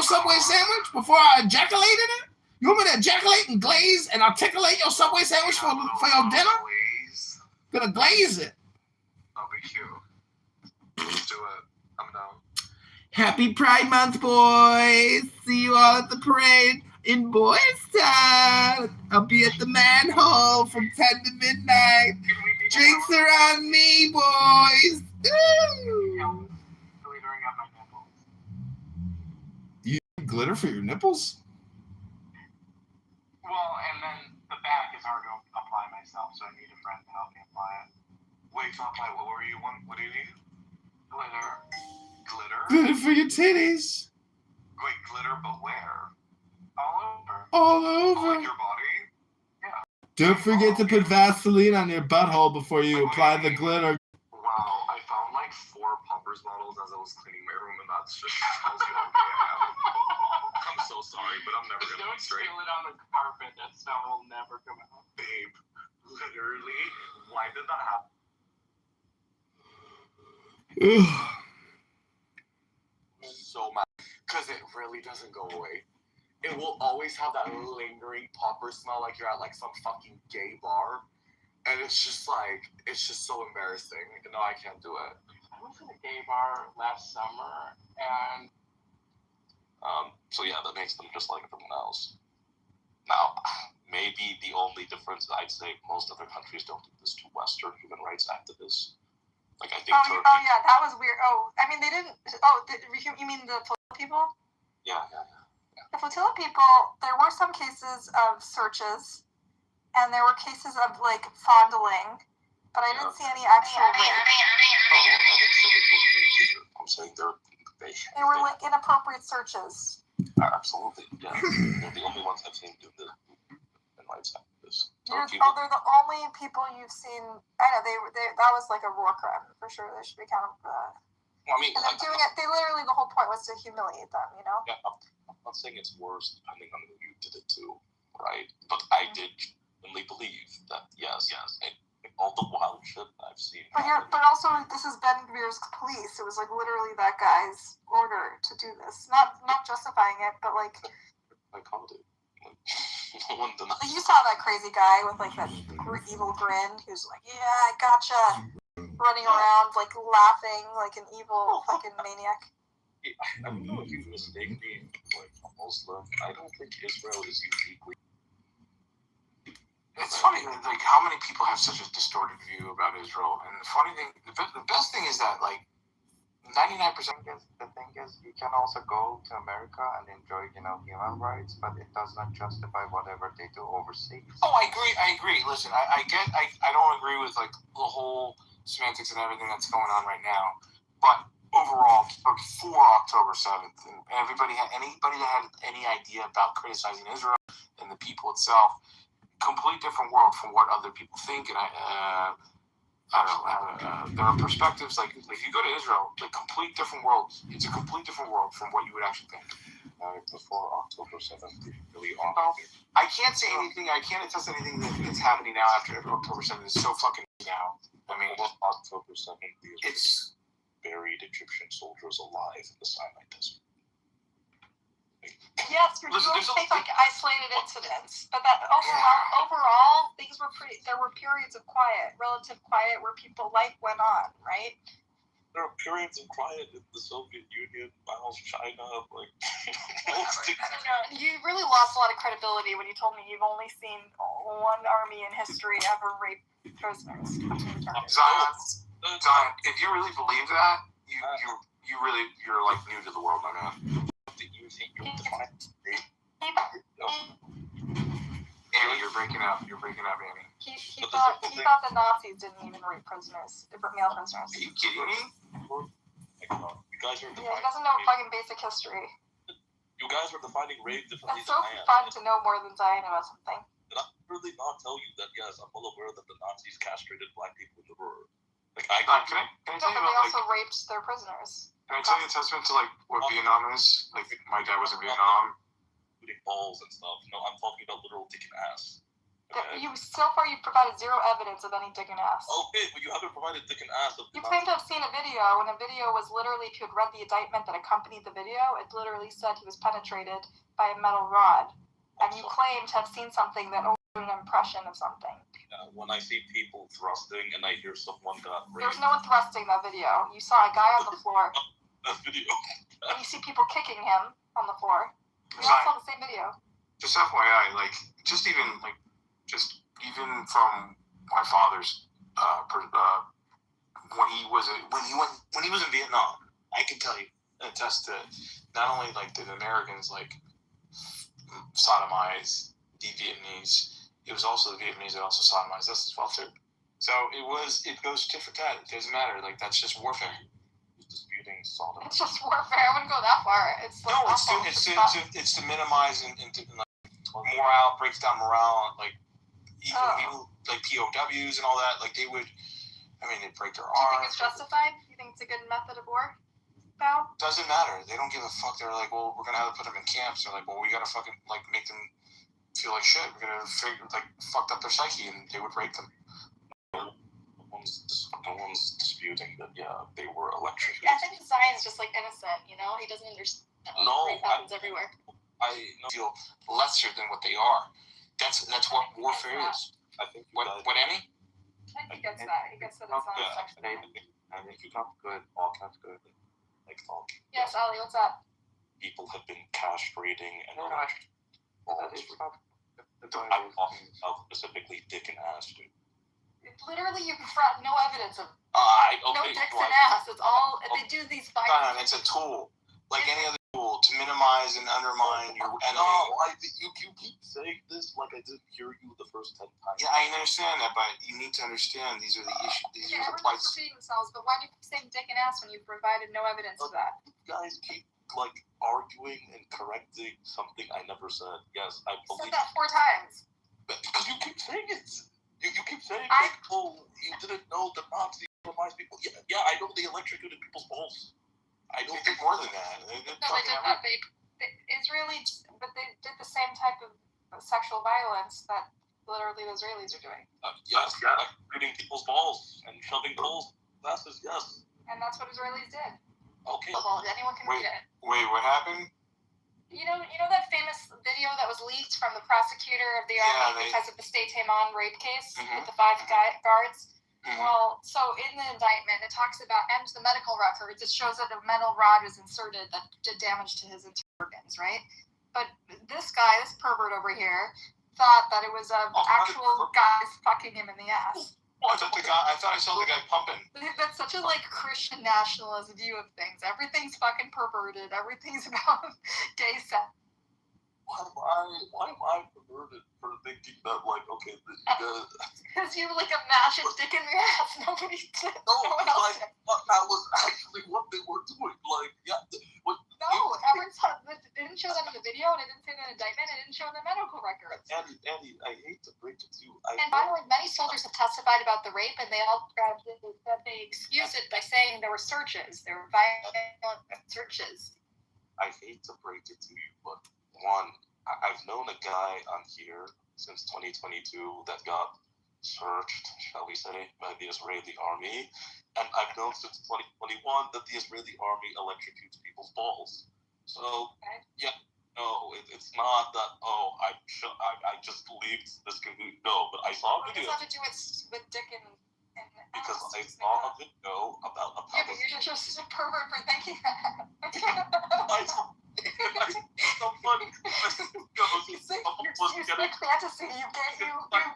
your Subway sandwich before I ejaculated it? You want me to ejaculate and glaze and articulate your Subway sandwich for your dinner? Glaze. Gonna glaze it. I'll be cute. Let's do it. I'm down. Happy Pride Month, boys. See you all at the parade in Boys Town. I'll be at the manhole from 10 to midnight. Drinks are on me, boys. Ooh. You glitter for your nipples? Well, and then the back is hard to apply myself, so I need a friend to help me apply it. Wait, to apply what were you want? What do you need? Glitter. Glitter? Glitter for your titties. Wait, glitter, but where? All over. All On over. your body? Yeah. Don't forget to put Vaseline on your butthole before you apply the glitter. Wow, I found like 4 Pumpers bottles as I was cleaning my room, and that's just tells you how gay I am. I'm so sorry, but I'm never gonna Don't be straight. spill it on the carpet. That smell will never come out. Babe, literally, why did that happen? So mad, because it really doesn't go away. It will always have that lingering popper smell like you're at like some fucking gay bar. And it's just so embarrassing. No, I can't do it. I went to the gay bar last summer, and So yeah, that makes them just like everyone else. Now, maybe the only difference, I'd say most other countries don't do this to Western human rights activists. Like, I think Turkey... Oh, yeah, that was weird. Oh, I mean, they didn't... Oh, you mean the Flotilla people? Yeah. The Flotilla people, there were some cases of searches, and there were cases of, like, fondling, but I didn't see any actual rape. I'm saying They were, like, inappropriate searches. Absolutely, yeah. They're the only ones I've seen do the human rights activists. They're the only people you've seen... I know, that was, like, a war crime, for sure. They should be kind of... Well, I mean... And they're doing it... They literally, the whole point was to humiliate them, you know? Yeah, I'm not saying it's worse depending on who you did it to, right? But I did genuinely believe that, yes, all the wild shit I've seen. But also, this is Ben Gvir's police. It was, like, literally that guy's order to do this. Not justifying it, but, like... I called it. No one denies. You saw that crazy guy with, like, that evil grin who's like, yeah, I gotcha. Running around, like, laughing like an evil fucking maniac. I don't know if you mistake me like a Muslim. I don't think Israel is uniquely... It's funny, like, how many people have such a distorted view about Israel. And the funny thing, the best thing is that, like, 99% the thing is you can also go to America and enjoy, human rights, but it does not justify whatever they do overseas. Oh, I agree. Listen, I don't agree with, like, the whole semantics and everything that's going on right now. But overall, before October 7th, and anybody that had any idea about criticizing Israel and the people itself, complete different world from what other people think. And I don't know, there are perspectives, like if you go to Israel, like complete different world. It's a complete different world from what you would actually think. Before October 7th, really awesome. I can't say anything, I can't attest anything that's happening now after October 7th. It's so fucking now. I mean, October 7th, it's buried Egyptian soldiers alive in the Sinai Desert. Yes, you take like isolated incidents, but that overall things were there were periods of relative quiet where people went on, right? There are periods of quiet in the Soviet Union, Miles, China, like... You really lost a lot of credibility when you told me you've only seen one army in history ever rape prisoners. Zion, if you really believe that, you're like new to the world, my man. You think you'll define rape? Annie, you're breaking up, Annie. He thought the Nazis didn't even rape prisoners, male prisoners. Are you kidding me? You guys are he doesn't know fucking basic history. You guys are defining rape differently. It's so fun to know more than Zion about something. Did I really not tell you that, yes, I'm well aware that the Nazis castrated black people in the war? Like, can I tell you about, they also raped their prisoners. Can I tell you a testament to, like, what Vietnam is? Like, my dad was in Vietnam. Including balls and stuff. No, I'm talking about literal dick and ass. So far you've provided zero evidence of any dick and ass. Okay, but you haven't provided dick and ass. You claim to have seen a video, and a video was literally, if you had read the indictment that accompanied the video, it literally said he was penetrated by a metal rod. And you claim to have seen something that opened an impression of something. When I see people thrusting and I hear someone got raped. There's no one thrusting that video. You saw a guy on the floor. That video. And you see people kicking him on the floor. We all saw the same video. Just FYI, like, just even from my father's when he was in Vietnam, I can tell you, attest to not only like did Americans like sodomize the Vietnamese, it was also the Vietnamese that also sodomized us as well too. So it goes tit for tat. It doesn't matter. Like, that's just warfare. Disputing sodom. It's just warfare. I wouldn't go that far. It's like it's to minimize and like morale, breaks down morale, like even people like POWs and all that. Like they would, they'd break their arms. Do you think it's justified? Do you think it's a good method of war? Val? Doesn't matter. They don't give a fuck. They're like, well, we're gonna have to put them in camps. They're like, well, we gotta fucking like make them feel like shit. We're gonna fucked up their psyche, and they would rape them. No one's disputing that. Yeah, they were electrocuted. I think Zion's just like innocent. You know, he doesn't understand. Rape happens everywhere. I feel lesser than what they are. That's what warfare is. I think What Emmy? I think he gets that. He gets that it's not sexual. And if you not good, all kinds good. Like all. Yes, Ali, what's up? People have been castrating and I'm talking about specifically dick and ass, dude. Literally, you brought no evidence of no dicks and ass. It's all they do these violent. It's a tool, like any other tool, to minimize and undermine your enemy. No, you keep saying this like I didn't hear you the first 10 times. Yeah, I understand that, but you need to understand these are the issues. These are the Everyone's repeating themselves, but why do you keep saying dick and ass when you've provided no evidence of that? You guys keep like arguing and correcting something I never said. Yes, I You believe. said that 4 times. Because you keep saying it. You keep saying, you didn't know the Nazis sodomized people. Yeah, I know they electrocuted people's balls. I know They did more than that. No, they did not. But they did the same type of sexual violence that literally the Israelis are doing. Yes, electrocuting people's balls and shoving balls. That's just yes. And that's what Israelis did. Okay. Well, anyone can read it. Wait, what happened? You know that famous video that was leaked from the prosecutor of the army because of the State Taman rape case with the 5 guards? Mm-hmm. Well, so in the indictment, it talks about the medical records. It shows that a metal rod was inserted that did damage to his internal organs, right? But this pervert over here, thought that it was actual guys fucking him in the ass. I thought I saw the guy pumping. That's such a Christian nationalist view of things. Everything's fucking perverted. Everything's about gay sex. Why am I perverted for thinking that because you imagine dick in your ass. Nobody did. No one else did. That was actually what they were doing. No, it didn't show that in the video, and it didn't say that in the indictment. It didn't show in the medical records. Andy, I hate to break it to you. And finally, many soldiers have testified about the rape, and they all they excused it by saying there were searches. There were violent searches. I hate to break it to you, but one, I've known a guy on here since 2022 that got searched, shall we say, by the Israeli army. And I've known since 2021 that the Israeli army electrocutes people's balls. So, it's not that, I just believed this conclusion. No, but I saw a video. What does that have to do with dick and because I saw a video about a yeah, but you're just a pervert for thinking that. You speak fantasy. You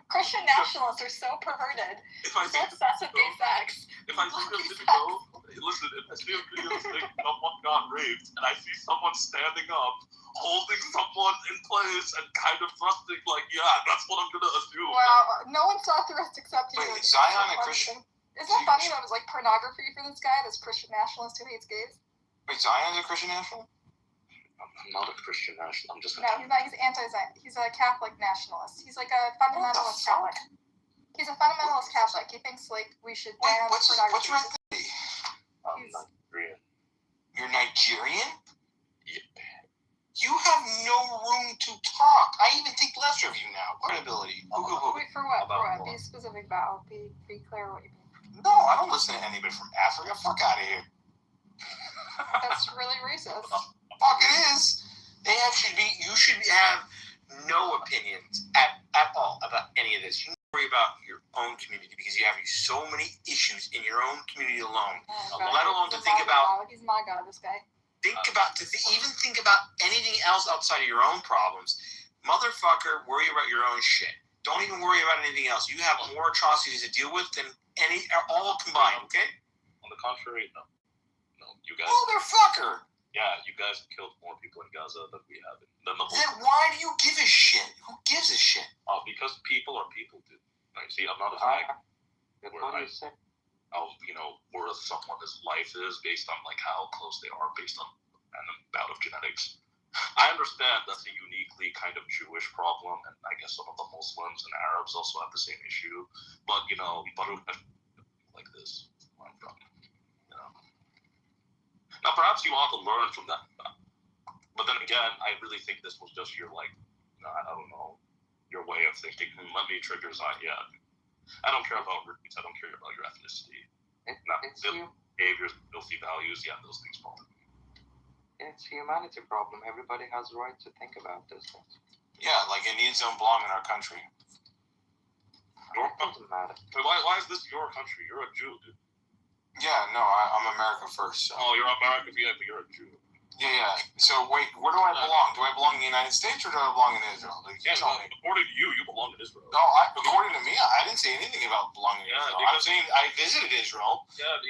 Christian nationalists are so perverted. So obsessed with gay sex. If I see a video, listen, if I see a video saying someone got raped and I see someone standing up, holding someone in place and kind of thrusting that's what I'm gonna assume. Wow, no one saw thrust except you. Wait, is Zion a Christian? Isn't it funny that it was pornography for this guy, this Christian nationalist who hates gays? Wait, Zion's a Christian national? I'm not a Christian nationalist. I'm just No, he's not. He's anti-Zion. He's a Catholic nationalist. He's a fundamentalist Catholic. He's a fundamentalist Catholic. He thinks we should ban pornography. What's your ethnicity? I'm Nigerian. You're Nigerian? Yeah. You have no room to talk. I even think lesser of you now. Credibility. Wait, for what? About For what? what? Be specific about. Be clear what you mean. No, I don't listen to anybody from Africa. Fuck out of here. That's really racist. Fuck it is. You should have no opinions at all about any of this. You worry about your own community because you have so many issues in your own community alone. Oh, Let alone to he's think my about. God. He's my God, this guy. Even think about anything else outside of your own problems. Motherfucker, worry about your own shit. Don't even worry about anything else. You have more atrocities to deal with than all combined, okay? On the contrary, no. You guys. Motherfucker! Yeah, you guys killed more people in Gaza than we have. Than the Then why do you give a shit? Who gives a shit? because people are people, dude. Right? See, I'm not a fag. Worth someone's life is based on like how close they are, based on an amount of genetics. I understand that's a uniquely kind of Jewish problem, and I guess some of the Muslims and Arabs also have the same issue. But like this, where I'm from. Now, perhaps you ought to learn from that. But then again, I really think this was just your I don't know, your way of thinking. Let me trigger Zion. I don't care about race. I don't care about your ethnicity. Behaviors, filthy values, yeah, those things bother me. It's a humanity problem. Everybody has a right to think about this. Yeah, like Indians don't belong in our country. It doesn't matter. Why is this your country? You're a Jew, dude. Yeah, no, I'm America first. So. Oh, you're American, yeah, but you're a Jew. Yeah. So wait, where do I belong? Do I belong in the United States or do I belong in Israel? Like, according to you, you belong in Israel. No, according to me, I didn't say anything about belonging in Israel. I'm saying I visited Israel. Yeah.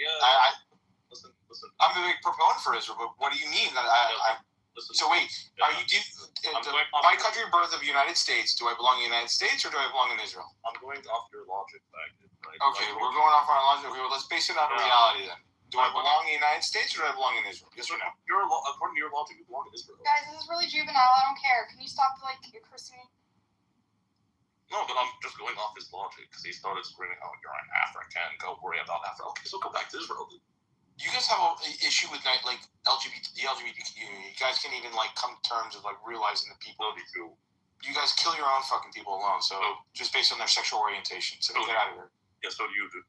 Listen. I'm a big proponent for Israel, but what do you mean that Listen. So wait, are you my country of birth of the United States? Do I belong in the United States or do I belong in Israel? I'm going off your logic back then, right? Okay, we're going off our logic. Okay, well, let's base it on reality then. Do I belong in the United States or do I belong in Israel? Yes or no? According to your logic, you belong in Israel. Guys, this is really juvenile. I don't care. Can you stop cursing me? No, but I'm just going off his logic because he started screaming, "Oh, you're an African. Go worry about Africa." Okay, so go back to Israel, dude. You guys have an issue with the LGBT community. You guys can't even come to terms of realizing the people. You guys kill your own fucking people alone. So just based on their sexual orientation. So get out of here. Yeah, so do you, dude.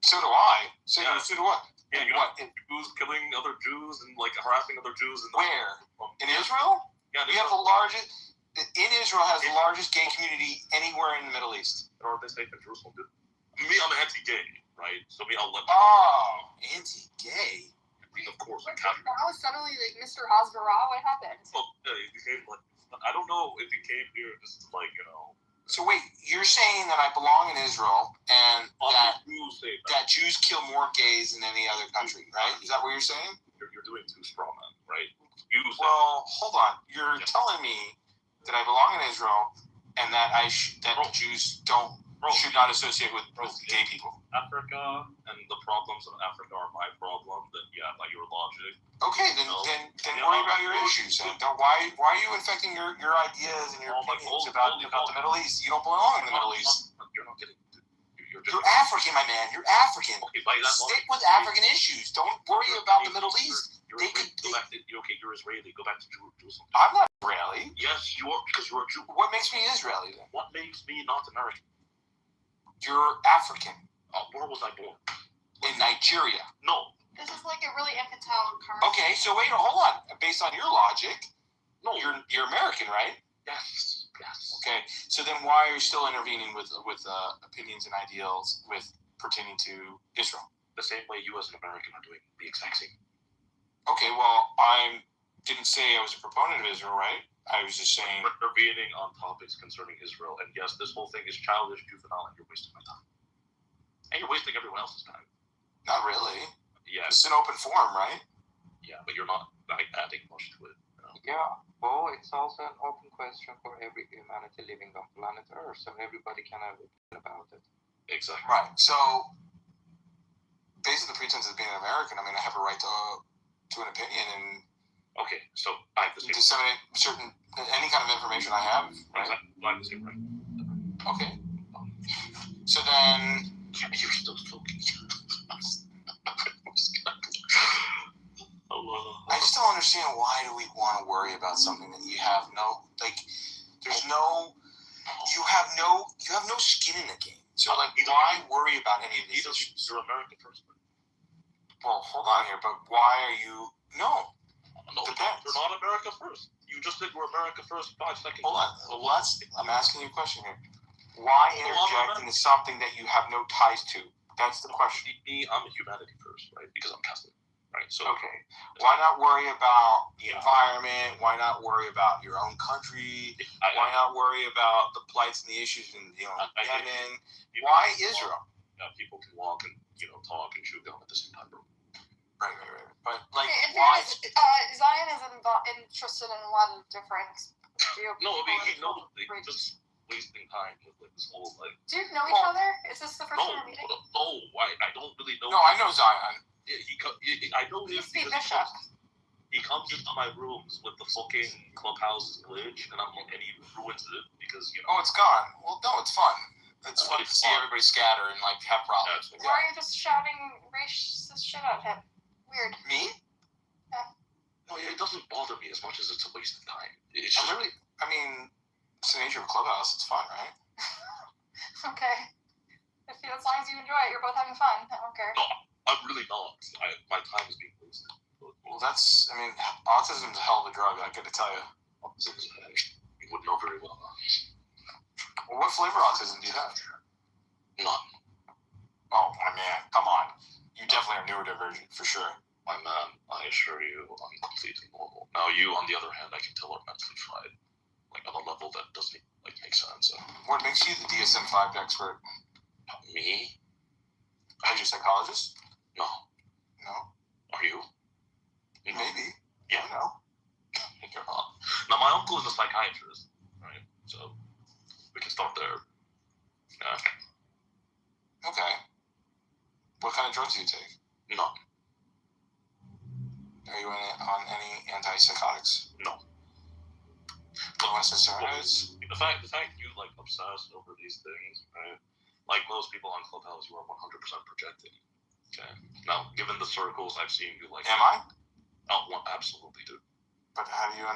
So do I. So do what? Yeah, you know, Jews killing other Jews and harassing other Jews. Where? In Israel? Yeah, we have the largest. In Israel has the largest gay community anywhere in the Middle East. Or are they safe in Jerusalem, dude? Me, I'm anti-gay, right? So I'll let. Oh, anti-gay. Of course, I can't. That was suddenly Mr. Hasbara. What happened? Well, he came I don't know if he came here just So wait, you're saying that I belong in Israel and that Jews kill more gays than any other country, right? Is that what you're saying? You're doing two straw men, right? Well, hold on. You're telling me that I belong in Israel and that Jews should not associate with gay people. Africa and the problems of Africa are my problem. Then by your logic. Okay, then worry about your issues. Why are you infecting your ideas and your opinions about the Middle East? You don't belong in the Middle East. You're not getting. You're African, my man. You're African. Okay, by that stick with African issues. Don't worry about the Middle East. You're Israeli. Go back to Jerusalem. I'm not Israeli. Yes, you are, because you're a Jew. What makes me Israeli then? What makes me not American? You're African. Where was I born? In Nigeria. No. This is a really infantile current. Okay, so wait, hold on. Based on your logic, no, you're American, right? Yes. Okay, so then why are you still intervening with opinions and ideals pertaining to Israel? The same way you as an American are doing the exact same. Okay, well, I didn't say I was a proponent of Israel, right? I was just saying... Intervening on topics concerning Israel, and yes, this whole thing is childish, juvenile, and you're wasting my time. And you're wasting everyone else's time. Not really. Yeah. It's an open forum, right? Yeah, but you're not adding much to it. Yeah, well, it's also an open question for every humanity living on planet Earth, so everybody can have an opinion about it. Exactly. Right. So, based on the pretense of being an American, I have a right to an opinion and. Okay, so I have the same. Disseminate any kind of information I have. Right? Exactly. I have the same right. Okay. So then. You're still talking. I just don't understand why do we want to worry about something that you have no There's no, you have no skin in the game. So like, why worry about any of these issues? You're America first. Well, hold on here, but why are you? No, depends. You're not America first. You just said we're America first 5 seconds. Hold on. Well, I'm asking you a question here. Why interject into something that you have no ties to? That's the question. I'm a humanity first, right? Because I'm Catholic, right? So okay. Why not worry about the environment? Why not worry about your own country? Why not worry about the plights and the issues in Yemen? Why Israel? People can walk and talk and chew gum at the same time. Right. But like, why? Zion is interested in a lot of different geopolitical just wasting time with like this whole like. Do you know each other? Is this the first time we're meeting? No, I don't really know. No, I know Zion. I know him because he comes into my rooms with the fucking clubhouse glitch, and he ruins it because Oh, it's gone. Well, no, it's fun. It's fun to see everybody scatter and like have problems. Why are you just shouting racist shit at him? Weird. Me? Yeah. No, it doesn't bother me as much as it's a waste of time. It's just, I mean, it's the nature of a clubhouse. It's fun, right? Okay. As long as you enjoy it, you're both having fun. I don't care. No, I'm really not. My time is being wasted. Well, autism's a hell of a drug, I gotta tell you. Autism is you would know very well. Well, what flavor autism do you have? None. Oh, my man, come on. You definitely are neurodivergent, for sure. My man, I assure you, I'm completely normal. Now, you, on the other hand, I can tell are mentally fried. Like, on a level that doesn't, make sense. What makes you the DSM-5 expert? Me? Are you a psychologist? No. No? Are you? Maybe. Yeah. No. You're not. Now, my uncle is a psychiatrist, right? So, we can start there. Yeah. Okay. What kind of drugs do you take? None. Are you on any antipsychotics? No. No SSRIs? The fact you obsess over these things, right? Like most people on Clubhouse, you are 100% projecting. Okay. Now, given the circles I've seen you am I? Oh, absolutely, dude. But how do you know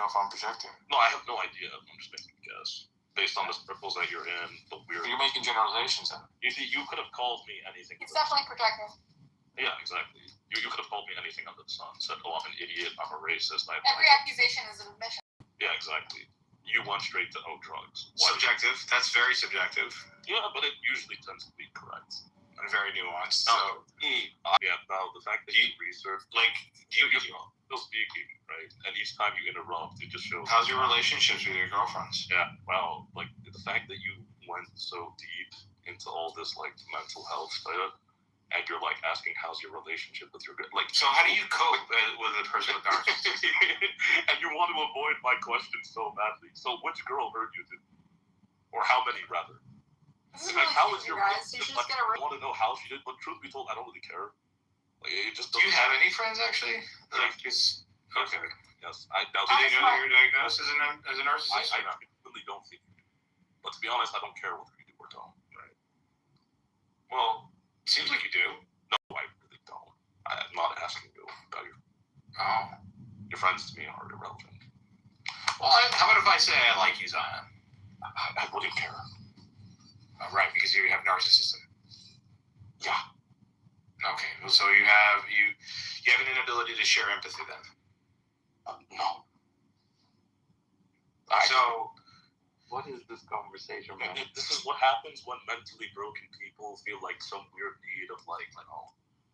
if I'm projecting? No, I have no idea. I'm just making a guess. Based on the circles that you're in, the weird. You're making generalizations then. You see, you could have called me anything. It's definitely projecting. Yeah, exactly. You could have called me anything under the sun. Said, "Oh, I'm an idiot. I'm a racist." Every accusation is an admission. Yeah, exactly. You went straight to drugs. Subjective. That's very subjective. Yeah, but it usually tends to be correct. And very nuanced. Now, now the fact that you research, you're still speaking, right? And each time you interrupt, it just shows. How's your relationships with your girlfriends? Yeah, well, the fact that you went so deep into all this mental health stuff, and you're asking how's your relationship with your So how do you cope with a person with narcissism? And you want to avoid my question so badly. So which girl hurt you, or how many rather? This is really how is your guys? You should just get a I want to know how she did, but truth be told, I don't really care. It just. Do you have any friends actually? Okay. Yes. Do they know you're diagnosed as a narcissist? I really don't think. But to be honest, I don't care whether you do or don't. Right. Well, seems like you do. No, I really don't. I'm not asking you about your friends to me are irrelevant. Well, how about if I say I like you, Zion? I wouldn't care. Right, because you have narcissism. Yeah. Okay. Well, so you have an inability to share empathy then. No. So, what is this conversation about? This is what happens when mentally broken people feel some weird need of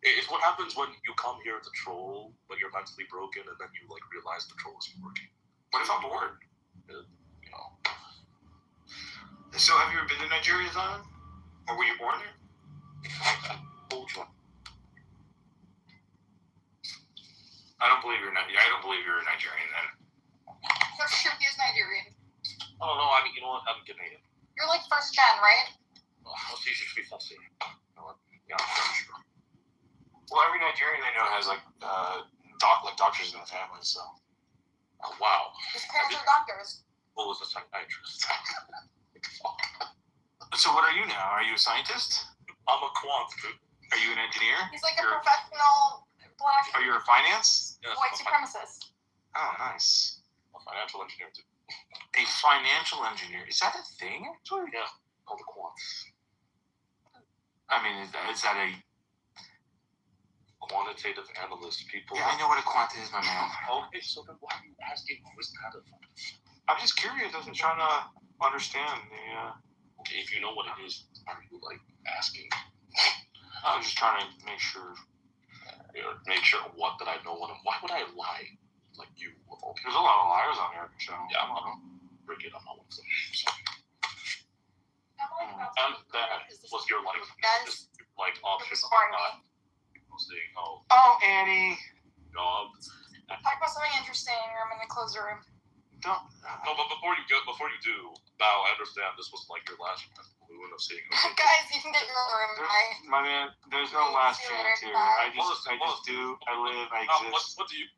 it's what happens when you come here to troll, but you're mentally broken, and then you realize the troll isn't working. What if I'm bored? So have you ever been to Nigeria, Zion? Or were you born there? I don't believe you're a Nigerian then. For sure he is Nigerian. Oh no, I mean, you know what? I'm Ghanaian. You're first gen, right? Oh, she should be fussy. Yeah, sure. Well, every Nigerian I know has doctors in their family, so. Oh wow. His parents are doctors. Well, was a psychiatrist. So what are you now? Are you a scientist? I'm a quant, dude. Are you an engineer? He's a professional black Are you a finance? Yes, white supremacist. Oh, nice. A financial engineer too. A financial engineer. Is that a thing, actually? Yeah, called the quants. I mean, is that a... Quantitative analyst people. Yeah, I know what a quant is, my man. Okay, so then why are you asking who is that? I'm just curious. I'm trying to understand the... Okay, if you know what it is, are you like asking? I'm just trying to make sure. Make sure what that I know what. Why would I lie? Like you of all people. There's a lot of liars on here, so... Yeah, I'm not. Bring it. I'm not one of them. So. And that was your like, Guys, like option. sorry. Saying, oh, Annie. job. Talk about something interesting, or I'm gonna close the room. Don't... No, but before you do, Bao, I understand this was like your last balloon of seeing. Guys, you can get your room. My man, there's no last chance here. I just do. I live. I exist. What do you?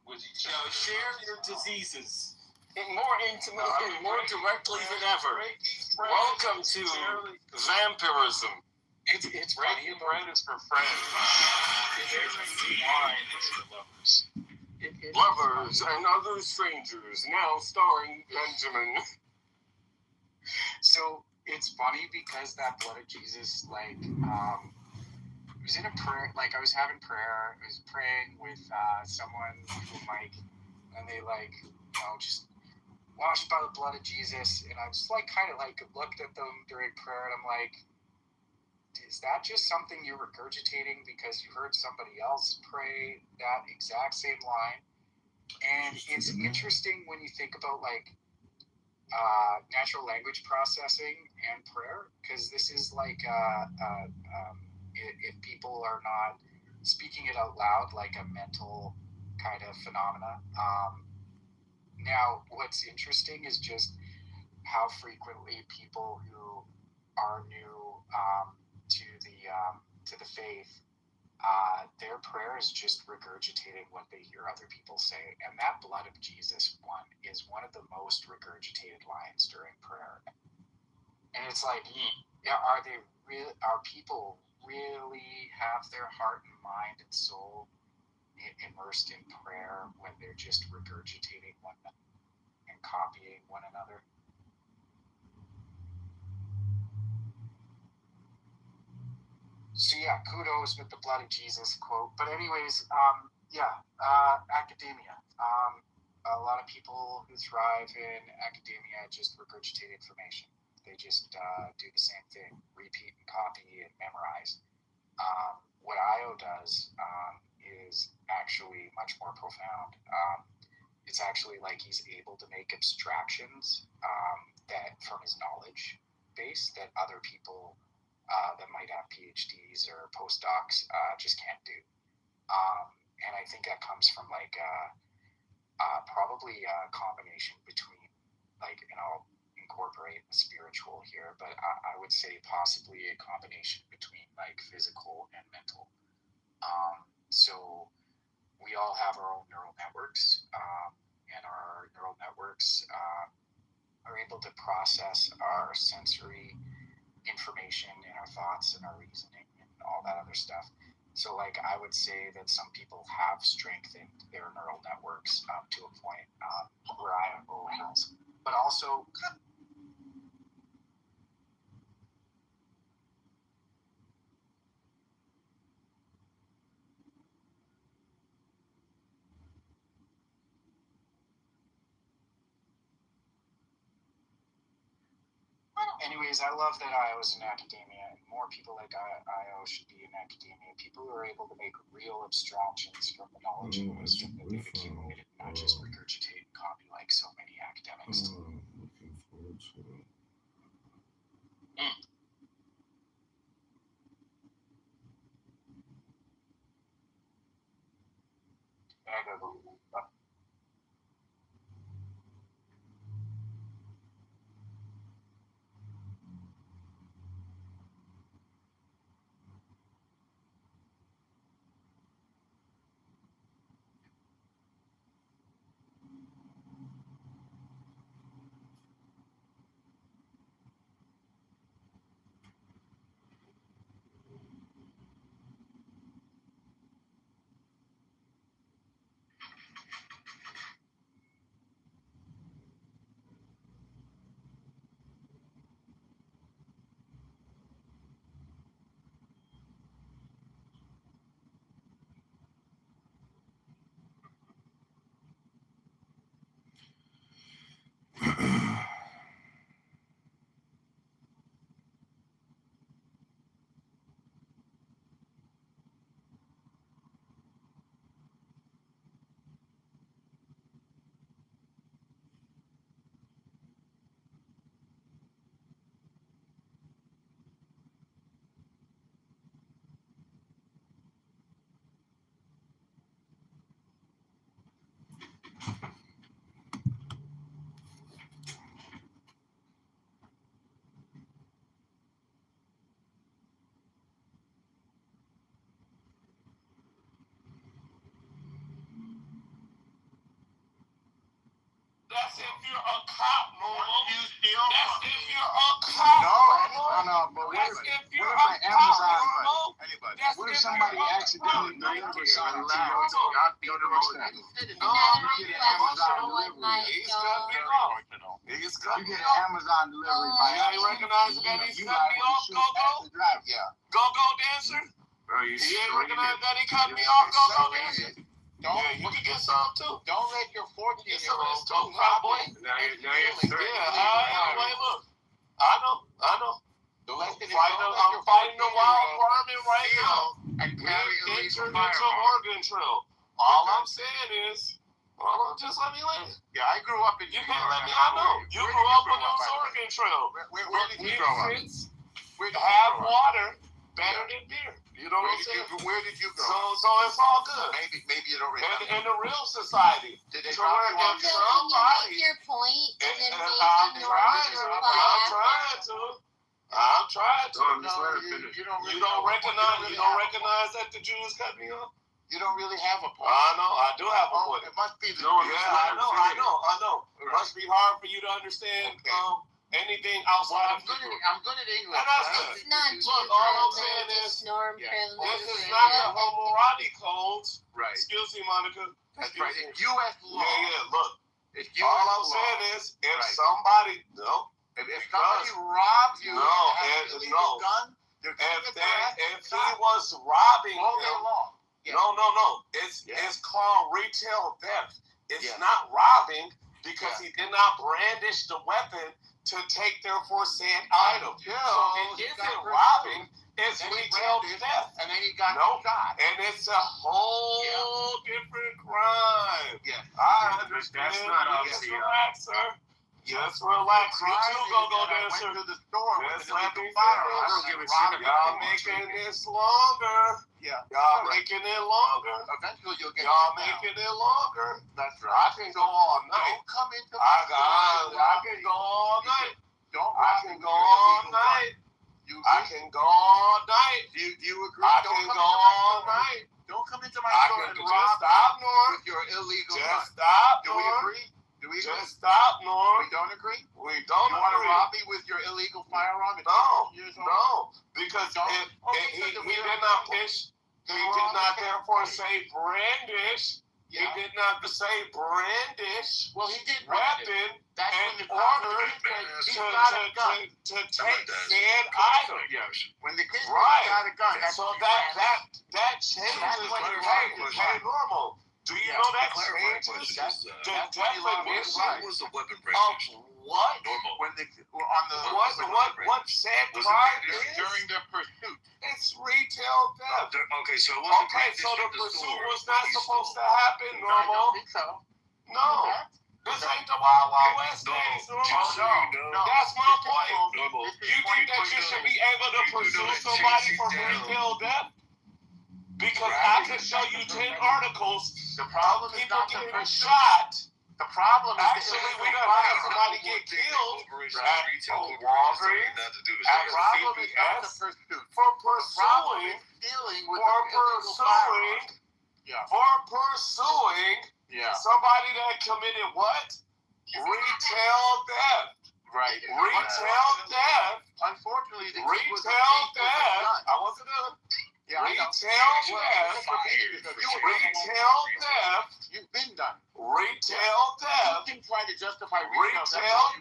with each You know, other. share your diseases more intimately, more directly than ever. Welcome to vampirism. It's funny. Bread is for friends. Wine is for lovers. Lovers and other strangers, now starring Benjamin. So it's funny because that blood of Jesus, like, it was in a prayer. Like, I was having prayer. I was praying with someone who, like, and they, like, you know, just washed by the blood of Jesus. And I just, like, kind of, like, looked at them during prayer, and I'm like, is that just something you're regurgitating because you heard somebody else pray that exact same line? And it's interesting when you think about, like, natural language processing and prayer, because this is like if people are not speaking it out loud, like a mental kind of phenomena. Now, what's interesting is just how frequently people who are new to the faith, their prayer is just regurgitating what they hear other people say. And that blood of Jesus one is one of the most regurgitated lines during prayer. And it's like, are people really have their heart and mind and soul immersed in prayer when they're just regurgitating one another and copying one another? So yeah, kudos with the blood of Jesus quote. But anyways, academia. A lot of people who thrive in academia just regurgitate information. They just do the same thing, repeat and copy and memorize. What IO does is actually much more profound. It's actually like he's able to make abstractions that from his knowledge base that other people that might have PhDs or postdocs just can't do. And I think that comes from like probably a combination between, like, and I'll incorporate the spiritual here, but I would say possibly a combination between like physical and mental. So we all have our own neural networks, and our neural networks are able to process our sensory information and our thoughts and our reasoning and all that other stuff. So, like, I would say that some people have strengthened their neural networks up to a point where IO has. But also, anyways, I love that IO is in academia, and more people like IO should be in academia. People who are able to make real abstractions from the knowledge and wisdom that they've accumulated, not just regurgitate and copy like so many academics. Looking forward to it. if you're a cop, normal. You steal That's from if me. you're a cop, normal. But That's what if if you're an a cop, Amazon, normal. anybody? That's What if if somebody you're a accidentally cop. delivers something to Relax. your doorstep? No, I'm not getting emotional. He's cut me off. He's cut You me get off. an Amazon delivery by You ain't recognizing that he's cut me off, Go-Go? Yeah. Go-Go dancer? Bro, You ain't recognize that he cut me off, Go-Go dancer? Yeah, you can get some too. Don't let your Get some of 14-year-old this too, fat boy. Yeah, wait, look. I know. I'm fighting the wild vermin right now. And carry illegal It's firearms. Oregon Trail. All I'm saying is, hold on, just let me land. Yeah, I grew up in You New can't York. let me. I know. You Where grew did up you on grow the Oregon Trail. Where did you grow up? Where did you Have grow up? water better than beer. You know what I'm saying? Where did you grow So up? it's all good. Maybe you don't remember. In the real society. Did they So drop where you off? if So can you somebody, make your point and then I'm maybe Norm trying can to. reply after? I'm trying to. Just let her finish. You don't recognize that the Jews cut me off? You don't really have a point. I know, I do have a Oh, point. it must be the Yeah, I know. It must be hard for you to understand anything outside of the group. I'm good at English. And that's good. It's not Look, Jew all I'm privilege, saying it's is- Norm Yeah. privilege. This is not the Hammurabi codes. Right. Excuse me, Monica. That's right. It's U.S. law. Yeah, look. It's U.S. All I'm law. saying is, if Right. somebody, no, If somebody robs you No, and has an illegal no. gun, they're if he was robbing all day him, long. Yeah. no. It's called retail theft. It's not robbing because he did not brandish the weapon to take their for said item. So it isn't robbing, it's Then he retail brandished, theft. And then he got Nope. shot. And it's a whole different crime. Yeah. I understand. That's not Just obvious. relax, sir. Just relax. You too, go-go I dancer. went to the store Just with let an me illegal firearm. finish. I don't give a shit about Y'all it. making this longer. Yeah. Y'all making it longer. Eventually you'll get Y'all it down. making it longer. That's I right. can go all night. Don't come into I my can go all night. Don't I rob can me go with your all illegal night. gun. You I can go all night. Do you agree? I Don't can come go into my all store. night. Don't come into my I store can and just rob stop, me Norm. with your illegal gun. Just stop, Do we Norm. agree? Do we agree? Just stop, Norm. We don't agree? We don't You want to agree. rob me with your illegal firearm at No, 18 years old? no, because Don't. he did not pitch. He did not therefore say brandish. He did not say brandish Well, he did brandish. weapon That's when in the order he's got a gun. to take said item. When the kid Right. got a gun, that's So when you that changes. That's when you're Hey, normal. Do you know that changes the definition was the weapon of brandish? what? Normal. when they were on the What said Was it crime brandish is? during their pursuit. It's retail theft. Okay, so it wasn't Okay, so the brandish in the pursuit store, was but not he supposed to stole. happen, I normal. don't think so. No, this ain't the Wild Wild West No, days, no, normal. no. That's my point. Normal. You think that you should be able to pursue somebody for retail theft? Because I can show you 10 articles The problem is people not the getting pursuit. shot. The problem is Actually, the we illegal done had firearm. somebody get killed Corporation, at retail corporation, Walgreens, nothing to do with at The problem is not the CVS, pursuit. for The problem pursuing, is dealing with for the illegal firearm. pursuing, Yeah. for pursuing Yeah. somebody that committed what? Retail theft. Right. Retail theft. Unfortunately, the kid was a Retail thief with a theft. gun. I wasn't done. Yeah, I know. Retail You theft. were Retail theft. You've been done. Retail You theft. can try to justify Retail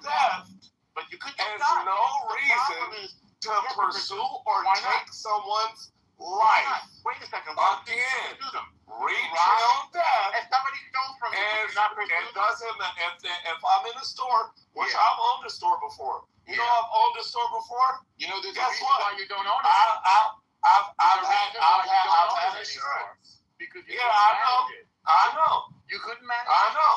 theft. but you couldn't There's stop. no The problem reason is, to Yeah, but pursue or why not? take someone's why not? life. Wait a second. Why would you Again. pursue them? Retail theft. If somebody stole from you, And you're not pursuing it them? doesn't matter if I'm in a store, which Yeah. I've owned a store before. You know Yeah. I've owned a store before. You know, there's a Guess reason what? why you don't own it. I've There's a had reason why you don't own it insurance. Because you Yeah, couldn't I manage know. it. I know. You couldn't manage I it. know.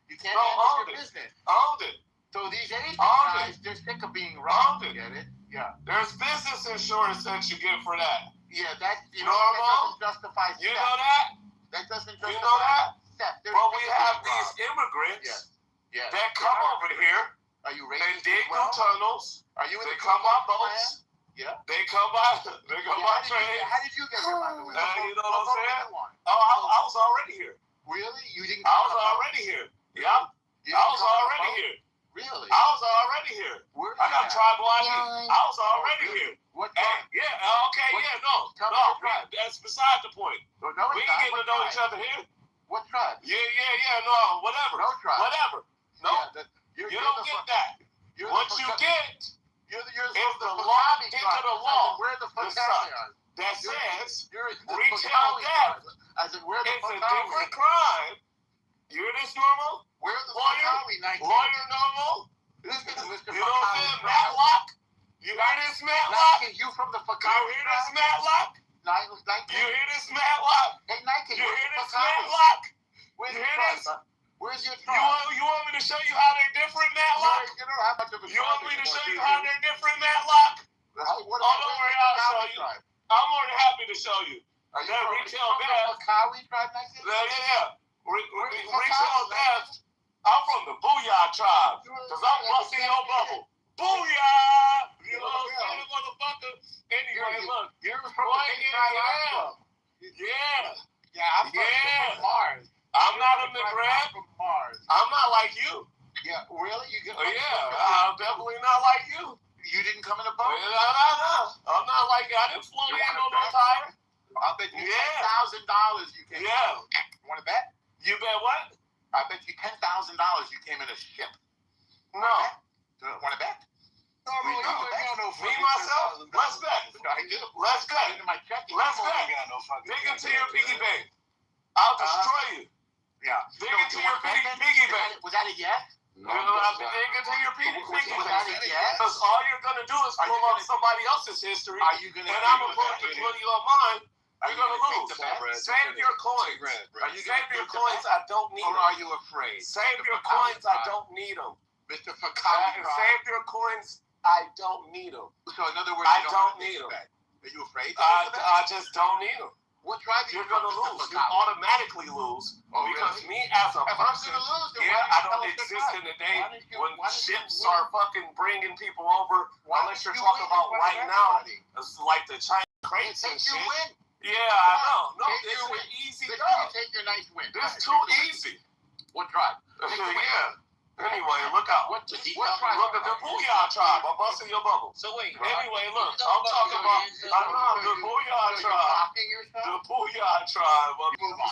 You can't No, manage owned your it. business. Owned it. So these Asian Owned guys, they're sick of being Owned robbed. it. Get it? Yeah. There's business insurance that you get for that. Yeah, that, that Normal? doesn't justify You theft. know that? That doesn't justify You know that? theft. They're But we sick of have being these robbed. immigrants Yeah. that come over here. Are you They racist dig as well? through tunnels. Are you in They the come by Ku Klux boats. Klan? Yeah. They come by trains. How did you get here, by the way? You know what I'm saying? What? Oh, I was already here. Really? You didn't I come was on a boat? already here. Yeah. You You I didn't was come on a already boat? here. Really? I was already here. Where I got you at? tribal ID. Yeah. I was already Oh, really? here. What Hey, tribe? yeah, okay, What- yeah, no, tell me no, what tribe. that's beside the point. Oh, no, We it's ain't not. getting What to know tribe? each other here. What tribe? Yeah, no, whatever. No tribe. Whatever. No, Yeah, you don't get that. You're What the you fuck- get You're is the Fakami law into tribe. the As in, law. Where the The Fakami sun. are? that says You're the retail Fakami theft tribe. As in, where the it's a Fakami? different crime. You hear this, normal? Where the Lawyer? Fakami? 19? Lawyer normal? Listen to Mr. You know what I'm Fakami saying? tribe. Matlock? You hear this, Matlock? 19, you from the You Fakami hear this, tribe? Matlock? 19? You hear this, Matlock? Hey, 19, You where's hear the this, Fakami? Matlock? Where's You your hear tribe? this? Huh? Where's your You tribe? want me to show you how they're different, Matlock? You don't have much of a You tribe want me to anymore, show do you how they're different, Matlock? What Oh, about don't worry, I'll show you. tribe? I'm more than happy to show you. Are you That from retail the theft. Fakawi tribe, 19? Yeah. Where's the Retail Fakawi? theft. I'm from the Booyah tribe. Because I'm busting your bubble. Booyah! You know what I'm saying, motherfucker? Anyway, look. You're from Boy, the big tribe I'm from. Yeah. Yeah, I'm from Mars. I'm not a I'm McGrath. from Mars. I'm not like you. Yeah, really? You get I'm definitely not like you. You didn't come in a No. boat? I'm not like you. I didn't float You in wanna on no bet? tire. I'll bet you Yeah. $10,000 you came. Yeah. You want to bet? You bet what? I bet you $10,000 you came in a ship. No. Want to bet? Me, myself? Let's bet. I do. Let's bet. Into my checking. Let's bet. Dig into your piggy bank. I'll destroy you. Yeah. Dig into your piggy bank. Was that a yes? Dig into your piggy Was bank. that a yes? Because all you're going to do is pull up somebody else's history, Are you going to and I'm going to put you on mine. You're going to lose. Save your coins. Save your coins. I don't need Or them. are you afraid? Save your coins. I don't need them. Mr. Fakami. Save your coins. I don't need them. So in other words, I you don't want to need them. bet. Are you afraid? I just don't need them. What tribe are you You're gonna from, lose. Mr. You Fakami? automatically lose Oh, because really? me as a If I'm person, gonna lose, then yeah, why I don't don't you tell us exist the in the tribe? day Why don't you- when why don't you ships win? are fucking bringing people over. Why Unless don't you're you talking win in about front of right now, everybody? it's like the China Hey, crates and take your shit. win. Yeah, I know. No, Take it's your an win. easy This job. you take your nice win. This Take too your win. easy. What tribe? Take the win. Yeah. Anyway, look out. What tribe? Look at the Booyah tribe. I'm busting your bubble. So wait. Anyway, look, I'm talking about the Booyah So you're tribe. mocking The yourself? Booyah tribe.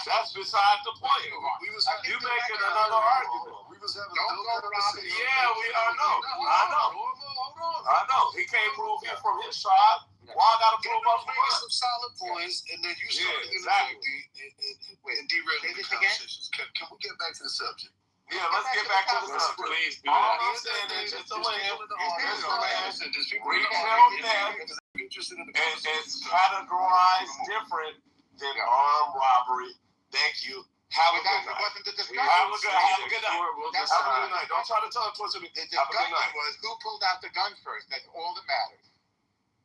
That's beside the point. You making another argument. We was having Don't a go dope robbing. conversation. Yeah, I know. He can't prove he from his tribe. Why I gotta prove I'm from Making mine? some solid points, and then you started exactly. and derailing the conversations. Can we get back to the subject? Yeah, let's get back to the subject. Please do All that. I'm saying is just a link. Listen, just people Retail theft interested in the and it's categorized different than armed robbery. Thank you. Have a But that good night. wasn't the discussion. Have a good night. Have a good night. That's Have a all good night. Don't try to talk to us. The Have a good discussion night. was who pulled out the gun first. That's all that matters.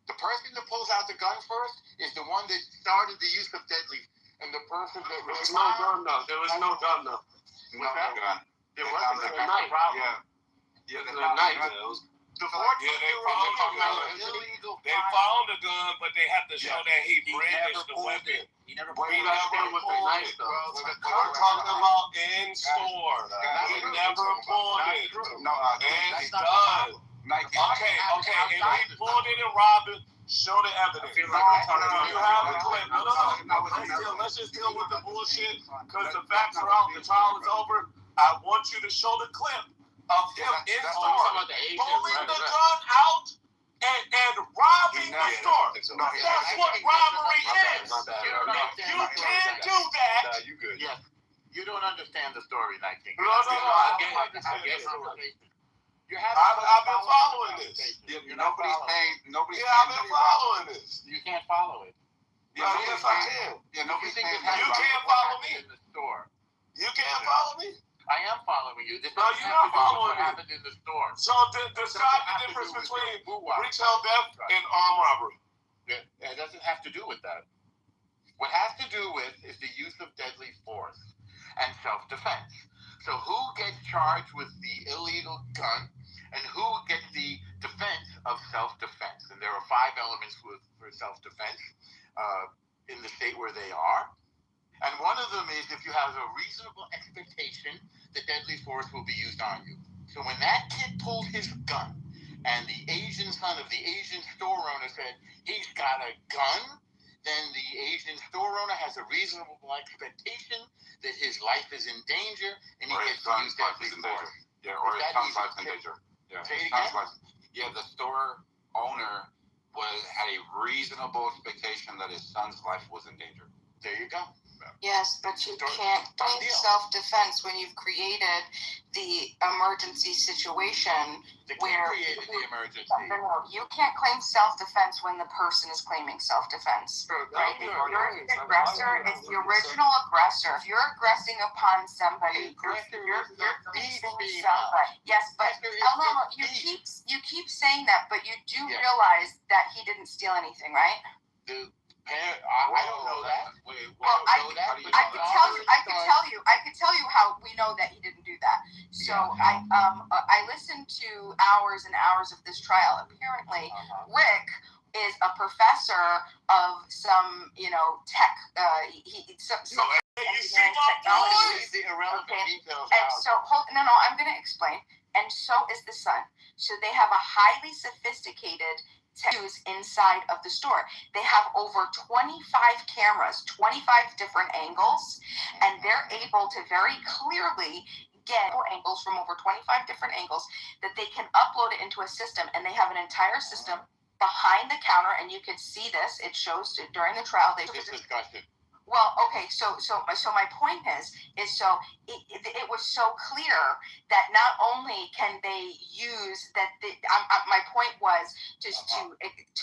The person that pulls out the gun first is the one that started the use of deadly. And the person that There was no gun though. There was no gun though. What's that? gun. There wasn't. The That's night. the problem. Yeah, the night. It was. The Yeah, they found the gun. illegal. They found the gun, but they had to show that he brandished the weapon. He never He pulled never out. pulled it. Well, I'm talking about in store. He never pulled it. No, And That's it's not the done. Nike. Okay. If he pulled it and robbed it, show the evidence. I feel like I'm talking You have the clip. No. Let's just deal with the bullshit because the facts are out. The trial is over. I want you to show the clip of him in store, pulling the gun out and robbing the store. That's what robbery is. If you can't do that, you good. Yes. You don't understand the story, Nike. No, I get it. I've been following this. Nobody's saying. I've been following this. You can't follow it. Yes, I can. Yeah, nobody's saying You can't follow me. in the store. You can't follow me. I am following you. This No, doesn't you're have to do not with following what me. happened in the store. So describe the difference between retail theft and armed robbery. It doesn't have to do with that. What has to do with is the use of deadly force and self-defense. So who gets charged with the illegal gun and who gets the defense of self-defense? And there are 5 elements for self-defense in the state where they are. And one of them is if you have a reasonable expectation the deadly force will be used on you. So when that kid pulled his gun, and the Asian son of the Asian store owner said he's got a gun, then the Asian store owner has a reasonable expectation that his life is in danger, and he gets to use deadly force. Yeah, or his son's life in danger. Yeah, Say it his son's again? life. Yeah, the store owner had a reasonable expectation that his son's life was in danger. There you go. Yes, but you can't claim self-defense when you've created the emergency situation. The kid Where created the emergency. No, you can't claim self-defense when the person is claiming self-defense. Right? If you're the aggressor, if the original aggressor, if you're aggressing upon somebody, you're facing somebody. Yes, but Elmo, you keep saying that, but you do realize that he didn't steal anything, right? I don't know that. Well, I could tell you how we know that he didn't do that. So I listened to hours and hours of this trial. Apparently, Rick is a professor of some, tech. Some engineering technology. And so, I'm going to explain. And so is the son. So they have a highly sophisticated use inside of the store. They have over 25 cameras, 25 different angles, and they're able to very clearly get angles from over 25 different angles that they can upload it into a system, and they have an entire system behind the counter, and you can see this. It shows during the trial. Discussion. Well, okay, so my point is so it was so clear that not only can they use that, my point was just to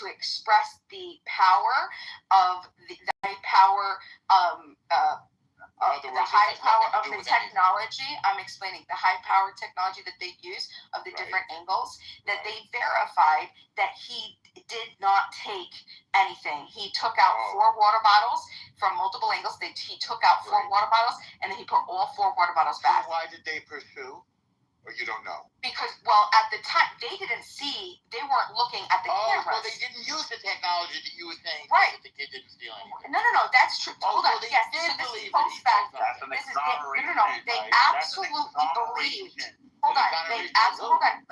express the power of the high power of the technology. I'm explaining the high power technology that they use of the different angles, that they verified that he did not take anything. He took out 4 water bottles from multiple angles. He took out 4 water bottles, and then he put all 4 water bottles back. So why did they pursue? Or you don't know? Because, at the time, they weren't looking at the cameras. Well, they didn't use the technology that you were saying that the kid didn't steal anything. No, that's true. Hold on. They yes, did so this believe is post-factum. That's an exoneration. They absolutely believed. Hold on.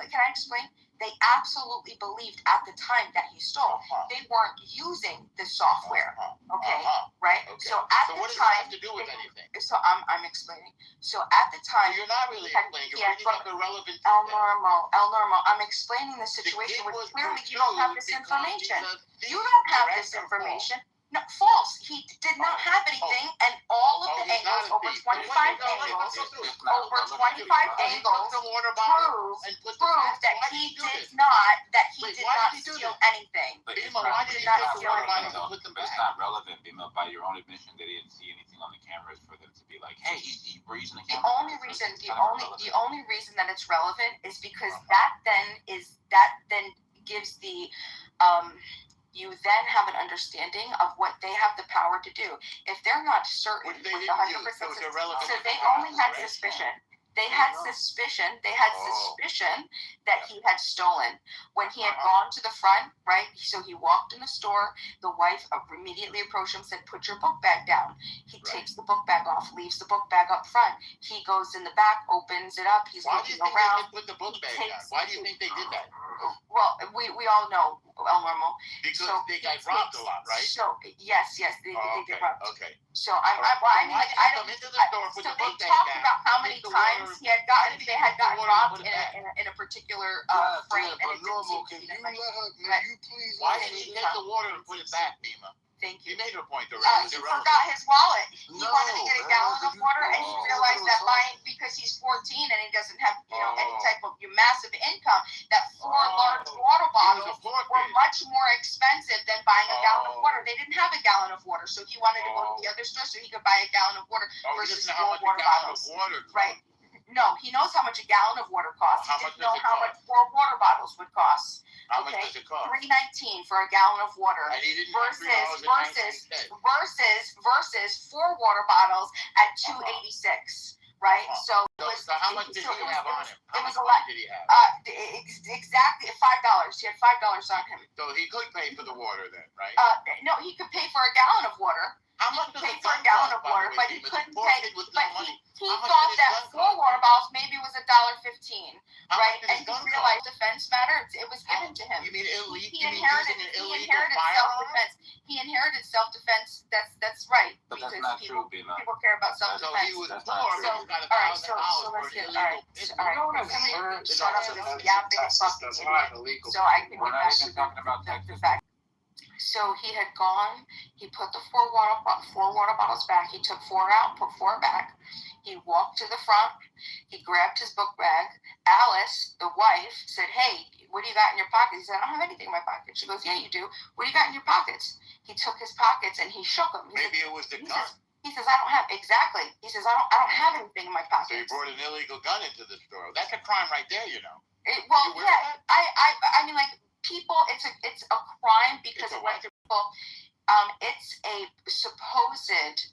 Can I explain? They absolutely believed at the time that he stole. They weren't using the software. Okay? Right? Okay. So at the what does time, it have to do with anything? So I'm explaining. So at the time, You're not really explaining. You're bringing up irrelevant details. El Normo, I'm explaining the situation where clearly you don't have this information. You don't have this information. No, false. He did not have anything, and all of the angles, over 25 angles, prove that he did not steal anything. Why did he take the water bottles and put them But it's back? not relevant, Bima, by your own admission. They didn't see anything on the cameras for them to be like, hey, we're using the The camera. only reason that it's relevant is because that then gives the you then have an understanding of what they have the power to do. If they're not certain with 100%, so they only had suspicion. They had suspicion that he had stolen. When he had gone to the front, right? So he walked in the store. The wife immediately approached him, said, "Put your book bag down." He takes the book bag off, leaves the book bag up front. He goes in the back, opens it up. He's looking around. Why do you think they put the book bag down? Why do you think they did that? Well, we all know, El Normo. Because they got robbed a lot, right? So yes, they get robbed. Okay. So so they talked about how many times they had gotten robbed in a particular frame. But normal, can you please? Why did he take the water and put it back, Bima? Thank you. You made a point already. He forgot his wallet. He wanted to get a gallon of water, and he realized that because he's 14 and he doesn't have any type of massive income, that 4 large water bottles were much more expensive than buying a gallon of water. They didn't have a gallon of water, so he wanted to go to the other store so he could buy a gallon of water versus 4 water bottles. Right. No, he knows how much a gallon of water costs. He didn't know how much 4 water bottles would cost. How much does it cost? $3.19 for a gallon of water. And he didn't versus 4 water bottles at $2.86. Right? So how much did he have on him? How much money did he have? Exactly $5. He had $5 on him. So he could pay for the water then, right? No, he could pay for a gallon of water. How much does paid a for gun a gallon cost, of by the water, way, but he Demas? couldn't A poor pay. kid with But no money. he How much thought did his that gun 4 cost? water bottles maybe was $1.15, How right? much did And his he gun realized cost? defense matter. It was given to him. You mean He using inherited an illegal self-defense. firearm? He inherited self-defense. That's right. But that's Because not people true, Bina. care about So self-defense. he was That's poor, not but true. he got All right, $1,000 so for let's an get illegal pistol. all right. You know what I've Somebody heard? shut up It's this in yapping Texas, fucking that's idiot. not illegal. So I can We're get not back even to talking about the Texas. fact. So he had gone. He put the 4 water bottles back. He took 4 out, put 4 back. He walked to the front. He grabbed his book bag. Alice, the wife, said, "Hey, what do you got in your pockets?" He said, "I don't have anything in my pocket." She goes, "Yeah, you do. What do you got in your pockets?" He took his pockets and he shook them. Maybe it was the gun. He says, "I don't have exactly." He says, "I don't have anything in my So pockets." he brought an illegal gun into the store. That's a crime right there, you know. Well, You aware of yeah, that? I mean, like people, it's a crime because It's a it what? went to people. It's a supposed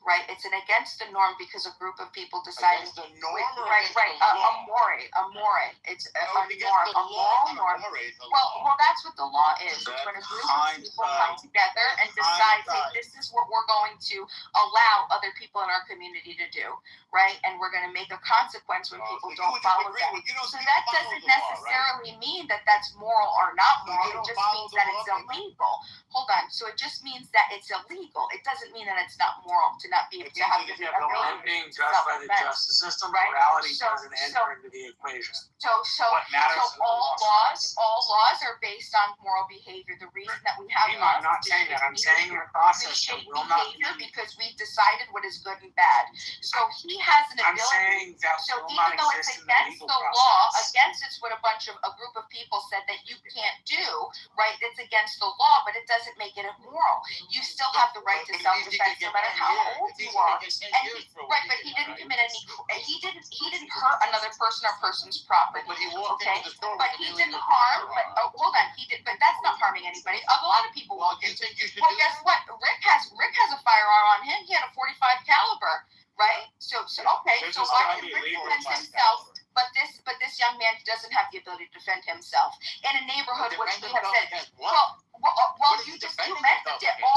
right. It's an against the norm because a group of people decided. Against the norm or Right, against right. the A law? more. It's a No, norm, against the a law. moral norm. More is the Well, law. that's what the law is. It's That's when a group of people come hindsight. together and decide, hey, Hindsight. this is what we're going to allow other people in our community to do, right? And we're going to make a consequence when people So you don't would follow disagree that. with- you don't So you that follow doesn't the law, right? necessarily mean that that's moral or not So moral. you It don't just follow means the that law, it's Bina? illegal. Hold on. So it just means that it's illegal. It doesn't mean that it's not moral to not be It to have means the that if the ability Being to judged by the self-defense. justice system, Right. morality So- doesn't enter into the equation. So What matters is the all law. laws are based on moral behavior. The reason that we have I'm laws not is saying that. I'm because saying in we the process shape there will not behavior be. because we've decided what is good and bad. So he has an I'm ability. saying that So will even not though it's exist in the against legal the law, process. against it's what a group of people said that you can't do, right? It's against the law, but it doesn't make it immoral. You still have the right to But it means he self-defense could no get matter 10 how years. old It means you are. he could get 10 And years for what right, he but did, he didn't right? commit any. He didn't hurt another person or person's property. But he walked Okay, into the store but with he an didn't illegal harm. But firearm. hold on, he did. But that's not harming anybody. A lot of people Well, walk do you into. think you should Well, do guess that? what? Rick has a firearm on him. He had a .45 caliber, right? So okay. This So is why gotta can be Rick legal defend by himself? But this young man doesn't have the ability to defend himself in a neighborhood which we have said. Against what? Well, What is you he just defending mentioned himself it. against?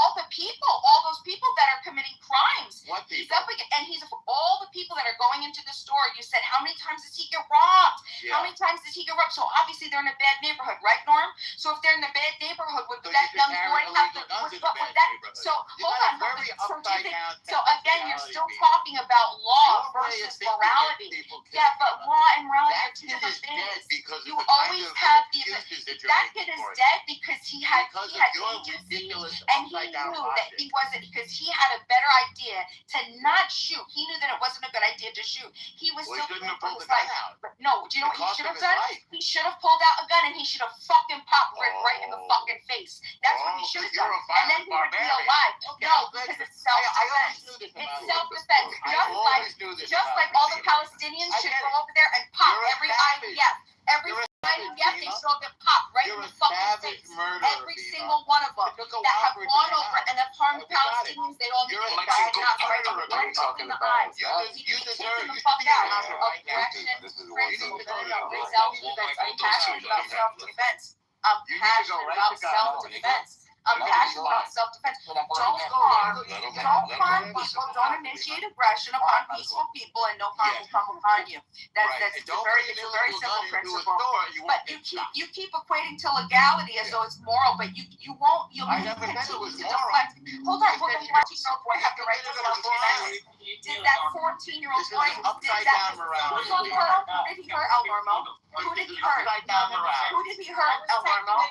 All those people that are committing crimes. What He's people? up against, and he's all the people that are going into the store. You said, how many times does he get robbed? How Yeah. many times does he get robbed? So obviously they're in a bad neighborhood, right, Norm? So if they're in a bad neighborhood, would So that you young should boy carry have illegal to? guns in a But bad would that? neighborhood. So You hold got on. a very So do you upside think? down So again, you're reality still beat. talking about law Your way of versus thinking morality. gets people killed, Yeah, but Bina. law and morality are That two kid different is dead things. because You of the always kind of have the excuses that you're that making kid is for it. dead because he had Because of your agency. ridiculous And he upside down knew that logic. he wasn't, because he had a better idea to not shoot. He knew that it wasn't a good idea to shoot. He was Well, he still shouldn't have for pulled the his gun life. out. But no, do you know It what he cost should him have his done? life. He should have pulled out a gun and he should have fucking popped Rick right in the Oh. fucking face. That's what he Oh, should have 'cause you're done. a And then he would be barbarian. alive. Okay, No, I'm glad because you- it's self-defense. always knew this It's about you. self-defense. I Just always knew this just about like you. all the Palestinians I should get go it. over there and pop You're a every savage. IDF. Every You're a savage, IDF, they Bina. should all get popped right You're in a the fucking savage face. murderer, Every Bina. single one of them It took a that while have for it to gone come over out. and have harmed We got it. Palestinians, they all need You're to a get savage knocked right murderer, right Bina. up in the eyes. You You deserve. taking You the should fuck be out around here of right now. aggression, This is You crazy, need to go to no, the self-defense. I'm passionate about self-defense. I'm You need to go passionate right about to God. self-defense. I'm You passionate go. about self-defense. Don't Don't go. harm Let him people. Don't initiate aggression upon peaceful people, and no harm will come upon you. That's Right. it's And a don't very bring it's an a very illegal simple gun into a principle. store, you won't But get you shot. keep equating to legality as though it's moral, but you won't you'll I never said it continue was to moral. deflect. Hold on, I well said then you why do you boy have the right to committed a self-defense? Did that 14-year-old This is boy an upside did that? down morality. Who did he hurt, El Normo? Who did he hurt? Upside down morality. Who did he hurt, El Normo?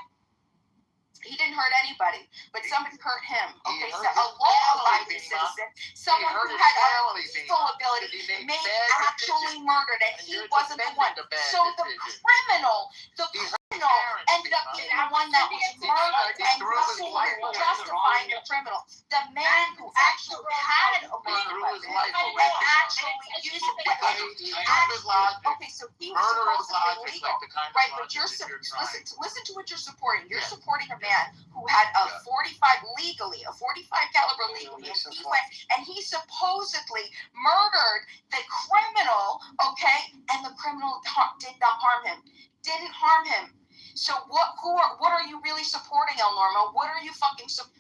He didn't hurt anybody, but somebody hurt him. He Okay, hurt so a his law-abiding family, Bina. citizen, someone hurt who his had family, a lethal Bina. ability, He made may bad actually decisions. murdered, and And he you're wasn't the one. defending the bad So the decision. criminal He hurt ended up Bina. being the one that was murdered, He and threw his nothing life was away. justifying the criminal. The man who actually had a He threw his weapon life and away. actually used it. Because he stupid logic. Okay, so he was Murderous supposedly logic, legal. like the kind of Right, but logic you're that you're trying. listen to what you're supporting. You're Yeah. supporting a man who had a Yeah. 45 legally, a 45 caliber legally, and he went and he supposedly murdered the criminal. Okay, and the criminal did not harm him. Didn't harm him. So what are you really supporting, El Normo? What are you fucking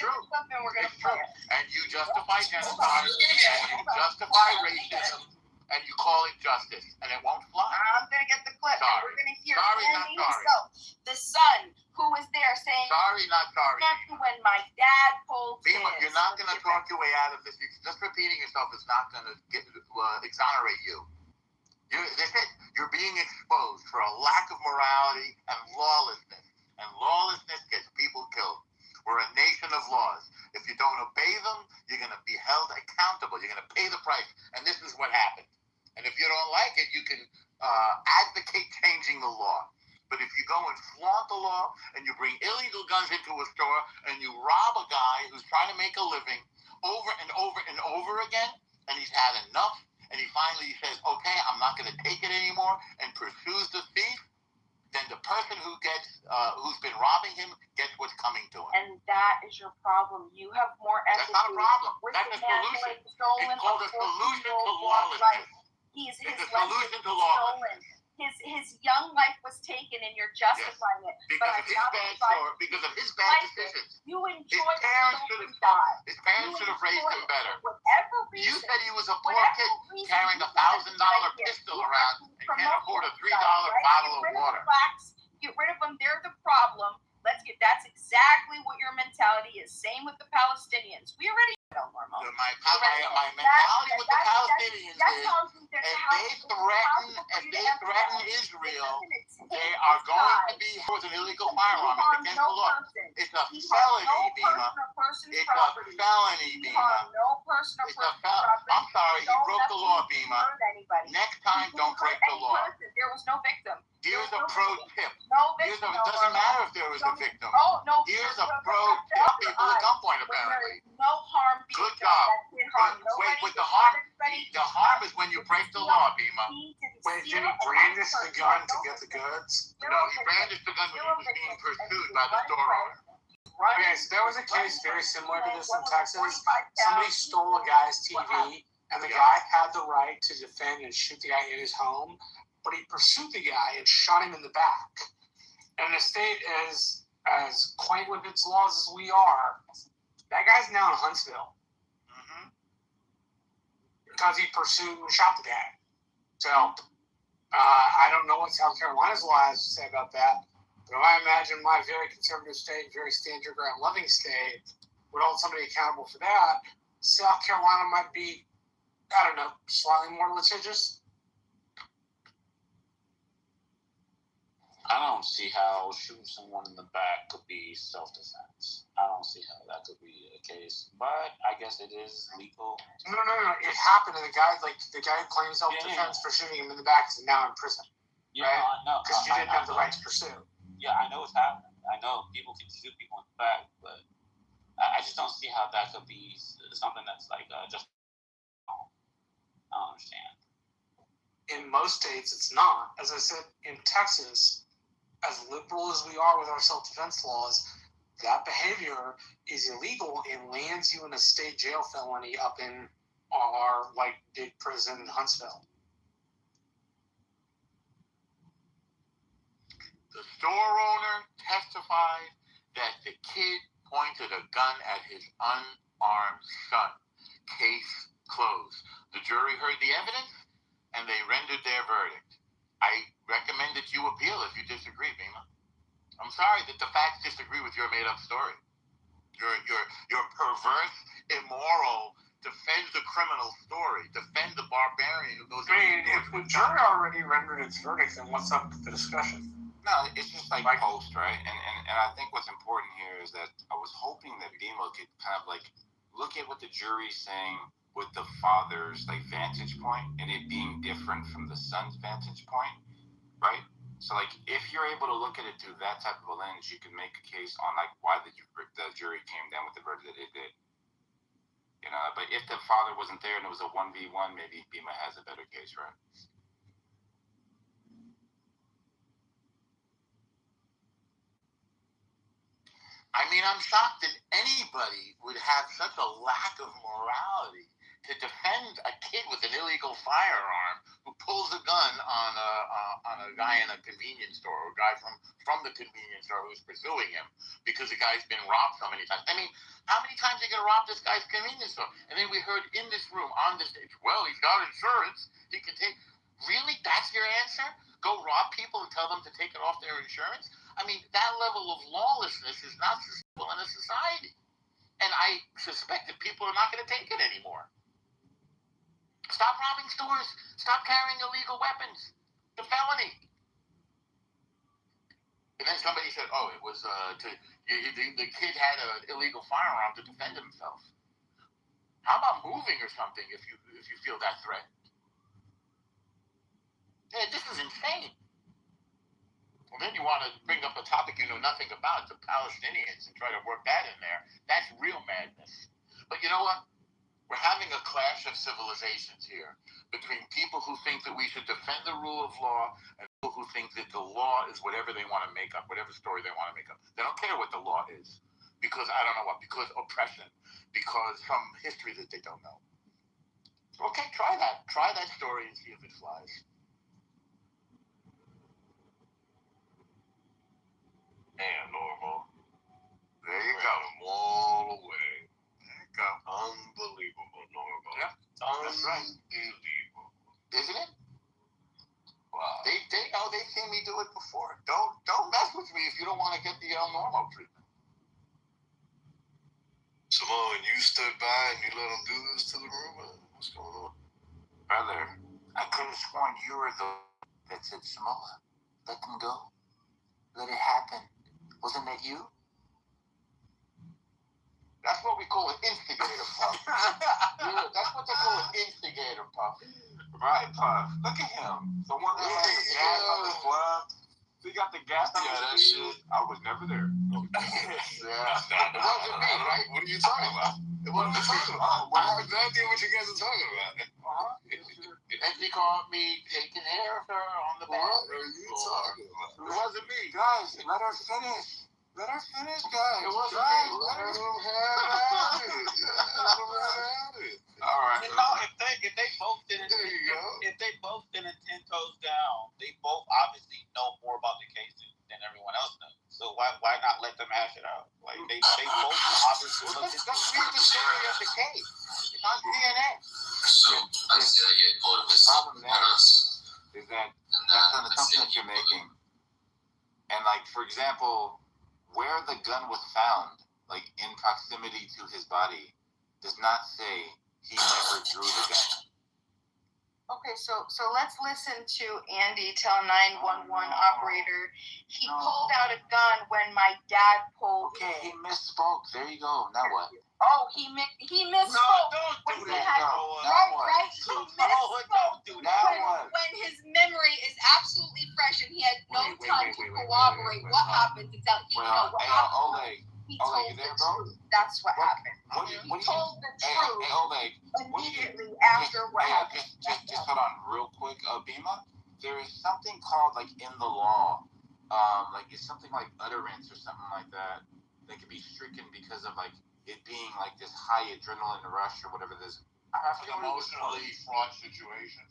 get the clip and we're gonna play it. And you justify genocide, and you justify racism, and you call it justice, and it won't fly. I'm gonna get the clip. Sorry. And we're gonna hear Sorry, not Andy sorry. himself, the son who who was there saying, Sorry, not sorry. when my dad pulled his. Bima, you're not going to talk your way out of this. Just repeating yourself is not going to exonerate you. You're being exposed for a lack of morality and lawlessness. And lawlessness gets people killed. We're a nation of laws. If you don't obey them, you're going to be held accountable. You're going to pay the price. And this is what happened. And if you don't like it, you can advocate changing the law. But if you go and flaunt the law and you bring illegal guns into a store and you rob a guy who's trying to make a living over and over and over again, and he's had enough, and he finally says, okay, I'm not going to take it anymore, and pursues the thief, then the person who's been robbing him gets what's coming to him. And that is your problem. You have more empathy. That's not a problem. With That's the a man solution. who has stolen It's called a solution to lawlessness. His It's a life solution was to lawlessness. stolen. His young life was taken, and you're justifying it. Because of his bad decisions. You His enjoy parents should have raised him better. Whatever reason. You said he was a poor kid carrying $1,000 pistol around and can't afford a $3 bottle of water. Get rid of them. They're the problem. That's exactly what your mentality is. Same with the Palestinians. We already know normal. My mentality with the Palestinians is if they threaten Israel, they are going to be with an illegal firearm. It's against the law. It's a felony, Bima. It's a felony, Bima. I'm sorry, you broke the law, Bima. Next time, don't break the law. There was no victim. Here's a pro tip. It doesn't matter if there was a victim. Oh, no. Here's a pro tip. People at gunpoint, apparently. No harm being Good job. Wait, with the harm is when you break the law, Bima. Wait, did he brandish the gun to get the goods? No, he brandished the gun when he was being pursued by the store owner. Okay, so there was a case very similar to this in Texas. Somebody stole a guy's TV, and the guy had the right to defend and shoot the guy in his home, but he pursued the guy and shot him in the back. And the state is as quaint with its laws as we are. That guy's now in Huntsville. Because he pursued and shot the guy. So, I don't know what South Carolina's law has to say about that. But if I imagine my very conservative state, very stand your ground loving state, would hold somebody accountable for that, South Carolina might be, I don't know, slightly more litigious. I don't see how shooting someone in the back could be self-defense. I don't see how that could be a case, but I guess it is legal. No. It happened to the guy who claims self-defense for shooting him in the back is now in prison. Yeah, right? no, because you didn't have the right to pursue. Yeah, I know it's happening. I know people can shoot people in the back, but I just don't see how that could be something that's like just. I don't understand. In most states, it's not. As I said, in Texas, as liberal as we are with our self-defense laws, that behavior is illegal and lands you in a state jail felony up in our big prison in Huntsville. The store owner testified that the kid pointed a gun at his unarmed son. Case closed. The jury heard the evidence and they rendered their verdict. I recommend that you appeal if you disagree, Bima. I'm sorry that the facts disagree with your made-up story. Your perverse, immoral, defend the criminal story, defend the barbarian who goes. If the jury already rendered its verdict, then what's up with the discussion? No, it's just like post, right? And I think what's important here is that I was hoping that Bima could kind of look at what the jury's saying with the father's vantage point and it being different from the son's vantage point, right? So if you're able to look at it through that type of a lens, you can make a case on why the jury came down with the verdict that it did. You know, but if the father wasn't there and it was a 1v1, maybe Bima has a better case, right? I mean, I'm shocked that anybody would have such a lack of morality to defend a kid with an illegal firearm who pulls a gun on a guy in a convenience store, or a guy from the convenience store who's pursuing him because the guy's been robbed so many times. I mean, how many times are you going to rob this guy's convenience store? And then we heard in this room, on this stage, well, he's got insurance. He can take. Really? That's your answer? Go rob people and tell them to take it off their insurance? I mean, that level of lawlessness is not sustainable in a society. And I suspect that people are not going to take it anymore. Stop robbing stores. Stop carrying illegal weapons. The felony. And then somebody said, oh, it was the kid had an illegal firearm to defend himself. How about moving or something if you feel that threatened? Yeah, this is insane. Well, then you want to bring up a topic you know nothing about, the Palestinians, and try to work that in there. That's real madness. But you know what? We're having a clash of civilizations here between people who think that we should defend the rule of law and people who think that the law is whatever they want to make up, whatever story they want to make up. They don't care what the law is because I don't know what, because oppression, because some history that they don't know. Okay, try that. Try that story and see if it flies. Man, Normal. There you go. Them all away. There you go. Unbelievable, Normal. Yeah, that's right. Unbelievable. Isn't it? Wow. They know they've seen me do it before. Don't mess with me if you don't want to get the Normal treatment. Simone, you stood by and you let them do this to the room? What's going on? Brother, I could have sworn you were the that said, Samoa, let them go. Let it happen. Wasn't that you? That's what we call an instigator, Puff. Yeah, that's what they call an instigator, Puff. Right, Puff. Look at him. The one that has the gas on his glove. He got the gas on his shield. I was never there. Yeah. It wasn't me, right? What are you talking about? It wasn't me. I have no idea what you guys are talking about. And she called me taking care of her on the back. What are you talking about? It wasn't me. Guys, let her finish. Let her finish, guys. It wasn't Guys, me. let her Let them have it. Let them have it. All right. You know, if they both didn't, There you go. if they both didn't 10 toes down, they both obviously know more about the case than everyone else does. So why not let them hash it out? Like they both obviously. Just read the story of the case. It's on CNN. The problem there is that that's an assumption that you're making. And like, for example, where the gun was found, like in proximity to his body, does not say he never drew the gun. Okay, so let's listen to Andy tell 911 operator he pulled out a gun when my dad pulled. Okay, he misspoke. There you go. Now what? Oh, he misspoke. No, don't do When he that. had- Noah. Right. He No, misspoke. don't do that. When his memory is absolutely fresh and he had no Wait, time to corroborate what happened to tell Well, what hey, happened. Oleg, He Oleg, told you the there, bro? truth. That's what happened. What He do you told the Hey, truth Oleg, what do you- immediately after what happened. Just hold on real quick, Bima. There is something called like in the law, like it's something like utterance or something like that can be stricken because of like it being like this high adrenaline rush or whatever this. Emotionally fraught situation.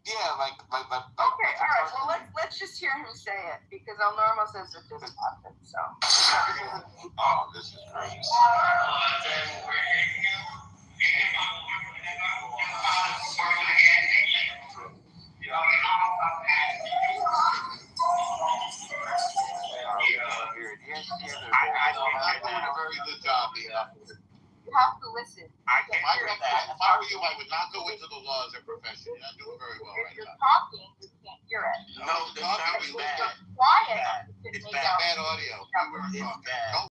Yeah, like. Okay, all right. Well, let's just hear him say it because El Normo says it just happened. So. Oh, this is crazy. I'm doing a very good job here. You have to listen. If I were you, I would not go into the law as a profession. You're not doing very well If right you're now. talking, you can't hear it. No, the sound is If bad. you're quiet, you can It's make bad. out. Bad audio. We weren't It's talking. bad.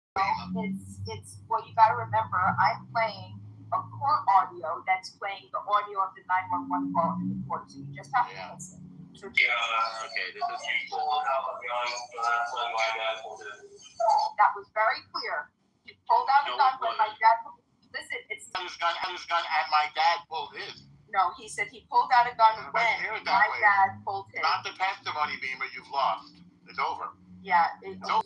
It's well, you got to remember, I'm playing a court audio that's playing the audio of the 911 call in the court, so you just have to listen. So Okay, this is that was very clear. He pulled out a gun when my dad. Listen, it's His gun and my dad pulled his. no. He said he pulled out a gun Let's when hear it that my way. dad pulled his. Not the testimony, Beamer. You've lost. It's over. Yeah, No.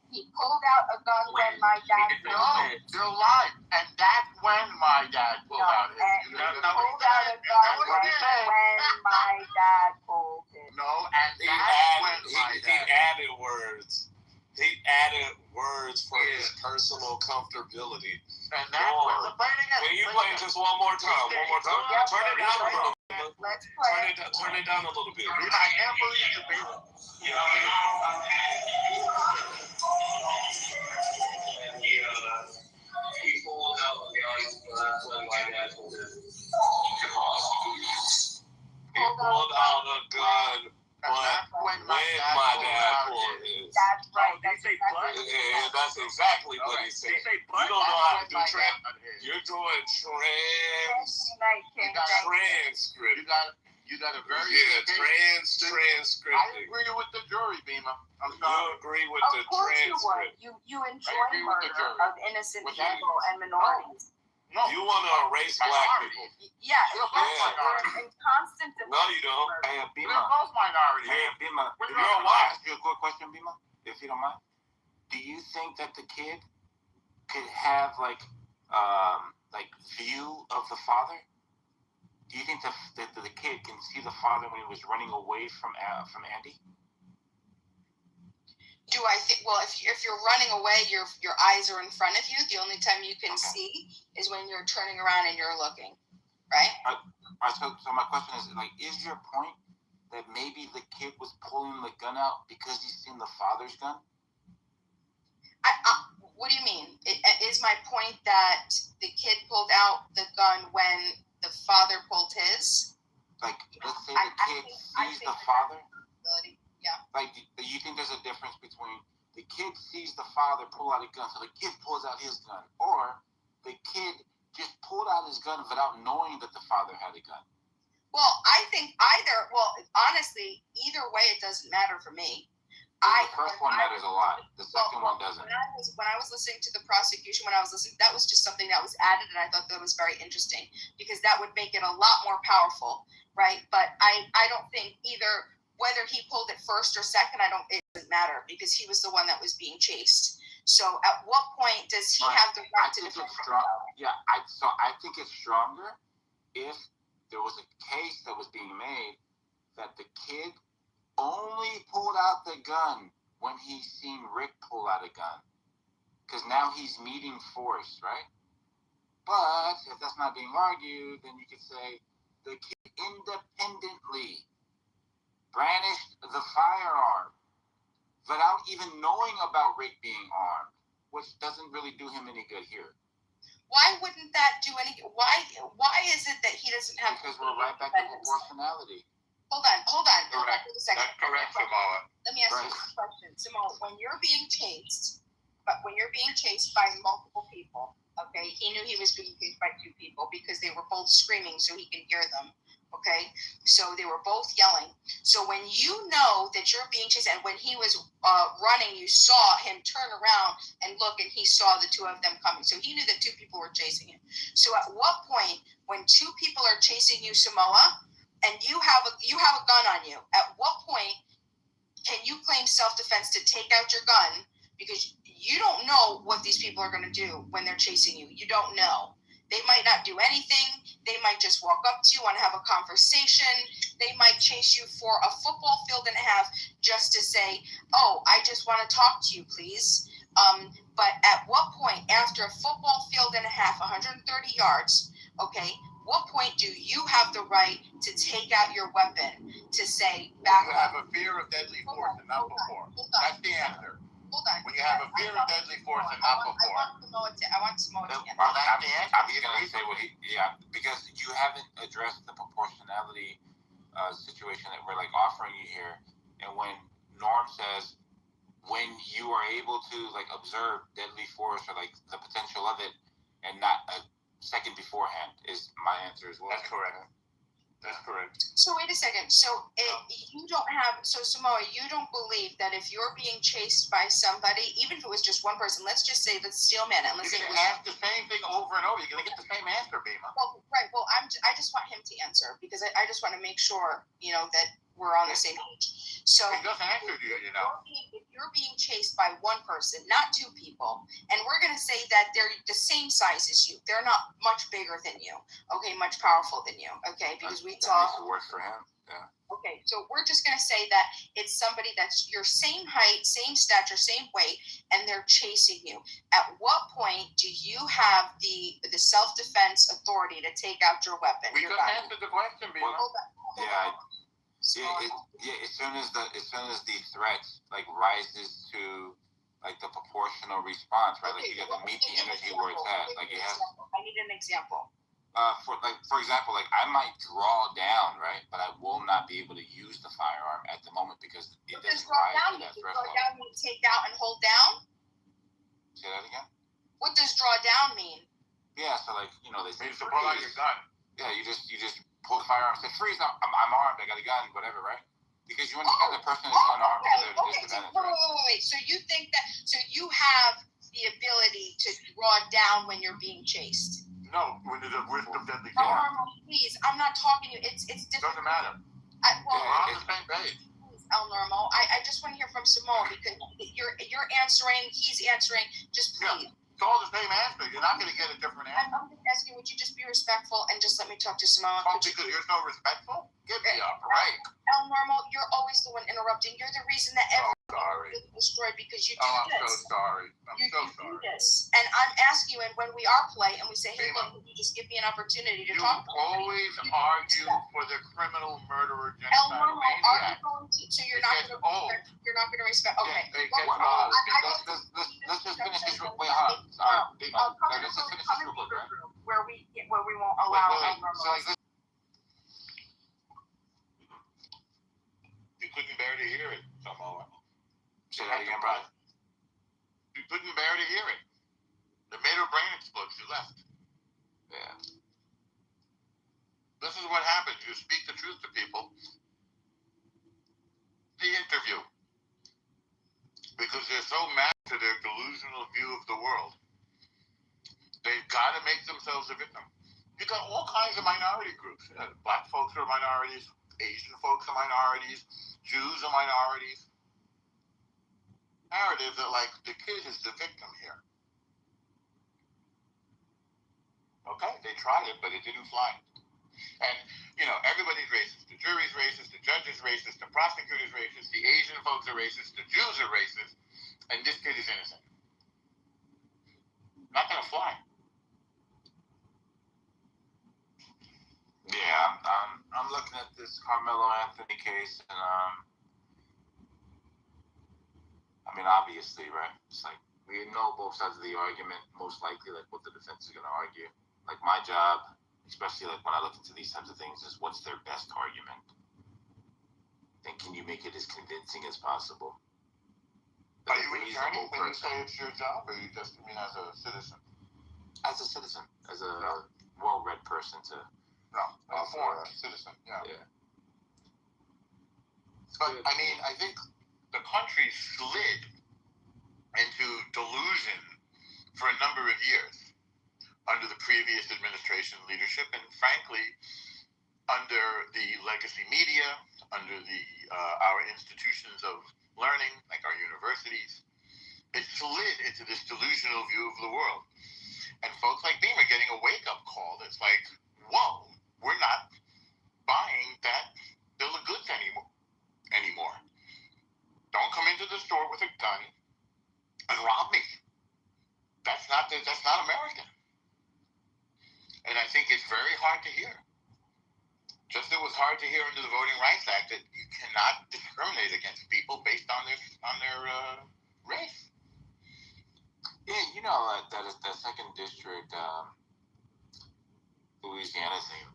he pulled out a gun when my dad No, pulled his. you're lying. And that's when my dad pulled out his. He You pulled know what out a he gun said. That's what he said. when my dad pulled his. No, and He that's when my dad. added words. He added words for his personal comfortability. And that's when the play it again. Can you play it just one more time? One more time. Turn it down a little. Let's Turn play. it down a little bit. I can't believe you, Bima. He pulled out a gun, but when my dad pulled his. That's right. Did he say butt? Yeah, that's exactly what he said. Did he say You butt? don't know how to do Transcript. You're doing King. transcript. You got a very transcripting. I agree with the jury, Bima. I'm You sorry. agree with Of the course you would. transcript. You enjoy agree with the murder jury. of innocent With that- people and minorities. No. You want to erase black people. Yeah, You're both you're minorities. in constant No, you don't. Hey, We're Bima. both minorities. Hey, Bima. We're Bima, not can I white. ask you a quick question, Bima? If you don't mind. Do you think that the kid could have like view of the father? Do you think that the kid can see the father when he was running away from Andy? Do I think? Well, if you're running away, your eyes are in front of you. The only time you can see is when you're turning around and you're looking, right? So my question is is your point that maybe the kid was pulling the gun out because he's seen the father's gun? What do you mean? Is my point that the kid pulled out the gun when the father pulled his? Let's say the kid sees the father. Yeah. Do you think there's a difference between the kid sees the father pull out a gun, so the kid pulls out his gun, or the kid just pulled out his gun without knowing that the father had a gun? Well, I think honestly, either way, it doesn't matter for me. The first one matters a lot. The second one doesn't. When I was listening to the prosecution, that was just something that was added, and I thought that was very interesting because that would make it a lot more powerful, right? But I don't think either whether he pulled it first or second, it doesn't matter because he was the one that was being chased. So at what point does he have the right to defend himself? Yeah, I think it's stronger if there was a case that was being made that the kid only pulled out the gun when he seen Rick pull out a gun. Because now he's meeting force, right? But if that's not being argued, then you could say the kid independently brandished the firearm without even knowing about Rick being armed, which doesn't really do him any good here. Why wouldn't that do any? Why is it that he doesn't have? Because we're right back to proportionality. Hold on for Correct. a second. That's correct, Samoa. Let me ask you a question, Samoa. When you're being chased by multiple people, okay, he knew he was being chased by two people because they were both screaming so he can hear them. Okay, so they were both yelling. So when you know that you're being chased, and when he was running, you saw him turn around and look, and he saw the two of them coming. So he knew that two people were chasing him. So at what point, when two people are chasing you, Samoa, and you have a gun on you, at what point can you claim self-defense to take out your gun because you don't know what these people are going to do when they're chasing you? You don't know. They might not do anything. They might just walk up to you and have a conversation. They might chase you for a football field and a half just to say, oh, I just want to talk to you, please. But at what point, after a football field and a half, 130 yards, okay, what point do you have the right to take out your weapon to say, back You have a fear of deadly force and not before. That's the answer. Hold on. When you have a fear of deadly force and not before. I want Samoa to answer. I'm just going to say because you haven't addressed the proportionality situation that we're offering you here. And when Norm says, when you are able to observe deadly force or the potential of it and not a second beforehand is my answer as well. That's correct. That's correct. So wait a second. So Samoa, you don't believe that if you're being chased by somebody, even if it was just one person, let's just say the steel man, and let's You say can it was, ask the same thing over and over. You're going to get the same answer, Bima. well, right. Well, I just want him to answer because I just want to make sure that we're on the same page. So He doesn't answer you, if you're being chased by one person, not two people, and we're going to say that they're the same size as you. They're not much bigger than you, okay, much powerful than you, okay, because we That saw. makes it worse for him. Yeah. Okay, so we're just going to say that it's somebody that's your same height, same stature, same weight, and they're chasing you. At what point do you have the self-defense authority to take out your weapon? We your just gun? answered the question, Bima. Hold on. Yeah, as soon as the threat like rises to like the proportional response, right? Like you got to meet the energy where it's at. Like it has. I need an example. For example, like I might draw down, right, but I will not be able to use the firearm at the moment because it doesn't rise to that threshold. Draw down mean take out and hold down? Say that again. What does draw down mean? Yeah, so like they say Means to pull out your gun. Yeah, you just pull the firearm. Say freeze. I'm armed. I got a gun. Whatever, right? Because you understand the person is unarmed because they're disadvantaged. Wait. So you think that? So you have the ability to draw down when you're being chased? No, when there's a risk of deadly No, force. please. I'm not talking to you. It's different. Doesn't matter. Well, We're on the same page. El Normo, I just want to hear from Simone because you're answering, he's answering. Just please. Yeah. It's all the same answer. You're not going to get a different answer. I'm just asking, would you just be respectful and just let me talk to Simone? Oh, because you're so respectful? Give me a break. El Normo, you're always the one interrupting. You're the reason that everything is destroyed because you do I'm this. so sorry. You do this. And I'm asking you, and when we are play and we say, hey, look, can you just give me an opportunity to You talk? always argue for the criminal murderer El genocide Normo, are you maniac. going to, so It gets old. you're not going to respect, okay. It gets old. Let's just finish this real quick. Hold on. Sorry. Let's just finish this real quick, right? Where we won't allow El Normo. So like this. You couldn't bear to hear it, Samoa. Say that again, brother. You couldn't bear to hear it. It made her brain explode. She left. Yeah. This is what happens. You speak the truth to people. The interview. Because they're so mad to their delusional view of the world. They've got to make themselves a victim. You got all kinds of minority groups. Black folks are minorities. Asian folks are minorities. Jews are minorities. Narrative that like the kid is the victim here. Okay, they tried it, but it didn't fly. And, everybody's racist. The jury's racist, the judge is racist, the prosecutor's racist, the Asian folks are racist, the Jews are racist, and this kid is innocent. Not gonna fly. Yeah, I'm looking at this Carmelo Anthony case, and I mean, obviously, right? It's like we know both sides of the argument. Most likely, like what the defense is going to argue. Like my job, especially like when I look into these types of things, is what's their best argument, and can you make it as convincing as possible? Are you an attorney when you say it's your job, or you just mean as a citizen? As a citizen, as a well-read person to. No, a foreign citizen. Yeah. But I mean, I think the country slid into delusion for a number of years under the previous administration leadership, and frankly, under the legacy media, under the our institutions of learning, like our universities. It slid into this delusional view of the world. And folks like Beam are getting a wake-up call that's like, whoa, we're not buying that bill of goods anymore. Don't come into the store with a gun and rob me. That's not American. And I think it's very hard to hear. Just as it was hard to hear under the Voting Rights Act that you cannot discriminate against people based on their race. Yeah, that second district, Louisiana thing.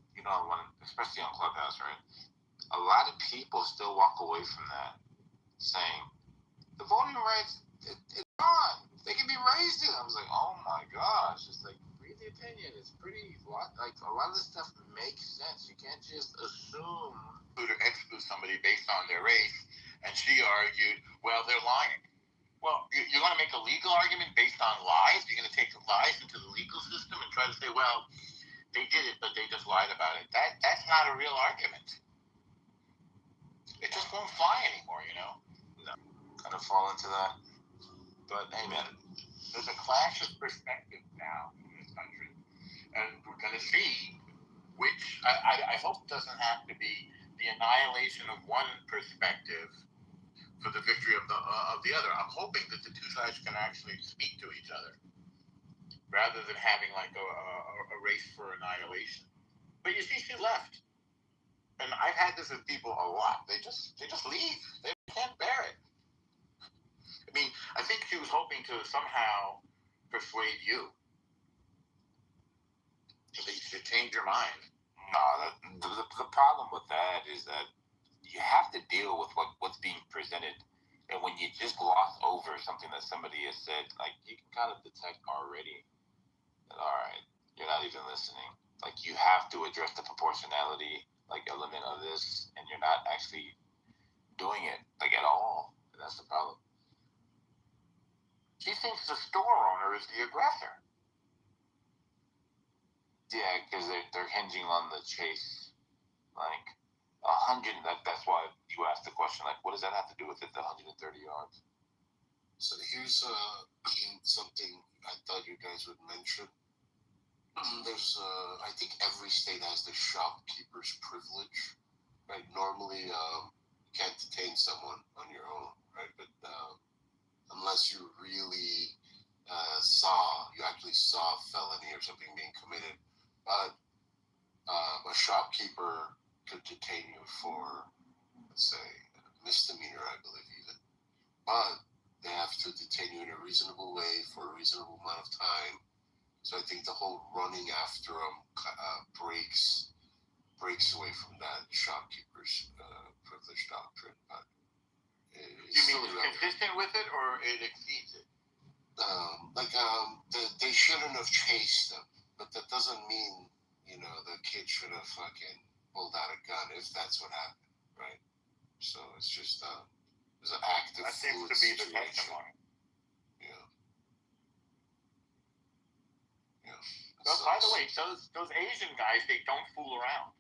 Especially on Clubhouse, right? A lot of people still walk away from that saying the voting rights it's gone. They can be raised. I was like, oh my gosh, it's like read the opinion. It's pretty like a lot of this stuff makes sense. You can't just assume To exclude somebody based on their race, and she argued, well, they're lying. Well, you're going to make a legal argument based on lies? You're going to take the lies into the legal system and try to say, well, they did it, but they just lied about it. That's not a real argument. It just won't fly anymore, No. to fall into that. But hey, man, there's a clash of perspective now in this country, and we're going to see which I hope doesn't have to be the annihilation of one perspective for the victory of the other. I'm hoping that the two sides can actually speak to each other rather than having like a race for annihilation. But you see, she left, and I've had this with people a lot. They just leave. They can't bear it. I mean, I think she was hoping to somehow persuade you. That you should change your mind. No, the problem with that is that you have to deal with what's being presented. And when you just gloss over something that somebody has said, like, you can kind of detect already that, all right, you're not even listening. Like, you have to address the proportionality, like, element of this, and you're not actually doing it, like, at all. And that's the problem. She thinks the store owner is the aggressor. Yeah, because they're hinging on the chase. Like, 100, that's why you asked the question, like, what does that have to do with it, the 130 yards? So here's something I thought you guys would mention. There's, I think every state has the shopkeeper's privilege, right? Normally, you can't detain someone on your own, right? But unless you really you actually saw a felony or something being committed, but a shopkeeper could detain you for, let's say, a misdemeanor, I believe even. But they have to detain you in a reasonable way for a reasonable amount of time. So I think the whole running after them breaks away from that shopkeeper's privilege doctrine. But you mean it's consistent with it, or it exceeds it? They shouldn't have chased them, but that doesn't mean, the kid should have fucking pulled out a gun if that's what happened, right? So it's just there's an active that seems to be the testimony. Yeah. Well, by the way, those Asian guys, they don't fool around,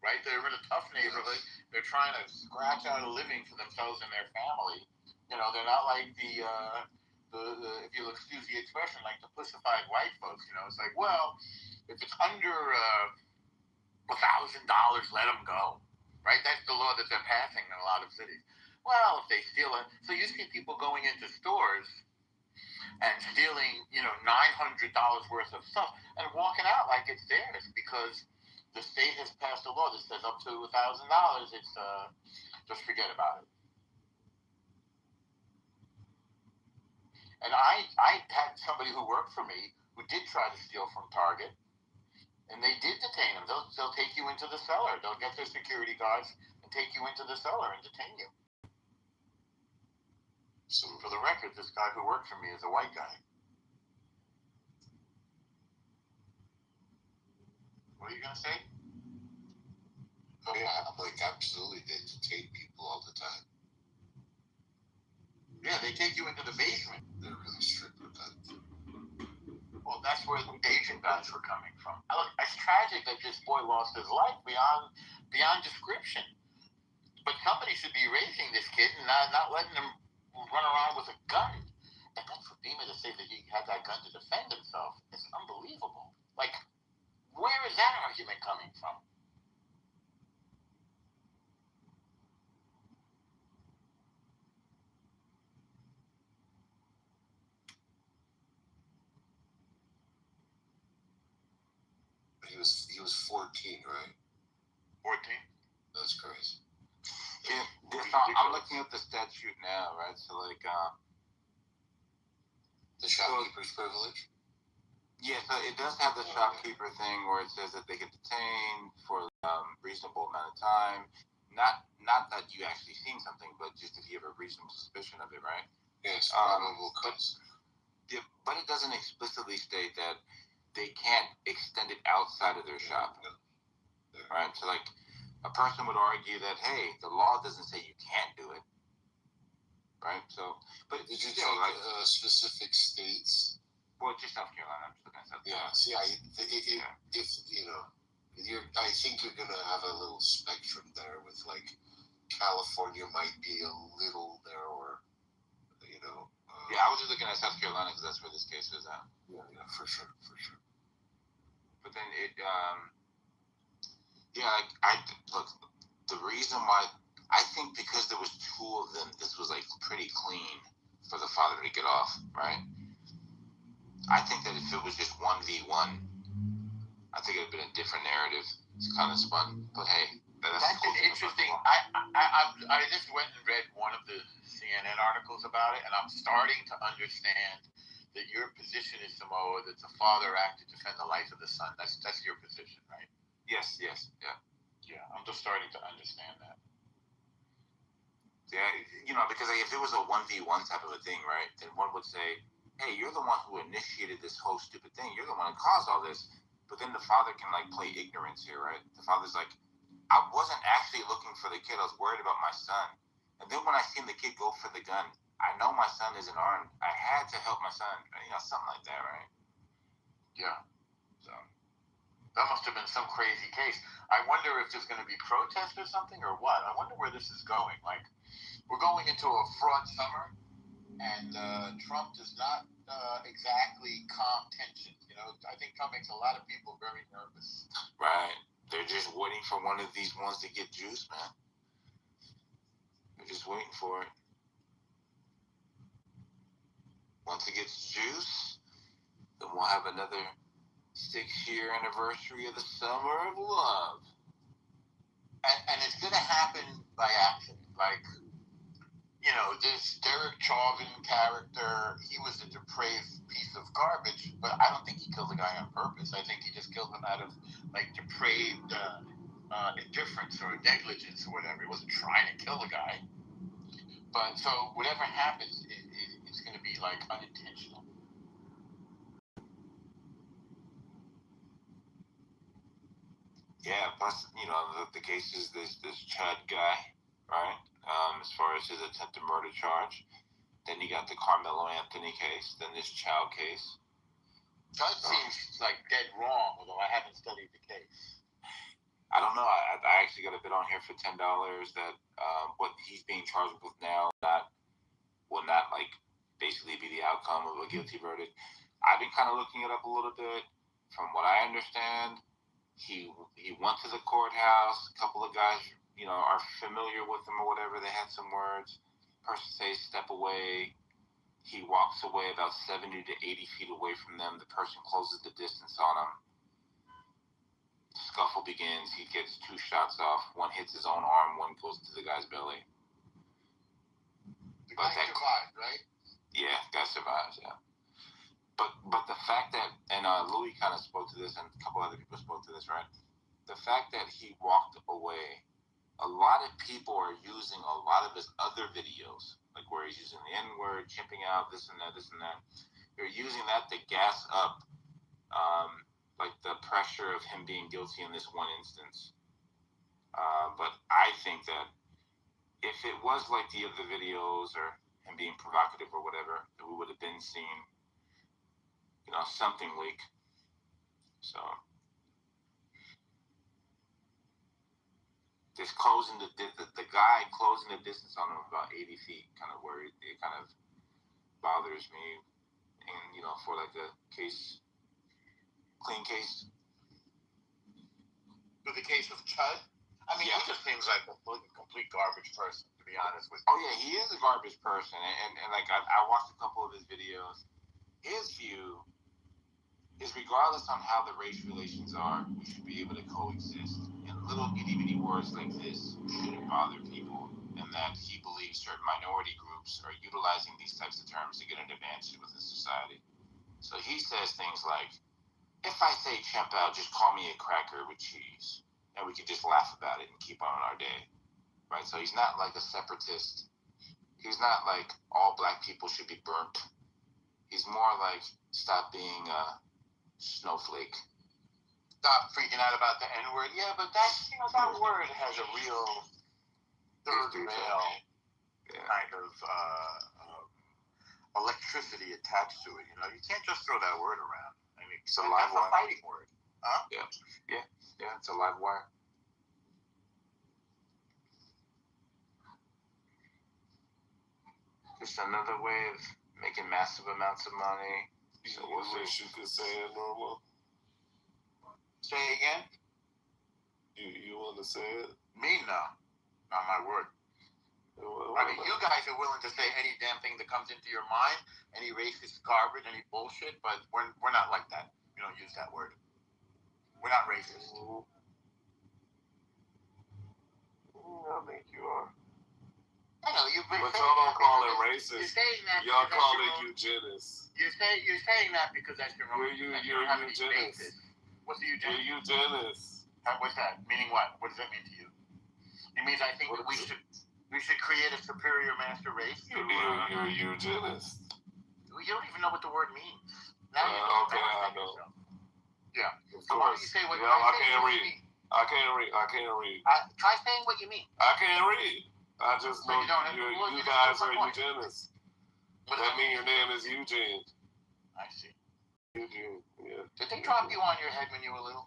right? They're in a tough neighborhood. They're trying to scratch out a living for themselves and their family. They're not like the if you'll excuse the expression, like the pussified white folks. It's like, well, if it's under $1,000, let them go, right? That's the law that they're passing in a lot of cities. Well, if they steal it, so you see people going into stores and stealing, $900 worth of stuff and walking out like it's theirs because the state has passed a law that says up to $1,000. It's just forget about it. And I had somebody who worked for me who did try to steal from Target, and they did detain him. They'll take you into the cellar. They'll get their security guards and take you into the cellar and detain you. So for the record, this guy who worked for me is a white guy. What are you going to say? Oh yeah, absolutely. They detain people all the time. Yeah, they take you into the basement. They're really strict with that. Well, that's where the Asian guys were coming from. Look, it's tragic that this boy lost his life beyond description. But somebody should be raising this kid and not letting him run around with a gun. And then for Beamer to say that he had that gun to defend himself is unbelievable. Like, where is that argument coming from? He was 14, right? 14? That's crazy. Yeah, I'm looking at the statute now, right? So, like, the shopkeeper's privilege? Yeah, so it does have the shopkeeper thing where it says that they can detain for reasonable amount of time. Not that you actually seen something, but just if you have a reasonable suspicion of it, right? Yes, probable cause. But it doesn't explicitly state that they can't extend it outside of their shop. Right? So, like, a person would argue that, hey, the law doesn't say you can't do it. Right? So, but did you take specific states? Well, just South Carolina. I'm just looking at South Carolina. Yeah, see, I think you're going to have a little spectrum there with, like, California might be a little narrower Yeah, I was just looking at South Carolina because that's where this case is at. Yeah, for sure. But then I look. The reason why I think because there was two of them, this was like pretty clean for the father to get off, right? I think that if it was just 1v1, I think it'd been a different narrative. It's kind of spun, but hey, that's an interesting. I just went and read one of the CNN articles about it, and I'm starting to understand that your position is, Samoa, that the father acted to defend the life of the son. That's your position, right? Yes, yeah. Yeah, I'm just starting to understand that. Yeah, because like, if it was a 1v1 type of a thing, right, then one would say, hey, you're the one who initiated this whole stupid thing. You're the one who caused all this. But then the father can, like, play ignorance here, right? The father's like, I wasn't actually looking for the kid. I was worried about my son. And then when I seen the kid go for the gun, I know my son isn't armed. I had to help my son. Something like that, right? Yeah. So that must have been some crazy case. I wonder if there's going to be protests or something or what. I wonder where this is going. Like, we're going into a fraud summer, and Trump does not exactly calm tensions. I think Trump makes a lot of people very nervous. Right. They're just waiting for one of these ones to get juice, man. They're just waiting for it. Once it gets juice, then we'll have another 6-year anniversary of the Summer of Love. And it's going to happen by accident. Like, this Derek Chauvin character, he was a depraved piece of garbage, but I don't think he killed the guy on purpose. I think he just killed him out of, like, depraved indifference or negligence or whatever. He wasn't trying to kill the guy. But so whatever happens, it's going to be, like, unintentional. Yeah, plus, the case is this Chud guy, right? As far as his attempted murder charge. Then you got the Carmelo Anthony case, then this child case. Chud seems like dead wrong, although I haven't studied the case. I don't know. I actually got a bid on here for $10 that what he's being charged with now will not like basically be the outcome of a guilty verdict. I've been kind of looking it up a little bit. From what I understand, he went to the courthouse. A couple of guys, are familiar with him or whatever. They had some words. Person says step away. He walks away about 70 to 80 feet away from them. The person closes the distance on him. Scuffle begins. He gets 2 shots off. One hits his own arm. One goes to the guy's belly. The guy survived, right? Yeah, guy survives, yeah. But the fact that, and Louis kind of spoke to this, and a couple other people spoke to this, right? The fact that he walked away, a lot of people are using a lot of his other videos, like where he's using the N-word, chimping out, this and that. They're using that to gas up, like the pressure of him being guilty in this one instance. But I think that if it was like the other videos or him being provocative or whatever, we would have been seeing, something leak. So this closing the guy closing the distance on him about 80 feet kind of worried. It kind of bothers me, and for like a clean case. For the case of Chud, I mean, yeah. He just seems like a complete garbage person, to be honest with you. Oh yeah, he is a garbage person, and like I watched a couple of his videos. His view is regardless on how the race relations are, we should be able to coexist. And little itty-bitty words like this shouldn't bother people, and that he believes certain minority groups are utilizing these types of terms to get an advantage within society. So he says things like, if I say chimp out, just call me a cracker with cheese. And we can just laugh about it and keep on our day. Right? So he's not like a separatist. He's not like all black people should be burnt. He's more like, stop being a snowflake. Stop freaking out about the N-word. Yeah, but that word has a real third rail kind of electricity attached to it. You can't just throw that word around. I mean, it's a live wire. That's a fighting word. Huh? Yeah, it's a live wire. Just another way of making massive amounts of money. So you wish you could say it normal? Say again? You want to say it? Me, no. Not my word. I mean, you guys are willing to say any damn thing that comes into your mind, any racist garbage, any bullshit, but we're not like that. We don't use that word. We're not racist. I think you are. I know you've been. But y'all don't call it racist. You're saying that. Y'all call it eugenics. You're saying that because that's your own. You're eugenics. What's the eugenics? You're eugenics. What's that? Meaning what? What does that mean to you? It means I think that we should create a superior master race. You're eugenics. You don't even know what the word means. Now okay, I know. Yourself. Yeah. Of So why course. don't you say what? I can't read. I can't read. Try saying what you mean. I can't read. I just know you guys are eugenics. That means your name is Eugene. I see. Eugene, yeah. Did they drop you on your head when you were little?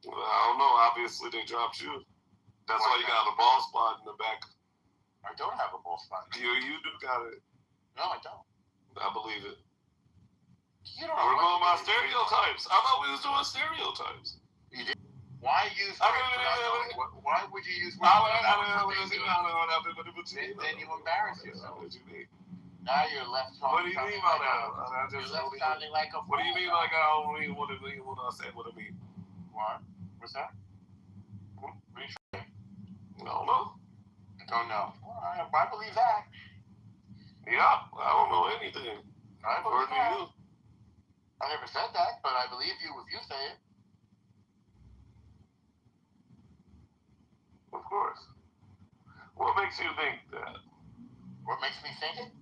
Well, I don't know. Obviously, they dropped you. That's why you got a bald spot in the back. I don't have a bald spot. You do got it. No, I don't. I believe it. You don't We're know going by stereotypes. I thought we was doing stereotypes. You did. Why use words? Why would you use words? Then you embarrass yourself. Now you're left talking. What do you mean by that? You're left sounding like a fool. What do you mean like I don't mean what I say what I mean? What? What's that? I don't know. Don't know. I believe that. Yeah, I don't know anything. I believe According to that. you. I never said that, but I believe you if you say it. Of course. What makes you think that? What makes me think it?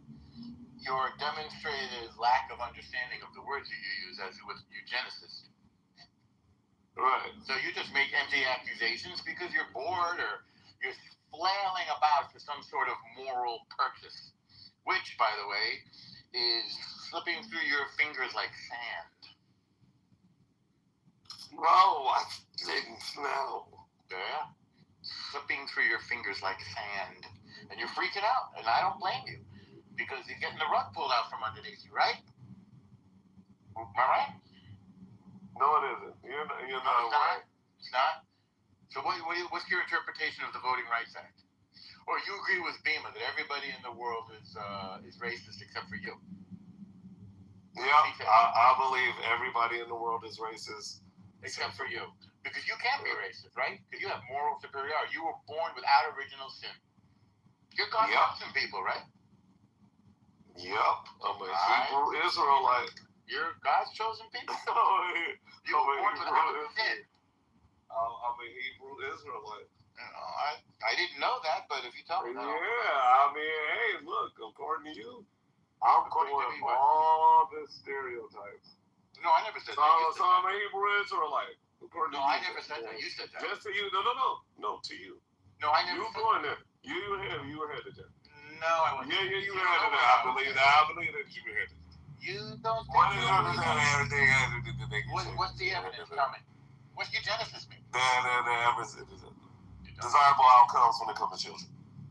Your demonstrated lack of understanding of the words that you use as a eugenicist. Right. So you just make empty accusations because you're bored or you're flailing about for some sort of moral purchase, which, by the way, is slipping through your fingers like sand. No, I didn't know. Yeah. Slipping through your fingers like sand. And you're freaking out, and I don't blame you. Because you're getting the rug pulled out from underneath you, right? Am I right? No, it isn't. You're not right. It's not? So what's your interpretation of the Voting Rights Act? Or you agree with Beamer that everybody in the world is racist except for you? Yeah, I believe everybody in the world is racist. Except for you. Because you can't be racist, right? Because you have moral superiority. You were born without original sin. You're God's chosen people, right? Yep. I'm a Hebrew Israelite. You're God's chosen people? You were born without sin. I'm a Hebrew Israelite. I didn't know that, but if you tell me that. Yeah, I mean, hey, look, according to you, I'm according to me, what? all the stereotypes. No, I never said that. So I'm a Hebrew Israelite. No, I never said that. You said that. Just to you. No, to you. No, I never said that. You going there. You were headed there. No, I wasn't. Yeah, you were headed there. I believe that you were headed there. You don't think What is everything? What's the evidence coming? What's eugenicist mean? Desirable outcomes when it comes to children.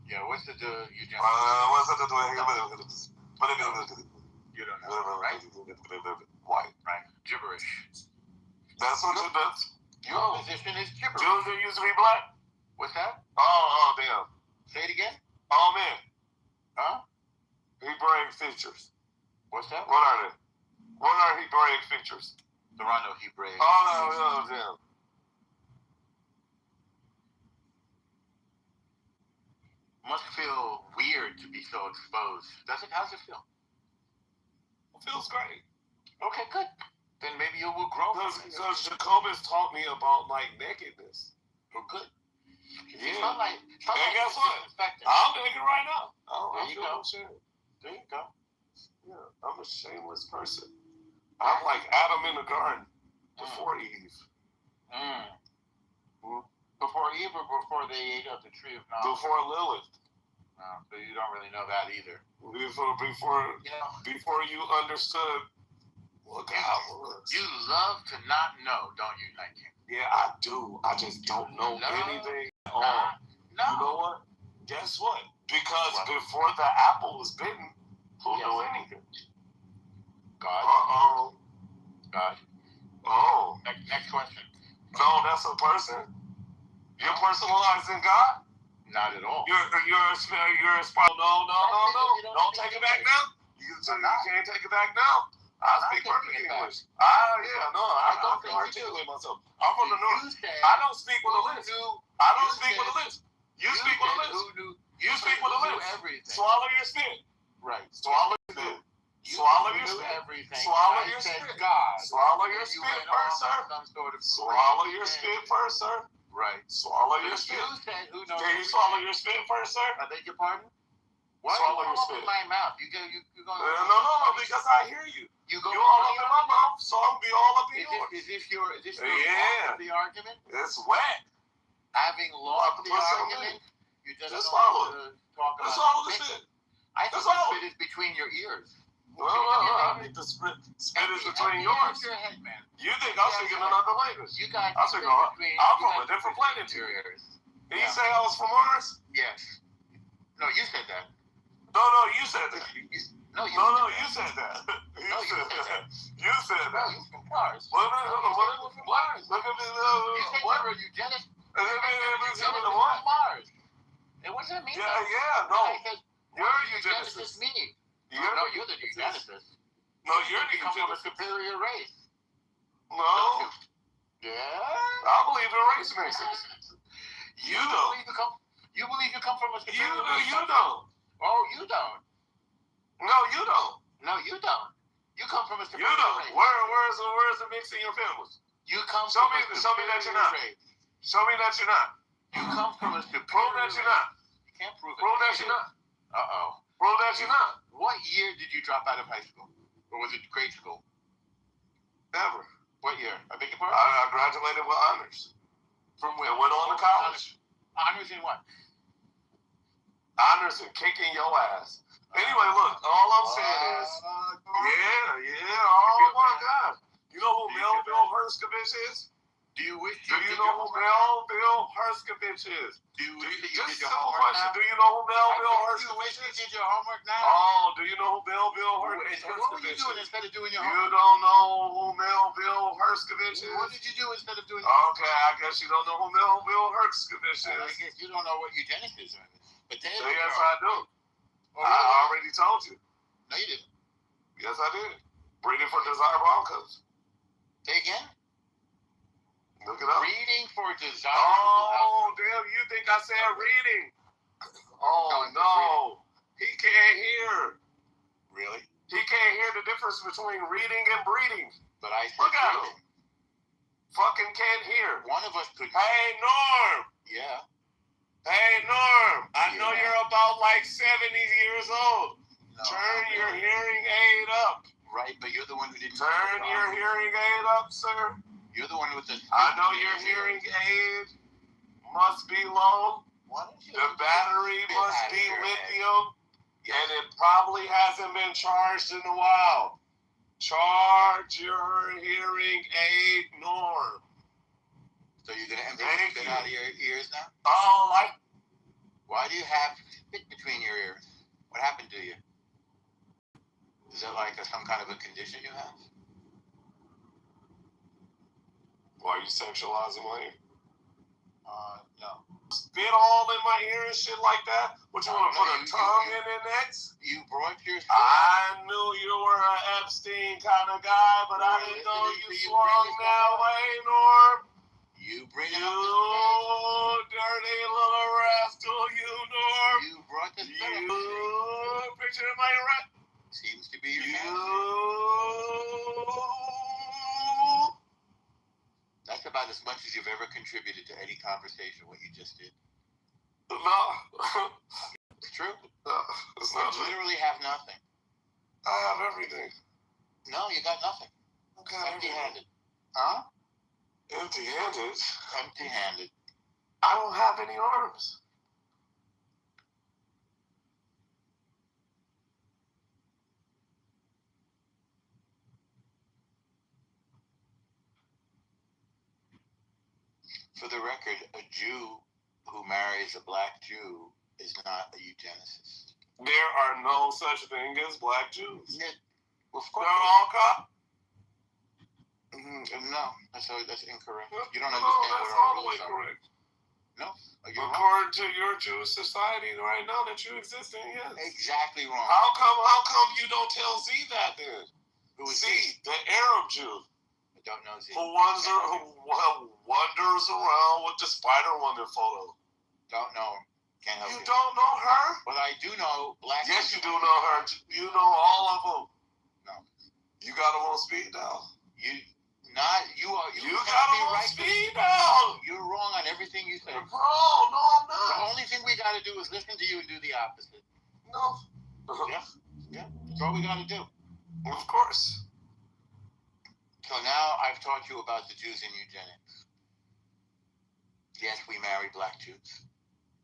Yeah, what's the eugenicist? What's the You don't know, right? White. Right. Gibberish. That's what it does. Your position is gibberish. Children used to be black. What's that? Oh, damn. Say it again? Oh, man. Huh? Hebraic features. What's that? What are they? What are Hebraic features? There are no Hebraic. Oh, no, damn. Must feel weird to be so exposed. Does it? How's it feel? It feels great. Okay, good. Then maybe you will grow. Because Jacobus taught me about, like, nakedness. Well, good. Yeah. Sunlight and guess what? I'm naked right now. There you go. There you go. Yeah, I'm a shameless person. I'm like Adam in the garden before Eve. Before Eve or before they ate of the tree of knowledge? Before Lilith. No, so you don't really know that either. Before you understood what God was. You love to not know, don't you, Night King? Yeah, I do. I just don't know anything at all. No. You know what? Guess what? Because before the apple was bitten, Who knew anything? God. Uh-oh. God. Oh. Next question. No, that's a person? You're personalizing God? Not at all. You're a spiral. No. Don't take it back now. You can't take it back now. I speak perfect English. I don't can articulate myself. I'm from the north. I don't speak with a lisp. I don't speak with a lisp. You speak with a lisp. You speak with a lisp. Everything. Swallow your spit. Right. Swallow your spit. Swallow your spit. Everything. Swallow I your said spit. God. Swallow your You spit went first, off sir. on some sort of Swallow your spit first, sir. Right. Swallow your spit. You said who knows? Can you swallow your spit first, sir? I beg your pardon? Why Swallow are you your all up spit. in my mouth? You go. No, because I hear you. You go. You all up in my mouth, so I'm gonna be all up in yours. Is this your Yeah. part of the argument? It's wet. Having lost the argument, you just swallow don't talk about. Let's swallow the spit. I think the spit is between your ears. No, I think the spit is between yours. Your head, man. You think I'm speaking another language? You guys. I'm speaking. I'm from a different planet to you. Did you say I was from Mars? Yes. No, you said that. No, you said that. No, you said that. No, you said that. You said No, that. you from Mars. What? Look at me. You said What? you're a eugenics. What? Mars. It wasn't me. No. You're a eugenicist. eugenicist. Me. No, you're the eugenicist. No, you're the You come from a eugenicist. superior race. No. Yeah. I believe in race mixes. You don't. You believe you come from a superior race. You don't. Oh, you don't. No, you don't. No, you don't. You come from a superior You don't. race. Where's the mix in your family? You come Show from me a that you're not. race. Show me that you're not. You come from a superior Prove that you're not. You can't prove it. Prove that you're not. Uh-oh. Prove that you're not. What year did you drop out of high school? Or was it grade school? Never. What year? I beg your pardon? I graduated with honors. From where? And went on to college. Honors in what? Honors in kicking your ass. Anyway, look, all I'm saying is, oh my God. You know who Melville Herskovich is? Do you know who Melville Herskovich is? Do you wish that you Just did your simple homework question. now? Do you know who Melville You Herskovich wish you is? did your homework now? Oh, do you know who Melville Herskovich What were you is? doing instead of doing your You homework? don't know who Melville Herskovich is? What did you do instead of doing your homework? Okay, I guess you don't know who Melville Herskovich I is. guess you don't know what eugenics is. But Yes, I do. Oh, I already told you. No, you didn't. Yes, I did. Breeding for desirable outcomes. Say again? Look it up. Reading for desirable Oh, damn, you think I said reading? Oh, no. He can't hear. Really? He can't hear the difference between reading and breeding. But I said Look at reading. him. Fucking can't hear. One of us could. Hey, Norm. Yeah. Hey, Norm. I know Yeah. you're about like 70 years old. No, Turn your hearing aid up. Right, but you're the one who didn't. Turn your hearing aid up, sir. You're the one with the. I know your hearing aid must be low. Why don't you? The battery spit must out of be your head? lithium, and it probably hasn't been charged in a while. Charge your hearing aid, Norm. So you're gonna empty Thank spit you. out of your ears now? Oh, like Why do you have spit between your ears? What happened to you? Is that like some kind of a condition you have? why are you sexualizing my ear? No. Spit all in my ear and shit like that? What you want to put a tongue in it next? You brought your. I knew you were an Epstein kind of guy, but I didn't know you swung that way, Norm. You bring You up the dirty little rascal, you, Norm. You brought the spit. You picture my rat. Seems to be your You. fantasy. That's about as much as you've ever contributed to any conversation, what you just did. No. It's true. It's You not true. literally have nothing. I have everything. No, you got nothing. Okay. Empty-handed. Huh? Empty-handed. Empty-handed. I don't have any arms. For the record, a Jew who marries a black Jew is not a eugenicist. There are no such thing as black Jews. Yeah, of They're course. all cop. No, that's incorrect. You don't No, understand that's what our all the way rules are. correct. No, you're wrong. According to your Jewish society right now that you exist in, yes. Exactly wrong. How come you don't tell Z that then? Who is Z, he? the Arab Jew. I don't know Z. Who wanders around with the Spider-Woman photo. Don't know. Can't help You you. don't know her? But I do know black. Yes, you do know her. You know all of them. No. You got them on speed dial. You You got them on speed dial. You're wrong on everything you say. Bro, no, I'm The not. only thing we got to do is listen to you and do the opposite. No. Yeah. That's all we got to do. Of course. So now I've taught you about the Jews in eugenics. Yes, we marry black Jews.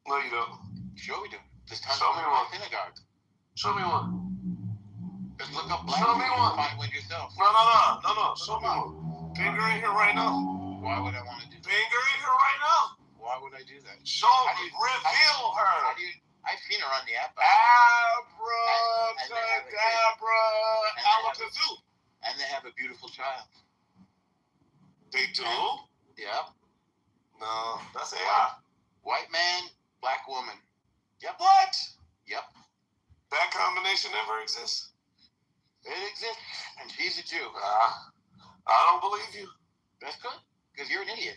No, you don't. Sure we do. There's tons Show of me them in one. the synagogue. Show me one. Just look up black Show Jews me and one. find one yourself. No. Show me one. Finger in here right now. Why would I want to do that? Finger in here right now. Why would I do that? Show me. Reveal her. I've seen her on the app. Abracadabra. Alakazoo. And they have a beautiful child. They do? Yep. No, that's AI. White man, black woman. Yep. What? Yep. That combination never exists? It exists. And she's a Jew. I don't believe you. That's good. Because you're an idiot.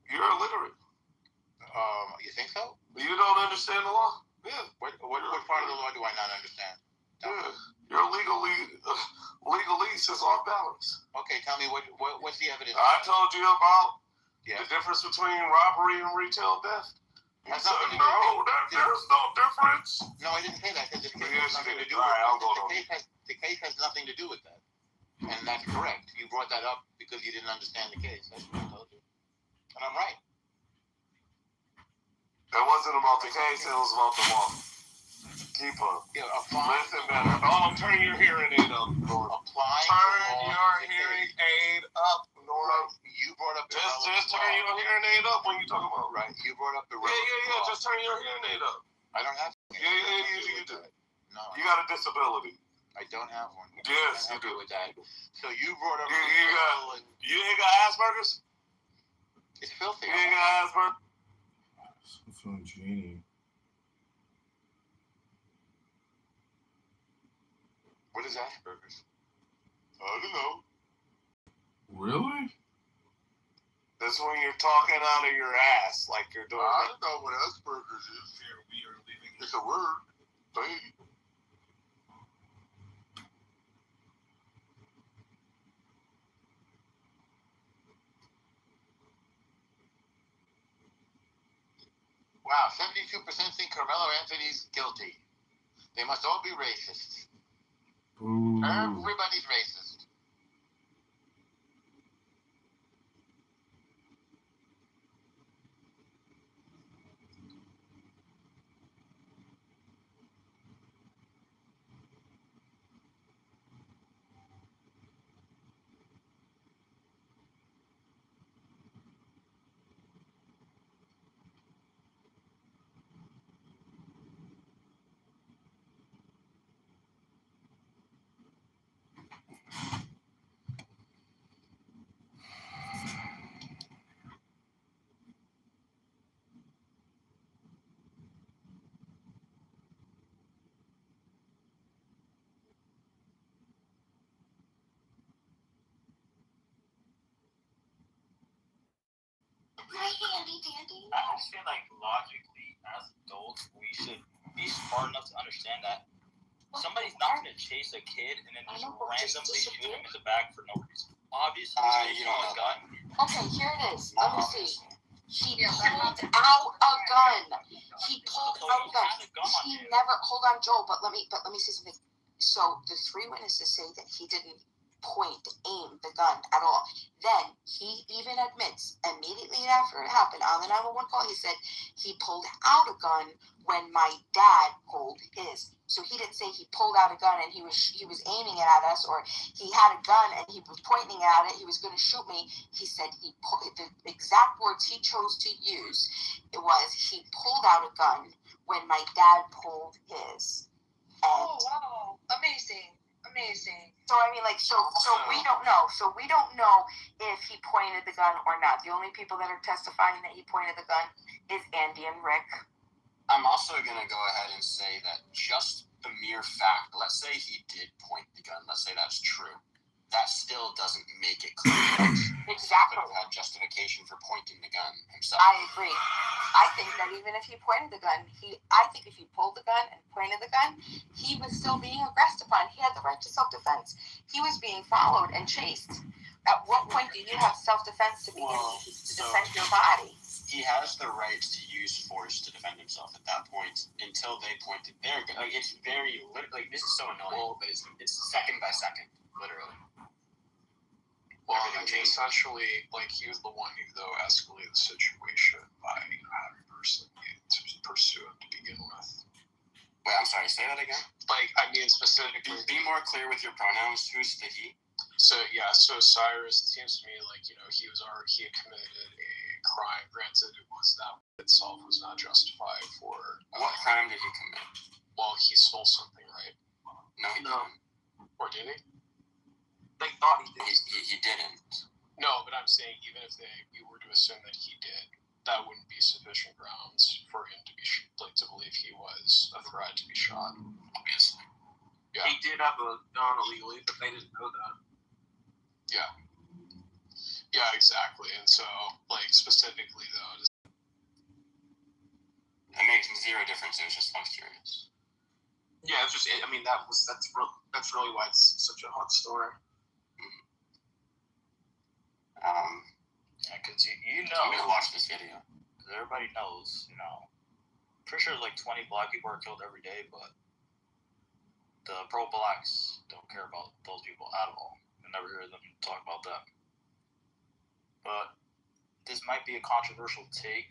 You're illiterate. You think so? You don't understand the law? Yeah. What part of the law do I not understand? Yeah. Your legalese is off balance. Okay, tell me what's the evidence? I told you about the difference between robbery and retail theft. That's So, nothing to do no, with there's no difference. No, I didn't say that. I said this case Yes, has nothing you to did. do All right, I'll with go the case has nothing to do with that. And that's correct. You brought that up because you didn't understand the case. That's what I told you. And I'm right. It wasn't about the case, it was about the law. Keep up. Yeah, Listen better. Oh, turn your hearing aid up, Nora. Turn your hearing aid up, Nora. You brought up the Just turn your hearing aid up when you talk about right. You brought up the Yeah. Just turn your hearing aid up. I don't have. You do. No. You got a disability. I don't have one. Yes, you do. With that. So you brought up. You ain't got Asperger's? It's filthy. You ain't got Asperger's? From Genie. What is Asperger's? I don't know. Really? That's when you're talking out of your ass, like you're doing. I don't know what Asperger's is. Here, we are leaving. It's a word. Hey. Wow, 72% think Carmelo Anthony's guilty. They must all be racists. Ooh. Everybody's racist. I just feel like logically, as adults, we should be smart enough to understand that somebody's not going to chase a kid and then just randomly shoot him in the back for no reason. Obviously, you don't know a gun. Okay, here it is. Let me see. He pulled out a gun. He pulled out a gun. He never. Hold on, Joel. But let me say something. So the three witnesses say that he didn't aim the gun at all. Then he even admits immediately after it happened on the 911 call, he said he pulled out a gun when my dad pulled his. So he didn't say he pulled out a gun and he was aiming it at us, or he had a gun and he was pointing at it. He was going to shoot me. He said the exact words he chose to use, it was he pulled out a gun when my dad pulled his. Oh wow! Amazing. So I mean, like, so we don't know. So we don't know if he pointed the gun or not. The only people that are testifying that he pointed the gun is Andy and Rick. I'm also going to go ahead and say that just the mere fact, let's say he did point the gun, let's say that's true, that still doesn't make it clear that Exactly. he could have had justification for pointing the gun himself. I agree. I think that even if he pointed the gun, I think if he pulled the gun and pointed the gun, he was still being aggressed upon. He had the right to self-defense. He was being followed and chased. At what point do you have self-defense to defend your body? He has the right to use force to defend himself at that point until they pointed their gun. Like, it's very, like, this is so annoying, but it's second by second, literally. Well, I mean, essentially, like, he was the one who, though, escalated the situation by having person to pursue him to begin with. Wait, I'm sorry, say that again? Like, I mean, specifically... Be more clear with your pronouns. Who's the he? So, yeah, so Cyrus, it seems to me like, you know, he had committed a crime. Granted, that itself was not justified for... What crime did he commit? Well, he stole something, right? No, he didn't. Or did he? They thought he did. He didn't. No, but I'm saying even if we were to assume that he did, that wouldn't be sufficient grounds for him to be to believe he was a threat to be shot. Obviously. Yeah. He did have a gun illegally, but they didn't know that. Yeah. Yeah, exactly. And so, like, specifically, though... That makes zero difference. It was just, I was curious. Yeah, it's just, I mean, that's really why it's such a hot story. Yeah, because you know... I'm going to watch this video. Because everybody knows, you know... Pretty sure like 20 black people are killed every day, but... The pro-blacks don't care about those people at all. I never hear them talk about that. But this might be a controversial take.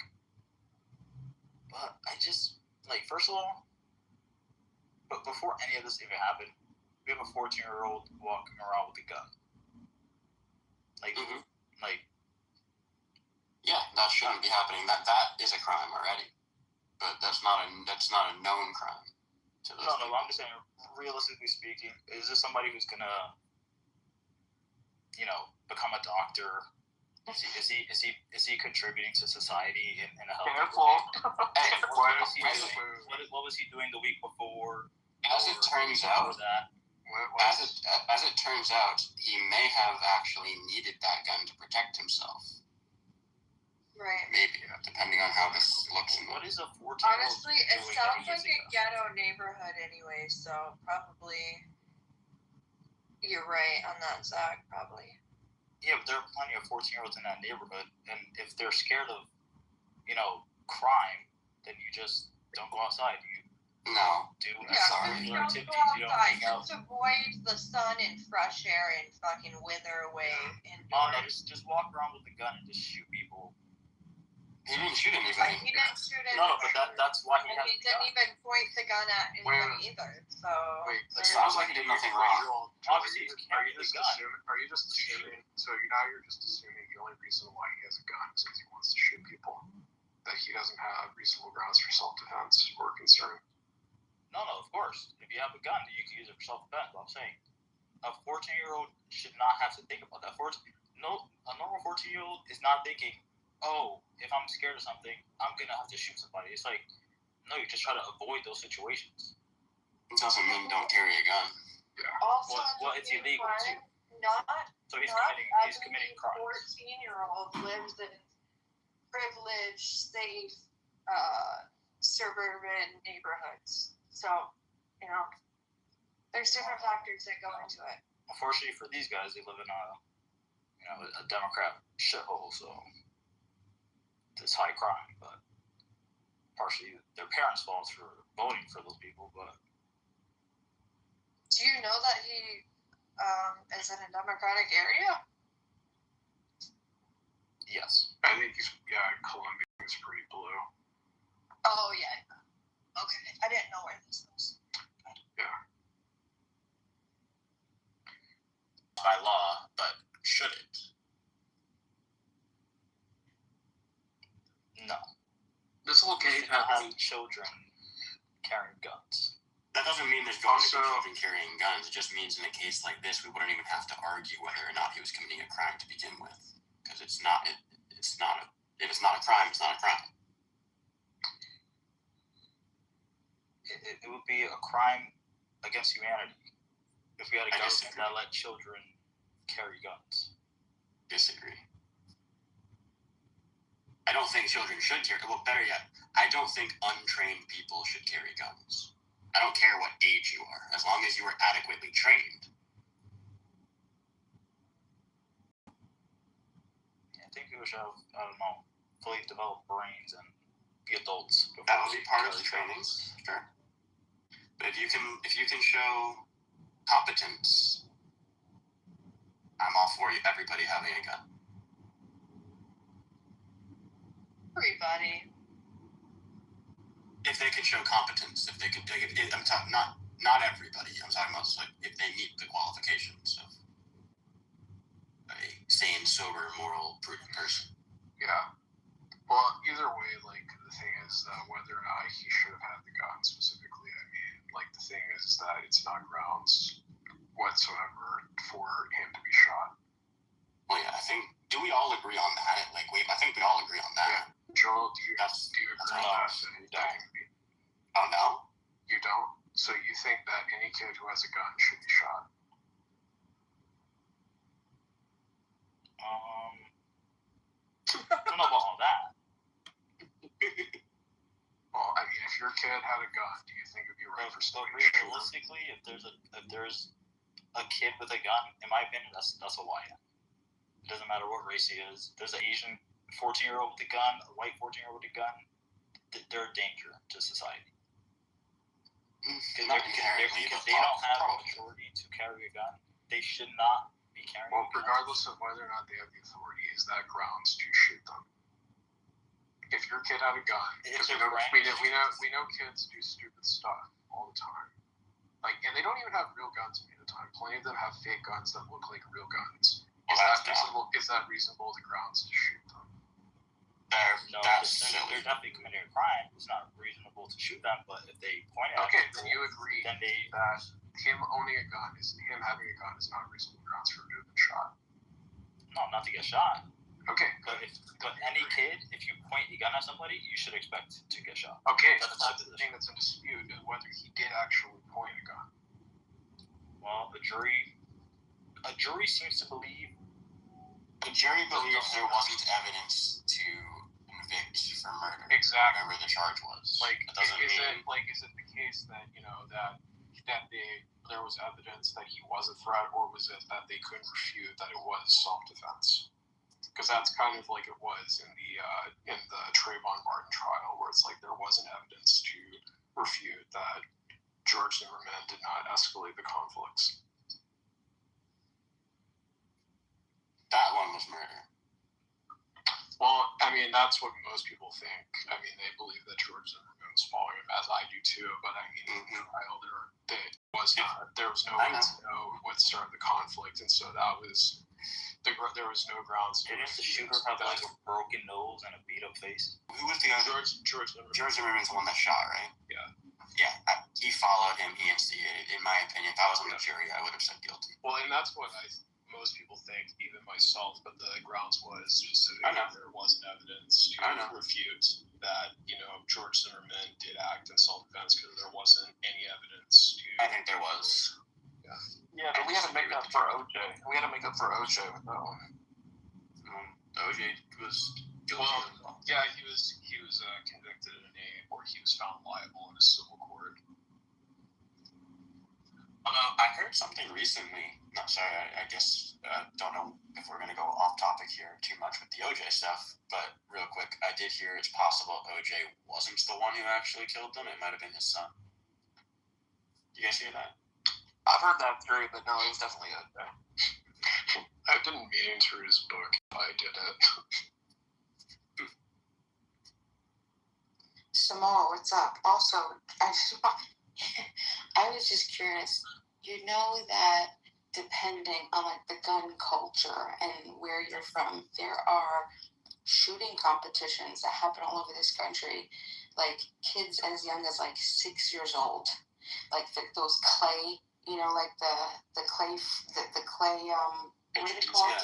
But I just, like, first of all, but before any of this even happened, we have a 14-year-old walking around with a gun. Like, yeah, that shouldn't be happening. That is a crime already. But that's not a known crime. No, I'm just saying, realistically speaking, is this somebody who's gonna, you know, become a doctor? Is he contributing to society in a healthy way? What was he doing the week before? As it turns out, he may have actually needed that gun to protect himself. Right. Maybe, depending on how this looks. What is a 14-year-old Honestly, it doing sounds like a that? ghetto neighborhood anyway, so probably you're right on that, Zach, probably. Yeah, but there are plenty of 14-year-olds in that neighborhood, and if they're scared of, you know, crime, then you just don't go outside. You do extracurricular activities. You don't hang out. Just avoid the sun and fresh air and fucking wither away. Oh no, just walk around with a gun and just shoot people. He didn't shoot anybody. He didn't shoot anybody. No, but that's why he and has he the gun. didn't even point the gun at anybody either. So It sounds like he did nothing wrong. Obviously, he's carrying the gun. Are you just assuming? So you're just assuming the only reason why he has a gun is because he wants to shoot people. That he doesn't have reasonable grounds for self-defense or concern. No, of course. If you have a gun, you can use it for self-defense. I'm saying a 14-year-old should not have to think about that. A normal 14-year-old is not thinking, oh, if I'm scared of something, I'm going to have to shoot somebody. It's like, no, you just try to avoid those situations. It doesn't mean don't carry a gun. Yeah. also, it's illegal too. So he's committing crimes. 14-year-old lives in privileged, safe, suburban neighborhoods. So, you know, there's different factors that go into it. Unfortunately for these guys, they live in a Democrat shithole, so it's high crime, but partially their parents' fault for voting for those people. But do you know that he is in a Democratic area? Yes. I think Columbia is pretty blue. Oh yeah. Okay, I didn't know where this was. Yeah. By law, but should it? This whole case have children carrying guns. That doesn't mean there's going to be children carrying guns. It just means in a case like this, we wouldn't even have to argue whether or not he was committing a crime to begin with, because it's not. It's not. If it's not a crime, it's not a crime. It would be a crime against humanity if we had a government that let children carry guns. Disagree. I don't think children should carry. Well, better yet, I don't think untrained people should carry guns. I don't care what age you are, as long as you are adequately trained. I think people should have, I don't know, fully developed brains and be adults. That would be part of the training, sure. But if you can show competence, I'm all for everybody having a gun. Everybody. If they can show competence, I'm talking not everybody. I'm talking about like if they meet the qualifications of a sane, sober, moral, prudent person. Yeah. Well, either way, like the thing is whether or not he should have had the gun specifically. I mean, like the thing is that it's not grounds whatsoever for him to be shot. Well, yeah, I think. Do we all agree on that? Like, I think we all agree on that. Yeah. Joel, do you agree with that? Oh no? You don't? So you think that any kid who has a gun should be shot? I don't know about all that. Well, I mean, if your kid had a gun, do you think it'd be right for somebody to shoot him? Realistically, if there's a kid with a gun, in my opinion, that's a YN. It doesn't matter what race he is. There's an Asian 14-year-old with a gun, a white 14-year-old with a gun. They're a danger to society. Because they don't have the authority to carry a gun. They should not be carrying a gun. Well, regardless of whether or not they have the authority, is that grounds to shoot them? If your kid had a gun, because we know kids do stupid stuff all the time. Like, and they don't even have real guns most of the time. Plenty of them have fake guns that look like real guns. Is that reasonable the grounds to shoot them? No, they're definitely committing a crime. It's not reasonable to shoot them, but if they point at then you agree that him owning a gun him having a gun is not reasonable grounds for him to have been shot. No, not to get shot. Okay. But any kid, if you point a gun at somebody, you should expect to get shot. Okay, that's the thing that's in dispute is whether he did actually point a gun. Well, a jury seems to believe. The jury believes there wasn't evidence to convict for murder. Exactly. Whatever the charge was. Like, is it the case that there was evidence that he was a threat, or was it that they couldn't refute that it was self-defense? Because that's kind of like it was in the Trayvon Martin trial, where it's like there wasn't evidence to refute that George Zimmerman did not escalate the conflicts. That one was murder. Well, I mean, that's what most people think. I mean, they believe that George Zimmerman was following him, as I do too. But I mean, in the trial, there was no way to know what started the conflict, and so there was no grounds. Didn't the shooter have like a broken nose and a beat up face? Who was the other? George Zimmerman. George Zimmerman's the one that shot, right? Yeah. Yeah, he followed him. He instigated. In my opinion, if I was on the jury, I would have said guilty. Well, and that's what most people think, even myself. But the grounds was specifically there wasn't evidence to refute that George Zimmerman did act in self-defense, because there wasn't any evidence to. I think there was. Yeah, but we had to make up for OJ. We had to make up for OJ with that one. OJ was guilty. Well, yeah, he was convicted or he was found liable in a civil court. I heard something recently. No, sorry, I guess don't know if we're going to go off topic here too much with the OJ stuff, but real quick, I did hear it's possible OJ wasn't the one who actually killed them. It might have been his son. You guys hear that? I've heard that theory, but no, it was definitely OJ. I didn't mean to read his book. I did it. Samoa, what's up? Also, I was just curious. You know that depending on like the gun culture and where you're from, there are shooting competitions that happen all over this country. Like kids as young as like 6 years old like those clay, like the clay, the clay, what do they call it?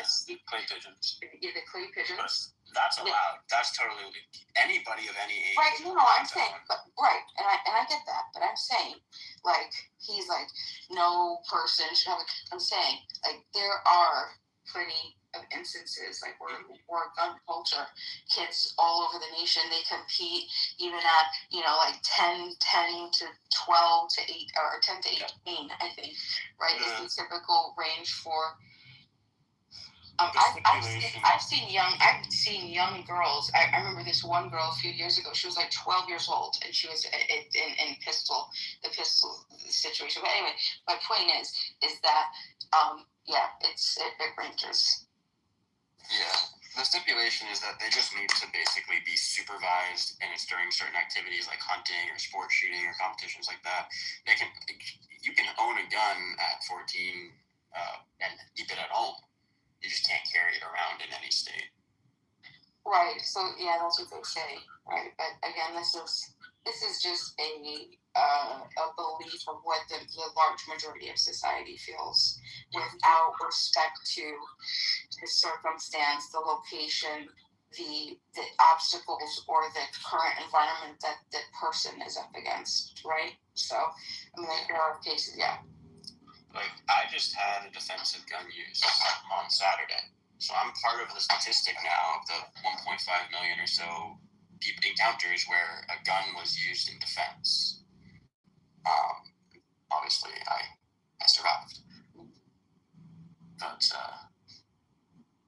Clay pigeons. Yeah, the clay pigeons. That's allowed. That's totally anybody of any age. Right, I'm saying, but right, and I get that, but I'm saying, like, he's like, no person should have. I'm saying, like, there are plenty of instances, like, where gun culture, kids all over the nation, they compete even at, like 10 to 12 to 8 or 10 to 18, I think, right, is the typical range for. I've seen young girls. I remember this one girl a few years ago. She was like 12 years old, and she was in the pistol situation. But anyway, my point is that it ranges. Yeah, the stipulation is that they just need to basically be supervised, and it's during certain activities like hunting or sport shooting or competitions like that. You can own a gun at 14 and keep it at home. You just can't carry it around in any state. Right. So yeah, that's what they say. Right. But again, this is just a belief of what the large majority of society feels, without respect to the circumstance, the location, the obstacles, or the current environment that the person is up against. Right. So I mean, there are cases. Yeah. Like, I just had a defensive gun use on Saturday. So I'm part of the statistic now of the 1.5 million or so encounters where a gun was used in defense. Obviously, I survived. But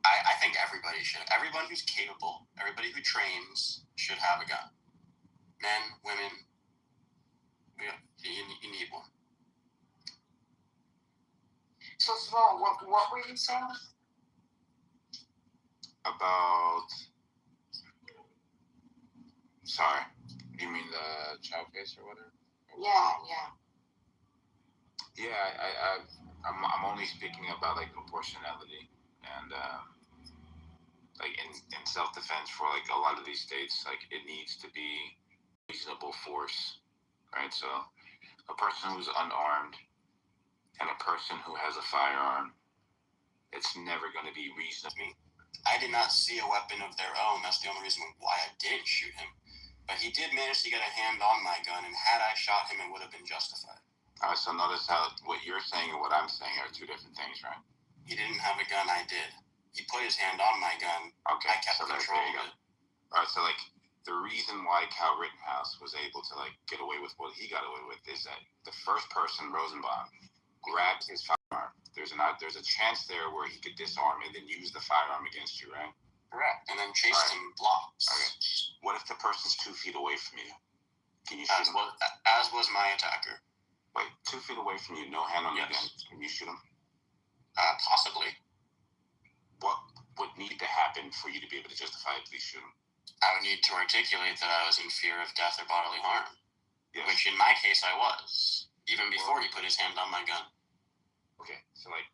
I think everyone who's capable, everybody who trains should have a gun. Men, women, you need one. So, Small, what were you saying? About... Sorry, you mean the child case or whatever? Yeah. Yeah, I'm only speaking about, like, proportionality. And, like, in self-defense for, like, a lot of these states, like, it needs to be reasonable force, right? So, a person who's unarmed and a person who has a firearm, it's never going to be reasonable. I did not see a weapon of their own. That's the only reason why I didn't shoot him. But he did manage to get a hand on my gun, and had I shot him, it would have been justified. All right, so notice how what you're saying and what I'm saying are two different things, right? He didn't have a gun, I did. He put his hand on my gun. Okay, I kept control of it. All right, so, like, the reason why Cal Rittenhouse was able to, like, get away with what he got away with is that the first person, Rosenbaum, grabbed his firearm. There's a chance there where he could disarm and then use the firearm against you, right? Correct. And then chased him blocks. Okay. What if the person's 2 feet away from you? Can you shoot him? As was my attacker. Wait, 2 feet away from you, no hand on your gun. Can you shoot him? Possibly. What would need to happen for you to be able to justify it? Please shoot him. I would need to articulate that I was in fear of death or bodily harm. Yes. Which in my case I was. Even before he put his hand on my gun. Okay, so, like,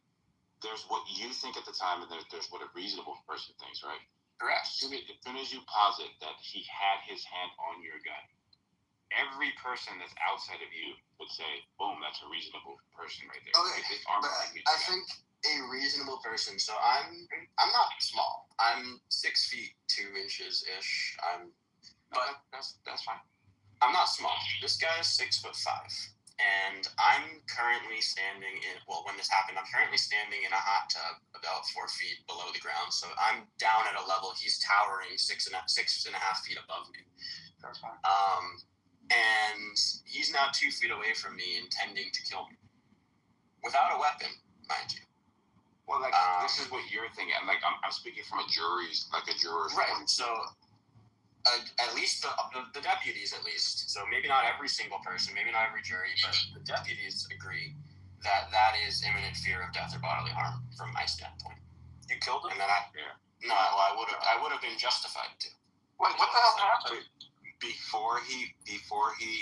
there's what you think at the time, and there's what a reasonable person thinks, right? Correct. As soon as you posit that he had his hand on your gun, every person that's outside of you would say, boom, that's a reasonable person right there. Okay, but I think a reasonable person, so I'm not small. I'm 6 feet 2 inches ish. That's fine. I'm not small. This guy is 6'5". And I'm currently standing when this happened, I'm currently standing in a hot tub about 4 feet below the ground. So I'm down at a level, he's towering 6.5 feet above me. That's fine. And he's now 2 feet away from me, intending to kill me. Without a weapon, mind you. Well, like, this is what you're thinking. Like, I'm speaking from a juror's right, point. So... at least the deputies, at least. So maybe not every single person, maybe not every jury, but the deputies agree that is imminent fear of death or bodily harm from my standpoint. You killed him? And then I would have been justified to. What the hell happened? Before he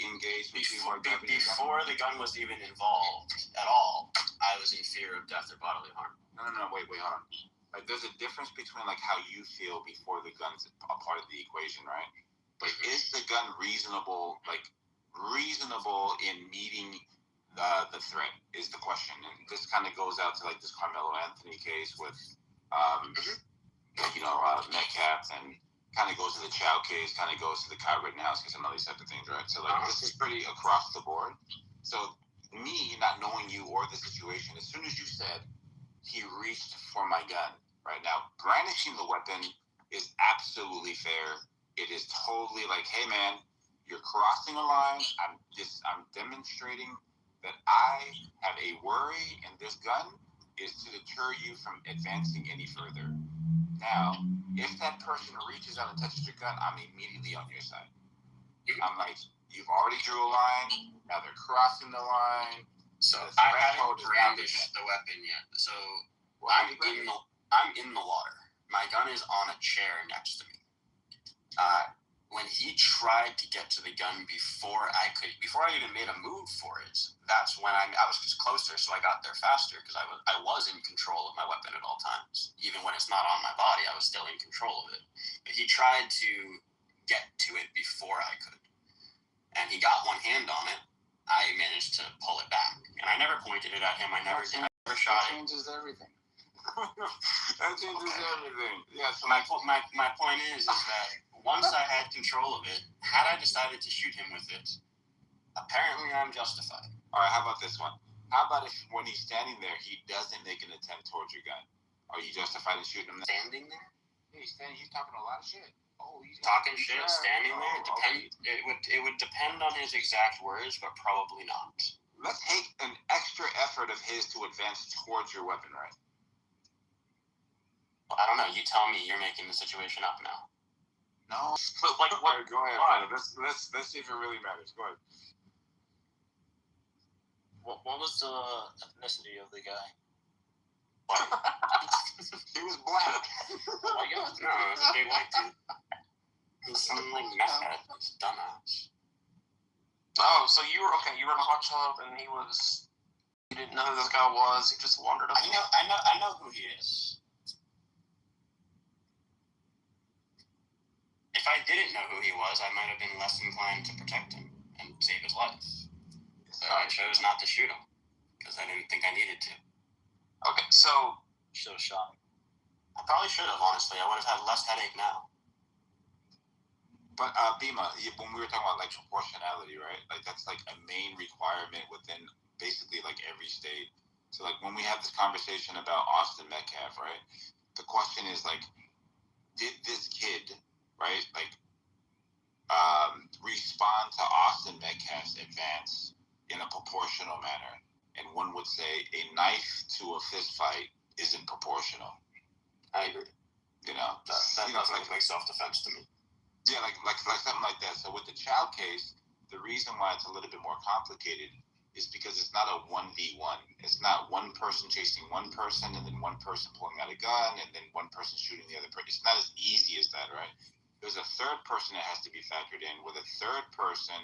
engaged before the gun was even involved at all, I was in fear of death or bodily harm. No, wait, hold on. Like, there's a difference between, like, how you feel before the gun's a part of the equation, right? But is the gun reasonable reasonable in meeting the threat is the question. And this kind of goes out to like this Carmelo Anthony case with, Metcalf, and kind of goes to the Chow case, kind of goes to the Kyle Rittenhouse case and all these type of things, right? So like this is pretty across the board. So me not knowing you or the situation, as soon as you said he reached for my gun, right now, brandishing the weapon is absolutely fair. It is totally like, hey man, you're crossing a line. I'm demonstrating that I have a worry, and this gun is to deter you from advancing any further. Now, if that person reaches out and touches your gun, I'm immediately on your side. I'm like, you've already drew a line. Now they're crossing the line. So I haven't brandished the weapon yet. So I'm in the water. My gun is on a chair next to me. When he tried to get to the gun before I even made a move for it, that's when I was just closer, so I got there faster because I was in control of my weapon at all times. Even when it's not on my body, I was still in control of it. But he tried to get to it before I could, and he got one hand on it. I managed to pull it back, and I never pointed it at him. I never shot it. That changes everything. That changes everything. Yeah. So my point is that once I had control of it, had I decided to shoot him with it, apparently I'm justified. All right, how about this one? How about if when he's standing there, he doesn't make an attempt towards your gun? Are you justified in shooting him? Standing there? Yeah, he's talking a lot of shit. Oh, he's talking shit, standing there? It would depend on his exact words, but probably not. Let's take an extra effort of his to advance towards your weapon, right? Well, I don't know. You tell me. You're making the situation up now. No. But like, what? Go ahead, brother. Let's see if it really matters. Go ahead. What was the ethnicity of the guy? He was black. Oh my God, no, it was a big white dude. He was some like meth head. He's a dumbass. Oh, so you were in a hot tub and you didn't know who this guy was. He just wandered up. I know who he is. If I didn't know who he was, I might have been less inclined to protect him and save his life. So I chose not to shoot him because I didn't think I needed to. Okay, so should have shot him. I probably should have, honestly. I would have had less headache now. But Bima, when we were talking about like proportionality, right? Like that's like a main requirement within basically like every state. So like when we have this conversation about Austin Metcalf, right? The question is like, did this kid, right, like respond to Austin Metcalf's advance in a proportional manner? And one would say a knife to a fist fight isn't proportional. I agree. You know, that sounds like self-defense to me. Yeah, like something like that. So with the child case, the reason why it's a little bit more complicated is because it's not a 1v1. It's not one person chasing one person and then one person pulling out a gun and then one person shooting the other person. It's not as easy as that, right? There's a third person that has to be factored in. With a third person,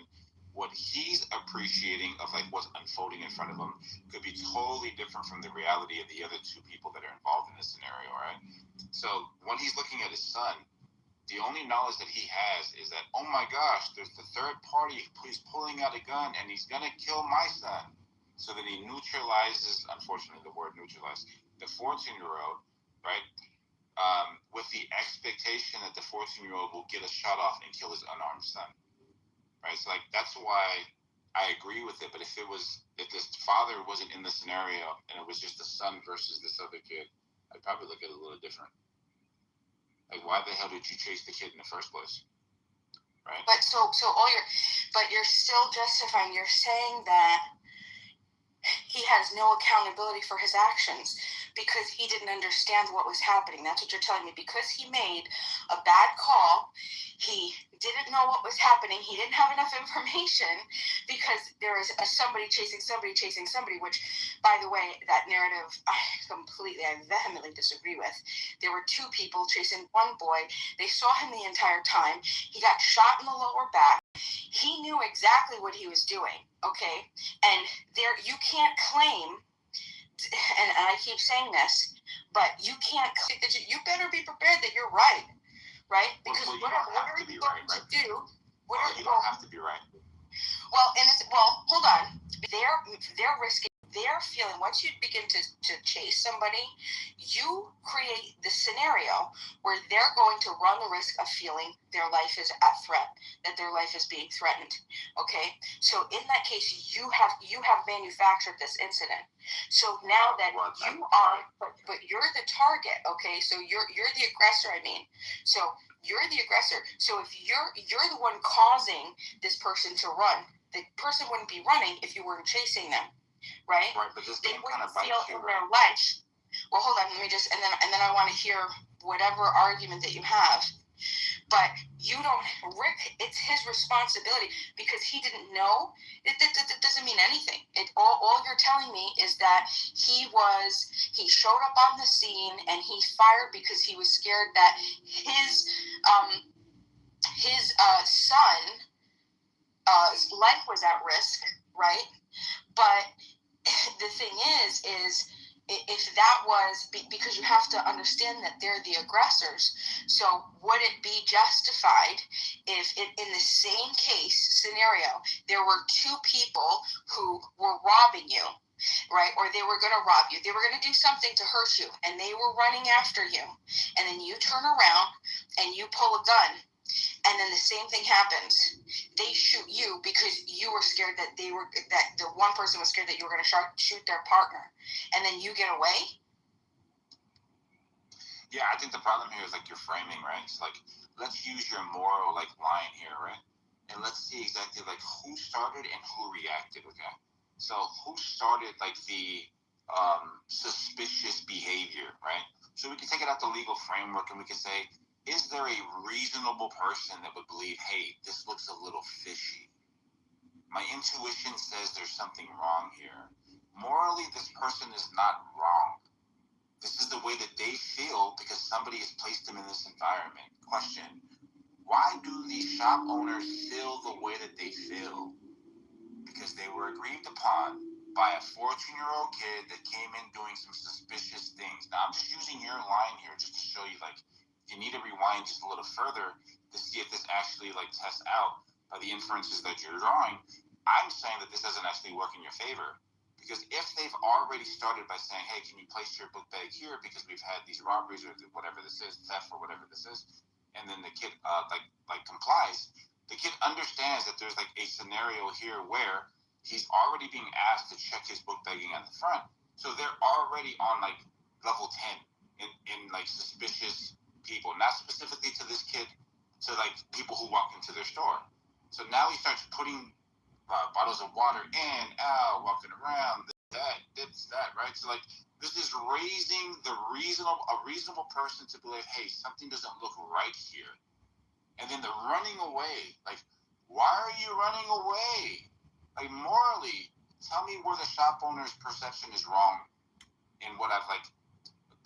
what he's appreciating of like what's unfolding in front of him could be totally different from the reality of the other two people that are involved in this scenario, right? So when he's looking at his son, the only knowledge that he has is that, oh my gosh, there's the third party who's pulling out a gun and he's going to kill my son. So then he neutralizes, unfortunately the word neutralize, the 14-year-old, right? With the expectation that the 14-year-old will get a shot off and kill his unarmed son. Right? So like that's why I agree with it. But if this father wasn't in the scenario and it was just the son versus this other kid, I'd probably look at it a little different. Like, why the hell did you chase the kid in the first place? Right? But you're still justifying. You're saying that he has no accountability for his actions because he didn't understand what was happening. That's what you're telling me. Because he made a bad call, he didn't know what was happening. He didn't have enough information because there is somebody chasing somebody, which, by the way, that narrative I vehemently disagree with. There were two people chasing one boy. They saw him the entire time. He got shot in the lower back. He knew exactly what he was doing, okay? And there, you can't claim, and I keep saying this, but you can't claim that you better be prepared that you're right? Because what are you going to do? You don't have to be right. Hold on. They're risking. They're feeling. Once you begin to chase somebody, you create the scenario where they're going to run the risk of feeling their life is at threat, that their life is being threatened. Okay, so in that case, you have manufactured this incident. So now that you are, but you're the target. Okay, so you're the aggressor. I mean, so you're the aggressor. So if you're the one causing this person to run, the person wouldn't be running if you weren't chasing them. Right? Right, but this they game wouldn't kind of bites feel you, in right? their life. Well, hold on. Let me just and then I want to hear whatever argument that you have. But you don't, Rick. It's his responsibility because he didn't know. It doesn't mean anything. All you're telling me is that he showed up on the scene and he fired because he was scared that his son's life was at risk, right? But the thing is if that was because you have to understand that they're the aggressors. So would it be justified if in the same case scenario there were two people who were robbing you, right? Or they were going to rob you. They were going to do something to hurt you and they were running after you. And then you turn around and you pull a gun. And then the same thing happens. They shoot you because you were scared that the one person was scared that you were going to shoot their partner. And then you get away? Yeah, I think the problem here is like your framing, right? It's like, let's use your moral like line here, right? And let's see exactly like who started and who reacted, okay? So who started like the suspicious behavior, right? So we can take it out the legal framework and we can say, is there a reasonable person that would believe, hey, this looks a little fishy? My intuition says there's something wrong here. Morally, this person is not wrong. This is the way that they feel because somebody has placed them in this environment. Question, why do these shop owners feel the way that they feel? Because they were aggrieved upon by a 14-year-old kid that came in doing some suspicious things. Now, I'm just using your line here just to show you, like, you need to rewind just a little further to see if this actually, like, tests out by the inferences that you're drawing. I'm saying that this doesn't actually work in your favor. Because if they've already started by saying, hey, can you place your book bag here because we've had these robberies or whatever this is, theft or whatever this is, and then the kid complies, the kid understands that there's like a scenario here where he's already being asked to check his book bagging at the front. So they're already on like level 10 in like suspicious people, not specifically to this kid, to like people who walk into their store. So now he starts putting bottles of water in, out, walking around, that, right? So like this is raising a reasonable person to believe, hey, something doesn't look right here. And then the running away, like, why are you running away? Like morally, tell me where the shop owner's perception is wrong in what I've like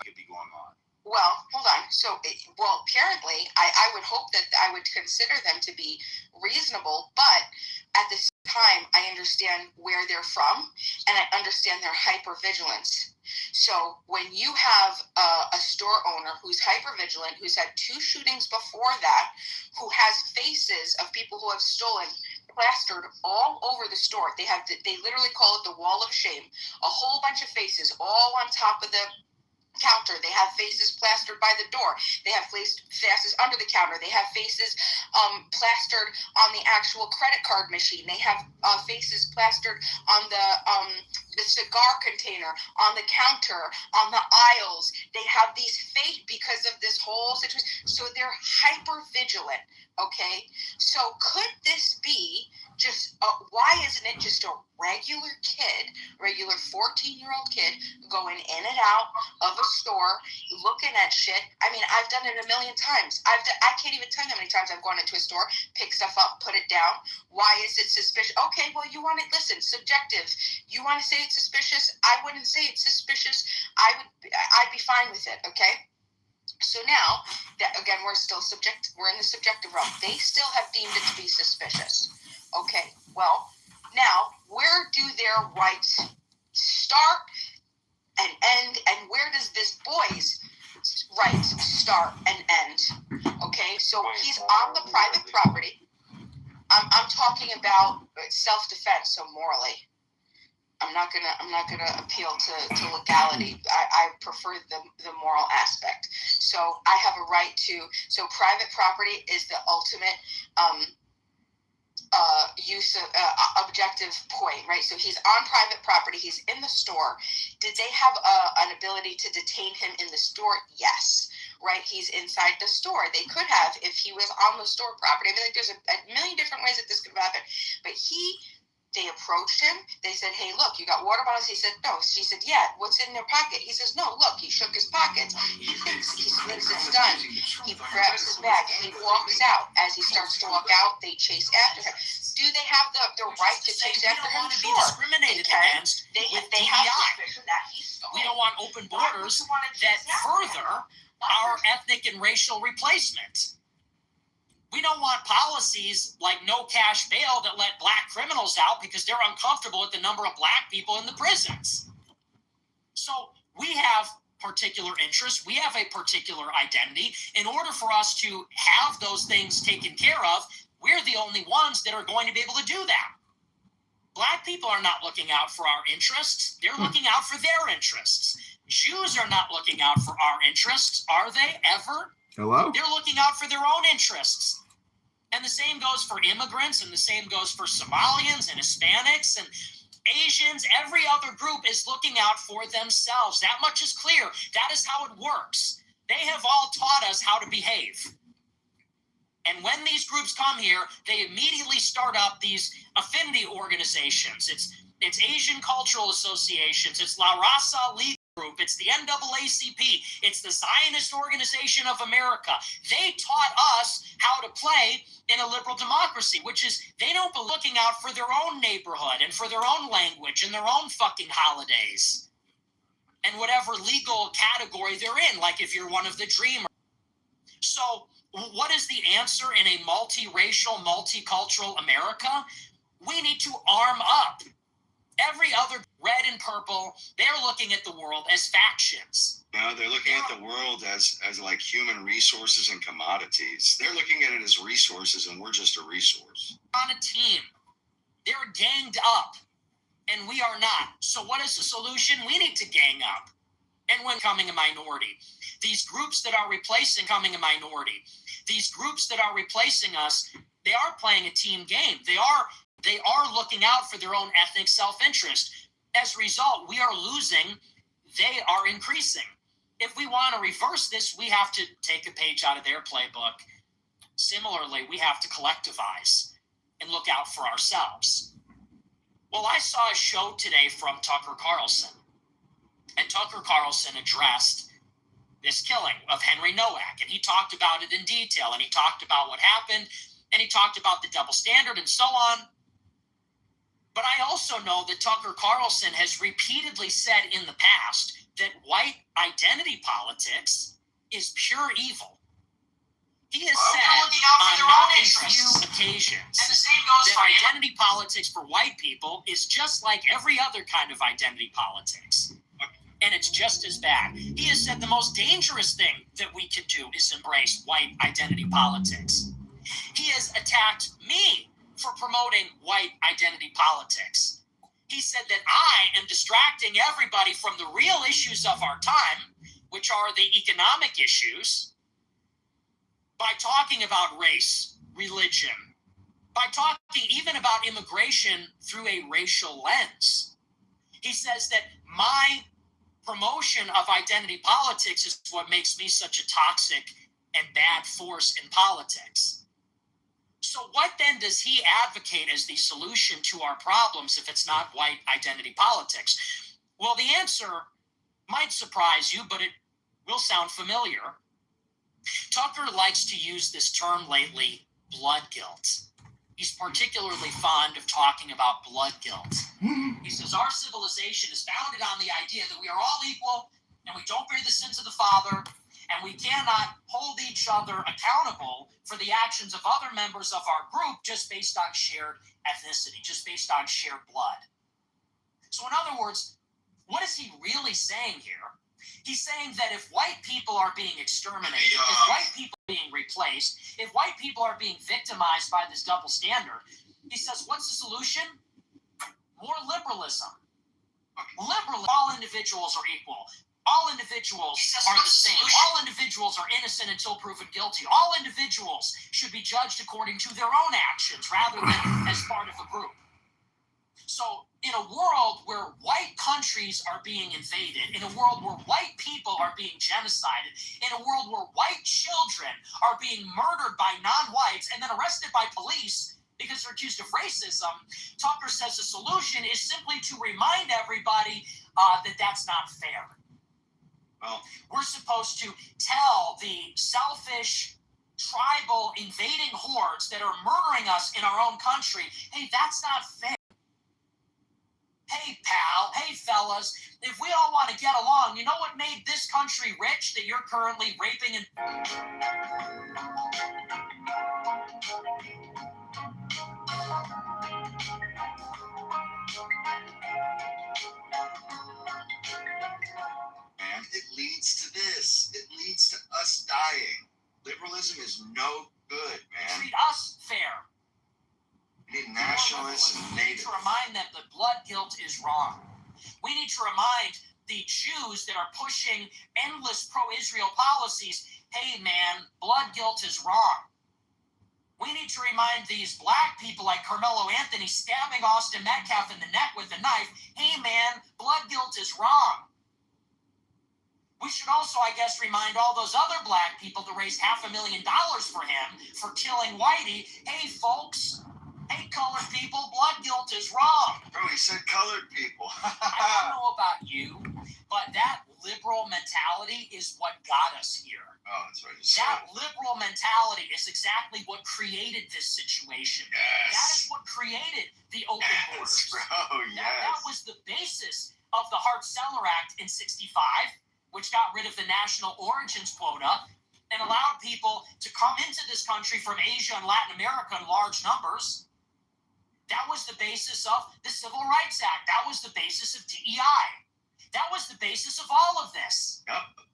could be going on. Well, hold on. So, apparently, I would hope that I would consider them to be reasonable, but at the same time, I understand where they're from, and I understand their hypervigilance. So, when you have a store owner who's hypervigilant, who's had 2 shootings before that, who has faces of people who have stolen plastered all over the store, they literally call it the wall of shame, a whole bunch of faces all on top of the counter. They have faces plastered by the door. They have faces under the counter. They have faces plastered on the actual credit card machine. They have faces plastered on the cigar container, on the counter, on the aisles. They have these faces because of this whole situation. So they're hyper vigilant. Okay, so could this be just why isn't it just a regular 14-year-old kid going in and out of a store looking at shit? I mean, I've done it a million times. I can't even tell you how many times I've gone into a store, picked stuff up, put it down. Why is it suspicious? Okay, well, you want it, listen, subjective. You want to say it's suspicious? I wouldn't say it's suspicious. I'd be fine with it, okay? So now, again, we're in the subjective realm. They still have deemed it to be suspicious. Okay, well, now, where do their rights start and end, and where does this boy's rights start and end? Okay, so he's on the private property. I'm talking about self-defense, so morally. I'm not gonna appeal to legality. I prefer the moral aspect. So I have a right to. So private property is the ultimate use of objective point, right? So he's on private property. He's in the store. Did they have an ability to detain him in the store? Yes. Right? He's inside the store. They could have if he was on the store property. I mean, like, there's a million different ways that this could happen. But they approached him. They said, hey, look, you got water bottles? He said, no. She said, yeah, what's in their pocket? He says, no, look. He shook his pockets. He thinks it's done. He grabs his bag. He walks out. As he starts to walk out, they chase after him. Do they have the right to chase after him? We don't want to be discriminated against with DEI. We don't want open borders that further our ethnic and racial replacement. We don't want policies like no cash bail that let black criminals out because they're uncomfortable with the number of black people in the prisons. So we have particular interests. We have a particular identity. In order for us to have those things taken care of, we're the only ones that are going to be able to do that. Black people are not looking out for our interests. They're looking out for their interests. Jews are not looking out for our interests, are they, ever? Hello? They're looking out for their own interests. And the same goes for immigrants, and the same goes for Somalians and Hispanics and Asians. Every other group is looking out for themselves. That much is clear. That is how it works. They have all taught us how to behave. And when these groups come here, they immediately start up these affinity organizations. It's Asian cultural associations. It's La Raza League Group. It's the NAACP. It's the Zionist Organization of America. They taught us how to play in a liberal democracy, which is they don't be looking out for their own neighborhood and for their own language and their own fucking holidays and whatever legal category they're in, like if you're one of the dreamers. So what is the answer in a multiracial, multicultural America? We need to arm up. Every other red and purple, they're looking at the world as factions. No, they're looking at the world as like human resources and commodities. They're looking at it as resources, and we're just a resource. On a team. They're ganged up, and we are not. So what is the solution? We need to gang up. And when becoming a minority, these groups that are replacing becoming a minority, these groups that are replacing us, they are playing a team game. They are looking out for their own ethnic self-interest. As a result, we are losing. They are increasing. If we want to reverse this, we have to take a page out of their playbook. Similarly, we have to collectivize and look out for ourselves. Well, I saw a show today from Tucker Carlson, and Tucker Carlson addressed this killing of Henry Nowak, and he talked about it in detail, and he talked about what happened, and he talked about the double standard and so on. But I also know that Tucker Carlson has repeatedly said in the past that white identity politics is pure evil. He has said on not a few occasions that identity politics for white people is just like every other kind of identity politics. And it's just as bad. He has said the most dangerous thing that we can do is embrace white identity politics. He has attacked me for promoting white identity politics. He said that I am distracting everybody from the real issues of our time, which are the economic issues, by talking about race, religion, by talking even about immigration through a racial lens. He says that my promotion of identity politics is what makes me such a toxic and bad force in politics. So what then does he advocate as the solution to our problems if it's not white identity politics? Well, the answer might surprise you, but it will sound familiar. Tucker likes to use this term lately, blood guilt. He's particularly fond of talking about blood guilt. He says our civilization is founded on the idea that we are all equal and we don't bear the sins of the Father, and we cannot hold each other accountable for the actions of other members of our group just based on shared ethnicity, just based on shared blood. So in other words, what is he really saying here? He's saying that if white people are being exterminated, if white people are being replaced, if white people are being victimized by this double standard, He says, what's the solution? More liberalism. All individuals are equal. All individuals are the same. All individuals are innocent until proven guilty. All individuals should be judged according to their own actions rather than as part of a group. So in a world where white countries are being invaded, in a world where white people are being genocided, in a world where white children are being murdered by non-whites and then arrested by police because they're accused of racism, Tucker says the solution is simply to remind everybody that that's not fair. Well, we're supposed to tell the selfish, tribal, invading hordes that are murdering us in our own country, hey, that's not fair. Hey, pal, hey, fellas, if we all want to get along, you know what made this country rich that you're currently raping and... And it leads to this. It leads to us dying. Liberalism is no good, man. Treat us fair. We need nationalists and We need to remind them that blood guilt is wrong. We need to remind the Jews that are pushing endless pro-Israel policies, hey man, blood guilt is wrong. We need to remind these black people like Carmelo Anthony stabbing Austin Metcalf in the neck with a knife, hey man, blood guilt is wrong. We should also, I guess, remind all those other black people that raised $500,000 for him for killing Whitey, hey folks, hey, colored people, blood guilt is wrong. Bro, he said colored people. I don't know about you, but that liberal mentality is what got us here. Oh, that's right. That liberal mentality is exactly what created this situation. Yes. That is what created the open borders. Bro, yes. That was the basis of the Hart-Celler Act in '65, which got rid of the national origins quota and allowed people to come into this country from Asia and Latin America in large numbers. That was the basis of the Civil Rights Act. That was the basis of DEI. That was the basis of all of this. Yep.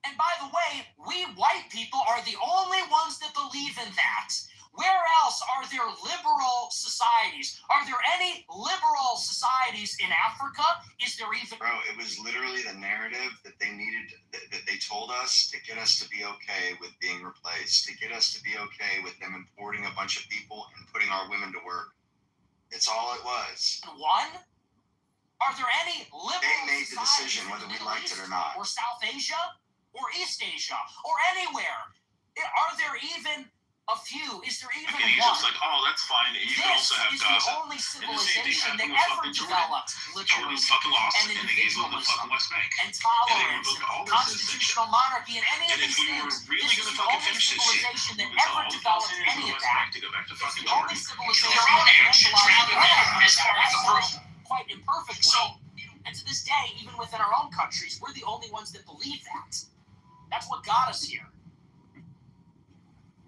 And by the way, we white people are the only ones that believe in that. Where else are there liberal societies? Are there any liberal societies in Africa? Is there even... Bro, it was literally the narrative that they needed, that they told us to get us to be okay with being replaced, to get us to be okay with them importing a bunch of people and putting our women to work. It's all it was. One? Are there any liberal They made the decision whether we liked it or not. Or South Asia? Or East Asia? Or anywhere? Are there even a few? Is there even one? Egypt's like, oh, that's fine. You can also have This is Gaza. the only civilization that ever developed Jordan fucking lost, and and they gave them the fucking individualism West Bank. and tolerance and constitutional monarchy and any of And if these we were things. really This gonna is the fucking only finish this shit, civilization that we would tell ever all the developed Palestinians any in the of West that. Bank to go back to It's fucking the only Jordan. civilization Your that own actions evangelized really matter as far as the person. quite imperfectly. And to this day, even within our own countries, we're the only ones that believe that. That's what got us here.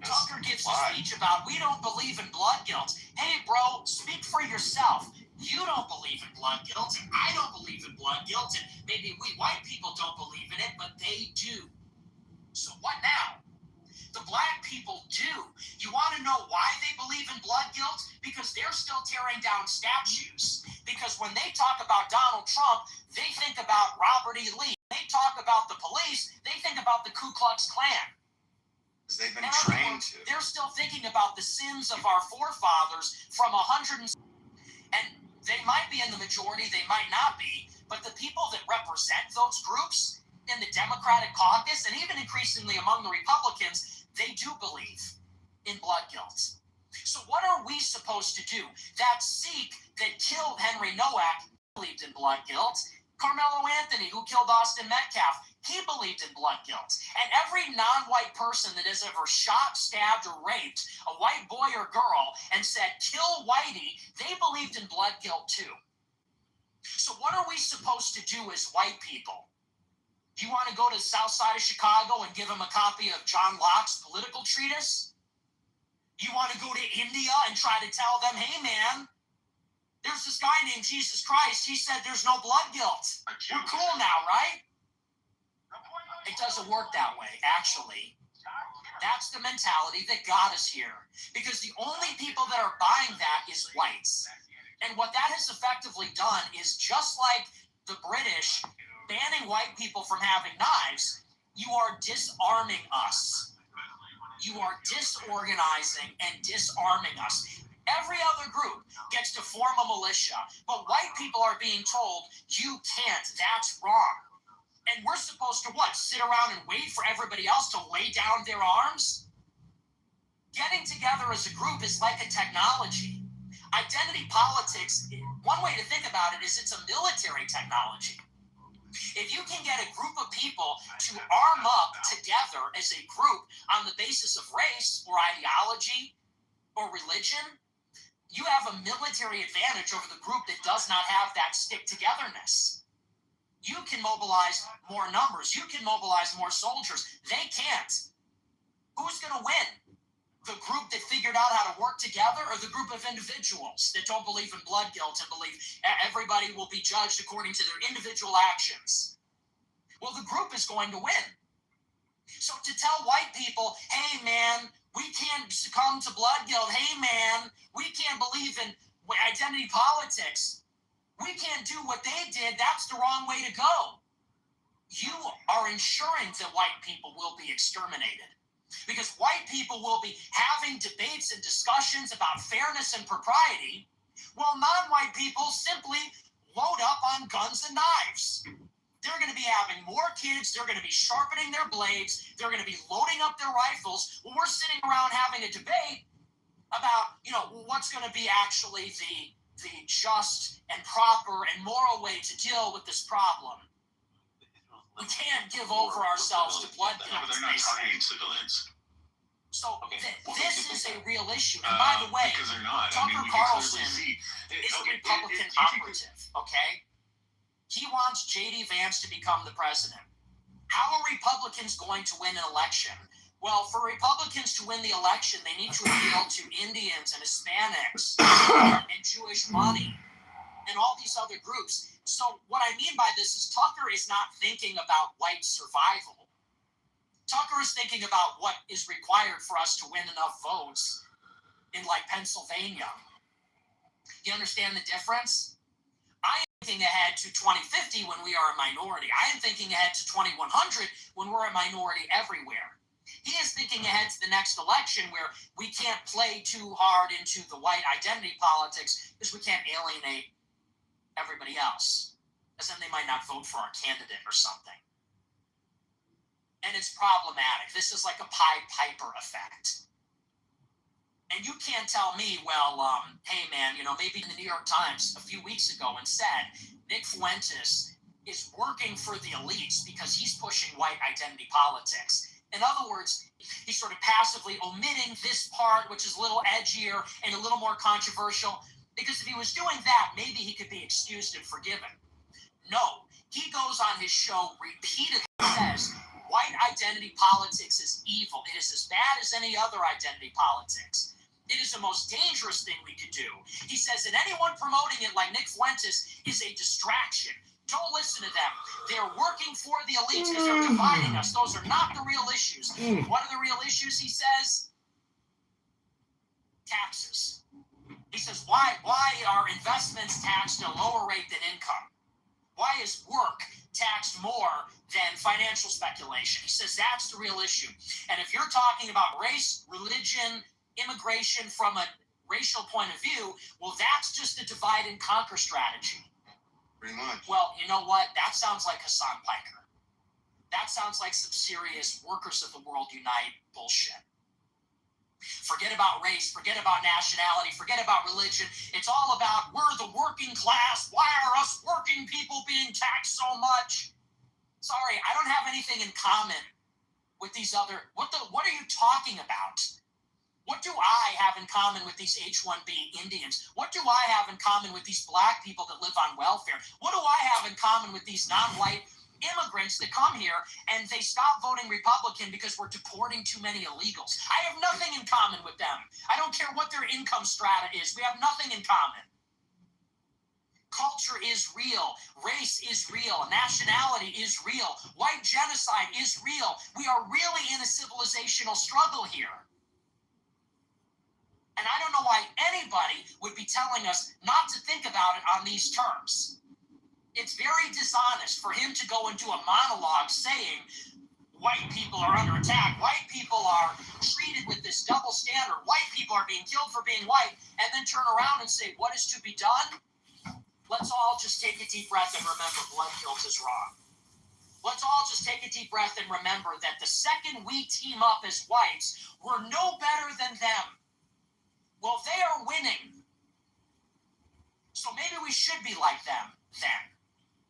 Tucker gives a speech about, we don't believe in blood guilt. Hey, bro, speak for yourself. You don't believe in blood guilt, and I don't believe in blood guilt, and maybe we white people don't believe in it, but they do. So what now? The black people do. You want to know why they believe in blood guilt? Because they're still tearing down statues. Because when they talk about Donald Trump, they think about Robert E. Lee. They talk about the police, they think about the Ku Klux Klan. They've been trained to. They're still thinking about the sins of our forefathers from 100 and they might be in the majority, they might not be, but the people that represent those groups in the Democratic caucus and even increasingly among the Republicans, they do believe in blood guilt. So what are we supposed to do? That Sikh that killed Henry Nowak believed in blood guilt. Carmelo Anthony, who killed Austin Metcalf, he believed in blood guilt. And every non-white person that has ever shot, stabbed, or raped a white boy or girl and said, kill Whitey, they believed in blood guilt too. So what are we supposed to do as white people? Do you want to go to the south side of Chicago and give them a copy of John Locke's political treatise? You want to go to India and try to tell them, hey man, there's this guy named Jesus Christ. He said there's no blood guilt. We're cool now, right? It doesn't work that way, actually. That's the mentality that got us here. Because the only people that are buying that is whites. And what that has effectively done is, just like the British banning white people from having knives, you are disarming us. You are disorganizing and disarming us. Every other group gets to form a militia, but white people are being told, you can't, that's wrong. And we're supposed to what? Sit around and wait for everybody else to lay down their arms? Getting together as a group is like a technology. Identity politics, one way to think about it is it's a military technology. If you can get a group of people to arm up together as a group on the basis of race or ideology or religion, you have a military advantage over the group that does not have that stick-togetherness. You can mobilize more numbers. You can mobilize more soldiers. They can't. Who's going to win? The group that figured out how to work together, or the group of individuals that don't believe in blood guilt and believe everybody will be judged according to their individual actions? Well, the group is going to win. So to tell white people, hey, man, we can't succumb to blood guilt. Hey, man, we can't believe in identity politics. We can't do what they did. That's the wrong way to go. You are ensuring that white people will be exterminated. Because white people will be having debates and discussions about fairness and propriety, while non-white people simply load up on guns and knives. They're going to be having more kids. They're going to be sharpening their blades. They're going to be loading up their rifles. Well, we're sitting around having a debate about, what's going to be actually the just and proper and moral way to deal with this problem. We can't give over ourselves to blood guilt. They're not targeting civilians. So this is a real issue. And by the way, because they're not. Tucker Carlson is a Republican operative, okay? He wants J.D. Vance to become the president. How are Republicans going to win an election? Well, for Republicans to win the election, they need to appeal to Indians and Hispanics and Jewish money and all these other groups. So what I mean by this is Tucker is not thinking about white survival. Tucker is thinking about what is required for us to win enough votes in, like, Pennsylvania. You understand the difference? I am thinking ahead to 2050 when we are a minority. I am thinking ahead to 2100 when we're a minority everywhere. He is thinking ahead to the next election where we can't play too hard into the white identity politics because we can't alienate everybody else, because then they might not vote for our candidate or something. And it's problematic. This is like a Pied Piper effect. And you can't tell me, well, hey, man, maybe the New York Times a few weeks ago and said Nick Fuentes is working for the elites because he's pushing white identity politics. In other words, he's sort of passively omitting this part, which is a little edgier and a little more controversial, because if he was doing that, maybe he could be excused and forgiven. No, he goes on his show repeatedly says white identity politics is evil. It is as bad as any other identity politics. It is the most dangerous thing we could do. He says that anyone promoting it like Nick Fuentes is a distraction. Don't listen to them. They're working for the elites because they're dividing us. Those are not the real issues. What are the real issues, he says? Taxes. He says, why are investments taxed at a lower rate than income? Why is work taxed more than financial speculation? He says that's the real issue. And if you're talking about race, religion, immigration from a racial point of view, well, that's just a divide and conquer strategy. Pretty much. Well, you know what? That sounds like Hassan Piker. That sounds like some serious workers of the world unite bullshit. Forget about race, forget about nationality, forget about religion. It's all about we're the working class. Why are us working people being taxed so much? Sorry, I don't have anything in common with these other... What are you talking about? What do I have in common with these H-1B Indians? What do I have in common with these black people that live on welfare? What do I have in common with these non-white immigrants that come here and they stop voting Republican because we're deporting too many illegals? I have nothing in common with them. I don't care what their income strata is. We have nothing in common. Culture is real. Race is real. Nationality is real. White genocide is real. We are really in a civilizational struggle here. And I don't know why anybody would be telling us not to think about it on these terms. It's very dishonest for him to go into a monologue saying white people are under attack, white people are treated with this double standard, white people are being killed for being white, and then turn around and say, what is to be done? Let's all just take a deep breath and remember blood guilt is wrong. Let's all just take a deep breath and remember that the second we team up as whites, we're no better than them. Well, they are winning. So maybe we should be like them then.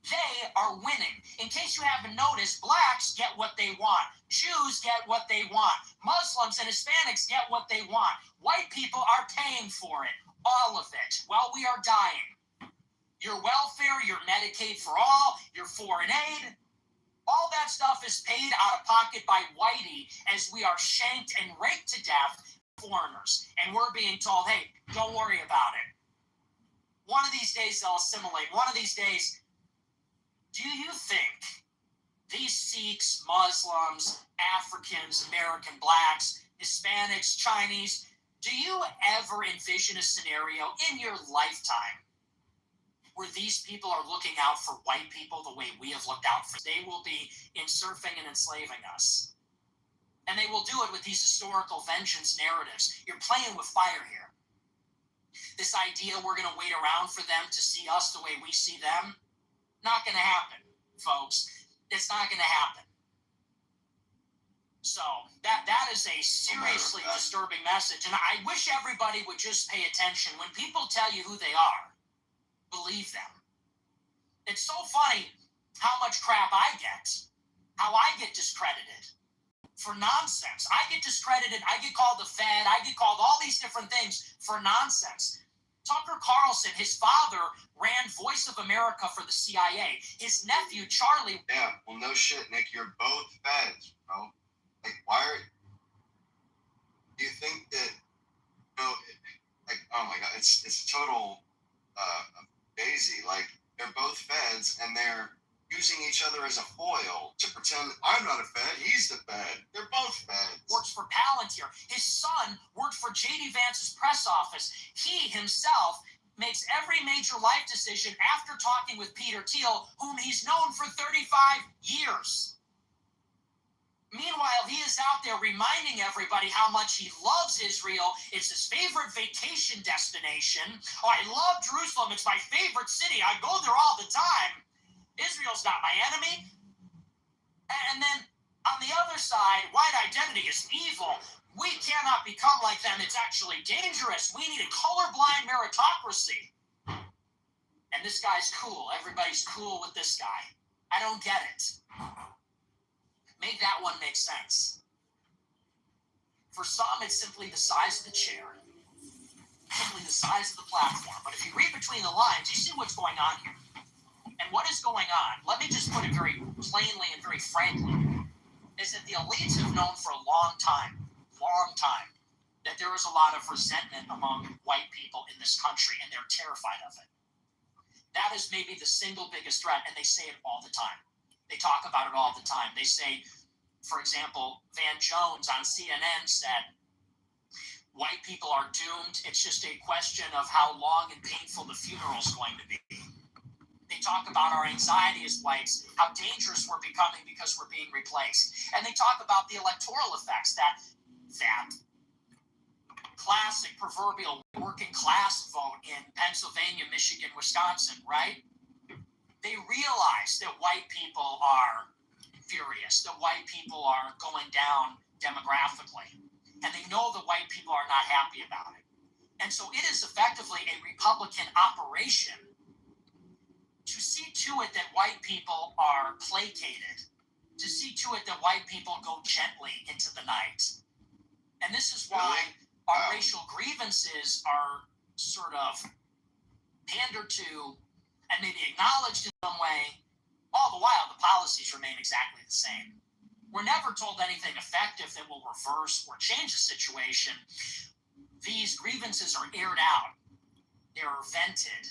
They are winning. In case you haven't noticed, blacks get what they want. Jews get what they want. Muslims and Hispanics get what they want. White people are paying for it. All of it. While we are dying. Your welfare, your Medicaid for all, your foreign aid, all that stuff is paid out of pocket by whitey as we are shanked and raped to death foreigners. And we're being told, hey, don't worry about it. One of these days they'll assimilate. One of these days, do you think these Sikhs, Muslims, Africans, American blacks, Hispanics, Chinese, do you ever envision a scenario in your lifetime where these people are looking out for white people the way we have looked out for? They will be insurfing and enslaving us. And they will do it with these historical vengeance narratives. You're playing with fire here. This idea we're going to wait around for them to see us the way we see them, not going to happen, folks. It's not going to happen. So that is a seriously disturbing message. And I wish everybody would just pay attention. When people tell you who they are, believe them. It's so funny how much crap I get, how I get discredited for nonsense. I get discredited, I get called the Fed, I get called all these different things for nonsense. Tucker Carlson, his father, ran Voice of America for the CIA. His nephew, Charlie... Yeah, well, no shit, Nick. You're both feds, bro. Like, why are... Do you think that... like, oh my God, it's total... Daisy, like they're both feds and they're using each other as a foil to pretend I'm not a fed, he's the fed. They're both feds. Works for Palantir. His son worked for J.D. Vance's press office. He himself makes every major life decision after talking with Peter Thiel, whom he's known for 35 years. Meanwhile, he is out there reminding everybody how much he loves Israel. It's his favorite vacation destination. Oh, I love Jerusalem. It's my favorite city. I go there all the time. Israel's not my enemy. And then on the other side, white identity is evil. We cannot become like them. It's actually dangerous. We need a colorblind meritocracy. And this guy's cool. Everybody's cool with this guy. I don't get it. Make that one make sense. For some, it's simply the size of the chair, simply the size of the platform. But if you read between the lines, you see what's going on here. And what is going on, let me just put it very plainly and very frankly, is that the elites have known for a long time, that there is a lot of resentment among white people in this country, and they're terrified of it. That is maybe the single biggest threat, and they say it all the time. They talk about it all the time. They say, for example, Van Jones on CNN said, white people are doomed. It's just a question of how long and painful the funeral is going to be. They talk about our anxiety as whites, how dangerous we're becoming because we're being replaced. And they talk about the electoral effects, that classic proverbial working class vote in Pennsylvania, Michigan, Wisconsin, right? They realize that white people are furious, that white people are going down demographically, and they know that white people are not happy about it. And so it is effectively a Republican operation to see to it that white people are placated, to see to it that white people go gently into the night. And this is why our racial grievances are sort of pandered to and maybe acknowledged in some way, all the while the policies remain exactly the same. We're never told anything effective that will reverse or change the situation. These grievances are aired out. They're vented.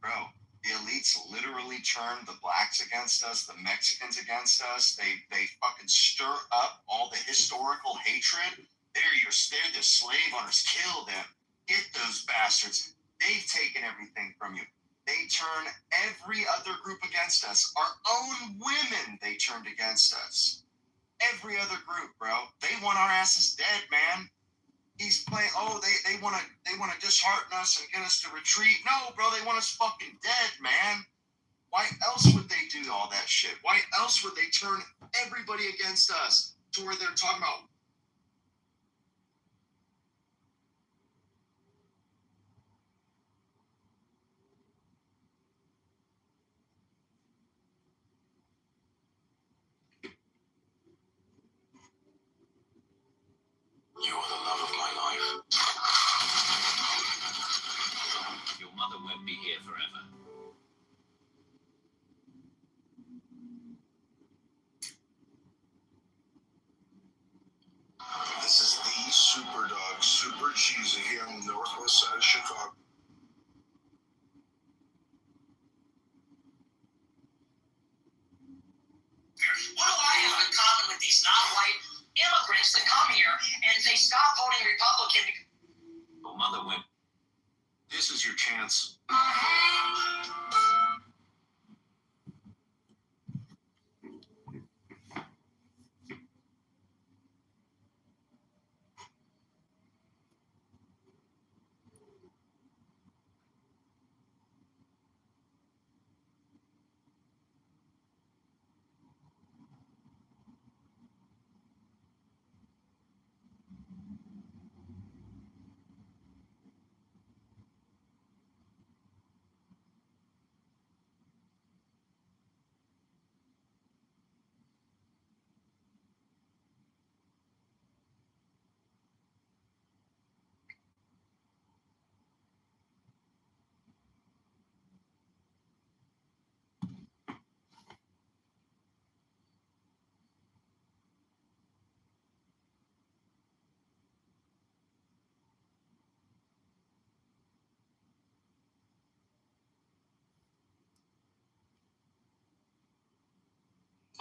Bro, The elites literally turn the blacks against us, the Mexicans against us. They fucking stir up all the historical hatred. They're the slave owners. Kill them. Get those bastards. They've taken everything from you. They turn every other group against us. Our own women they turned against us. Every other group, bro. They want our asses dead, man. He's playing. Oh, they want to dishearten us and get us to retreat. No, bro, they want us fucking dead, man. Why else would they do all that shit? Why else would they turn everybody against us to where they're talking about? You are the love of my life. Your mother won't be here forever. This is the Super Dog, super cheesy here on the northwest side of Chicago. What do I have in common with these non-white immigrants that come here and they stop voting Republican? Your mother went. This is your chance.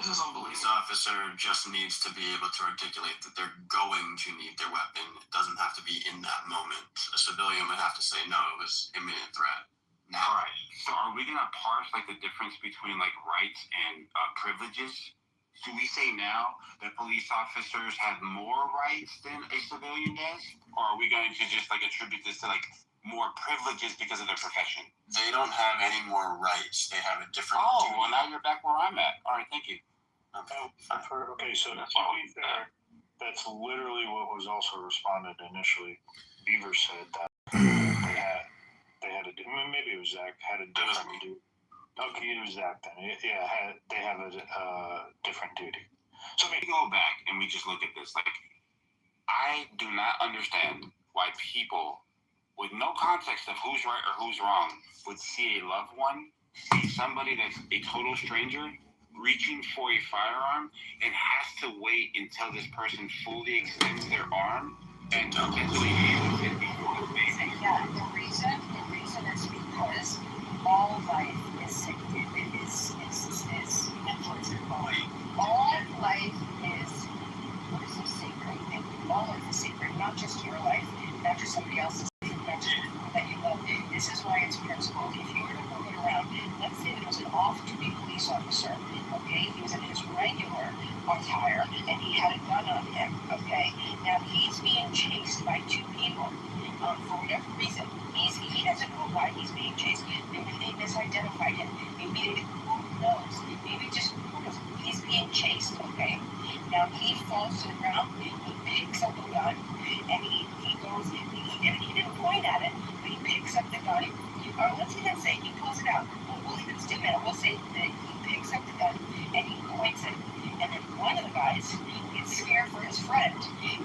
This police officer just needs to be able to articulate that they're going to need their weapon. It doesn't have to be in that moment. A civilian would have to say, no, it was imminent threat. Now, right. So are we going to parse like the difference between like rights and privileges? Do we say now that police officers have more rights than a civilian does? Or are we going to just like attribute this to like more privileges because of their profession? They don't have any more rights. They have a different duty. Well now you're back where I'm at. All right, thank you. Okay, so to be fair, that's literally what was also responded initially. Beaver said that they had a maybe it was Zach had a different duty. Okay, it was Zach then. Yeah, they have a different duty. So we go back and we just look at this. Like, I do not understand why people with no context of who's right or who's wrong would see a loved one, see somebody that's a total stranger reaching for a firearm and has to wait until this person fully extends their arm and potentially aims it before the baby. Yeah, the reason is because all life is influenced by all life is what is sacred. All life is sacred, not just your life, not just somebody else's life, not just people that you love. This is why it's principled. If you were to move it around, let's say there was an off-duty police officer, okay, he was in his regular attire and he had a gun on him, okay. Now he's being chased by two people for whatever reason. He doesn't know why he's being chased. Maybe they misidentified him. Maybe who knows? Maybe just he's being chased, okay. Now he falls to the ground, he picks up a gun, and he goes, he didn't point at it, but he picks up the gun, or let's even say he pulls it out. We'll even stick it. We'll say that he picks up the gun and he points it, and then one of the guys gets scared for his friend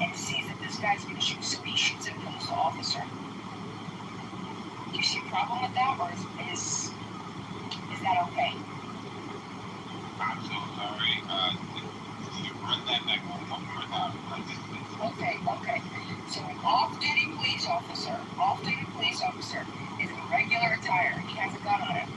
and sees that this guy's going to shoot, so he shoots and kills the officer. Do you see a problem with that, or is that okay? I'm so sorry. You run that back one more time. Okay. So an off-duty police officer is in regular attire. He has a gun on him.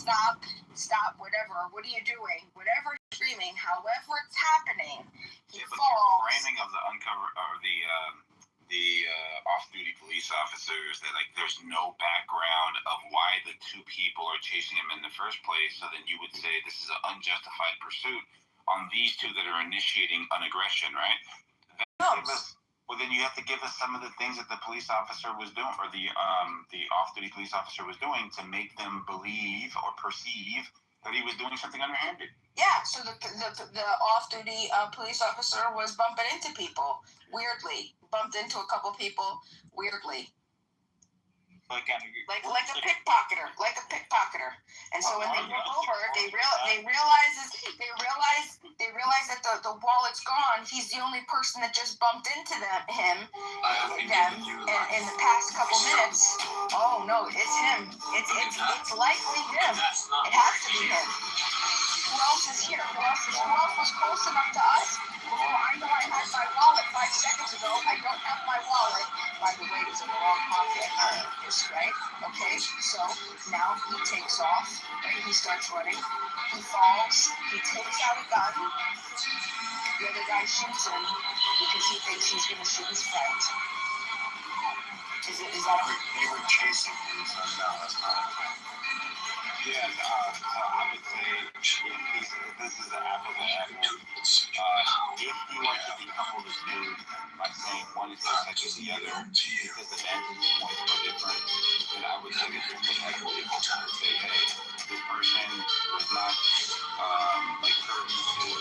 stop, whatever, what are you doing? Whatever he's screaming, however it's happening, he but falls. the framing of the uncover or the off-duty police officers that like there's no background of why the two people are chasing him in the first place. So then you would say this is an unjustified pursuit on these two that are initiating an aggression, right? Well, then you have to give us some of the things that the police officer was doing, or the off-duty police officer was doing, to make them believe or perceive that he was doing something underhanded. Yeah, so the off-duty police officer was bumping into people weirdly, bumped into a couple people weirdly. Like a pickpocketer, And so when they look over, they realize that the wallet's gone. He's the only person that just bumped into them in the past couple minutes. Oh no, it's him. It's likely him. It has to be him. Who else is here? Who else was close enough to us? Oh, I know I had my wallet 5 seconds ago. I don't have my wallet. By the way, it's in the wrong pocket. Right? Okay, so now he takes off. Right? He starts running. He falls. He takes out a gun. The other guy shoots him because he thinks he's going to shoot his friend. Is that they were chasing him, so no, that's not it. Yeah, I would say this is an apple to apple. If you want to decouple the two by saying one is protecting the other because the vantage points are different, then I would say that it's protecting to say, hey, this person was not privy to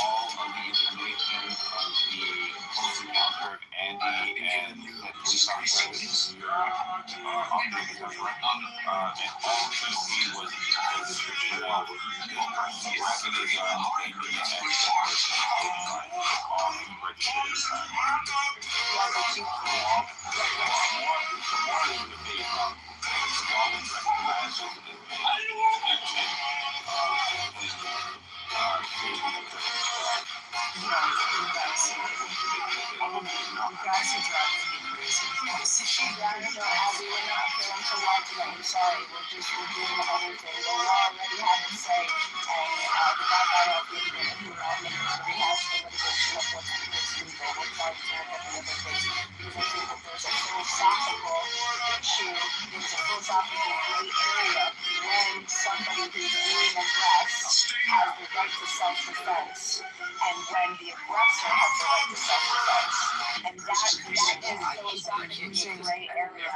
all of the information of the close encounter and the police officers and all he see was the description of this person grabbing a gun, aiming it at the person holding on. That's all he registered at the time. The wall was recognized as the description of his You guys are driving me crazy. We were not feeling so like it. I'm sorry. We're doing the other thing. But we already had it say, and the guy got up with me, and he got me to rehash the litigation of what's legal, what's not legal, and the other things. Because I think that there's a philosophical issue, there's a philosophical gray area when somebody who's being aggressed has the right to self-defense, and when the aggressor has the right to self-defense. And that is philosophically gray area.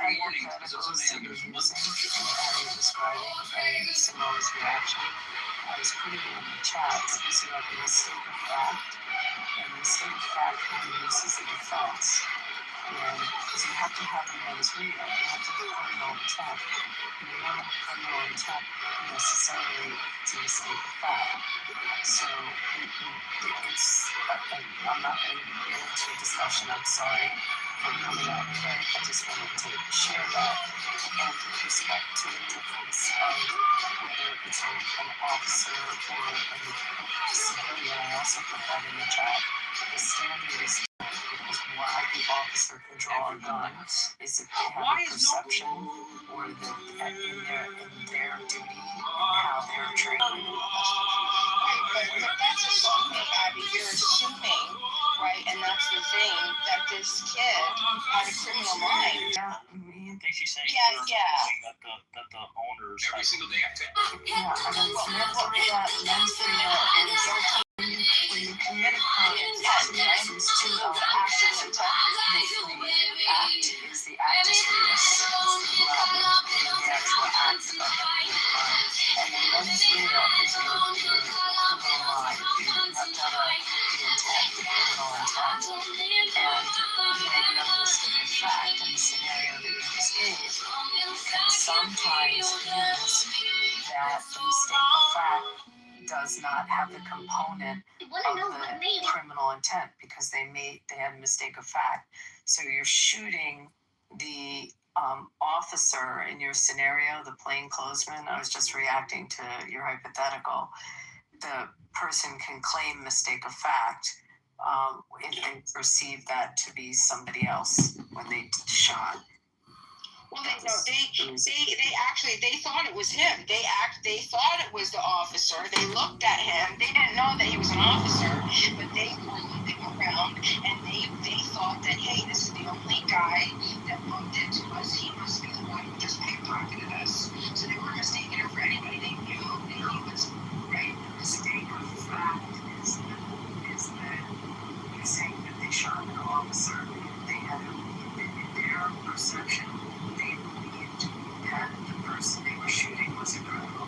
Simone's reaction. I was putting it in the chat because you have a mistake of fact, and the mistake of fact can be used as a defense. And because you have to have the mens rea, you have to have criminal intent. And you don't have criminal intent necessarily to mistake of fact. So I'm not going to get into a discussion. I'm sorry for coming up, but I just wanted to share that. And with respect to the difference of whether it's an officer or a civilian, I also put that in the chat. The standard is because why the officer can draw a gun is if they have a perception or that in their duty how they're trained. That's assuming, Abby, you're assuming, right? And that's the thing, that this kid had a criminal mind. Yeah. I think she's saying Yeah. that the owners every single day. Yeah, I mean, when you commit a crime, it's to active intent. The act is the actus reus. It's the actual act of the crime. And the mens rea is your criminal mind. You have to have the intent, the criminal intent. And you made another mistake of fact in the scenario that you just gave. And sometimes means that the mistake of fact does not have the component of the criminal intent because they had a mistake of fact. So you're shooting the officer in your scenario, the plainclothesman. I was just reacting to your hypothetical. The person can claim mistake of fact if they perceive that to be somebody else when they shot. Well, they thought it was him. They thought it was the officer. They looked at him. They didn't know that he was an officer, but they were looking around and they thought that, hey, this is the only guy that bumped into us. He must be the one who just pickpocketed us. So they were mistaken him for anybody. They knew that he was right. The mistake of fact is that you're saying that they shot an officer. They had in their perception. They believed that the person they were shooting was a criminal.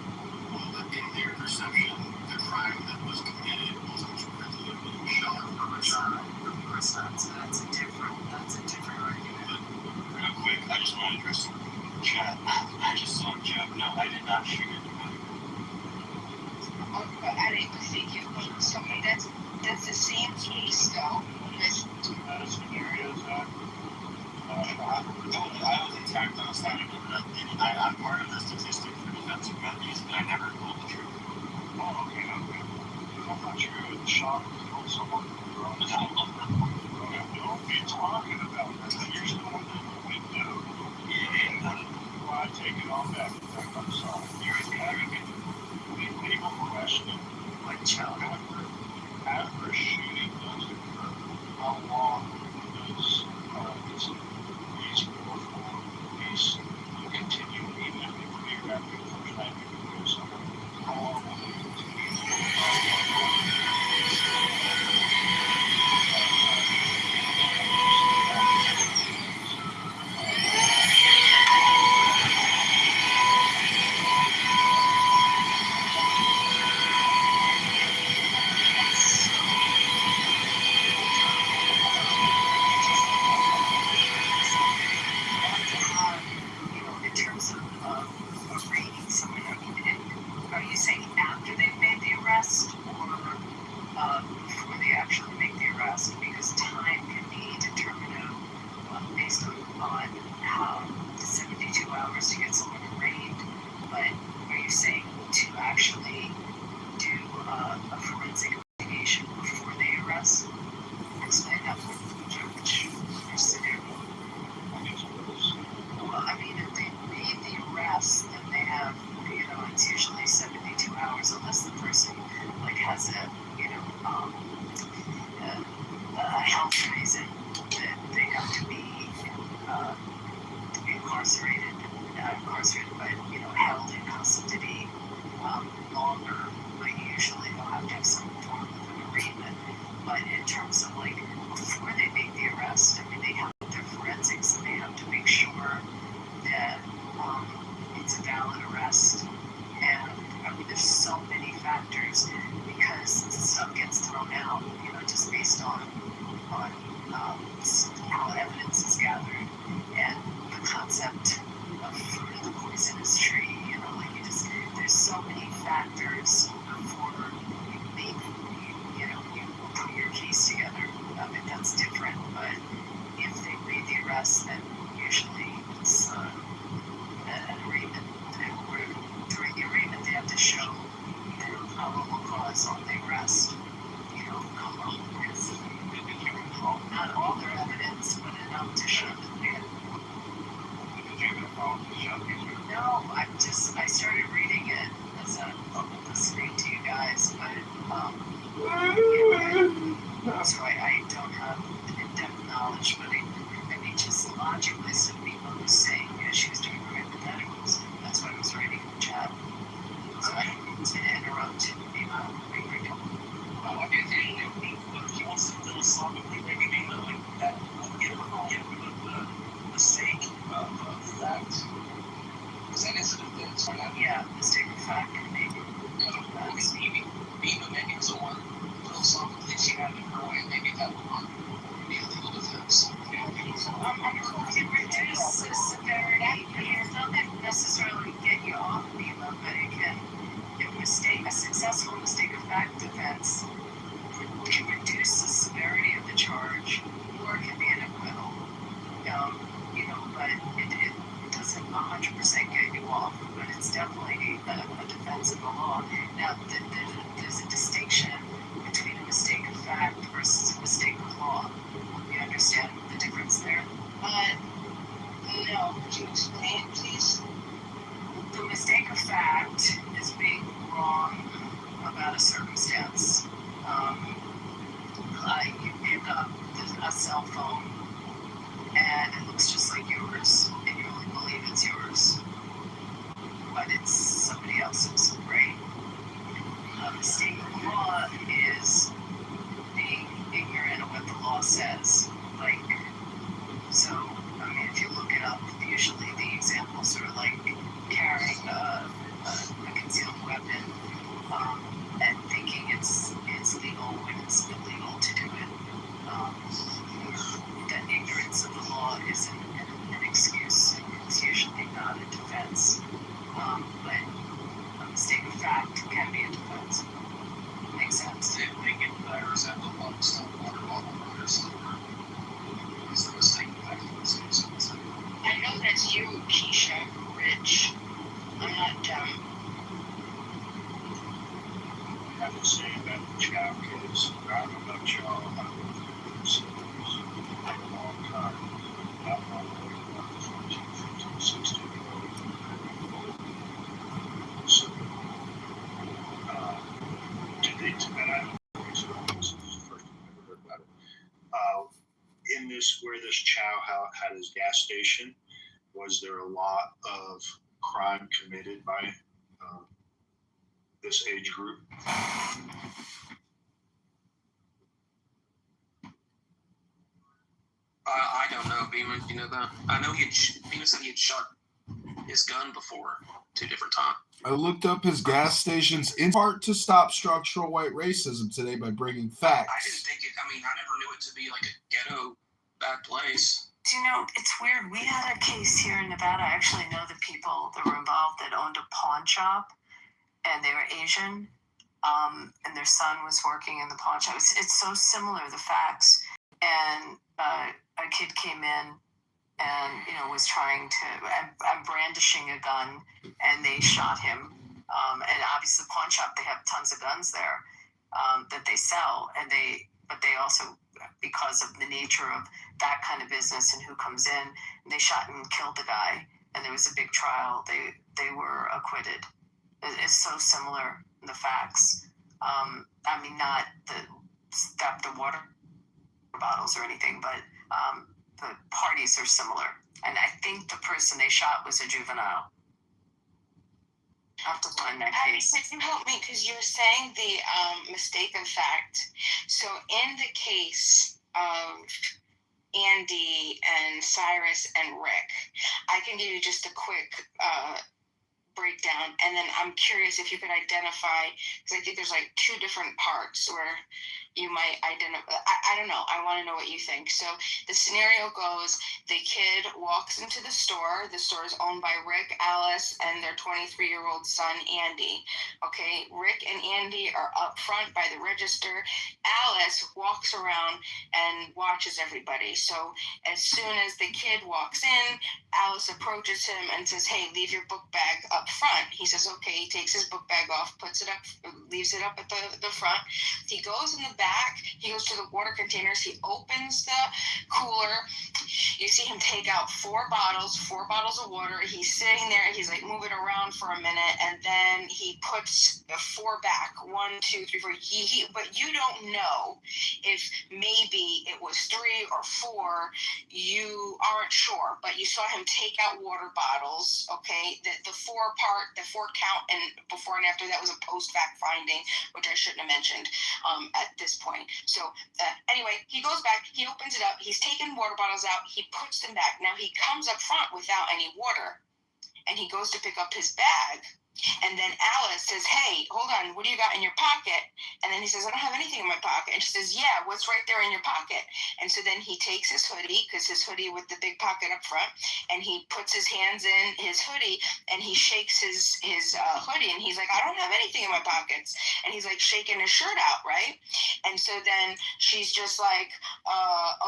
Well, but in their perception, the crime that was committed wasn't worthy of being shot. Of course not. So that's a different argument. Real quick, I just want to address the chat. I just saw a joke. No, I did not shoot anybody. But I didn't think you were somebody that's the same case though. I was attacked on Saturday, but I'm part of the statistic for defensive measures, but I never told the truth. Oh, okay. I thought you were shocked and killed someone. Don't be talking about that. You're still in the window. Well, I take it all back. I'm sorry. People question, like, after a shooting does occur, how long does it's reasonable for police to continue, even if they figure out the first time you can do something? How long will they in terms of rating someone, are you saying after they've made the arrest or before they actually make the arrest? Because time can be determinative based on how 72 hours to get someone arraigned. But are you saying to actually do a forensic investigation before they arrest? Explain that for the judge or scenario. Well, I mean, if they made the arrest, then they have, it's usually 72 hours, unless the person, like, has a health reason that they have to be incarcerated, but, held in custody longer, but usually they'll have to have some form of an arraignment. But in terms of, like, before they make the arrest, I mean, they have their forensics, and they have to make sure that it's a valid arrest. And I mean, there's so many factors because stuff gets thrown out, just based on how evidence is gathered, and the concept of fruit of the poisonous tree. There's so many factors before you put your case together. I mean, that's different, but if they made the arrest, then usually it's an arraignment. During the arraignment, they have to show probable cause on the arrest. Not all their evidence, but enough to show that they had. No, I started reading it as listening to you guys, but so I don't have an in-depth knowledge, but I mean, just logically, some people were saying, she was doing hypotheticals. That's why I was writing in the chat. So I didn't mean to interrupt Nima. What do you think? He wants to philosophically maybe like that, the sake of fact. Because that is an offense. Yeah, mistake of fact, maybe. Maybe someone philosophically she had in her way, maybe that would be a legal defense. To reduce the severity, it's not that necessarily get you off Nima, but it can, a successful mistake of fact defense can reduce the severity of the charge, or it can be an acquittal. But it doesn't 100% get you off, but it's definitely a defense of the law. Now, there's a distinction between a mistake of fact versus a mistake of law. You understand the difference there? No, would you explain, please? The mistake of fact is being wrong about a circumstance. You pick up a cell phone and it looks just like yours, and you only believe it's yours, but it's somebody else's, right? A mistake of law is being ignorant of what the law says. Like, so, I mean, if you look it up, usually the examples are like carrying a concealed weapon and thinking it's legal when it's illegal to do it. That ignorance of the law isn't an excuse. It's usually not a defense. But a mistake of fact can be a defense. Makes sense. They get virus at the box, water bottle or somewhere. Is the mistake of fact? I know that's you, Keisha, Rich. I'm not dumb. I have to say that the child kids, I don't know about y'all, I've been through this for a long time. Not long ago, 14, 15, 16 year old. So, and I don't know, so this is the first time I've ever heard about it. In this, where this chow had his gas station, was there a lot of crime committed by this age group? I don't know, Beeman. You know that? I know Beeman said he had shot his gun before 2 different times. I looked up his gas stations in part to stop structural white racism today by bringing facts. I didn't think it. I mean, I never knew it to be like a ghetto bad place. Do you know, it's weird. We had a case here in Nevada. I actually know the people that were involved that owned a pawn shop, and they were Asian, and their son was working in the pawn shop. It's so similar, the facts. And a kid came in and, was trying to, I'm brandishing a gun, and they shot him. And obviously the pawn shop, they have tons of guns there that they sell, but they also, because of the nature of that kind of business and who comes in, they shot and killed the guy, and there was a big trial. They were acquitted. It's so similar in the facts. I mean, not the water bottles or anything, but the parties are similar. And I think the person they shot was a juvenile. I have to find that case. Can you help me? Because you were saying the mistake of fact. So in the case of Andy and Cyrus and Rick, I can give you just a quick breakdown, and then I'm curious if you could identify, because I think there's like 2 different parts where you might identify. I don't know. I want to know what you think. So the scenario goes, the kid walks into the store. The store is owned by Rick, Alice, and their 23-year-old son, Andy. Okay, Rick and Andy are up front by the register. Alice walks around and watches everybody. So as soon as the kid walks in, Alice approaches him and says, "Hey, leave your book bag up front." He says, "Okay." He takes his book bag off, puts it up, leaves it up at the front. He goes in the back. He goes to the water containers. He opens the cooler. You see him take out 4 bottles of water. He's sitting there. He's like moving around for a minute, and then he puts 4 back. 1, 2, 3, 4. But you don't know if maybe it was 3 or 4. You aren't sure, but you saw him take out water bottles. Okay, the 4 count, and before and after that was a post-fact finding, which I shouldn't have mentioned at this point. So anyway, he goes back, he opens it up, he's taking water bottles out, he puts them back. Now he comes up front without any water, and he goes to pick up his bag. And then Alice says, "Hey, hold on, what do you got in your pocket?" And then he says, "I don't have anything in my pocket." And she says, "Yeah, what's right there in your pocket?" And so then he takes his hoodie, because his hoodie with the big pocket up front, and he puts his hands in his hoodie, and he shakes his hoodie, and he's like, "I don't have anything in my pockets." And he's like shaking his shirt out, right? And so then she's just like,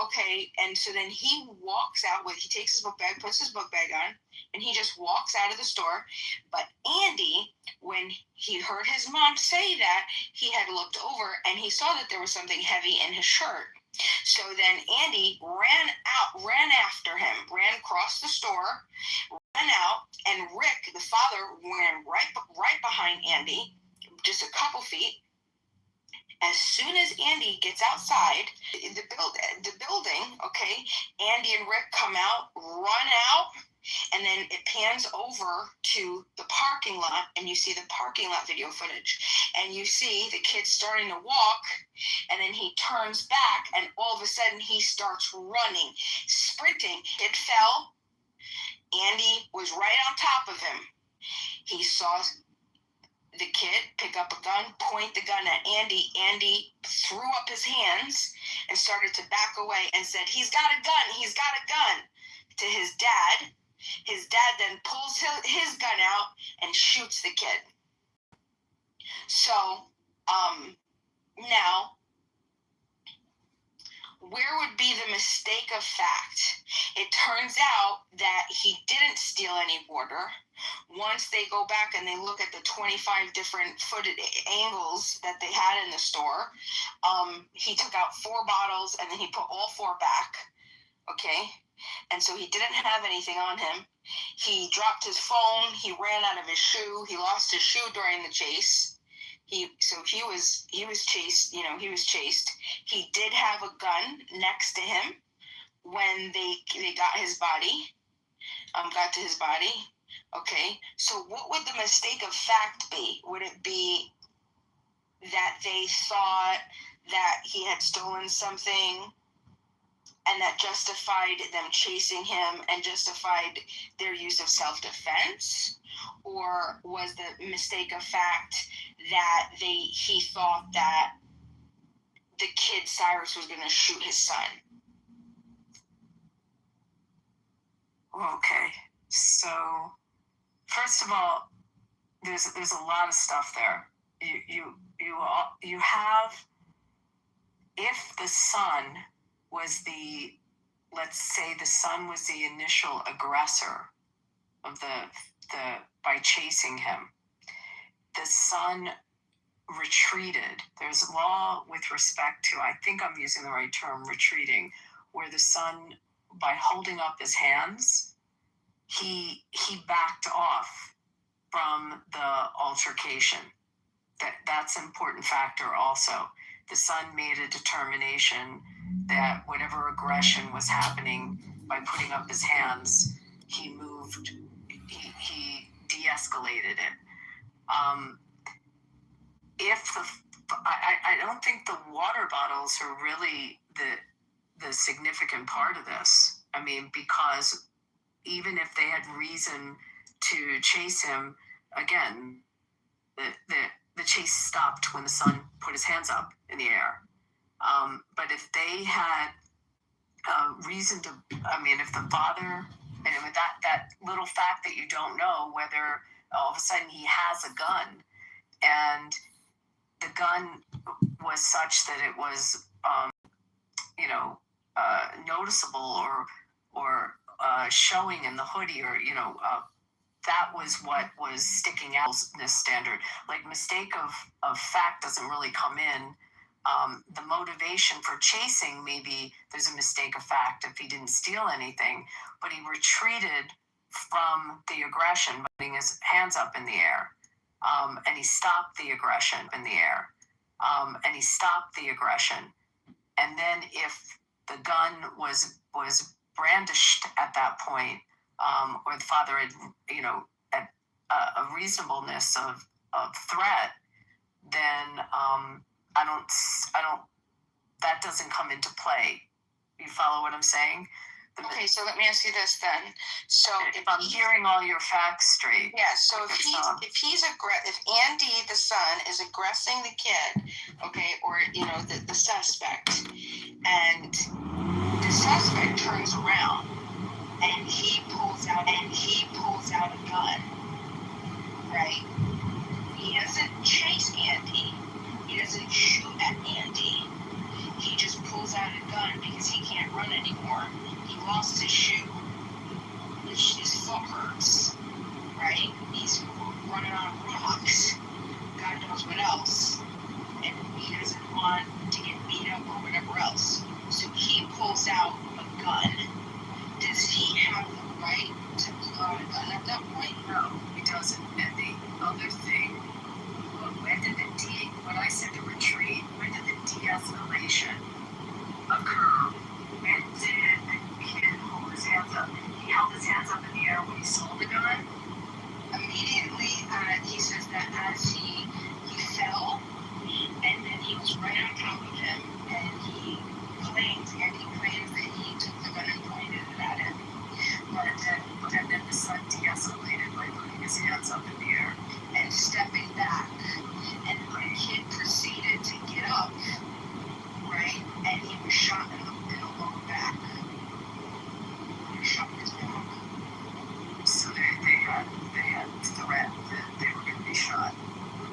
okay. And so then he walks out he takes his book bag, puts his book bag on, and he just walks out of the store. But Andy, when he heard his mom say that, he had looked over and he saw that there was something heavy in his shirt. So then Andy ran after him, ran across the store, ran out, and Rick, the father, ran right behind Andy, just a couple feet. As soon as Andy gets outside the building, okay, Andy and Rick come out, run out, and then it pans over to the parking lot, and you see the parking lot video footage, and you see the kid starting to walk, and then he turns back, and all of a sudden he starts running, sprinting. It fell. Andy was right on top of him. He saw the kid pick up a gun, point the gun at Andy. Andy threw up his hands and started to back away and said, "He's got a gun, he's got a gun," to his dad. His dad then pulls his gun out and shoots the kid. So, now, where would be the mistake of fact? It turns out that he didn't steal any water. Once they go back and they look at the 25 different footed angles that they had in the store, he took out 4 bottles and then he put all 4 back. Okay? And so he didn't have anything on him. He dropped his phone. He ran out of his shoe. He lost his shoe during the chase. He was chased. You know, he was chased. He did have a gun next to him when they got his body. Got to his body. Okay. So what would the mistake of fact be? Would it be that they thought that he had stolen something, and that justified them chasing him and justified their use of self-defense? Or was the mistake of fact that he thought that the kid Cyrus was going to shoot his son? Okay, so first of all, there's a lot of stuff there. You have, if the son was let's say the son was the initial aggressor of by chasing him, the son retreated. There's a law with respect to, I think I'm using the right term, retreating, where the son, by holding up his hands, he backed off from the altercation. That's an important factor also. The son made a determination that whatever aggression was happening, by putting up his hands, he de-escalated it. I don't think the water bottles are really the significant part of this. I mean, because even if they had reason to chase him, again, the chase stopped when the son put his hands up in the air. But if they had reason to, I mean, if the father, and with that little fact that you don't know whether all of a sudden he has a gun, and the gun was such that it was, noticeable or showing in the hoodie, or that was what was sticking out in this standard. Like, mistake of fact doesn't really come in. The motivation for chasing, maybe there's a mistake of fact if he didn't steal anything, but he retreated from the aggression by putting his hands up in the air, and he stopped the aggression in the air, and then if the gun was brandished at that point, or the father had, at a reasonableness of threat, then I don't, that doesn't come into play. You follow what I'm saying? Okay, so let me ask you this then. So if I'm hearing all your facts straight. Yeah, so if Andy, the son, is aggressing the kid, okay, or, the suspect, and the suspect turns around and he pulls out a gun, right? He doesn't chase Andy. He doesn't shoot at Andy. He just pulls out a gun because he can't run anymore. He lost his shoe. His foot hurts, right? He's running on rocks. God knows what else. And he doesn't want to get beat up or whatever else. So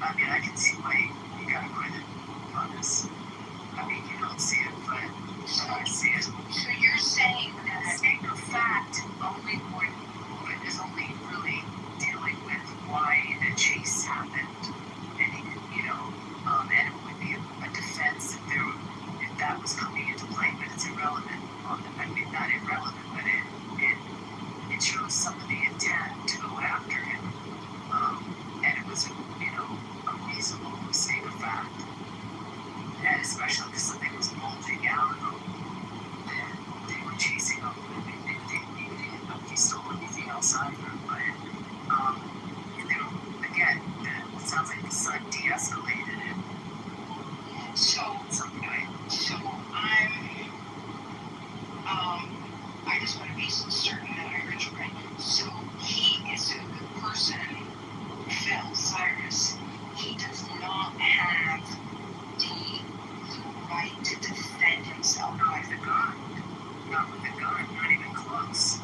I mean, I can see why you gotta find it on this. I mean, you don't see it, but I see it. So you're saying that statement of fact only is only really dealing with why the chase happened, and and it would be a defense if that was coming into play, but it's irrelevant. I mean, not irrelevant, but it shows some of the intent to go after him, and it was a reasonable mistake of fact, and especially because something was bulging out of him, and they were chasing him. He stole anything else either, but again, it sounds like the son de-escalated it. So I just want to be certain that I heard you right. So he is a good person, Phil Cyrus. He does not have the right to defend himself. Not with a gun. Not with a gun. Not even close.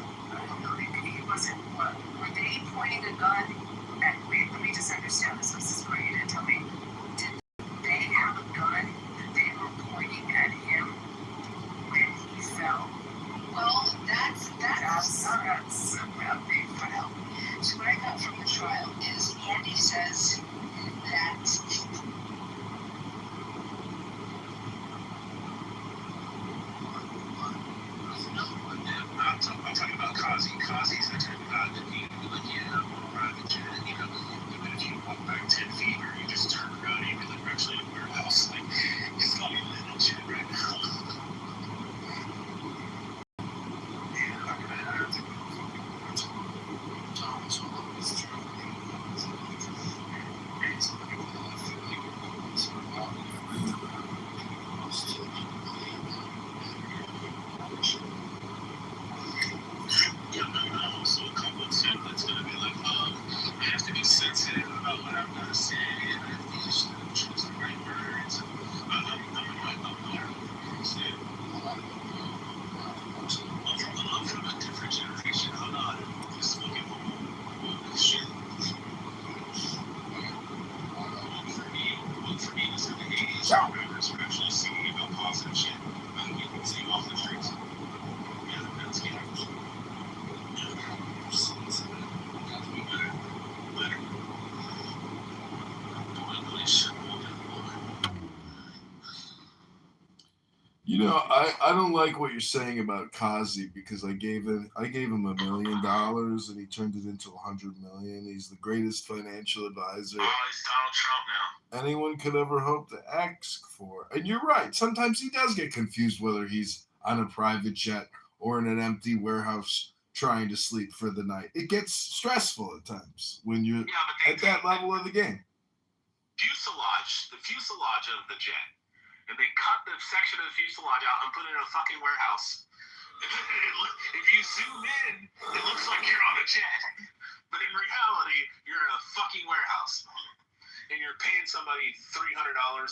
He wasn't. Were they pointing a gun at? Wait, let me just understand this. This is for you to tell me. Did they have a gun that they were pointing at him when he fell? Well, that's a big file. So what I got from the trial is Andy says that I'm talking about Kazi. Kazi's the type of guy that you be like, yeah, I'm on a private jet. Even if you walk back 10 feet or you just turn around and you're like, actually in a warehouse, like, he's not even in a jet right now. Sensitive about what I'm gonna say, and I have to choose the right words. I'm from a different generation. I'm not smoking shit. For me, it's in the 80s. Rappers were actually singing about positive shit. And you can sing off the streets. Yeah, that's the average. I don't like what you're saying about Kazi because I gave him $1 million and he turned it into 100 million. He's the greatest financial advisor he's Donald Trump now. anyone could ever hope to ask for. And you're right. Sometimes he does get confused whether he's on a private jet or in an empty warehouse trying to sleep for the night. It gets stressful at times when you're at that level of the game. The fuselage of the jet. And they cut the section of the fuselage out and put it in a fucking warehouse. If you zoom in, it looks like you're on a jet. But in reality, you're in a fucking warehouse. And you're paying somebody $300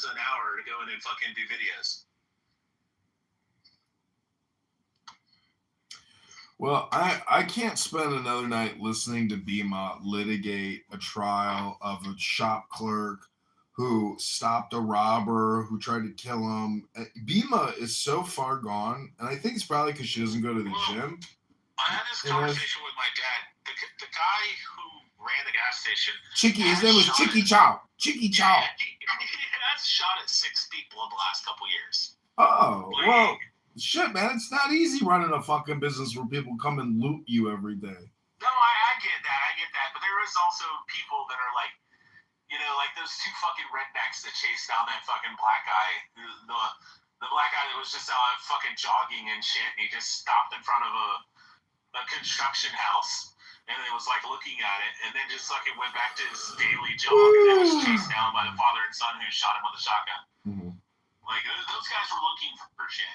an hour to go in and fucking do videos. Well, I can't spend another night listening to Bima litigate a trial of a shop clerk who stopped a robber who tried to kill him. Bima is so far gone, and I think it's probably because she doesn't go to the gym. I had this conversation with my dad. The guy who ran the gas station. His name was Chicky Chow. Chicky Chow. He has shot at 6 people in the last couple years. Oh, well, shit, man. It's not easy running a fucking business where people come and loot you every day. No, I get that. But there is also people that are like, like those two fucking rednecks that chased down that fucking black guy. The black guy that was just out fucking jogging and shit, and he just stopped in front of a construction house, and it was like looking at it, and then just fucking went back to his daily jog, and then was chased down by the father and son who shot him with a shotgun. Mm-hmm. Like, those guys were looking for shit,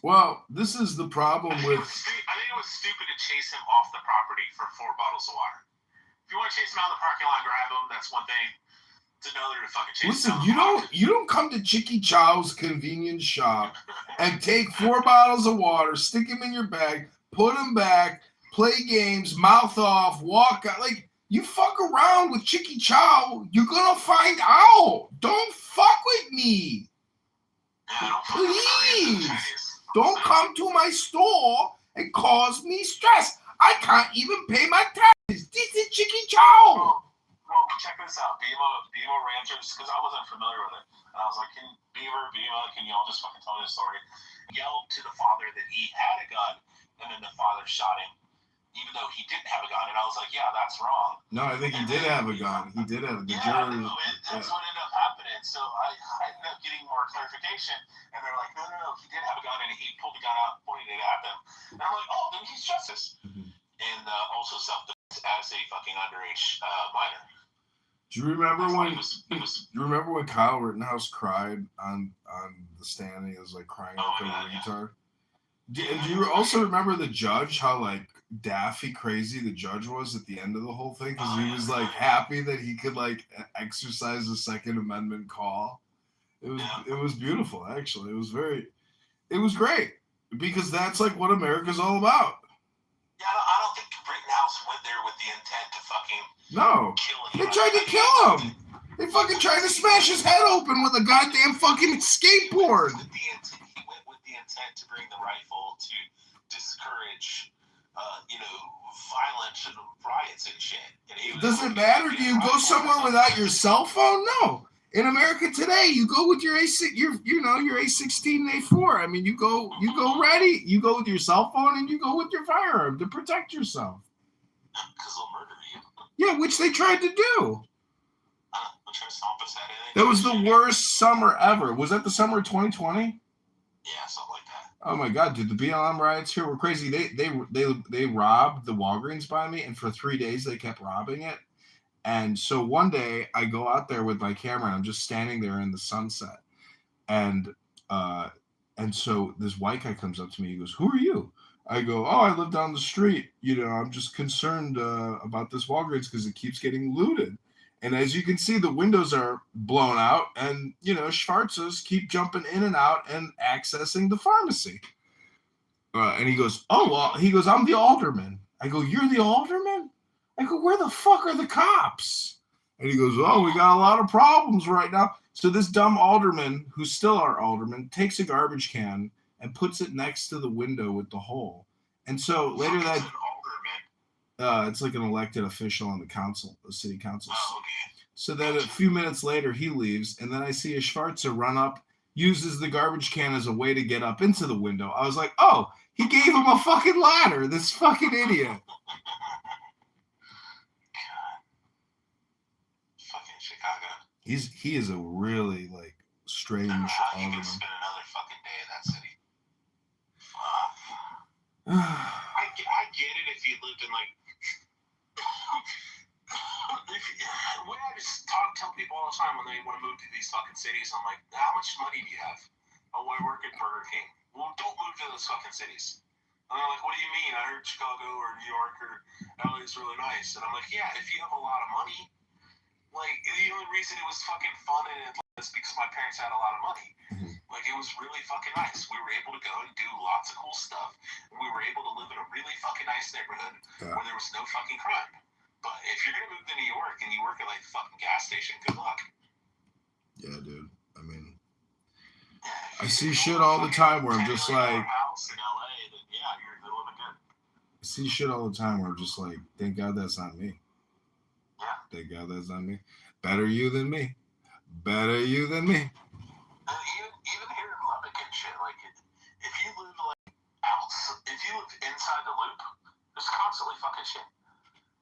Well, this is the problem with... I think it was stupid to chase him off the property for 4 bottles of water. If you want to chase him out of the parking lot and grab him, that's one thing. It's another to fucking chase him out. Listen, you don't come to Chicky Chow's convenience shop and take 4 bottles of water, stick them in your bag, put them back, play games, mouth off, walk out. Like, You fuck around with Chicky Chow, you're gonna find out. Don't fuck with me. Please. Don't come to my store and cause me stress. I can't even pay my taxes. This is Chicky Chow. Well, check this out. Bima Ranchers, because I wasn't familiar with it. And I was like, Bima, can you all just fucking tell me the story? Yelled to the father that he had a gun, and then the father shot him, even though he didn't have a gun. And I was like, yeah, that's wrong. No, I think he did have a gun. He did have the jury. That's what ended up happening. So I ended up getting more clarification. And they're like, no, he did have a gun, and he pulled the gun out, pointed it at them. And I'm like, oh, then he's justice. And also self-defense as a fucking underage minor. Do you remember when Kyle Rittenhouse cried on the stand? He was like crying like a retard. Do you also remember the judge? How like daffy crazy the judge was at the end of the whole thing because he was like happy that he could like exercise the Second Amendment call. It was beautiful actually. It was great because that's like what America's all about. Yeah, I don't think Rittenhouse went there with the intent to fucking kill him. They tried to kill him. They fucking tried to smash his head open with a goddamn fucking skateboard. He went with the intent to bring the rifle to discourage, violence and riots and shit. Does it matter? Do you go somewhere without your cell phone? No. In America today, you go with your your A16 and A4. I mean, you go ready. You go with your cell phone and you go with your firearm to protect yourself. Because they'll murder you. Yeah, which they tried to do. That was the worst summer ever. Was that the summer of 2020? Yeah, something like that. Oh my God, dude! The BLM riots here were crazy. They robbed the Walgreens by me, and for 3 days they kept robbing it. And so one day I go out there with my camera and I'm just standing there in the sunset. And so this white guy comes up to me. He goes, "Who are you?" I go, "Oh, I live down the street. I'm just concerned about this Walgreens because it keeps getting looted." And as you can see, the windows are blown out and, Schwarzes keep jumping in and out and accessing the pharmacy. And he goes, "Oh, well," he goes, "I'm the alderman." I go, "You're the alderman?" I go, "Where the fuck are the cops?" And he goes, "Oh, we got a lot of problems right now." So this dumb alderman, who's still our alderman, takes a garbage can and puts it next to the window with the hole. And so later that it's like an elected official on the council, the city council. Oh, okay. So then a few minutes later he leaves, and then I see a Schwarzer run up, uses the garbage can as a way to get up into the window. I was like, oh, he gave him a fucking ladder, this fucking idiot. He is a really strange. You can spend another fucking day in that city. I get it if you lived in I just tell people all the time when they want to move to these fucking cities. I'm like, how much money do you have? Oh, I work at Burger King. Well, don't move to those fucking cities. And they're like, what do you mean? I heard Chicago or New York or LA is really nice. And I'm like, yeah, if you have a lot of money. The only reason it was fucking fun in Atlanta is because my parents had a lot of money. It was really fucking nice. We were able to go and do lots of cool stuff. And we were able to live in a really fucking nice neighborhood where there was no fucking crime. But if you're going to move to New York and you work at the fucking gas station, good luck. Yeah, dude. I mean, I see shit all the time where I'm just like... house in LA, then yeah, you're living good. I see shit all the time where I'm just like, thank God that's not me. Yeah. Thank God that's not me. Better you than me. Better you than me. Even here in Lubbock and shit, if you live if you live inside the loop, there's constantly fucking shit.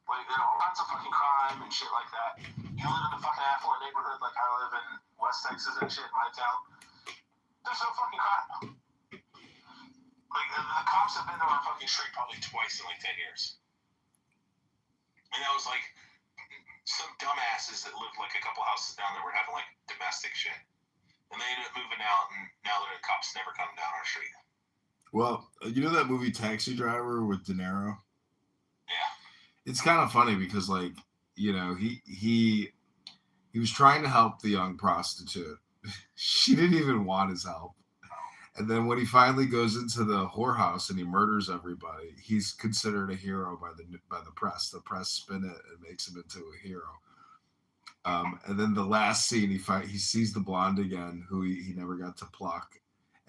There's all kinds of fucking crime and shit like that. You live in a fucking affluent neighborhood like I live in West Texas and shit in my town. There's no fucking crime. The cops have been to our fucking street probably twice in 10 years. And that was some dumbasses that lived a couple houses down there were having domestic shit. And they ended up moving out, and now the cops never come down our street. Well, you know that movie Taxi Driver with De Niro? Yeah. It's kind of funny because he was trying to help the young prostitute. She didn't even want his help. And then when he finally goes into the whorehouse and he murders everybody, he's considered a hero by the press. The press spin it and makes him into a hero. And then the last scene, he sees the blonde again, who he never got to pluck,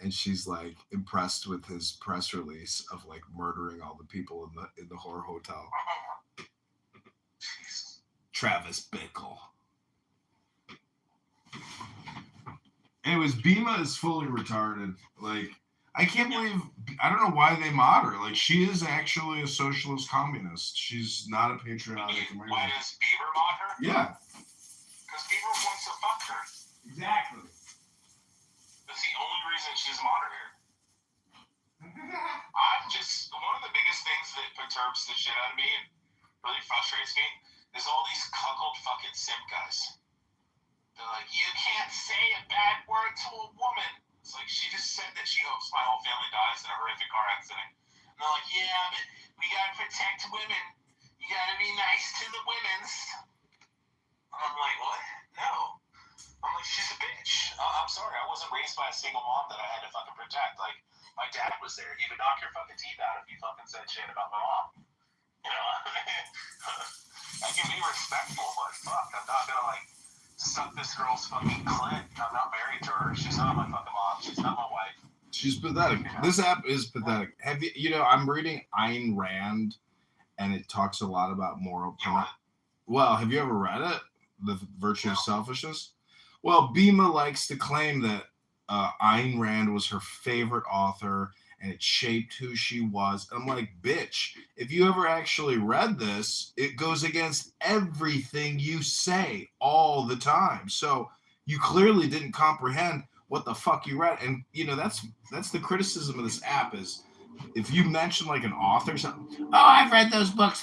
and she's like impressed with his press release of like murdering all the people in the whore hotel. Travis Bickle. Anyways, Bima is fully retarded. Like, I can't believe, I don't know why they mod her. Like, she is actually a socialist communist. She's not a patriotic American. Why does Bieber mod her? Yeah. Because Bieber wants to fuck her. Exactly. That's the only reason she's mod her. One of the biggest things that perturbs the shit out of me and really frustrates me is all these cuckold fucking simp guys. They're like, you can't say a bad word to a woman. It's like, she just said that she hopes my whole family dies in a horrific car accident. And they're like, yeah, but we gotta protect women. You gotta be nice to the women's. I'm like, what? No. I'm like, she's a bitch. I'm sorry, I wasn't raised by a single mom that I had to fucking protect. Like, my dad was there. He would knock your fucking teeth out if you fucking said shit about my mom. You know? I can be respectful, but fuck, I'm not gonna, like, suck this girl's fucking clit. I'm not married to her. She's not my fucking mom. She's not my wife. She's pathetic. This app is pathetic. I'm reading Ayn Rand, and it talks a lot about moral. Well, have you ever read it? The Virtue of Selfishness? Well, Bima likes to claim that Ayn Rand was her favorite author, and it shaped who she was. And I'm like, bitch, if you ever actually read this, it goes against everything you say all the time. So you clearly didn't comprehend what the fuck you read. And, that's the criticism of this app is if you mention like an author or something, oh, I've read those books.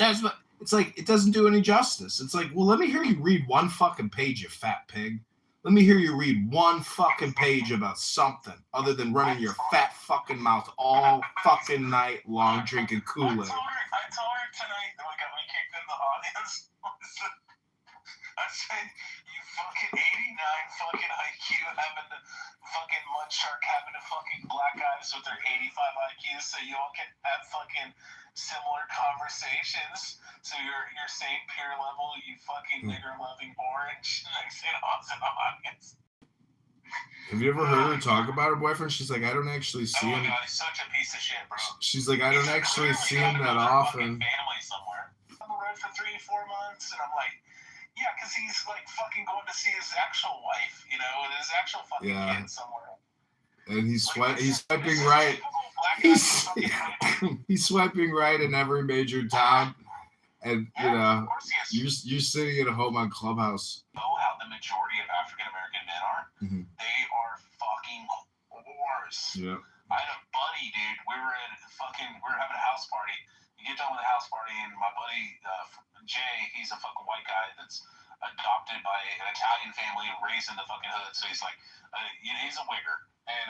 It's like, it doesn't do any justice. It's like, well, let me hear you read one fucking page, you fat pig. Let me hear you read one fucking page about something other than running your fat fucking mouth all fucking night long drinking Kool-Aid. I told her tonight that we got me kicked in the audience. I said, you fucking 89 fucking IQ having to fucking mud shark having to fucking black guys with their 85 IQ so you all can have fucking similar conversations. So you're same peer level, you fucking nigger loving orange. I said, awesome audience. Have you ever heard her talk about her boyfriend? She's like, I don't actually see him. Oh my god, he's such a piece of shit, bro. She's like, I don't actually see him that often. Family somewhere. I'm around for 3-4 months, and I'm like, yeah, because he's like fucking going to see his actual wife, and his actual fucking kid somewhere. And he's swiping right. He's swiping right in every major town. And you're sitting at home on Clubhouse. Know how the majority of African American men are? Mm-hmm. They are fucking whores. Yeah. I had a buddy, dude. We were having a house party. We get done with the house party, and my buddy Jay, he's a fucking white guy that's adopted by an Italian family and raised in the fucking hood. So he's like, he's a wigger. And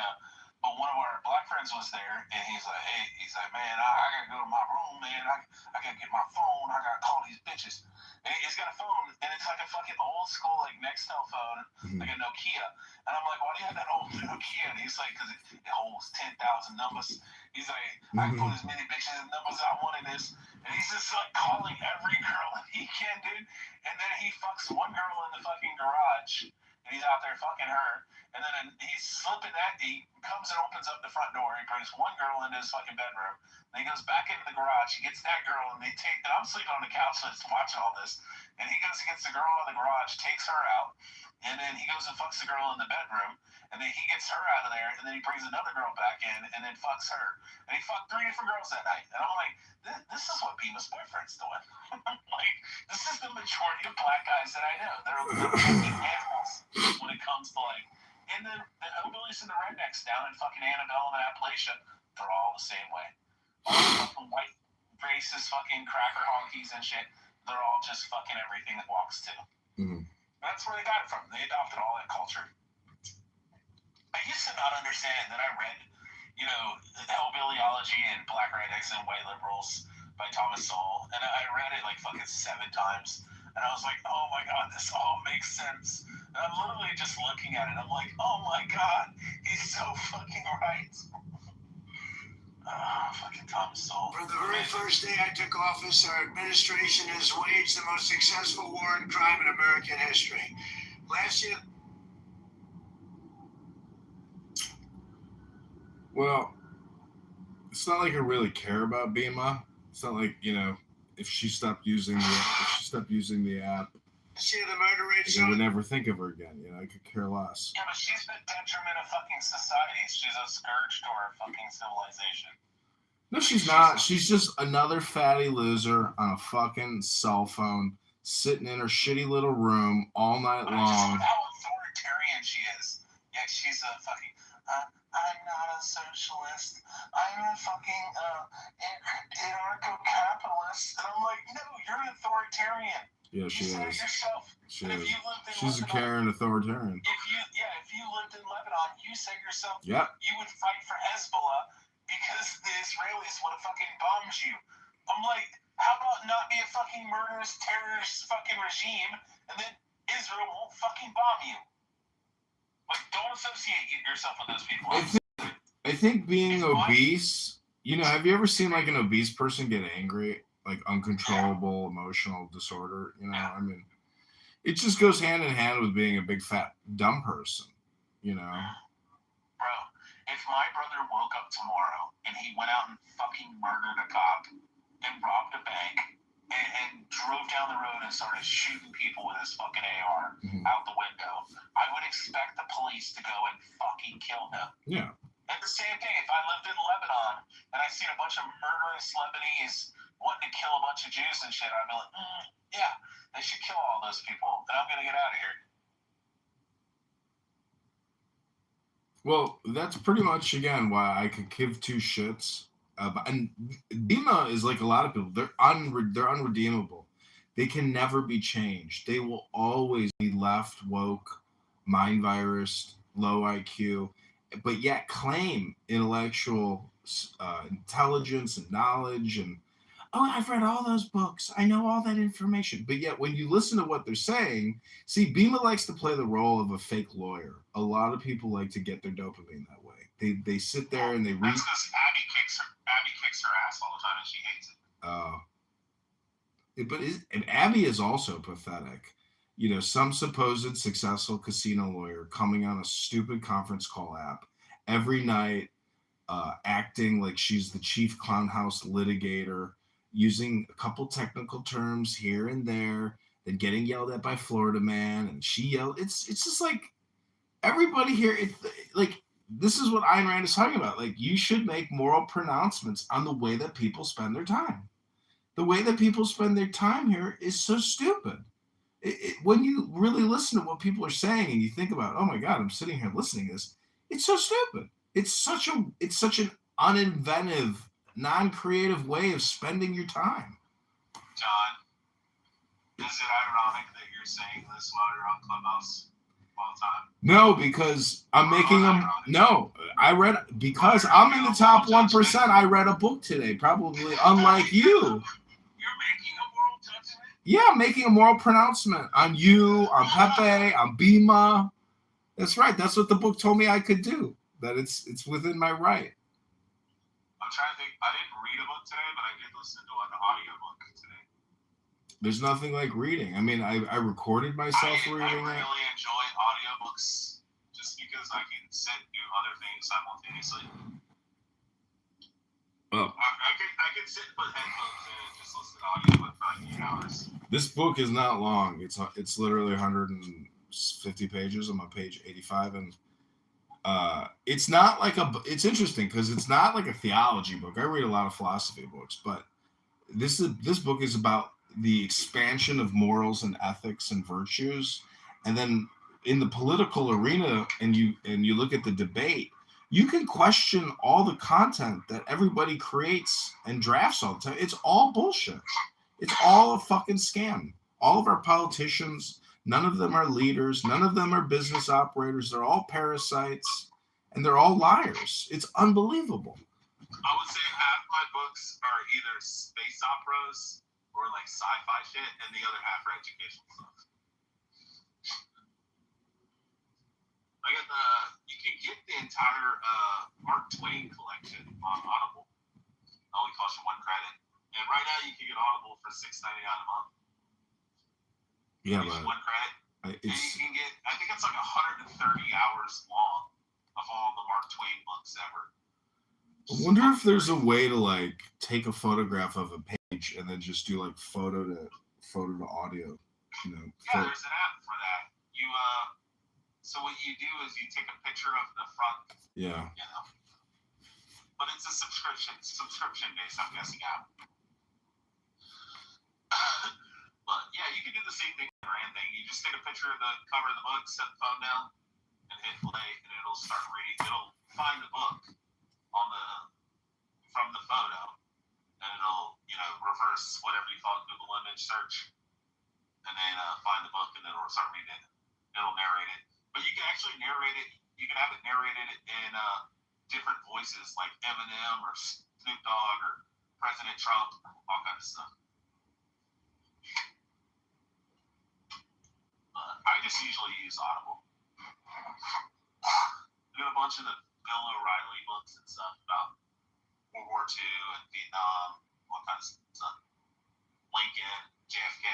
but one of our black friends was there, and he's like, man, I gotta go to my room, man. I gotta get my phone. I gotta call these bitches. And he's got a phone, and it's like a fucking old school like Nextel phone, like a Nokia. And I'm like, why do you have that old Nokia? And he's like, because it holds 10,000 numbers. He's like, I can put as many bitches and numbers I want in this. And he's just like calling every girl that he can, dude. And then he fucks one girl in the fucking garage, and he's out there fucking her. And then he's slipping that. He comes and opens up the front door. He brings one girl into his fucking bedroom. Then he goes back into the garage. He gets that girl, and and I'm sleeping on the couch watching all this. And he goes and gets the girl out of the garage, takes her out, and then he goes and fucks the girl in the bedroom. And then he gets her out of there, and then he brings another girl back in, and then fucks her. And he fucked 3 different girls that night. And I'm like, this is what Bima's boyfriend's doing. Like, this is the majority of black guys that I know. They're fucking animals when it comes to like. And then the hillbillies and the rednecks down in fucking Annabelle and Appalachia, they're all the same way. All the fucking white racist fucking cracker honkies and shit, they're all just fucking everything that walks too. Mm-hmm. That's where they got it from. They adopted all that culture. I used to not understand that I read, Hillbillyology and Black Rednecks and White Liberals by Thomas Sowell, and I read it like fucking 7 times. And I was like, oh my god, this all don't make sense. And I'm literally just looking at it. I'm like, oh my god, he's so fucking right. Fucking Thomas Sowell. From the very first day I took office, our administration has waged the most successful war on crime in American history. Last year. Well, it's not like I really care about Bima. It's not like, you know, if she stopped using the app, Last year, the murder rate. I would never think of her again. You know, I could care less. Yeah, but she's the detriment of fucking society. She's a scourge to our fucking civilization. No, she's not. She's just another fatty loser on a fucking cell phone, sitting in her shitty little room all night long. Just how authoritarian she is. Yeah, she's a fucking. I'm not a socialist. I'm a fucking anarcho-capitalist. And I'm like, no, you're an authoritarian. Yeah, she you said is. it yourself. She and is. If you lived in She's a Lebanon, Karen authoritarian. If you lived in Lebanon, you said yourself, Yep. you would fight for Hezbollah because the Israelis would have fucking bombed you. I'm like, how about not be a fucking murderous, terrorist fucking regime, and then Israel won't fucking bomb you? Like, don't associate yourself with those people. I think being obese, you know, have you ever seen like an obese person get angry? Like uncontrollable emotional disorder, you know? I mean, it just goes hand in hand with being a big fat dumb person, you know? Bro, if my brother woke up tomorrow and he went out and fucking murdered a cop and robbed a bank and drove down the road and started shooting people with his fucking AR out the window, I would expect the police to go and fucking kill him. Yeah. And the same thing, if I lived in Lebanon and I seen a bunch of murderous Lebanese wanting to kill a bunch of Jews and shit, I'd be like, yeah, they should kill all those people, and I'm gonna get out of here. Well, that's pretty much, again, why I could give two shits. And Bima is like a lot of people. They're unredeemable. They can never be changed. They will always be left, woke, mind virus, low IQ, but yet claim intellectual intelligence and knowledge and, oh, I've read all those books. I know all that information. But yet when you listen to what they're saying, see, Bima likes to play the role of a fake lawyer. A lot of people like to get their dopamine that way. They sit there and they read. That's because Abby kicks her ass all the time and she hates it. And Abby is also pathetic. You know, some supposed successful casino lawyer coming on a stupid conference call app every night, acting like she's the chief clownhouse litigator, using a couple technical terms here and there, then getting yelled at by Florida man, and she yelled. It's just like everybody here. It's like this is what Ayn Rand is talking about. Like, you should make moral pronouncements on the way that people spend their time. The way that people spend their time here is so stupid. When you really listen to what people are saying and you think about, oh my God, I'm sitting here listening to this, it's so stupid. It's such an uninventive, non-creative way of spending your time. John, is it ironic that you're saying this while you're on Clubhouse all the time? No, because I'm making them. No, because I'm in the top 1%. I read a book today, probably unlike you. You're making a moral judgment? Yeah, I'm making a moral pronouncement on you, on Pepe, on Bima. That's right. That's what the book told me I could do. That it's within my right. I'm trying to think. I didn't read a book today, but I did listen to an audiobook today. There's nothing like reading. I mean, I recorded myself reading I it. really enjoy audiobooks just because I can sit and do other things simultaneously. Oh. I could sit and put headphones in and just listen to audiobook for like 8 hours. This book is not long. It's literally 150 pages. I'm on page 85, and it's not like it's interesting because it's not like a theology book. I read a lot of philosophy books, but this book is about the expansion of morals and ethics and virtues. And then in the political arena, and you look at the debate, you can question all the content that everybody creates and drafts all the time. It's all bullshit. It's all a fucking scam. All of our politicians, none of them are leaders. None of them are business operators. They're all parasites, and they're all liars. It's unbelievable. I would say half my books are either space operas or like sci-fi shit, and the other half are educational stuff. entire Mark Twain collection on Audible. It only costs you 1 credit. And right now you can get Audible for $6.99 a month. Yeah, It's but 1 credit. And you it's can get, I think it's like 130 hours long of all the Mark Twain books ever. I wonder if there's a way to like take a photograph of a page and then just do like photo to audio. You know, Yeah, there's an app for that. You so what you do is you take a picture of the front. Yeah. You know, but it's a subscription based, I'm guessing, app. But yeah, you can do the same thing for anything. You just take a picture of the cover of the book, set the phone down, and hit play, and it'll start reading. It'll find the book from the photo, and it'll reverse whatever you call it, Google image search, and then find the book, and then it'll start reading it. It'll narrate it, but you can actually narrate it. You can have it narrated in different voices, like Eminem or Snoop Dogg or President Trump, all kinds of stuff. I just usually use Audible. I got a bunch of the Bill O'Reilly books and stuff about World War II and Vietnam, all kinds of stuff. Lincoln, JFK.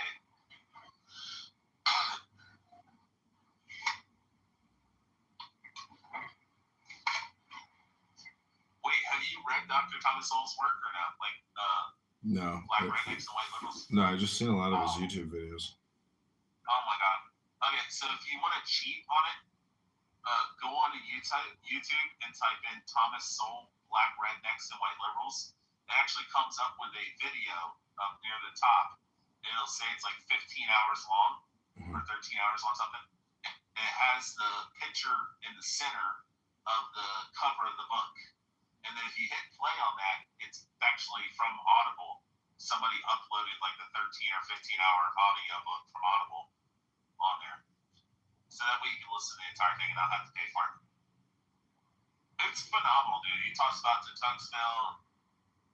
Wait, have you read Dr. Thomas Sowell's work or not? Like, no. Black Rednecks and White Liberals? No, I just seen a lot of his YouTube videos. Oh my god. Okay, so if you want to cheat on it, go on to YouTube and type in Thomas Sowell, Black Rednecks and White Liberals. It actually comes up with a video up near the top. And it'll say it's like 15 hours long or 13 hours long, something. And it has the picture in the center of the cover of the book. And then if you hit play on that, it's actually from Audible. Somebody uploaded like the 13 or 15-hour audio book from Audible on there. So that way you can listen to the entire thing and not have to pay for it. It's phenomenal, dude. He talks about the Tunksville,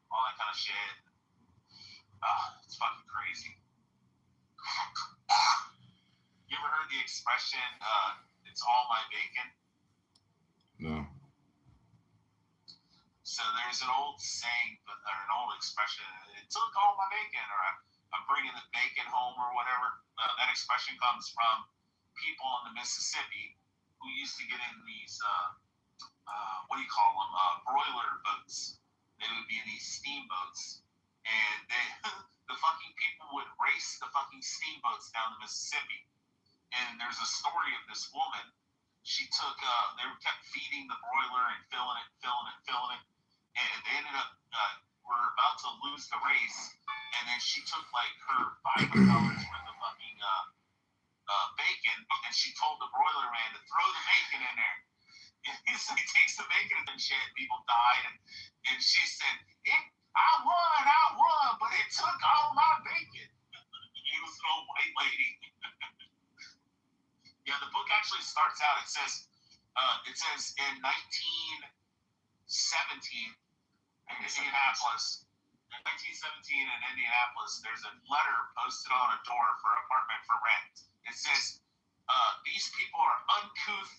all that kind of shit. It's fucking crazy. You ever heard the expression, it's all my bacon? No. So there's an old saying, or an old expression, it took all my bacon, or I'm bringing the bacon home, or whatever. That expression comes from people in the Mississippi who used to get in these, what do you call them, broiler boats. They would be in these steamboats. And the fucking people would race the fucking steamboats down the Mississippi. And there's a story of this woman. She took, they kept feeding the broiler and filling it. And they ended up, were about to lose the race. And then she took like her $500 worth of fucking bacon. And she told the broiler man to throw the bacon in there. And he takes the bacon and shit. People died. And she said, I won, but it took all my bacon. He was an old white lady. Yeah, the book actually starts out, it says in 1917 in Indianapolis. In 1917 in Indianapolis, there's a letter posted on a door for an apartment for rent. It says, these people are uncouth,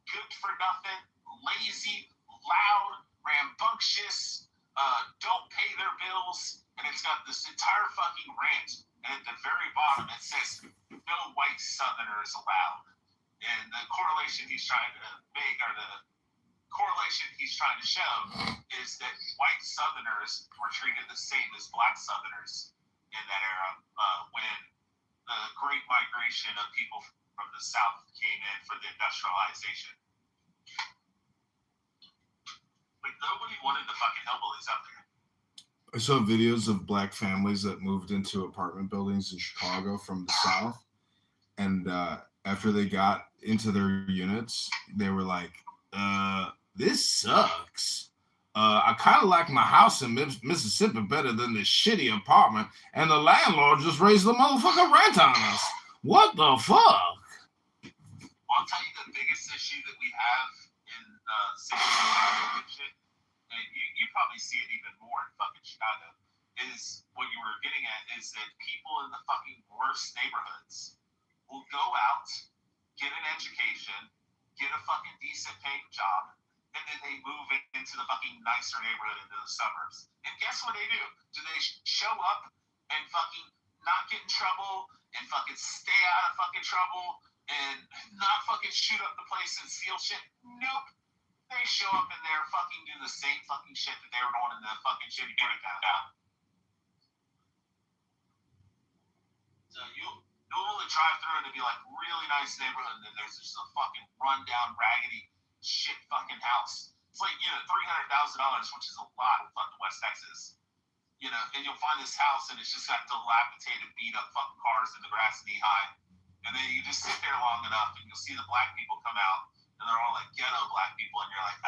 good for nothing, lazy, loud, rambunctious, don't pay their bills, and it's got this entire fucking rant. And at the very bottom, it says, no white Southerners allowed. And the correlation he's trying to make, or the correlation he's trying to show, is that white Southerners were treated the same as black Southerners in that era, when the great migration of people from the South came in for the industrialization. Like, nobody wanted the fucking hillbillies out there. I saw videos of black families that moved into apartment buildings in Chicago from the South. And after they got into their units, they were like, this sucks. I kind of like my house in Mississippi better than this shitty apartment. And the landlord just raised the motherfucking rent on us. What the fuck? Well, I'll tell you the biggest issue that we have in cities and shit, and you probably see it even more in fucking Chicago, is what you were getting at, is that people in the fucking worst neighborhoods will go out, get an education, get a fucking decent paying job, and then they move into the fucking nicer neighborhood into the suburbs. And guess what they do? Do they show up and fucking not get in trouble and fucking stay out of fucking trouble and not fucking shoot up the place and steal shit? Nope. They show up and they're fucking do the same fucking shit that they were doing in the fucking shitty part of town. So you'll really drive through and it'll be like really nice neighborhood, and then there's just a fucking rundown, raggedy shit fucking house. It's like, you know, $300,000, which is a lot in fucking West Texas. You know, and you'll find this house and it's just got dilapidated, beat up fucking cars in the grass knee high. And then you just sit there long enough and you'll see the black people come out, and they're all like ghetto black people, and you're like,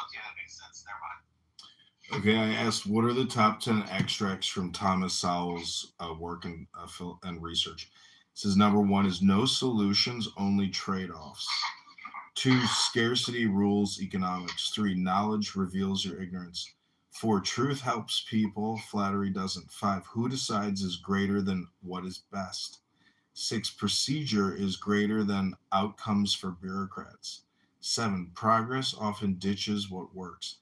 okay, that makes sense. Never mind. Okay, I asked, what are the top 10 extracts from Thomas Sowell's work and research? It says number 1 is no solutions, only trade-offs. 2, scarcity rules economics. 3, knowledge reveals your ignorance. 4, truth helps people, flattery doesn't. 5, who decides is greater than what is best. 6, procedure is greater than outcomes for bureaucrats. 7, progress often ditches what works.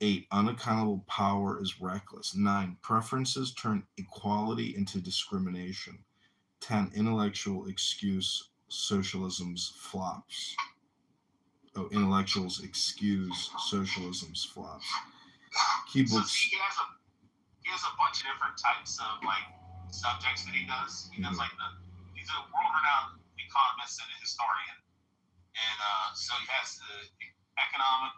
8, unaccountable power is reckless. 9, preferences turn equality into discrimination. 10, intellectual excuse socialism's flops. Oh, intellectuals excuse socialism's flops. Key books. So he has a bunch of different types of like subjects that he does. He does like he's a world-renowned economist and a historian, and so he has the economic,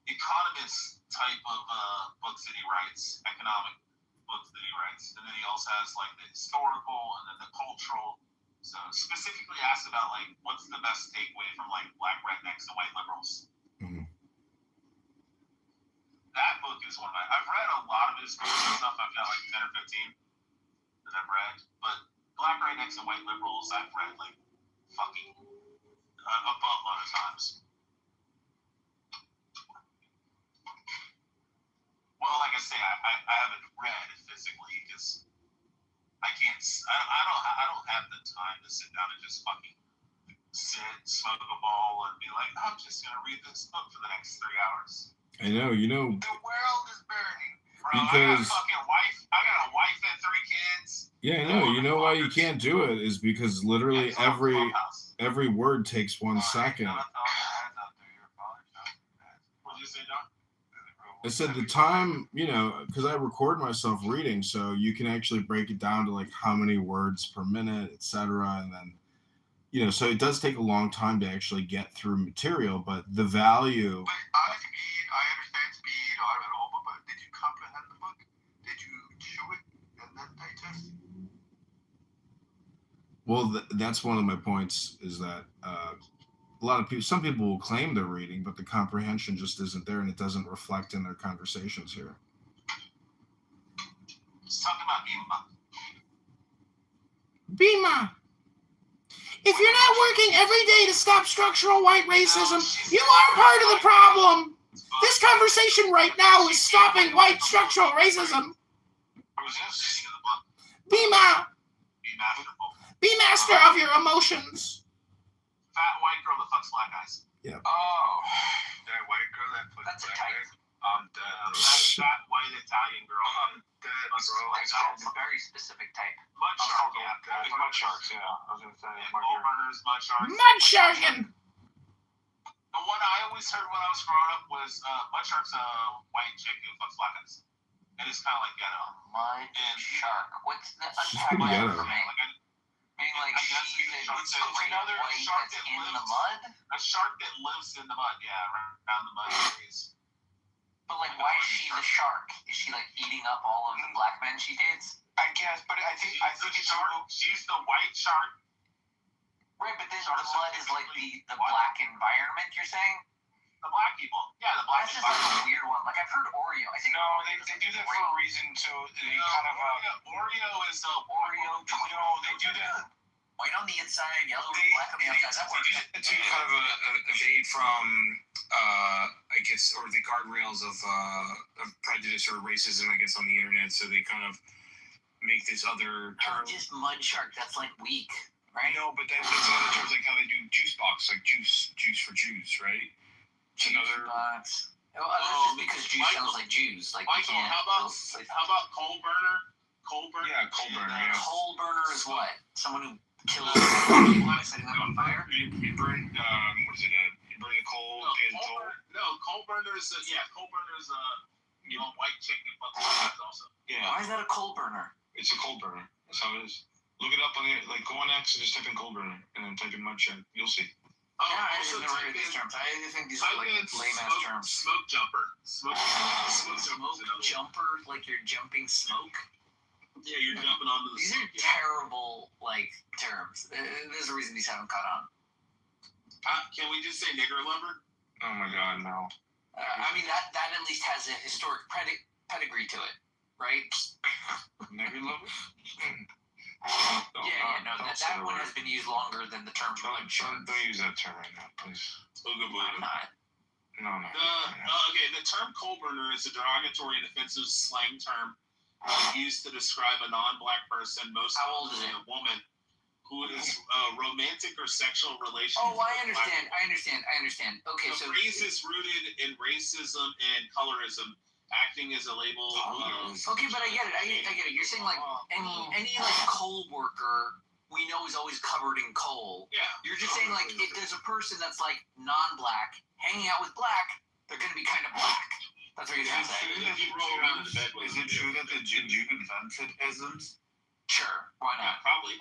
economist type of books that he writes, economic books that he writes, and then he also has like the historical and then the cultural. So specifically asked about like what's the best takeaway from like black rednecks and white liberals. Mm-hmm. That book is one of my. I've read a lot of his books and stuff. I've got like 10 or 15 that I've read, but black rednecks and white liberals I've read like fucking a buttload of times. Well, like I say, I haven't read physically because I can't. I don't have the time to sit down and just fucking sit, smoke a ball, and be like, I'm just gonna read this book for the next 3 hours. I know, you know. The world is burning, bro. Because I got a fucking wife. I got a wife and 3 kids. yeah, I know. You know why you can't do it is because literally every word takes 1 second. What'd you say, John? I said the time, you know, because I record myself reading, so you can actually break it down to like how many words per minute, etc. And then, you know, so it does take a long time to actually get through material, but the value. But I understand speed, I read all, but did you comprehend the book? Did you chew it and then digest it? Well, that's one of my points is that a lot of people, some people will claim they're reading, but the comprehension just isn't there and it doesn't reflect in their conversations here. Let's talk about Bima, if you're not working every day to stop structural white racism, you are part of the problem. This conversation right now is stopping white structural racism. Bima, be master of your emotions. Fat white girl that fucks black guys. Yeah. Oh, that white girl that fucks black guys. I'm dead. That fat white Italian girl. I'm dead, bro. That's a very specific type. Mud shark, Mud sharks, yeah. I was gonna say mud burners, mud sharks. Mud sharking. The one I always heard when I was growing up was mud shark's a white chick who fucks black guys, and it's kind of like ghetto. Mud shark. What's the Pretty ghetto. Meaning like it's another shark that lives in the mud? A shark that lives in the mud, yeah, around the mud areas. But like, why is she the shark? Is she like eating up all of the black men she dates? I guess, but I think it's she's the white shark. Right, but then the mud is like the black environment. You're saying? The black people, yeah, the black. That's just like a weird one. Like I've heard Oreo. I think no, they do that for a reason too. They kind of Oreo is Oreo. No, they do that. White on the inside, yellow and black on the outside. That works. To kind of evade from, I guess, or the guardrails of prejudice or racism, I guess, on the internet. So they kind of make this other term. Just mud shark. That's like weak. right? No, but that's another terms like how they do juice box, like juice for Jews, right? It's another box. Well, that's just because juice sounds like Jews. Like Michael, how about coal burner? Coal burner. Yeah, coal burner. Yeah. Coal burner is what? Someone who kills people by setting them on fire. You burn what is it? You burn the coal, pay the toll. Coal burner is coal burner is white chicken fucking also. Yeah. Why is that a coal burner? It's a coal burner. That's how it is. Look it up on the go on X and just type in coal burner and then type in mud shed. You'll see. Yeah, I just never heard these terms. I think these are like lame ass terms. Smoke jumper. Smoke jumper, like you're jumping smoke. Yeah, you're jumping onto the These smoke. are terrible terms. There's a reason these haven't caught on. Can we just say nigger lumber? Oh my god, no. I mean that at least has a historic pedigree to it, right? Nigger lumber. That one has been used longer than the term. Don't use that term right now, please. I'm not. No. Okay, the term coal burner is a derogatory and offensive slang term used to describe a non-black person, most commonly a woman, who is romantic or sexual relations. Oh, I understand. Okay, the phrase is rooted in racism and colorism, acting as a label. Okay, but I get it. You're saying like any coal worker we know is always covered in coal. Yeah. You're just saying like if there's a person that's like non-black hanging out with black, they're gonna be kind of black. That's what you're saying. Is it true that the Jew invented isms? Sure. Why not? Probably.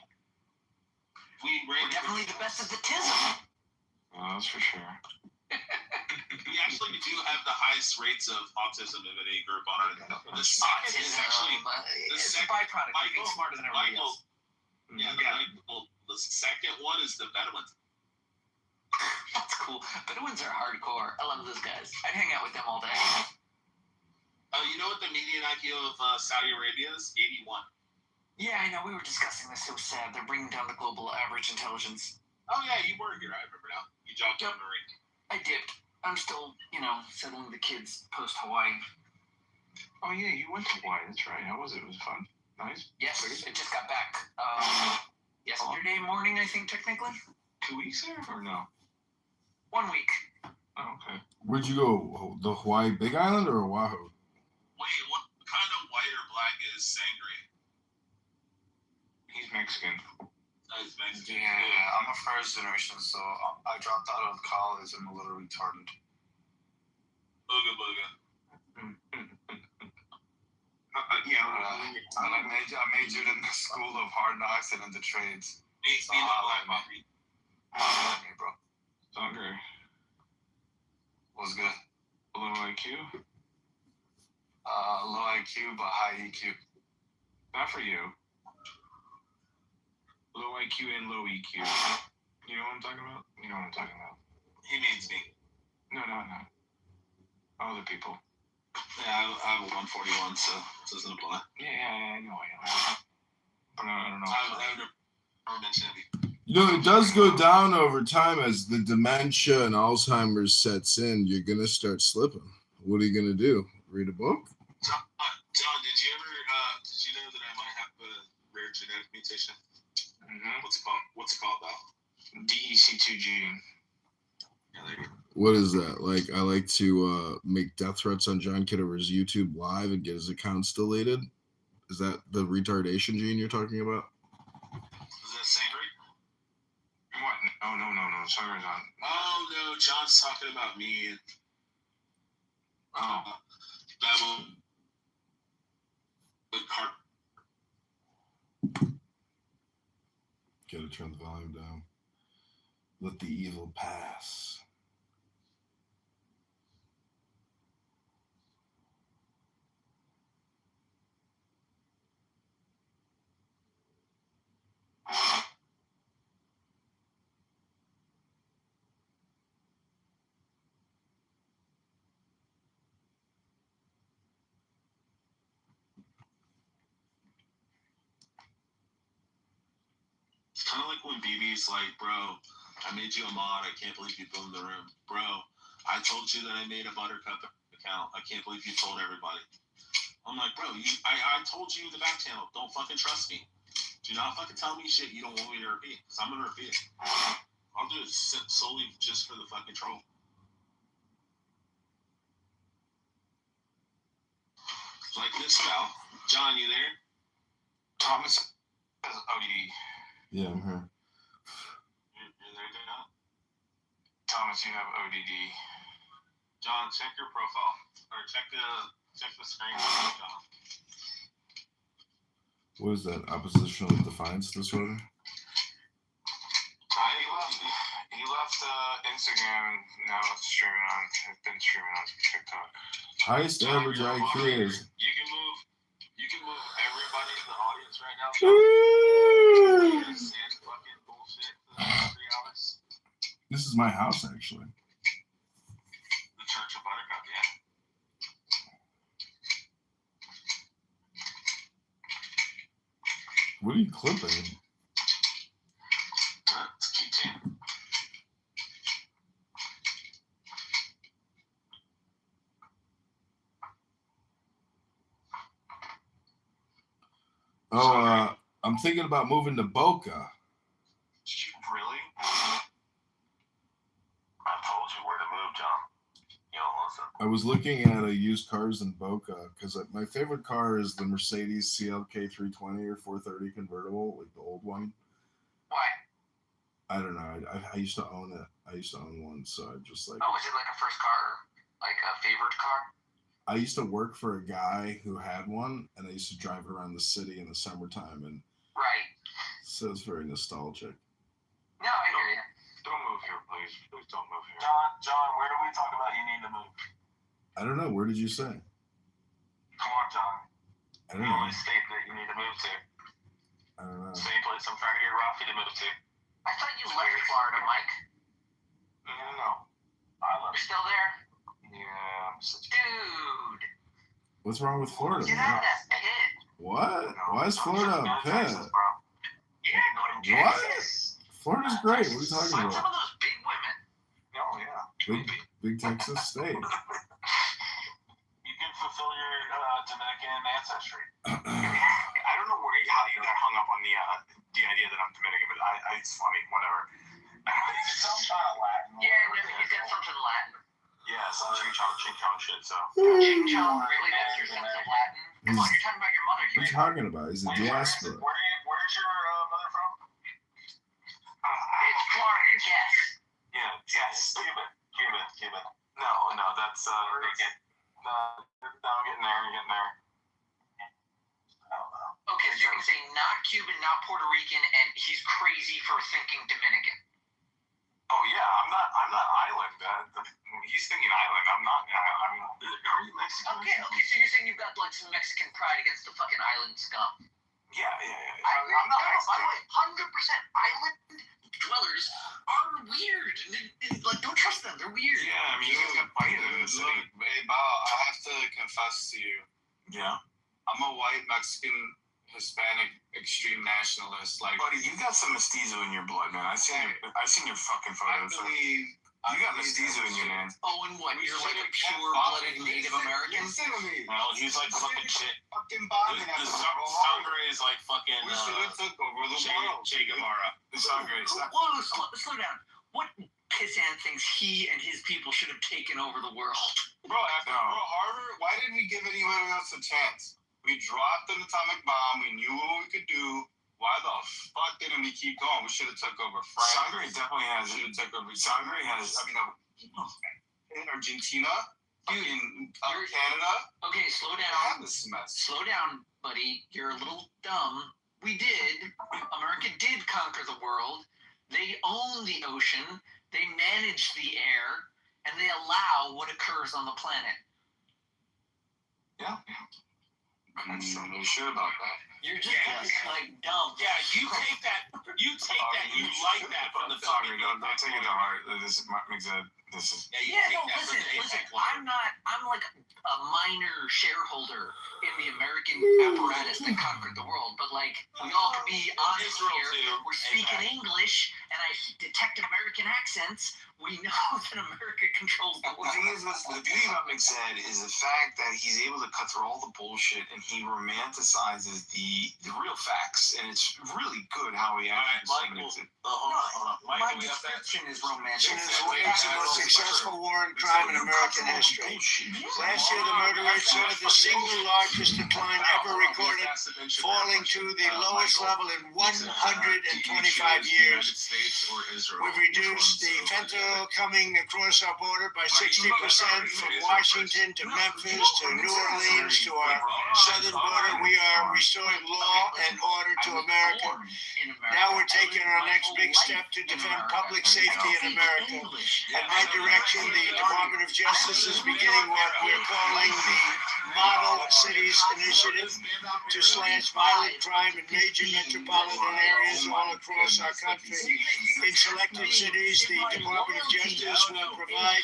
We're definitely the best at the tism. Oh, that's for sure. We actually do have the highest rates of autism of any group on Earth. The second is actually it's a byproduct of being smarter than everybody else. The second one is the Bedouins. That's cool. Bedouins are hardcore. I love those guys. I'd hang out with them all day. You know what the median IQ of Saudi Arabia is? 81. Yeah, I know. We were discussing this. So sad. They're bringing down the global average intelligence. Oh yeah, you were here. I remember now. You jogged on the ring. I did. I'm still, settling the kids post Hawaii. Oh yeah, you went to Hawaii. That's right. How was it? Was it fun? Nice. Yes, I just got back. Yesterday morning, I think technically. 2 weeks there or no? 1 week. Oh, okay. Where'd you go? The Hawaii Big Island or Oahu? Wait, what kind of white or black is Sangre? He's Mexican. He's Mexican. Yeah, I'm a first generation, so I dropped out of college. I'm a little retarded. Booga booga. I majored in the School of Hard Knocks and in the trades. So black coffee. Me, bro. Okay. What's good? Low IQ? Low IQ, but high EQ. Not for you. Low IQ and low EQ. You know what I'm talking about? You know what I'm talking about. He means me. No. Other people. Yeah, I have a 141, so it doesn't apply. Yeah, I know. But I don't know. I've never mentioned it. It does go down over time as the dementia and Alzheimer's sets in. You're going to start slipping. What are you going to do? Read a book? John, did you know that I might have a rare genetic mutation? Mm-hmm. What's it called, though? DEC2 gene. Yeah, there you go. What is that? Like, I like to make death threats on John Kitover's YouTube live and get his accounts deleted. Is that the retardation gene you're talking about? Is that Sangre? What? No. Sorry, John. Oh, no. John's talking about me. That will... Gotta turn the volume down. Let the evil pass. It's kind of like when BB's like, bro, I made you a mod. I can't believe you boomed the room. Bro, I told you that I made a Buttercup account. I can't believe you told everybody. I'm like, bro, I told you the back channel. Don't fucking trust me. Do not fucking tell me shit you don't want me to repeat, because I'm gonna repeat it. I'll do it solely just for the fucking troll. Like this spell. John, you there? Thomas has ODD. Yeah, I'm here. You're there, John? Thomas, you have ODD. John, check your profile. Or check the screen, John. What is that? Oppositional defiance disorder? He left Instagram and now it's been streaming on TikTok. Highest average IQ is. You can move everybody in the audience right now. Fucking bullshit for the next 3 hours. This is my house, actually. The Church of Buttercup, yeah. What are you clipping? It's keychain. Oh, I'm thinking about moving to Boca. Really? I told you where to move, John. You don't listen. I was looking at used cars in Boca because my favorite car is the Mercedes CLK 320 or 430 convertible, like the old one. Why? I don't know. I used to own it. I used to own one, so I just like. Oh, is it like a first car? Like a favorite car? I used to work for a guy who had one, and I used to drive around the city in the summertime, and Right. so it's very nostalgic. No, I hear you. Don't move here, please. Please don't move here. John, where do we talk about you need to move? I don't know. Where did you say? Come on, John. I don't know. The state that you need to move to. I don't know. Same place I'm trying to get Rafi to move to. I thought you left Florida, Mike. No. You're still there? Yeah. Dude. What's wrong with Florida? Get out of that pit. What? Why is Florida a pit? Yeah, go to Texas. What? Florida's great. What are you talking Find some about? of those big women. Oh, yeah. Big Texas state. You can fulfill your Dominican ancestry. I don't know how you got hung up on the idea that I'm Dominican, but it's funny. Whatever. It's some kind of Latin. Yeah, he's got something Latin. Yeah, some ching chong shit. So. Ching chong, really? That's your sense of Latin? Come on, you're talking about your mother. What are you talking about? He's a diaspora. Where's your mother from? It's Florida, yes. Yeah, yes. Cuban. No, that's No, I'm getting there. I don't know. Okay, so you're saying not Cuban, not Puerto Rican, and he's crazy for thinking Dominican. Oh yeah, I'm not island. He's thinking island. I'm not. Are you Mexican? Okay, so you're saying you've got like some Mexican pride against the fucking island scum. Yeah. I'm not Mexican. By the way, 100% island dwellers are weird. Like, don't trust them. They're weird. Yeah, I mean, you guys got fighting in the city. Hey, Bao, I have to confess to you. Yeah. I'm a white Mexican Hispanic extreme nationalist. Like, buddy, you got some mestizo in your blood, man. I seen your fucking photos. You got mestizo in your man. Oh, and what? You're like a pure-blooded Native American? Listen to me. Well, he's like fucking shit. Fucking Bobby. The Sangre is like fucking. We should have took over the world. Che Guevara. The Sangre. Whoa, slow down. What pissant thinks he and his people should have taken over the world? Bro, Harvard, why didn't we give anybody else a chance? We dropped an atomic bomb. We knew what we could do. Why the fuck didn't we keep going? We should have took over France. Sangre definitely has. Should have took over. Sangre has. I mean, in Argentina, dude, in Canada. Okay, slow down. Slow down, buddy. You're a little dumb. We did. America did conquer the world. They own the ocean. They manage the air, and they allow what occurs on the planet. Yeah. I'm not sure about that. You're just like dumb. Yeah, you take that. You like that from the fucking. Don't take it to heart. This is. Yeah, no, listen. I'm like a minor shareholder in the American apparatus that conquered the world. But like, we all can be honest here. We're speaking English, and I detect American accents, we know that America controls the world. The thing is, the beauty about McZed is the fact that he's able to cut through all the bullshit and he romanticizes the real facts, and it's really good how he actually Michael, hold on. My description is romantic. It is the most successful war in crime in American history. Last year, the murder rate saw the single largest decline ever recorded, falling to the lowest level in 125 years. We've reduced the fentanyl coming across our border by 60% from Washington to Memphis to New Orleans to our southern border. We are restoring law and order to America. Now we're taking our next big step to defend public safety in America. At my direction, the Department of Justice is beginning what we're calling the Model Cities Initiative to slash violent crime in major metropolitan areas all across our country. In selected cities, the Department of Justice will provide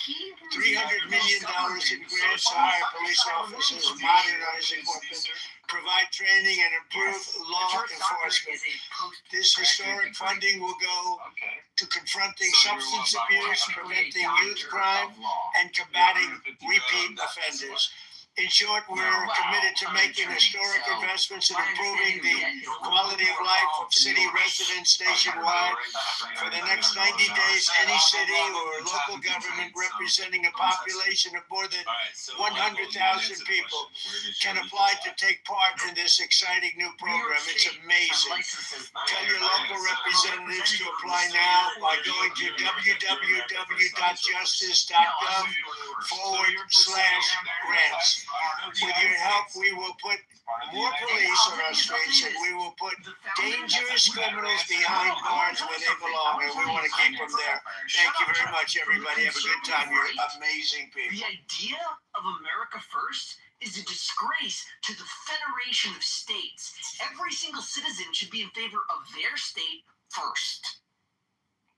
$300 million in grants to hire police officers, modernize equipment, provide training, and improve law enforcement. This historic funding will go to confronting substance abuse, preventing youth crime, and combating repeat offenders. In short, we're committed to making historic investments in improving the quality of life of city residents nationwide. For the next 90 days, any city or local government representing a population of more than 100,000 people can apply to take part in this exciting new program. It's amazing. Tell your local representatives to apply now by going to www.justice.gov/grants. With your help, we will put more police on our streets, and we will put dangerous criminals behind bars where they belong, and we want to keep them there. Thank you very much, everybody. Have a good time. You're amazing people. The idea of America First is a disgrace to the Federation of States. Every single citizen should be in favor of their state first.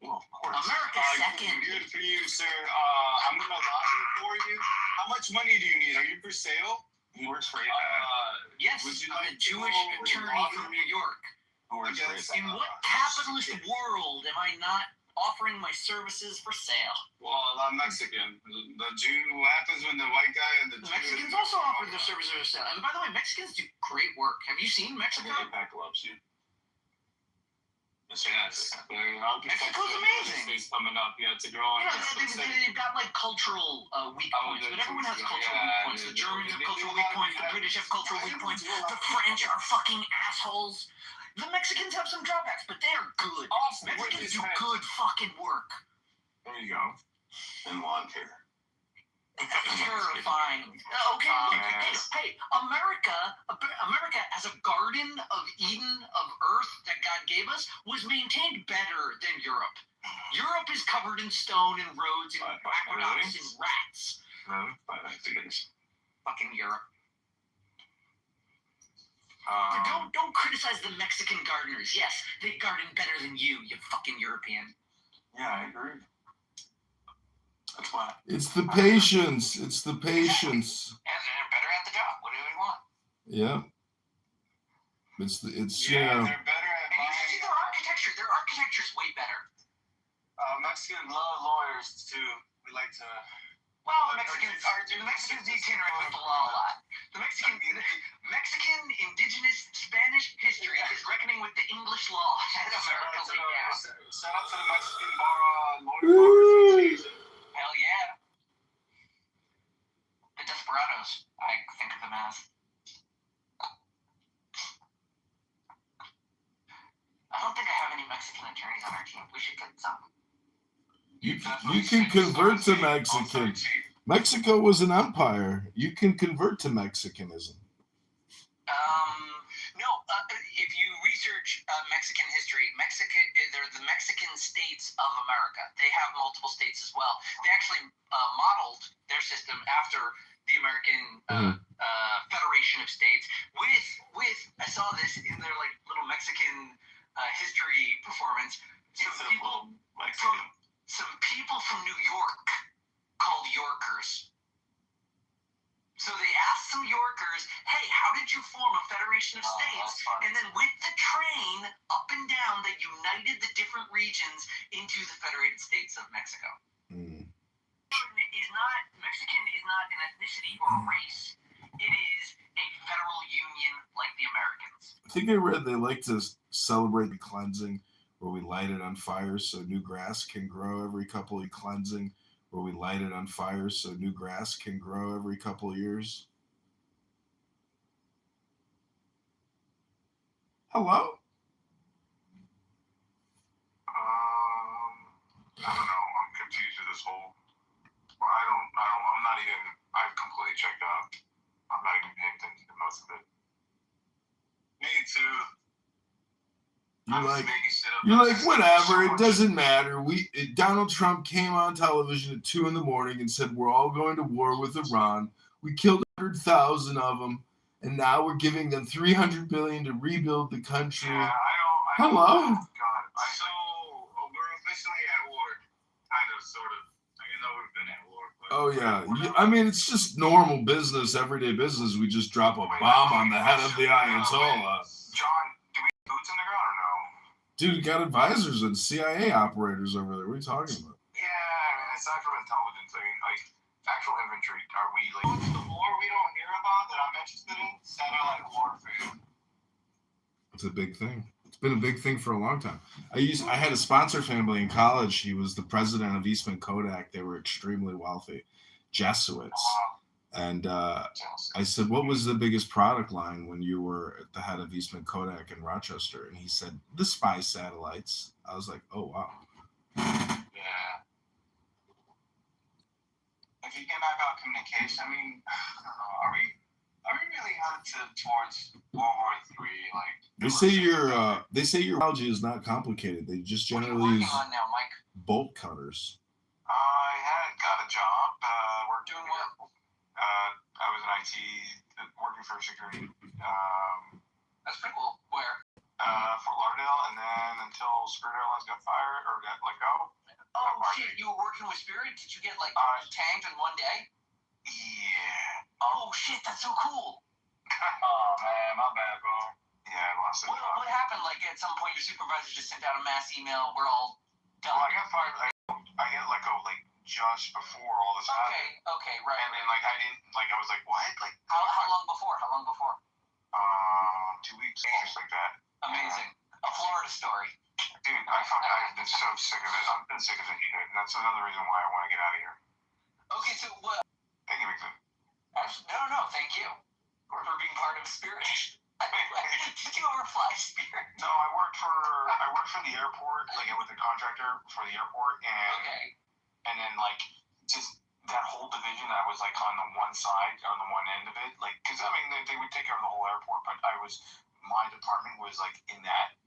Well, of course. America second. Good for you, sir. I'm gonna lobby for you. How much money do you need? Are you for sale? He works for Yes, I'm a Jewish attorney from New York. In what capitalist world am I not offering my services for sale? Well, I'm Mexican. The Jew, what happens when the white guy and the Mexicans also offer their services for sale. And by the way, Mexicans do great work. Have you seen Mexico? APAC loves you. Yes. Mexico's amazing. It's coming up. Yeah, it's a growing. They've got like cultural weak points, but everyone has cultural weak points. The Germans have cultural weak points. The British have cultural weak points. The French are fucking assholes. The Mexicans have some drawbacks, but they are good. Mexicans do good fucking work. There you go. And lawn care. Terrifying. Okay, hey, America as a garden of Eden of Earth that God gave us was maintained better than Europe. Europe is covered in stone and roads and aqueducts and rats. Fucking Europe. Don't criticize the Mexican gardeners. Yes, they garden better than you fucking European. Yeah, I agree. That's why. It's the patience. It's the patience. And they're better at the job. What do we want? Yeah. It's they're yeah. better at and you should see their architecture. Their architecture's way better. Mexican lawyers too. We like to. Well, the Mexicans do interact with the law a lot. The Mexican indigenous Spanish history is reckoning with the English law. America's Shout out to the Mexican lawyer association. Hell yeah. The Desperados, I think of them as. I don't think I have any Mexican attorneys on our team. We should get some. You can convert to Mexican. Mexico was an empire. You can convert to Mexicanism. No, if you research Mexican history, they're the Mexican states of America. They have multiple states as well. They actually modeled their system after the American Federation of States. With I saw this in their like little Mexican history performance. Some people from New York called Yorkers. So they asked some Yorkers, hey, how did you form a federation of states? And then with the train up and down the united the different regions into the Federated States of Mexico. Mexican is not an ethnicity or a race. It is a federal union like the Americans. I think I read they like to celebrate the cleansing, where we light it on fire so new grass can grow every couple of cleansing, where we light it on fire so new grass can grow every couple of years. Hello? I don't know. I'm confused with this whole. I'm not even. I've completely checked out. I'm not even paying attention to most of it. Me too. You're like, whatever, it doesn't matter. Donald Trump came on television at 2 a.m. and said we're all going to war with Iran. We killed 100,000 of them, and now we're giving them $300 billion to rebuild the country. Yeah, Hello? God. So we're officially at war, kind of, sort of. Even though we've been at war. Oh yeah, I mean it's just normal business, everyday business. We just drop a bomb on the head of the Ayatollah. John, do we have boots in the ground or no? Dude, you got advisors and CIA operators over there. What are you talking about? Yeah, I mean, aside from intelligence, I mean, like, actual infantry, are we, like, what's the war we don't hear about that I'm interested in? Satellite warfare. It's a big thing. It's been a big thing for a long time. I had a sponsor family in college. He was the president of Eastman Kodak. They were extremely wealthy, Jesuits. And I said, what was the biggest product line when you were at the head of Eastman Kodak in Rochester? And he said, the spy satellites. I was like, oh, wow. Yeah. If you get back about communication, I mean, I don't know, are we really headed towards World War III? Like, they say your biology is not complicated. They just generally use bolt cutters. I got a job. We're doing well. I was in IT, working for security. That's pretty cool. Where? Fort Lauderdale, and then until Spirit Airlines got fired or got let go. Oh shit! You were working with Spirit? Did you get tanked in one day? Yeah. Oh shit! That's so cool. Oh man, my bad, bro. Yeah, I lost it. What happened? Like at some point, your supervisor just sent out a mass email. We're all done. Well, I got fired. I got let go just before all this happened. Okay, right. And then I didn't I was like, what? Like how long before? 2 weeks, just like that. Amazing. A Florida story. Dude, I've been so sick of it. I've been sick of this shit, and that's another reason why I want to get out of here. Okay, so what? Thank you, Vixen. No, thank you for being part of Spirit. Did you ever fly Spirit? No, I worked for the airport, I was a contractor for the airport, and then just that whole division, I was on the one side, on the one end of it, because I mean they would take care of the whole airport, but my department was in that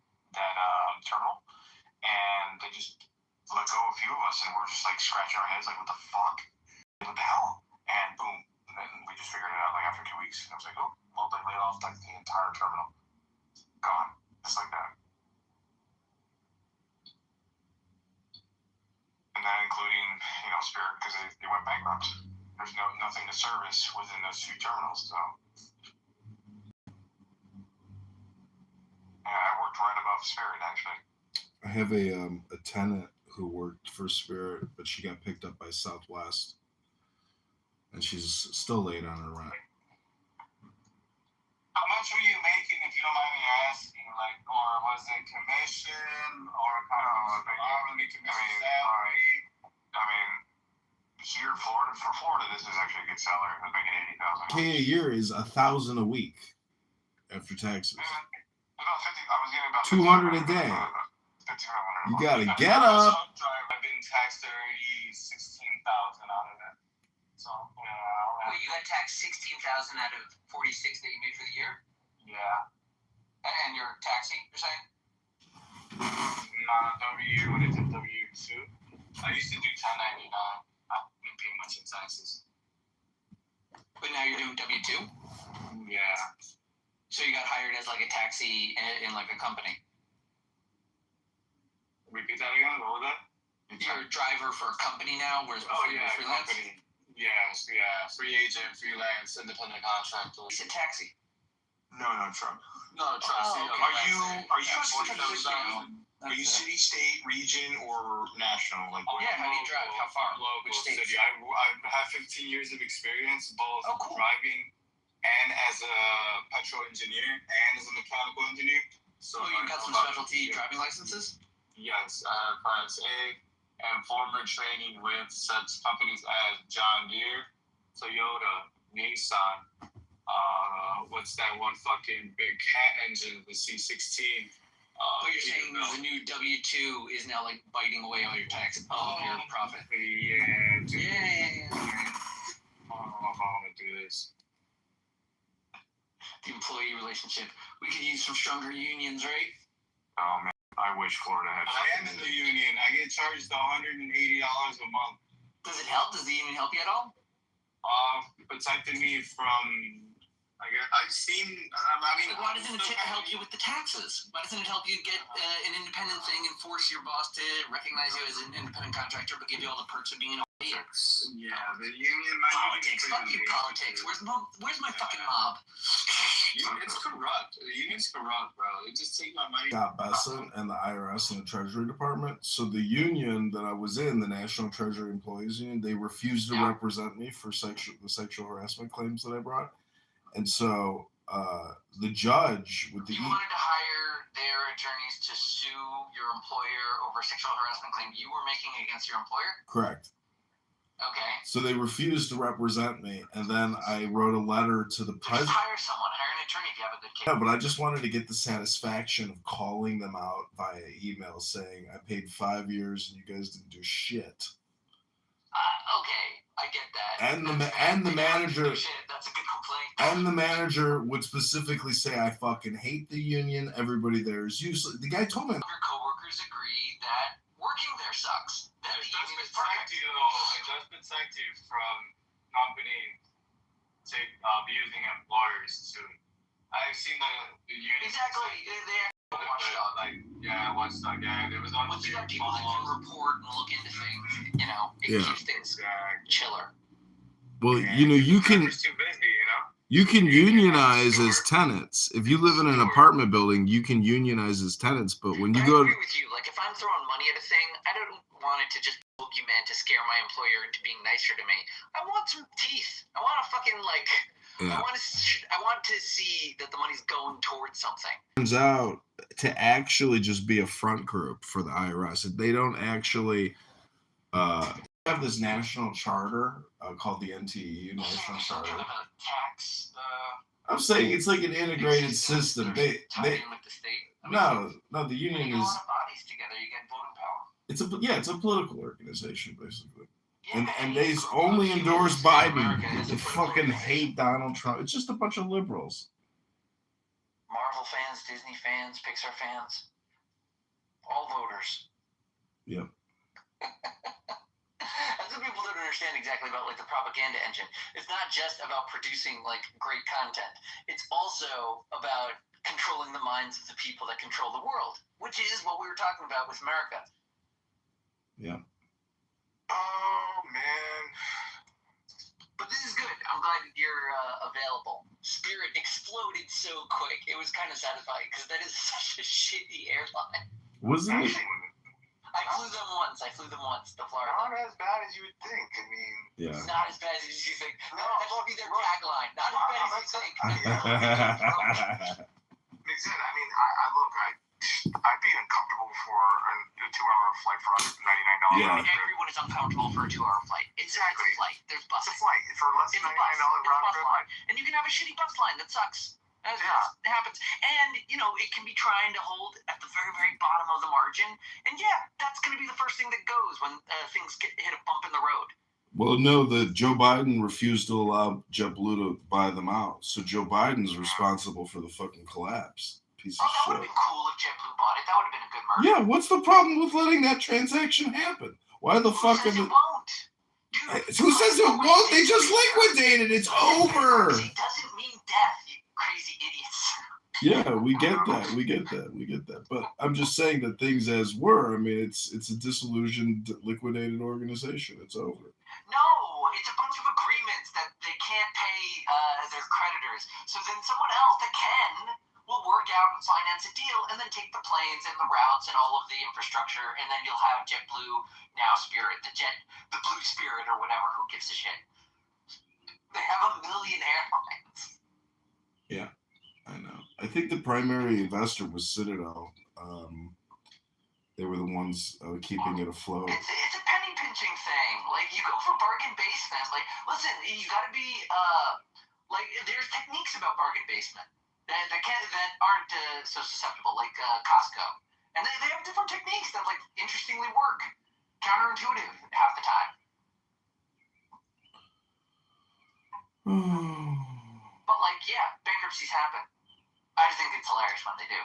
terminal, and they just let go of a few of us, and we're just scratching our heads, what the fuck, what the hell, and boom, and then we just figured it out after 2 weeks, and I was like, oh, well, they laid off the entire terminal, gone, just like that. And that including, Spirit, because they went bankrupt. There's nothing to service within those few terminals, so. Yeah, I worked right above Spirit, actually. I have a tenant who worked for Spirit, but she got picked up by Southwest, and she's still late on her rent. How much were you making, if you don't mind me asking? Or was it commission, or kind of hourly commission salary? I mean, here in Florida, for Florida, this is actually a good salary. I was making $80,000. K a year is $1,000 a week after taxes. About 50. I was getting about 200 a day. 5,500. You gotta get up. I've been taxed already $16,000 out of it. So Wait, you got taxed $16,000 out of 46 that you made for the year? Yeah. And your taxi, you're saying? Not W when it's a W-2. I used to do 1099. I didn't pay much in taxes. But now you're doing W-2? Yeah. So you got hired as a taxi in a company? Repeat that again? What was that? You're a driver for a company now, whereas before you were freelance? Company. Yes, yeah. Free agent, freelance, independent contractor. You said taxi. No, truck. No, truck. Are you 47,000? Are you city, state, region, or national? Like, Oh yeah, how do you drive? How far? Local Which states? city. I have 15 years of experience, both driving and as a petrol engineer and as a mechanical engineer. So you got some specialty driving licenses? Yes, I have Class A and former training with such companies as John Deere, Toyota, Nissan. What's that one fucking big cat engine, the C16? But you're saying the new W-2 is now like biting away all your tax, all of your profit. Yeah, dude. Yeah. I don't know if I want to do this. The employee relationship. We could use some stronger unions, right? Oh man, I wish Florida had. I am in the union. I get charged $180 a month. Does it help? Does the union help you at all? Protecting me from. I've seen. Why doesn't it help you with the taxes? Why doesn't it help you get an independent thing and force your boss to recognize you as an independent contractor, but give you all the perks of being an employee? Yeah, the union. Politics. Fuck you, politics. Where's my fucking mob? It's corrupt. The union's corrupt, bro. They just take my money. Scott Besson and the IRS and the Treasury Department. So the union that I was in, the National Treasury Employees Union, they refused to represent me for the sexual harassment claims that I brought. And so the judge with the... You wanted to hire their attorneys to sue your employer over a sexual harassment claim you were making against your employer? Correct. Okay. So they refused to represent me, and then I wrote a letter to the president. Just hire someone. Hire an attorney if you have a good case. Yeah, but I just wanted to get the satisfaction of calling them out via email saying I paid 5 years and you guys didn't do shit. Okay, I get that. And the manager... That's a good complaint. And the manager would specifically say, I fucking hate the union. Everybody there is useless. The guy told me. Your coworkers agree that working there sucks. That the union is perfect. It does protect you from companies abusing employers soon. I've seen the union. Exactly. They're watchdog. Yeah, there was on. Once you got people that can report and look into things, it keeps things chiller. Well, you can. Too busy, You can unionize as tenants. If you live in an apartment building, you can unionize as tenants. But when you go to... I agree with you. Like, if I'm throwing money at a thing, I don't want it to just boogeyman to scare my employer into being nicer to me. I want some teeth. I want to fucking, I want to see that the money's going towards something. Turns out to actually just be a front group for the IRS. They don't actually... have this national charter called the NTE, National Charter. Kind of a tax. I'm saying it's like an integrated system. The union is. A lot of bodies together, you get voting power. It's a political organization basically, and they only endorse Biden. They fucking hate Donald Trump. It's just a bunch of liberals. Marvel fans, Disney fans, Pixar fans, all voters. Yep. That's what people don't understand exactly about the propaganda engine. It's not just about producing great content. It's also about controlling the minds of the people that control the world, which is what we were talking about with America. Yeah. Oh man. But this is good. I'm glad you're available. Spirit exploded so quick. It was kind of satisfying because that is such a shitty airline. Wasn't it? I flew them once, the Florida. Not as bad as you would think. I mean, It's not as bad as you think. That should be their tagline. Not as bad as you think. I'd be uncomfortable for a 2-hour flight for $199. Yeah. Everyone is uncomfortable for a 2-hour flight. Exactly. It's a flight. There's buses. It's a flight for less than $99 round trip. And you can have a shitty bus line that sucks. It happens. And, it can be trying to hold at the very, very bottom of the margin. And that's going to be the first thing that goes when things hit a bump in the road. Well, no, Joe Biden refused to allow JetBlue to buy them out. So Joe Biden's responsible for the fucking collapse. Piece of that shit. would have been cool if JetBlue bought it. That would have been a good merger. Yeah, what's the problem with letting that transaction happen? Why the fuck are the... Who says it won't? They just liquidated. It's over. It doesn't mean death, you crazy idiots. Yeah, we get that. But I'm just saying that things as were. I mean, it's a disillusioned, liquidated organization. It's over. No, it's a bunch of agreements that they can't pay their creditors. So then someone else that can will we'll work out and finance a deal, and then take the planes and the routes and all of the infrastructure, and then you'll have JetBlue, now Spirit, the Blue Spirit or whatever. Who gives a shit? They have 1 million airlines. Yeah, I know. I think the primary investor was Citadel. They were the ones keeping it afloat. It's a penny pinching thing. Like, you go for bargain basement. Like, listen, you got to be like, there's techniques about bargain basement that aren't so susceptible, like Costco, and they have different techniques that like interestingly work, counterintuitive half the time. But like, yeah, bankruptcies happen. I just think it's hilarious when they do.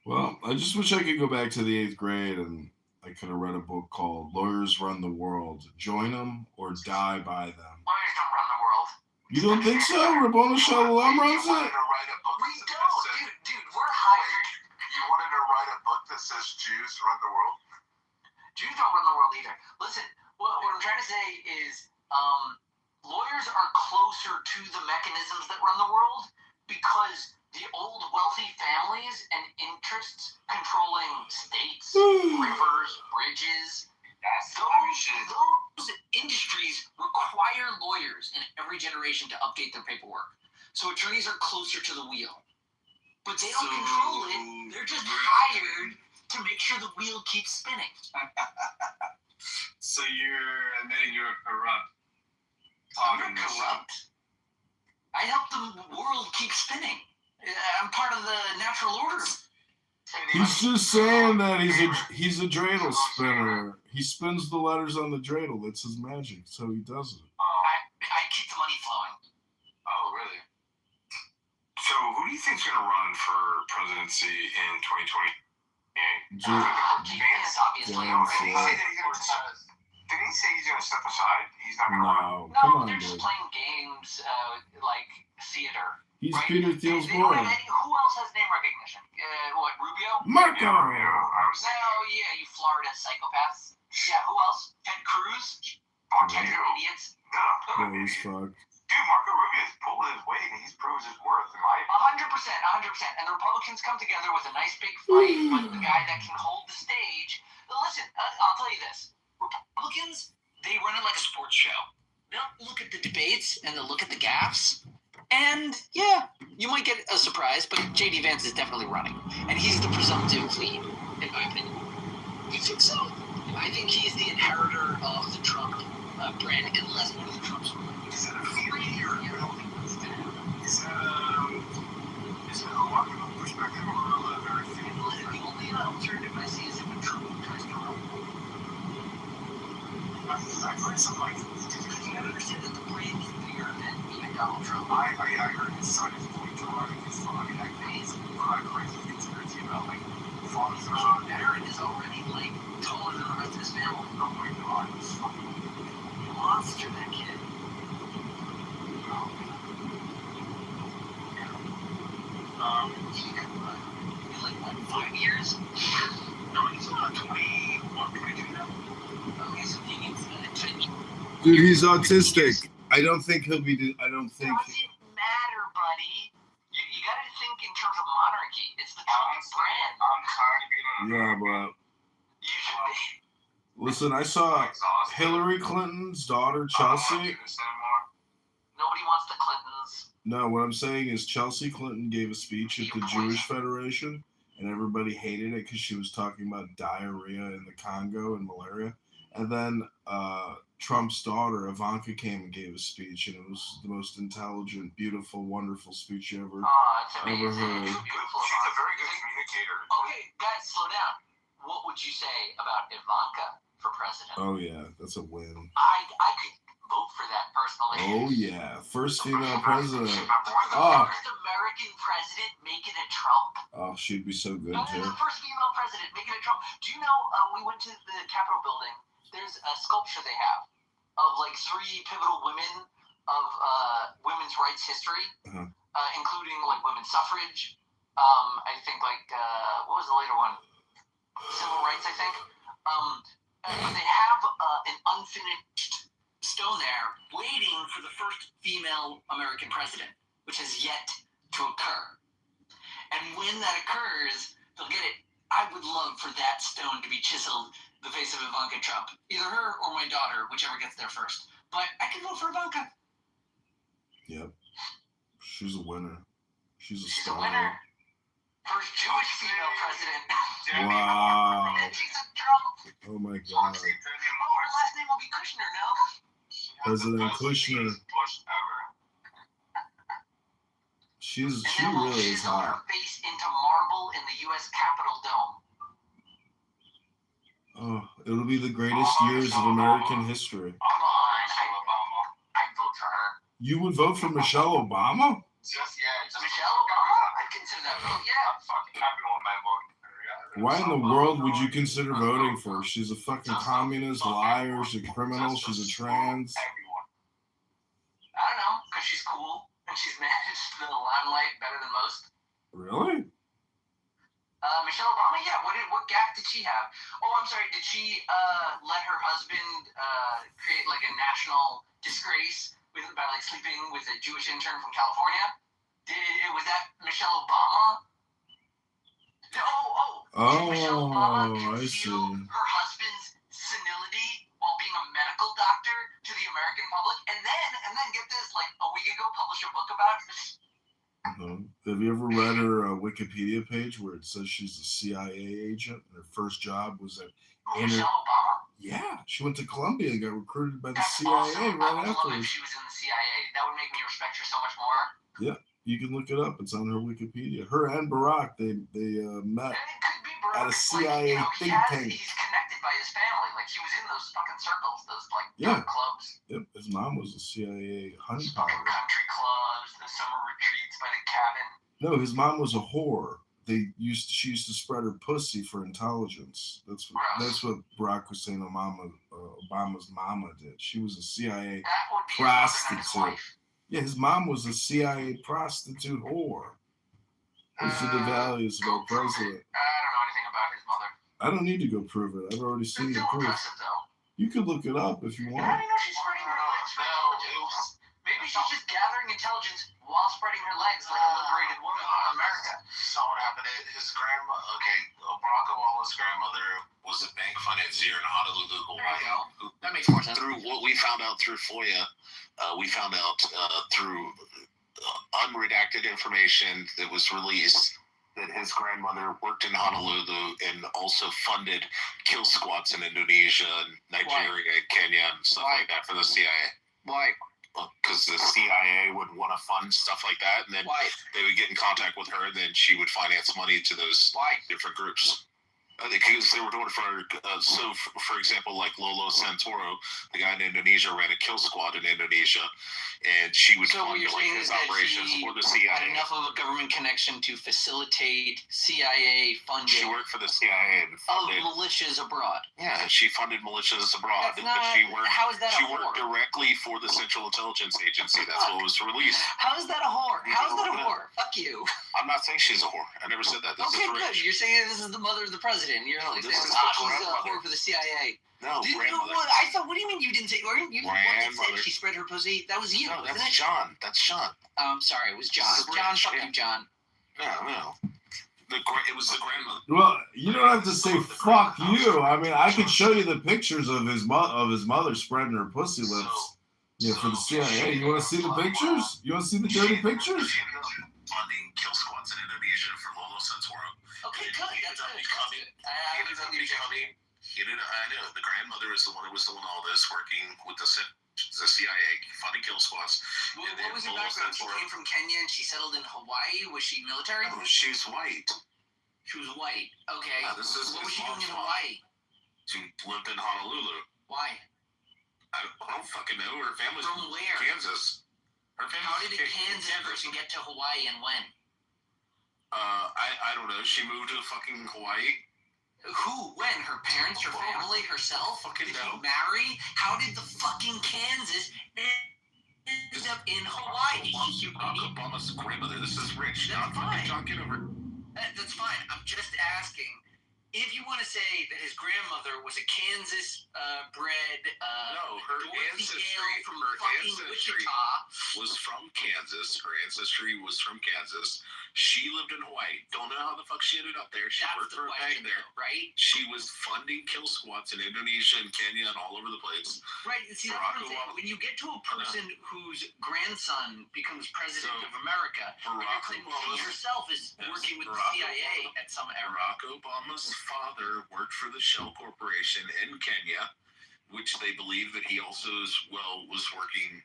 Well, I just wish I could go back to the 8th grade and I could have read a book called Lawyers Run the World. Join them or die by them. Lawyers don't run the world. You don't think so? Rabona Shalom runs it? Dude, we're hired. You wanted to write a book that says Jews run the world? Jews don't run the world either. Listen, what I'm trying to say is lawyers are closer to the mechanisms that run the world because the old wealthy families and interests controlling states, rivers, bridges, those industries require lawyers in every generation to update their paperwork. So attorneys are closer to the wheel. But they don't control it. They're just hired to make sure the wheel keeps spinning. So you're admitting you're corrupt. I'm not corrupt. I help the world keep spinning. I'm part of the natural order. He's just saying that he's a dreidel spinner. He spins the letters on the dreidel. That's his magic. So he does it. I keep the money flowing. Oh, really? So who do you think's going to run for presidency in 2028? Vance, obviously. Did he say he's going to step aside? He's not going to run? No, come on, they're just dude. playing games like theater. He's right? Peter Thiel's They boy. don't have who else has name recognition? What, Rubio? Marco! Yeah, you Florida psychopaths. Yeah, who else? Ted Cruz? Fuck you. Idiots. Yeah, he's fucked. Dude, Marco Rubio's pulled his weight and he's proved his worth in my 100%. And the Republicans come together with a nice big fight, but the guy that can hold the stage. Listen, I'll tell you this. Republicans, they run it like a sports show. They'll look at the debates and they'll look at the gaffes. And yeah, you might get a surprise, but J.D. Vance is definitely running. And he's the presumptive lead, in my opinion. You think so? I think he's the inheritor of the Trump brand, unless one of the Trumps is it a theory or you don't think that's going to happen? Is it a logical perspective or a very feeble? The only alternative I see is if a Trump tries to run. I've heard some like, you gotta understand that the brand is bigger than even Donald Trump. I heard his son is going to run his son. I mean, that is a crazy conspiracy about like fathers or Aaron is already like taller than the rest of his family. Oh my god, he's fucking monster, that kid. Like what, 5 years? No, he's 21, 22 now. Okay, so he needs Dude, he's autistic. I don't think he'll be. I don't think. Doesn't matter, buddy. You gotta think in terms of monarchy. It's the Trump brand. I'm tired of being on Yeah, but You should be. listen, I saw Hillary Clinton's daughter, Chelsea. Nobody wants the Clintons. No, what I'm saying is Chelsea Clinton gave a speech at the Jewish Federation, and everybody hated it because she was talking about diarrhea in the Congo and malaria. And then Trump's daughter, Ivanka, came and gave a speech, and it was the most intelligent, beautiful, wonderful speech you ever heard. She's a very good communicator. Okay, guys, slow down. What would you say about Ivanka for president? Oh, yeah, that's a win. I could vote for that personally. Oh, yeah, first female president. Oh. First American president making a Trump. Oh, she'd be so good, too. The first female president making a Trump. Do you know, we went to the Capitol building. There's a sculpture they have of like 3 pivotal women of women's rights history, including like women's suffrage. I think like what was the later one? Civil rights, I think. But they have an unfinished stone there, waiting for the first female American president, which has yet to occur. And when that occurs, they'll get it. I would love for that stone to be chiseled the face of Ivanka Trump. Either her or my daughter, whichever gets there first. But I could vote for Ivanka. Yep. She's a winner. She's a She's star. a winner. First Jewish female president. Wow. And she's a Trump. Oh my Oh, God. her last name will be Kushner, no? President Kushner. She really is chisel her hot. face into marble in the U.S. Capitol dome. Oh, it'll be the greatest years of American history. Come on, I'd vote for her. You would vote for Michelle Obama? Michelle Obama? I'd consider that vote, yeah. Fucking everyone might vote for her, yeah. Why in the world would you consider voting for her? She's a fucking communist, liar, she's a criminal, she's a trans. I don't know, because she's cool and she's managed the limelight better than most. Really? Michelle Obama, yeah. What gaffe did she have? Oh, I'm sorry. Did she let her husband create like a national disgrace by like sleeping with a Jewish intern from California? Was that Michelle Obama? Oh, Michelle Obama I see. her husband's senility while being a medical doctor to the American public, and then get this, like a week ago, publish a book about it. Have you ever read her Wikipedia page where it says she's a CIA agent and her first job was at Michelle Obama? Yeah, she went to Columbia and got recruited by the CIA Awesome. right I would love afterwards. if she was in the CIA. That would make me respect her so much more. Yeah, you can look it up. It's on her Wikipedia. Her and Barack, they met at a CIA think tank. He's connected by his family. Like he was in those fucking circles, those like Yeah. clubs. Yep, his mom was a CIA honey Fucking powder. country clubs, the summer retreats by the cabin. No, his mom was a whore. She used to spread her pussy for intelligence. That's what Barack Hussein Obama's mama did. She was a CIA prostitute. Yeah, his mom was a CIA prostitute whore. Those are the values of our president. I don't know anything about his mother. I don't need to go prove it. I've already seen the proof. You could look it up if you want. How do you know she's spreading her legs? Maybe she's just gathering intelligence while spreading her legs like a liberated woman in America. So what happened? His grandma, Barack Obama's grandmother was a bank financier in Honolulu, Hawaii. That makes more sense. Through what we found out through FOIA, we found out through unredacted information that was released that his grandmother worked in Honolulu and also funded kill squads in Indonesia, Nigeria, Kenya, and stuff like that for the CIA. Why? Because the CIA would want to fund stuff like that, and then they would get in contact with her, and then she would finance money to those different groups. Because they were doing it for example, like Lolo Santoro, the guy in Indonesia, ran a kill squad in Indonesia, and she would fund his operations for the CIA. Had enough of a government connection to facilitate CIA funding. She worked for the CIA and funded militias abroad. Yeah, and she funded militias abroad. How is that she worked directly for the Central Intelligence Agency. That's what was released. How is that a whore? How is that a whore? Fuck you. I'm not saying she's a whore. I never said that. This okay, is good. You're saying this is the mother of the president. You're like, this is she's a whore for the CIA. No, grandmother. I thought. What do you mean you didn't say? Or you the one that said she spread her pussy? That was you. No, that's John. That's Sean. I'm sorry. It was John. John, fuck you, John. No. It was the grandmother. Well, you don't have to say "fuck you." I mean, I could show you the pictures of his mother spreading her pussy lips. For the CIA. You want to see the pictures? You want to see the dirty pictures? Funding kill squads in Indonesia for Lolo Santoro. Okay, good. That's good. I know. The grandmother is the one who was doing all this, working with the CIA, funding kill squads. What was her background? She came from Kenya and she settled in Hawaii. Was she military? No, she's white. She was white. Okay. Yeah, what was she doing in Hawaii? She lived in Honolulu. Why? I don't fucking know. Her family's from where? Kansas. How did a Kansas person get to Hawaii and when? I don't know. She moved to fucking Hawaii. Who? When? Her parents? Her family? Herself? Did she marry? How did the fucking Kansas end up in Hawaii? Obama's grandmother. This is rich. That's fine. John Kitover. That's fine. I'm just asking. if you want to say that his grandmother was a Kansas bred no, her ancestry was from Kansas. Her ancestry was from Kansas. She lived in Hawaii. Don't know how the fuck she ended up there. She worked for a bank there, right? She was funding kill squads in Indonesia and Kenya and all over the place. Right. See, that's what I'm saying. When you get to a person whose grandson becomes president of America, and you're claiming she herself is working with the CIA at some era. Barack Obama's father worked for the Shell Corporation in Kenya, which they believe that he also was working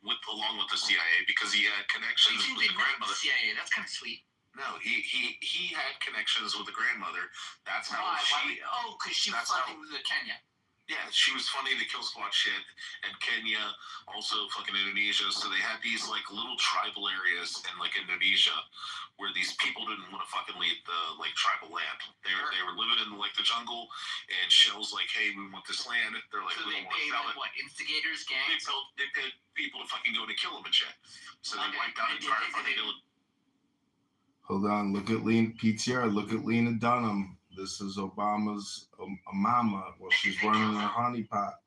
along with the CIA because he had connections with the grandmother. The CIA, that's kind of sweet. No, he had connections with the grandmother. That's how because she was funding the Kenya. Yeah, she was funding the kill squad shit, and Kenya, also fucking Indonesia. So they had these like little tribal areas in like Indonesia where these people didn't want to fucking leave the like tribal land. They were living in like the jungle, and Shell's like, hey, we want this land. They're like, so we they don't want to sell it. What, instigators, gangs? They paid people to fucking go in and kill them and shit. So they wiped out entire fucking village. Hold on, look at Lena PTR. Look at Lena Dunham. This is Obama's mama while she's running her honeypot.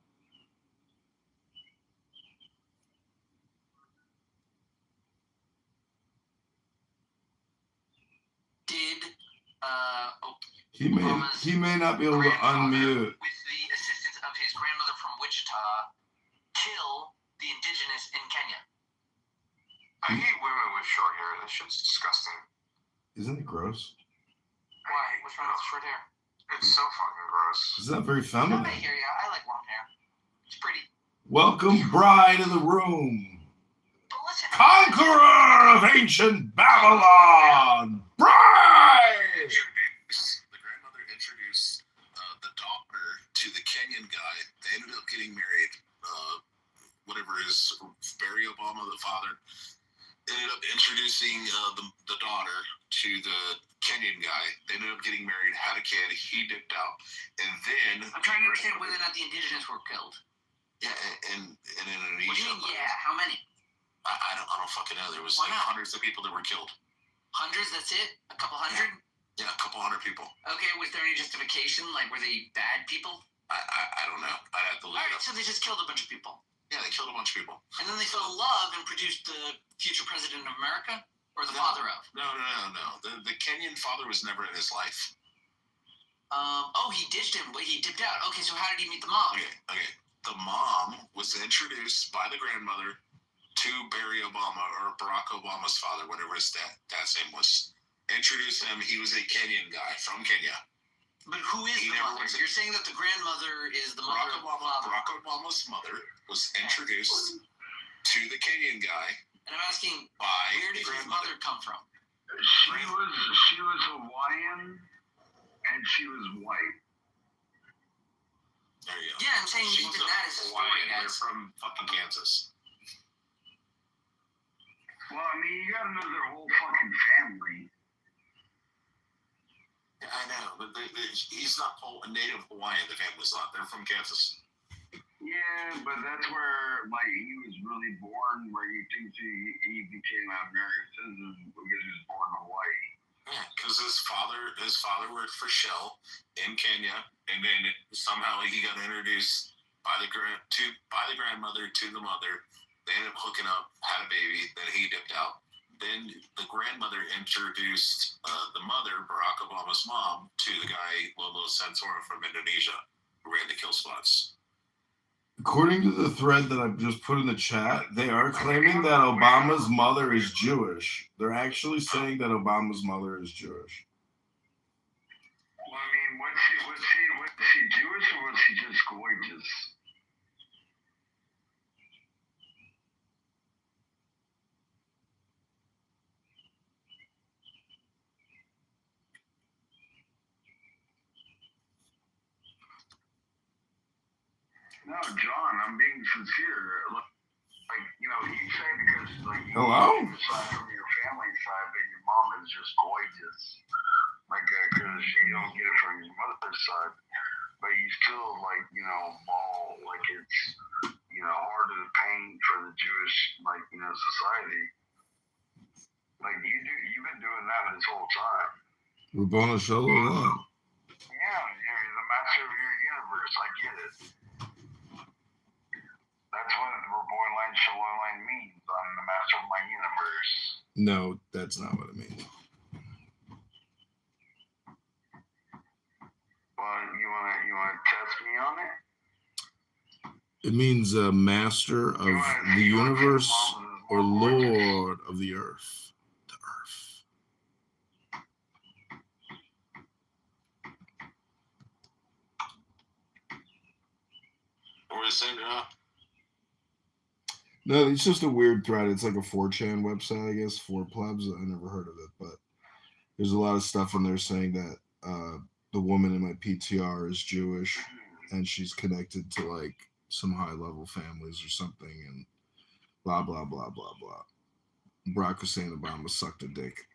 He may not be able to unmute. With the assistance of his grandmother from Wichita, kill the indigenous in Kenya. I hate women with short hair. This shit's disgusting. Isn't it gross? Why? What's wrong with short hair? It's so fucking gross. Isn't that very feminine? I hear ya. I like long hair. It's pretty. Welcome, bride of the room. Conqueror of ancient Babylon. Bride! The grandmother introduced the daughter to the Kenyan guy. They ended up getting married. Whatever his Barry Obama, the father, ended up introducing the daughter to the Kenyan guy. They ended up getting married, had a kid. He dipped out, and then I'm trying to understand whether or not the indigenous were killed. Yeah, in Indonesia. What do you mean? Yeah, how many? I don't fucking know. There was like hundreds of people that were killed. Hundreds? That's it? A couple hundred? Yeah, a couple hundred people. Okay, was there any justification? Like, were they bad people? I don't know. I'd have to look it up. So they just killed a bunch of people. Yeah, they killed a bunch of people. And then they fell in love and produced the future president of America? Or the father of? No. The Kenyan father was never in his life. He ditched him, but he dipped out. Okay, so how did he meet the mom? Okay. The mom was introduced by the grandmother to Barry Obama, or Barack Obama's father, whatever his dad's name was. Introduced him. He was a Kenyan guy from Kenya. But who is the mother? You're saying that the grandmother is the mother of the father. Barack Obama's mother was introduced to the Kenyan guy. And I'm asking, where did his mother come from? She was Hawaiian, and she was white. There you go. Yeah, I'm saying even that is a story, guys. They're from fucking Kansas. Well, I mean, you gotta know their whole fucking family. Yeah, I know, but he's not a native Hawaiian. The family's not. They're from Kansas. Yeah, but that's where, like, he was really born, where you think he became an American citizen because he was born in Hawaii. Yeah, because his father worked for Shell in Kenya, and then somehow he got introduced by the grandmother to the mother. They ended up hooking up, had a baby, then he dipped out. Then the grandmother introduced the mother, Barack Obama's mom, to the guy, Lolo Santoro from Indonesia, who ran the kill spots. According to the thread that I've just put in the chat, they are claiming that Obama's mother is Jewish. They're actually saying that Obama's mother is Jewish. Well, I mean, was she Jewish or was she just gorgeous? No, John, I'm being sincere. Like, you know, you say because, like, you decide from your family side that your mom is just gorgeous. Like, because you don't get it from your mother's side. But you still, like, you know, ball, like, it's, you know, harder to paint for the Jewish, like, you know, society. Like, you've been doing that this whole time. We're going to show them. Yeah, master of your universe. I get it. That's what Borderline Shalorline means. I'm the master of my universe. No, that's not what it means. Well, you wanna test me on it? It means master of the universe or lord of the earth. The earth. What were you saying, John? No, it's just a weird thread. It's like a 4chan website, I guess, 4plebs. I never heard of it, but there's a lot of stuff in there saying that the woman in my PTR is Jewish and she's connected to like some high level families or something, and blah blah blah blah blah. Barack Hussein Obama sucked a dick.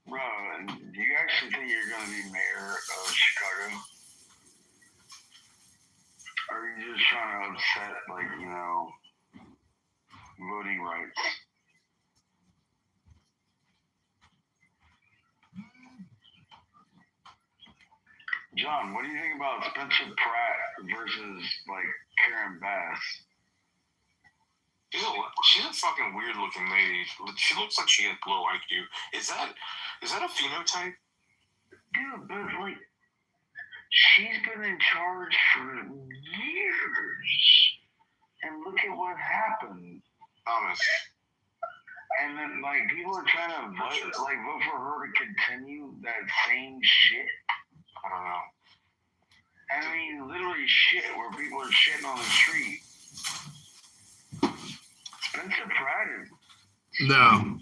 Bro, do you actually think you're gonna be mayor of Chicago? Or are you just trying to upset, like, voting rights? John, what do you think about Spencer Pratt versus, like, Karen Bass? She's a fucking weird looking lady. She looks like she has low IQ. Is that a phenotype? Dude, but like, she's been in charge for years. And look at what happened. Thomas. And then, like, people are trying to vote for her to continue that same shit. I don't know. I mean, literally shit where people are shitting on the street. Spencer Pratt is. No.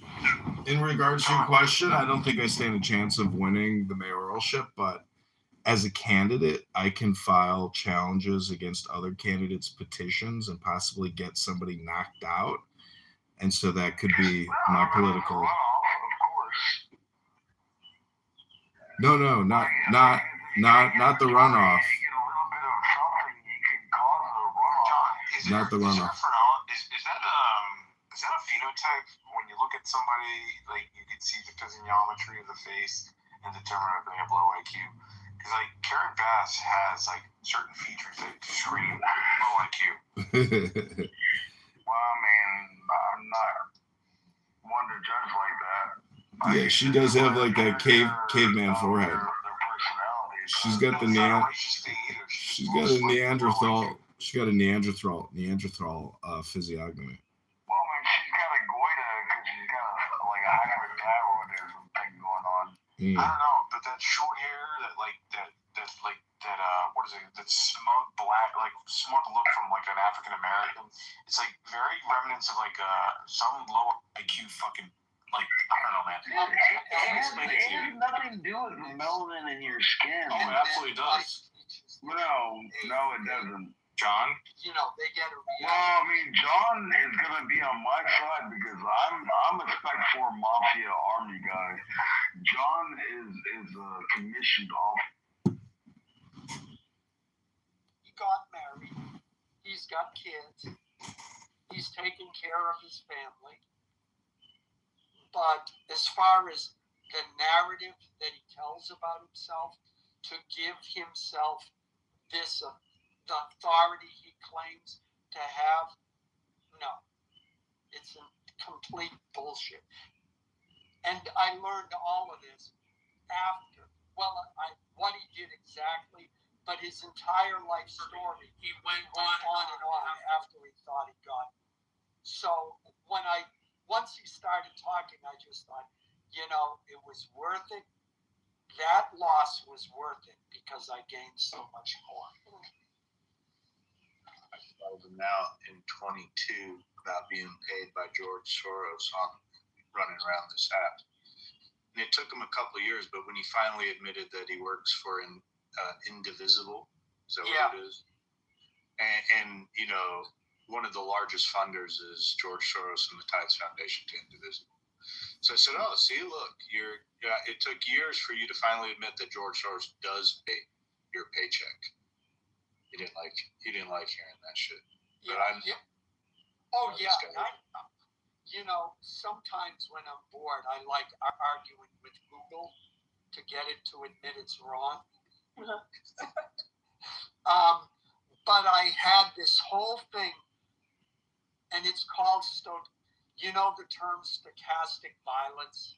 In regards to your question, I don't think I stand a chance of winning the mayoralship, but as a candidate, I can file challenges against other candidates' petitions and possibly get somebody knocked out. And so that could be my political. No, not the runoff. Not the runoff. Is that a phenotype? When you look at somebody, like, you can see the physiognomy of the face and determine if they have low IQ. Because, like, Karen Bass has, like, certain features that scream low IQ. Well, I mean, I'm not one to judge like that. Yeah, she does have, like, that caveman forehead. She's got the She's got a Neanderthal. She's got a Neanderthal physiognomy. Well, I mean, she's got a goiter because she's got like a hyperthyroidism thing going on. I don't know, but that short hair, that what is it? That smug black, like smug look from like an African American. It's like very remnants of like some low IQ fucking. Like, I don't know, man. It has nothing to do with melanin in your skin. Oh, it absolutely does. No, it doesn't. John? They get a reaction. Well, I mean, John is going to be on my side because I'm a Spec 4 Mafia Army guy. John is a commissioned officer. He got married. He's got kids. He's taking care of his family. But as far as the narrative that he tells about himself, to give himself this the authority he claims to have, no, it's a complete bullshit. And I learned all of this after, what he did exactly, but his entire life story, he went on and on after he thought he got it. So once he started talking, I just thought, it was worth it. That loss was worth it because I gained so much more. I told him now in 22 about being paid by George Soros on running around this app. And it took him a couple of years, but when he finally admitted that he works for Indivisible, is that what it is? And one of the largest funders is George Soros and the Tides Foundation to Indivisible. So I said, "Oh, see, look, it took years for you to finally admit that George Soros does pay your paycheck." He didn't like hearing that shit. But sometimes when I'm bored, I like arguing with Google to get it to admit it's wrong. But I had this whole thing, and it's called you know the term stochastic violence?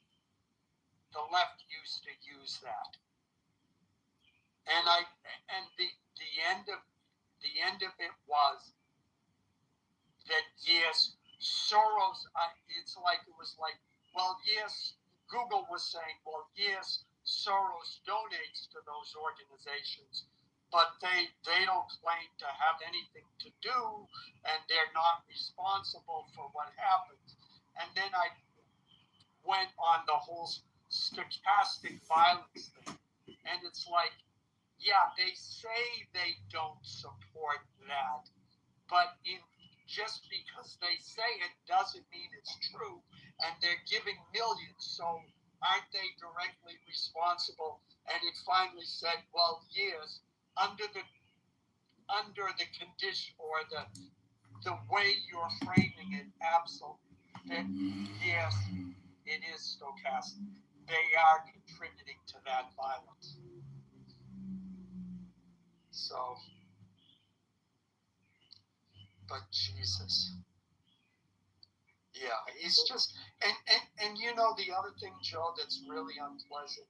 The left used to use that. And the end of it was that yes, Soros, it was like, well, yes, Google was saying, well, yes, Soros donates to those organizations, but they don't claim to have anything to do, and they're not responsible for what happens. And then I went on the whole stochastic violence thing, and it's like, yeah, they say they don't support that, but just because they say it doesn't mean it's true, and they're giving millions, so aren't they directly responsible? And it finally said, well, yes, under the condition or the way you're framing it, absolutely, yes, it is stochastic. They are contributing to that violence. So, but Jesus. Yeah, he's just, and you know, the other thing, Joe, that's really unpleasant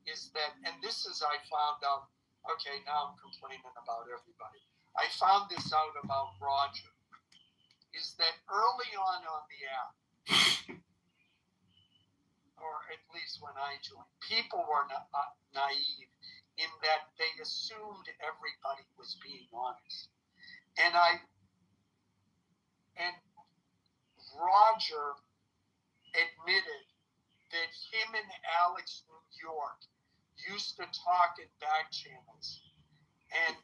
is that, and this is, I found out, okay, now I'm complaining about everybody. I found this out about Roger, is that early on the app, or at least when I joined, people were naive in that they assumed everybody was being honest. And Roger admitted that him and Alex New York used to talk in back channels, and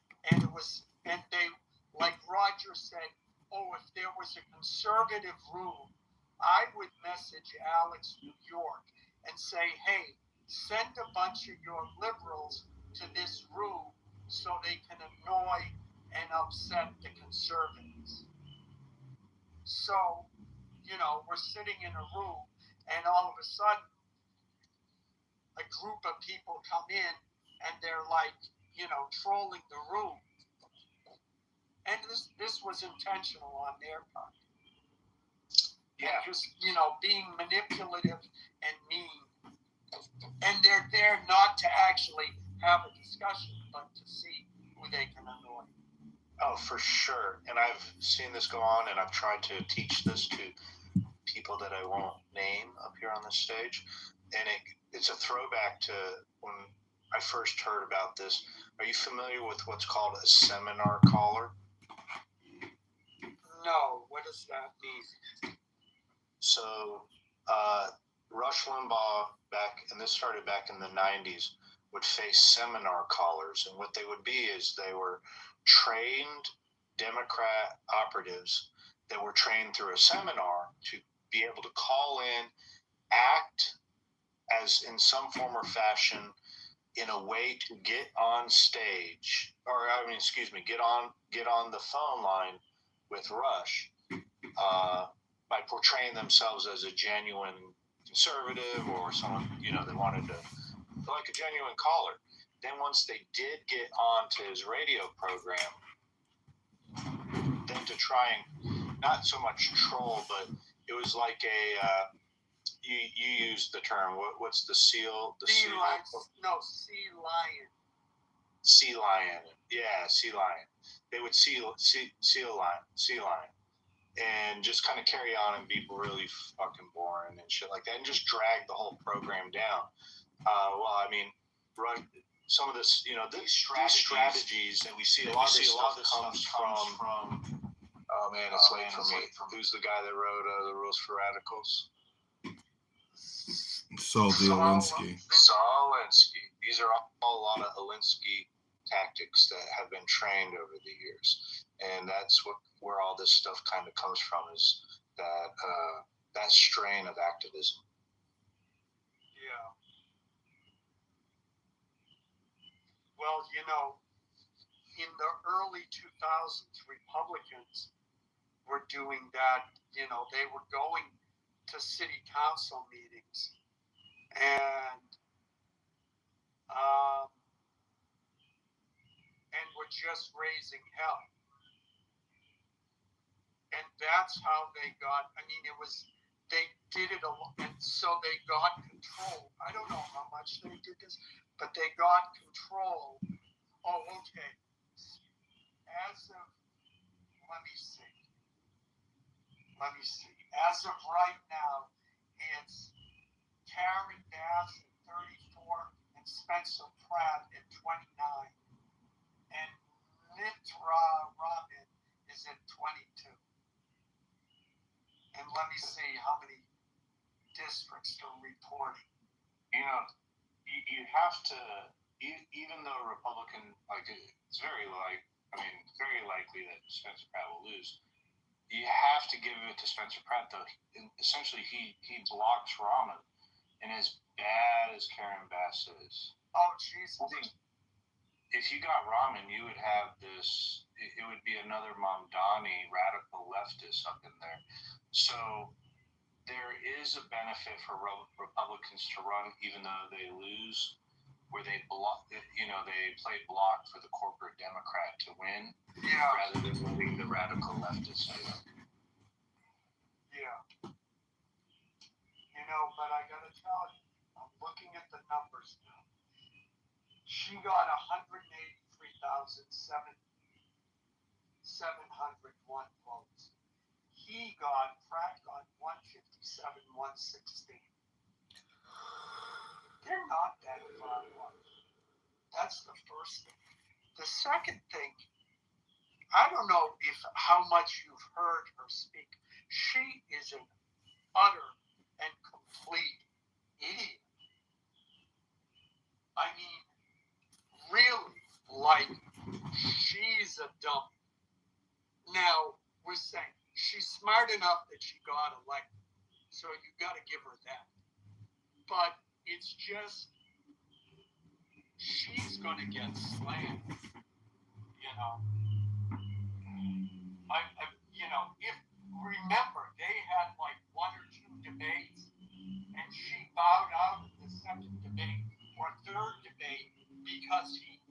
they, like Roger said, oh, if there was a conservative room, I would message Alex New York and say, hey, send a bunch of your liberals to this room so they can annoy and upset the conservatives. So, you know, we're sitting in a room, and all of a sudden, a group of people come in, and they're like, you know, trolling the room. And this was intentional on their part. Yeah. And just, you know, being manipulative and mean. And they're there not to actually have a discussion, but to see who they can annoy. Oh, for sure. And I've seen this go on, and I've tried to teach this to people that I won't name up here on this stage. And it's a throwback to when I first heard about this. Are you familiar with what's called a seminar caller? No. What does that mean? So, Rush Limbaugh, and this started back in the 90s, would face seminar callers. And what they would be is they were trained Democrat operatives that were trained through a seminar to be able to call in, act as in some form or fashion in a way to get on stage, get on the phone line with Rush by portraying themselves as a genuine conservative or someone, you know, they wanted to, like a genuine caller. Then once they did get onto his radio program, then to try and not so much troll, but it was like you used the term, what's the seal? Sea lion. No, sea lion. Sea lion. Yeah, sea lion. They would sea lion. And just kind of carry on and be really fucking boring and shit like that, and just drag the whole program down. Well, I mean, some of this, you know, these strategies that we see, a lot of this stuff comes from. Oh man, it's late for me. Who's the guy that wrote The Rules for Radicals? Saul Alinsky. These are all a lot of Alinsky tactics that have been trained over the years, and that's where all this stuff kind of comes from, is that strain of activism. Yeah. Well, you know, in the early 2000s, Republicans were doing that. You know, they were going to city council meetings, and and were just raising hell. And that's how they got, I mean, they did it a lot, and so they got control. I don't know how much they did this, but they got control. Oh, okay. As of, let me see. As of right now, it's Karen Bass at 34 and Spencer Pratt at 29. And Mitra Rahman is at 22. And let me see how many districts are reporting. You know, you have to, even though Republican, like, it's very likely that Spencer Pratt will lose. You have to give it to Spencer Pratt, though. Essentially, he blocks Rahman. And as bad as Karen Bass is, oh, Jesus. If you got Rahman, you would have this, it would be another Mamdani radical leftist up in there. So there is a benefit for Republicans to run, even though they lose, where they block, they play block for the corporate Democrat to win, rather than letting the radical leftist do it. Yeah. But I gotta tell you, I'm looking at the numbers now. She got 183,701 votes. Pratt got 157, 116. They're not that far apart. That's the first thing. The second thing, I don't know how much you've heard her speak. She is an utter and complete idiot. I mean, really, like, she's a dummy. Now, we're saying she's smart enough that she got elected, so you got to give her that. But it's just, she's going to get slammed. If remember, they had like one or two debates, and she bowed out of the second debate or third debate because he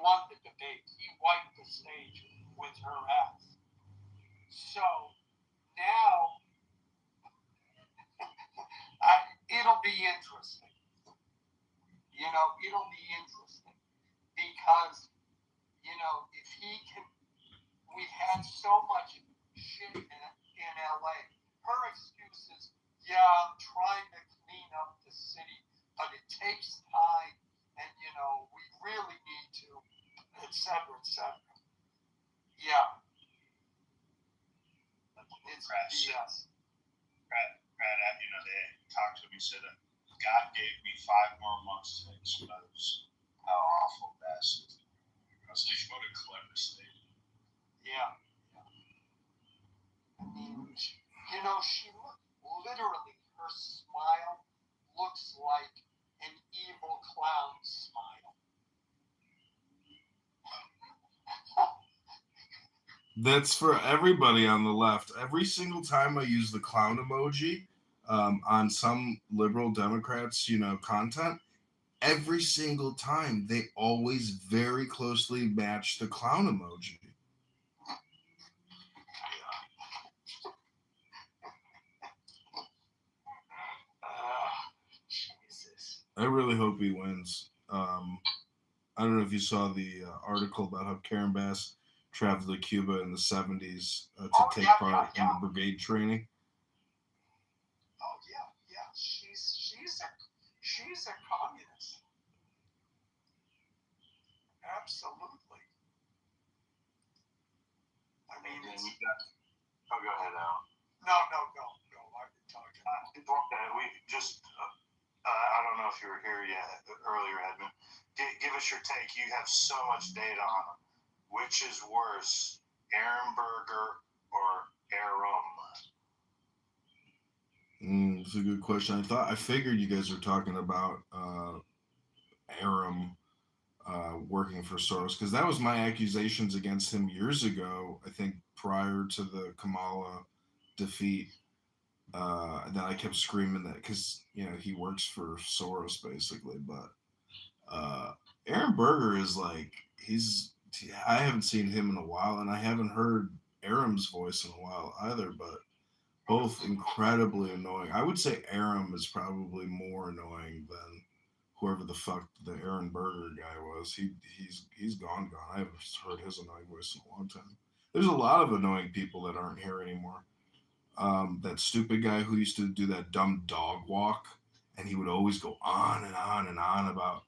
won the debate. He wiped the stage with her ass. So now it'll be interesting. It'll be interesting because if he can. We've had so much shit in LA. Her excuse is, I'm trying to clean up the city, but it takes time, and we really need to, etc., etc. Yeah. It's BS. Pratt, they talked to me, said that God gave me 5 more months to expose how awful Bass is. I was like, what a clever statement. Yeah. I mean, she literally, her smile looks like an evil clown smile. That's for everybody on the left. Every single time I use the clown emoji on some liberal Democrats, content, every single time they always very closely match the clown emoji. Jesus. I really hope he wins. I don't know if you saw the article about how Karen Bass traveled to Cuba in the 70s to take part in the brigade training. Oh yeah. She's a communist. Absolutely. I mean, go ahead, Al. No, go. I've been talking. We just, I don't know if you were here yet earlier, Edmund. Give us your take. You have so much data on them. Which is worse, Ehrenberger or Arum? It's a good question. I figured you guys were talking about Arum working for Soros, because that was my accusations against him years ago, I think prior to the Kamala defeat, And then I kept screaming that because he works for Soros basically. But Aaron Berger is like I haven't seen him in a while, and I haven't heard Aram's voice in a while either. But both incredibly annoying. I would say Aram is probably more annoying than whoever the fuck the Aaron Berger guy was. He's gone. I haven't heard his annoying voice in a long time. There's a lot of annoying people that aren't here anymore. That stupid guy who used to do that dumb dog walk, and he would always go on and on and on about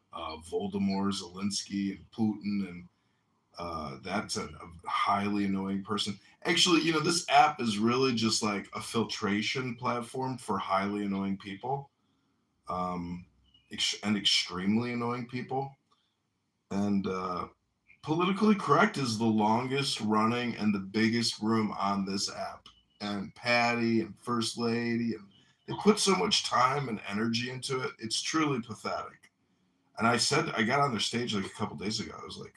Voldemort, Zelensky, and Putin, and that's a highly annoying person. Actually, this app is really just like a filtration platform for highly annoying people, um, and extremely annoying people. And politically correct is the longest running and the biggest room on this app. And Patty and First Lady, and they put so much time and energy into it. It's truly pathetic. And I got on their stage like a couple days ago. I was like,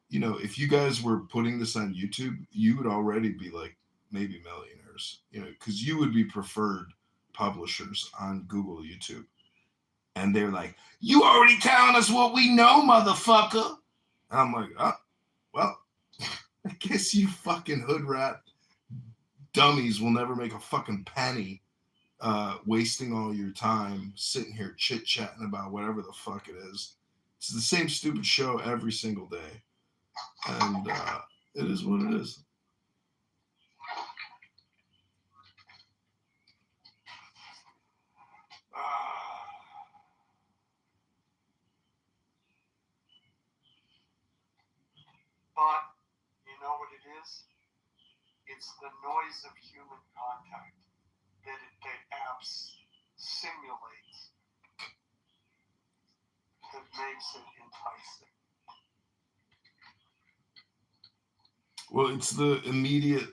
if you guys were putting this on YouTube, you would already be like maybe millionaires, because you would be preferred publishers on Google, YouTube. And they're like, you already telling us what we know, motherfucker. And I'm like, oh, well, I guess you fucking hood rat dummies will never make a fucking penny wasting all your time sitting here chit-chatting about whatever the fuck it is. It's the same stupid show every single day. And it is what it is. But you know what it is? It's the noise of human contact that apps simulate that makes it enticing. Well, it's the immediate,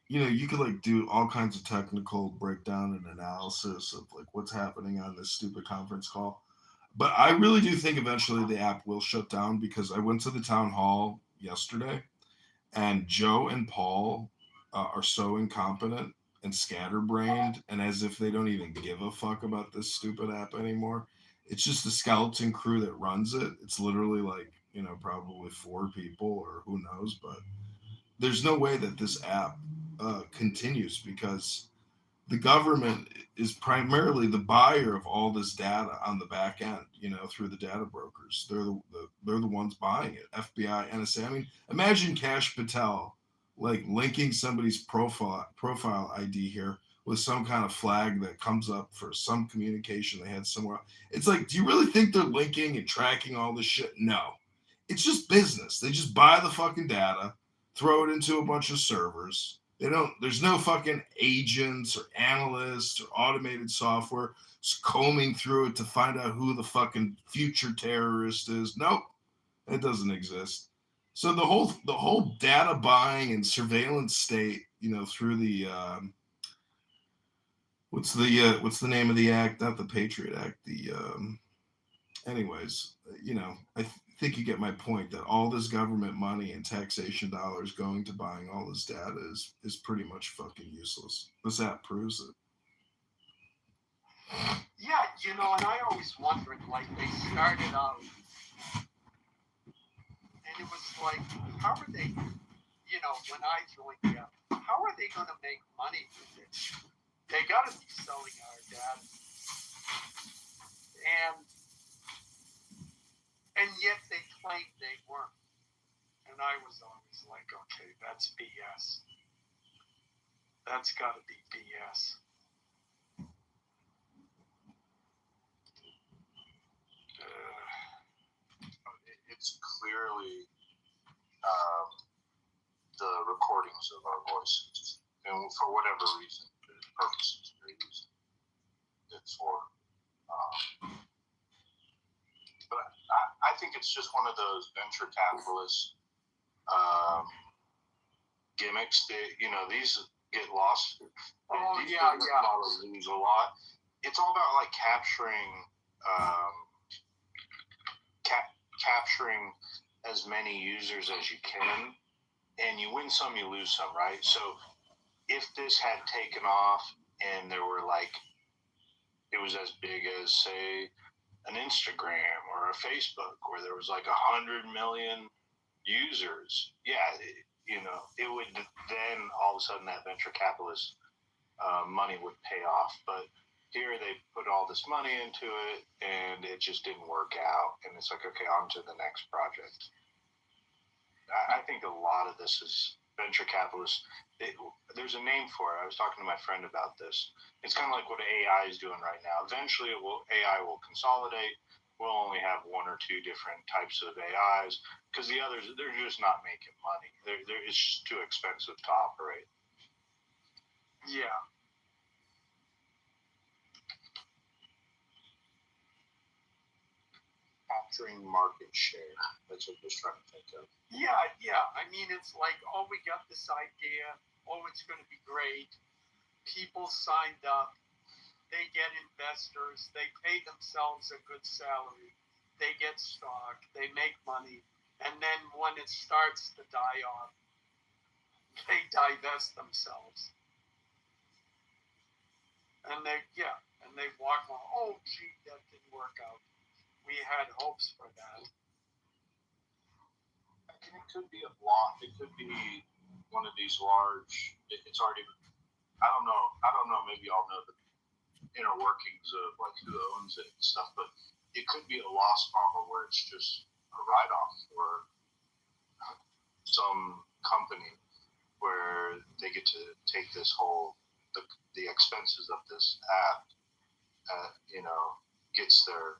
you could like do all kinds of technical breakdown and analysis of like what's happening on this stupid conference call. But I really do think eventually the app will shut down, because I went to the town hall yesterday, and Joe and Paul are so incompetent and scatterbrained, and as if they don't even give a fuck about this stupid app anymore. It's just a skeleton crew that runs it. It's literally like, probably 4 people or who knows, but there's no way that this app continues, because the government is primarily the buyer of all this data on the back end, through the data brokers. They're the ones buying it. FBI, NSA. I mean, imagine Kash Patel like linking somebody's profile ID here with some kind of flag that comes up for some communication they had somewhere. It's like, do you really think they're linking and tracking all this shit? No. It's just business. They just buy the fucking data, throw it into a bunch of servers. There's no fucking agents or analysts or automated software combing through it to find out who the fucking future terrorist is. Nope, it doesn't exist. So the whole data buying and surveillance state, through the what's the name of the act? Not the Patriot Act. Anyways, I think you get my point, that all this government money and taxation dollars going to buying all this data is pretty much fucking useless. This app proves it. Yeah, and I always wondered, like, they started out, and it was like, how are they, when I joined the app, how are they going to make money with it? They got to be selling our data. And yet they claimed they weren't. And I was always like, okay, that's BS. That's got to be BS. It's clearly the recordings of our voices, and for whatever reason, purposes they're using it for. But I think it's just one of those venture capitalist gimmicks that, these get lost. These models lose a lot. It's all about like capturing as many users as you can, and you win some, you lose some, right? So if this had taken off and there were like, it was as big as, say, an Instagram or a Facebook, where there was like 100 million users. Yeah, it would then all of a sudden that venture capitalist money would pay off. But here they put all this money into it, and it just didn't work out. And it's like, okay, on to the next project. I think a lot of this is venture capitalists. There's a name for it. I was talking to my friend about this. It's kind of like what AI is doing right now. Eventually, AI will consolidate. We'll only have one or two different types of AIs, because the others, they're just not making money. It's just too expensive to operate. Yeah. Capturing market share. That's what we're trying to think of. Yeah. I mean, it's like, oh, we got this idea. Oh, it's going to be great. People signed up. They get investors. They pay themselves a good salary. They get stock. They make money. And then when it starts to die off, they divest themselves. And they walk on, oh, gee, that didn't work out. We had hopes for that. And it could be a block. It could be one of these large, it's already, I don't know, maybe y'all know the inner workings of like who owns it and stuff, but it could be a lost model where it's just a write-off, or some company where they get to take this whole, the expenses of this app, gets their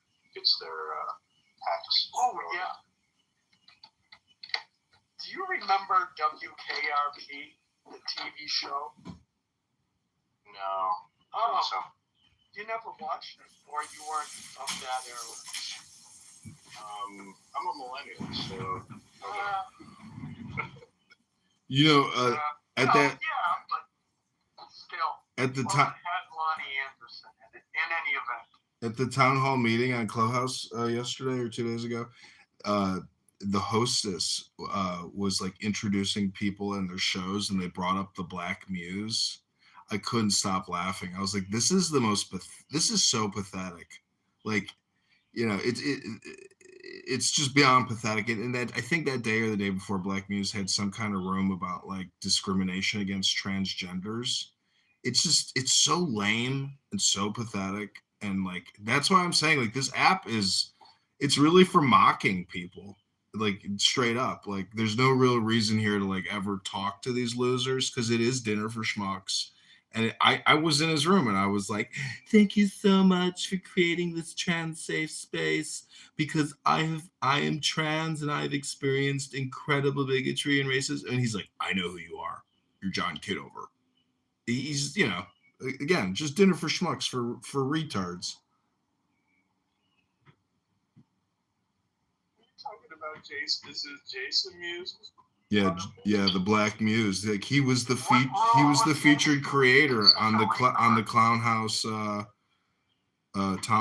tax. Oh, yeah. Do you remember WKRP, the TV show? No. Oh, so. You never watched it, or you weren't of that era? I'm a millennial, so. At that. Yeah, but still. At the time. Had Lonnie Anderson in any event. At the town hall meeting on Clubhouse yesterday or 2 days ago, the hostess was like introducing people and their shows, and they brought up the Black Muse. I couldn't stop laughing. I was like, this is so pathetic. Like, it's just beyond pathetic. And that, I think that day or the day before, Black Muse had some kind of room about like discrimination against transgenders. It's so lame and so pathetic. And like, that's why I'm saying, like, this app it's really for mocking people, like, straight up. Like, there's no real reason here to like ever talk to these losers, because it is dinner for schmucks. And I was in his room and I was like, thank you so much for creating this trans safe space, because I am trans and I've experienced incredible bigotry and racism. And he's like, I know who you are. You're John Kitover. He's, again, just dinner for schmucks for retards. Talking about Jason, this is Jason Muse. Yeah, the Black Muse. Like, he was the featured creator on the Clown House town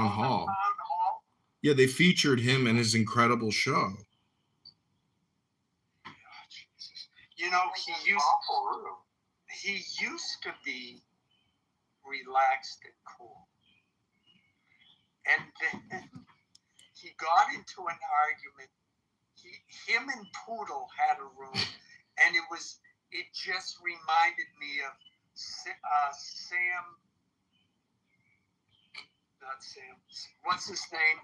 hall. Yeah, they featured him in his incredible show. He used to be relaxed and cool, and then he got into an argument. Him and Poodle had a room, and it just reminded me of Sam. Not Sam. What's his name?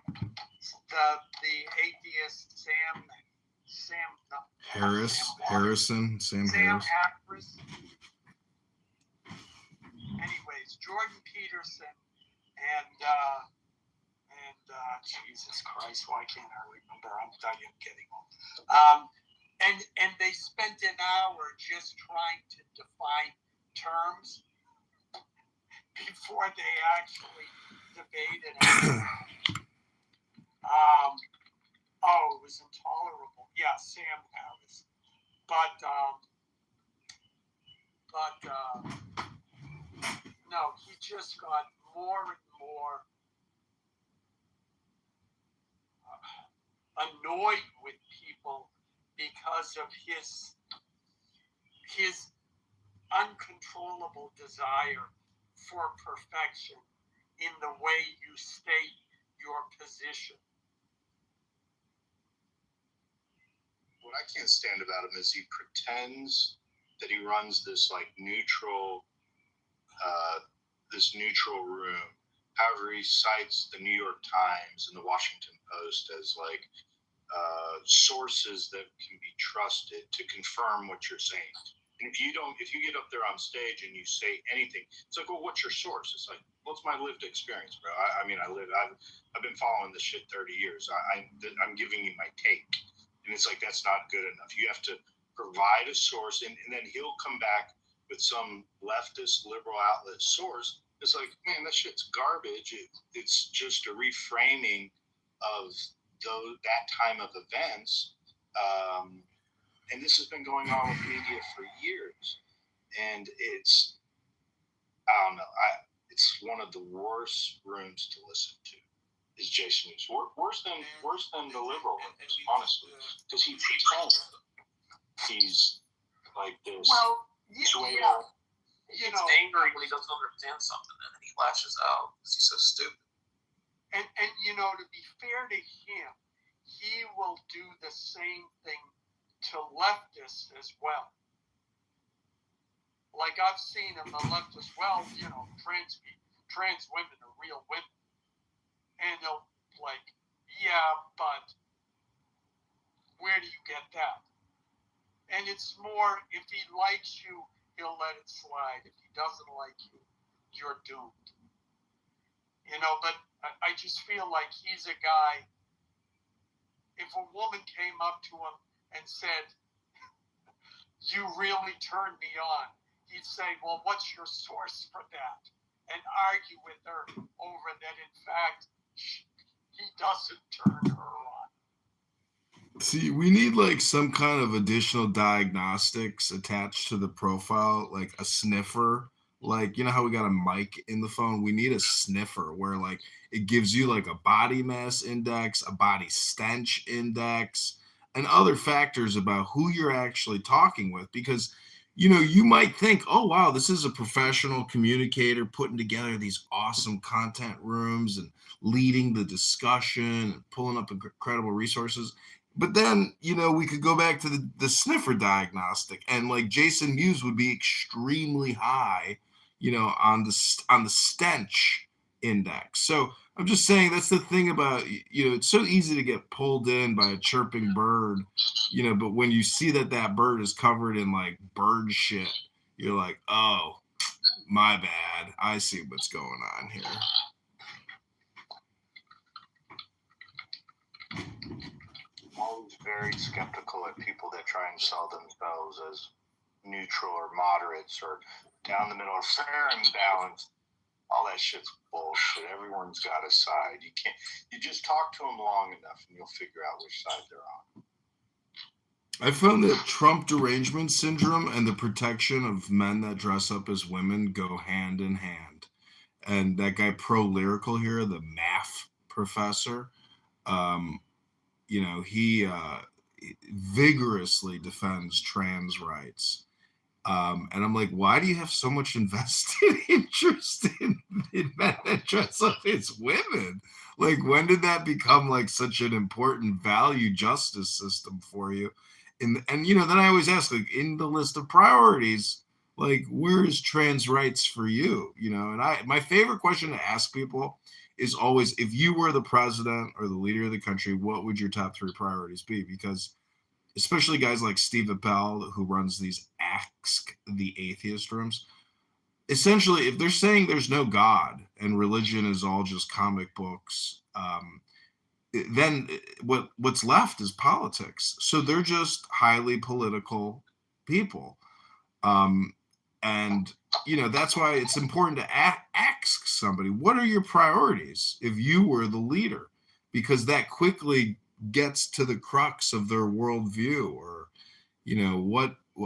The atheist Sam. No, Harrison. Sam Harris. Anyways, Jordan Peterson and Jesus Christ, why can't I remember? I'm getting old. And they spent an hour just trying to define terms before they actually debated it. It was intolerable. Yeah, Sam Harris. No, he just got more and more annoyed with people because of his uncontrollable desire for perfection in the way you state your position. What I can't stand about him is he pretends that he runs this like neutral room. However, he cites the New York Times and the Washington Post as like sources that can be trusted to confirm what you're saying. And if you get up there on stage and you say anything, it's like, well, what's your source? It's like, well, it's my lived experience, bro. I've been following this shit 30 years. I'm giving you my take. And it's like, that's not good enough. You have to provide a source, and then he'll come back with some leftist liberal outlet source. It's like, man, that shit's garbage. It's just a reframing of that time of events. And this has been going on with media for years. And it's, I don't know, it's one of the worst rooms to listen to. Is Jason Mewes worse than the liberal rooms, honestly? Because he pretends he's like this. Well, He's angry when he doesn't understand something, and then he lashes out because he's so stupid. And to be fair to him, he will do the same thing to leftists as well. Like I've seen him, the leftists, well, trans women are real women. And they'll like, yeah, but where do you get that? And it's more, if he likes you, he'll let it slide. If he doesn't like you, you're doomed. But I just feel like he's a guy, if a woman came up to him and said, you really turned me on, he'd say, well, what's your source for that? And argue with her over that, in fact, he doesn't turn her on. See, we need like some kind of additional diagnostics attached to the profile, like a sniffer. Like, you know how we got a mic in the phone? We need a sniffer where like it gives you like a body mass index, a body stench index, and other factors about who you're actually talking with. Because, you might think, oh, wow, this is a professional communicator putting together these awesome content rooms and leading the discussion and pulling up incredible resources. But then, we could go back to the sniffer diagnostic, and like Jason Mewes would be extremely high, on the stench index. So I'm just saying that's the thing about, it's so easy to get pulled in by a chirping bird, but when you see that bird is covered in like bird shit, you're like, oh, my bad. I see what's going on here. I'm always very skeptical at people that try and sell themselves as neutral or moderates or down the middle or fair and balanced. All that shit's bullshit. Everyone's got a side. You just talk to them long enough and you'll figure out which side they're on. I found that Trump derangement syndrome and the protection of men that dress up as women go hand in hand. And that guy pro-lyrical here, the math professor, he vigorously defends trans rights. And I'm like, why do you have so much invested interest in men that dress up as women? Like, when did that become like such an important value justice system for you? And then I always ask, like, in the list of priorities, like, where is trans rights for you? And my favorite question to ask people is always, if you were the president or the leader of the country, what would your top 3 priorities be? Because especially guys like Steve Appel, who runs these Ask the Atheist rooms, essentially, if they're saying there's no God and religion is all just comic books, then what's left is politics. So they're just highly political people. And that's why it's important to ask somebody, what are your priorities if you were the leader? Because that quickly gets to the crux of their worldview, or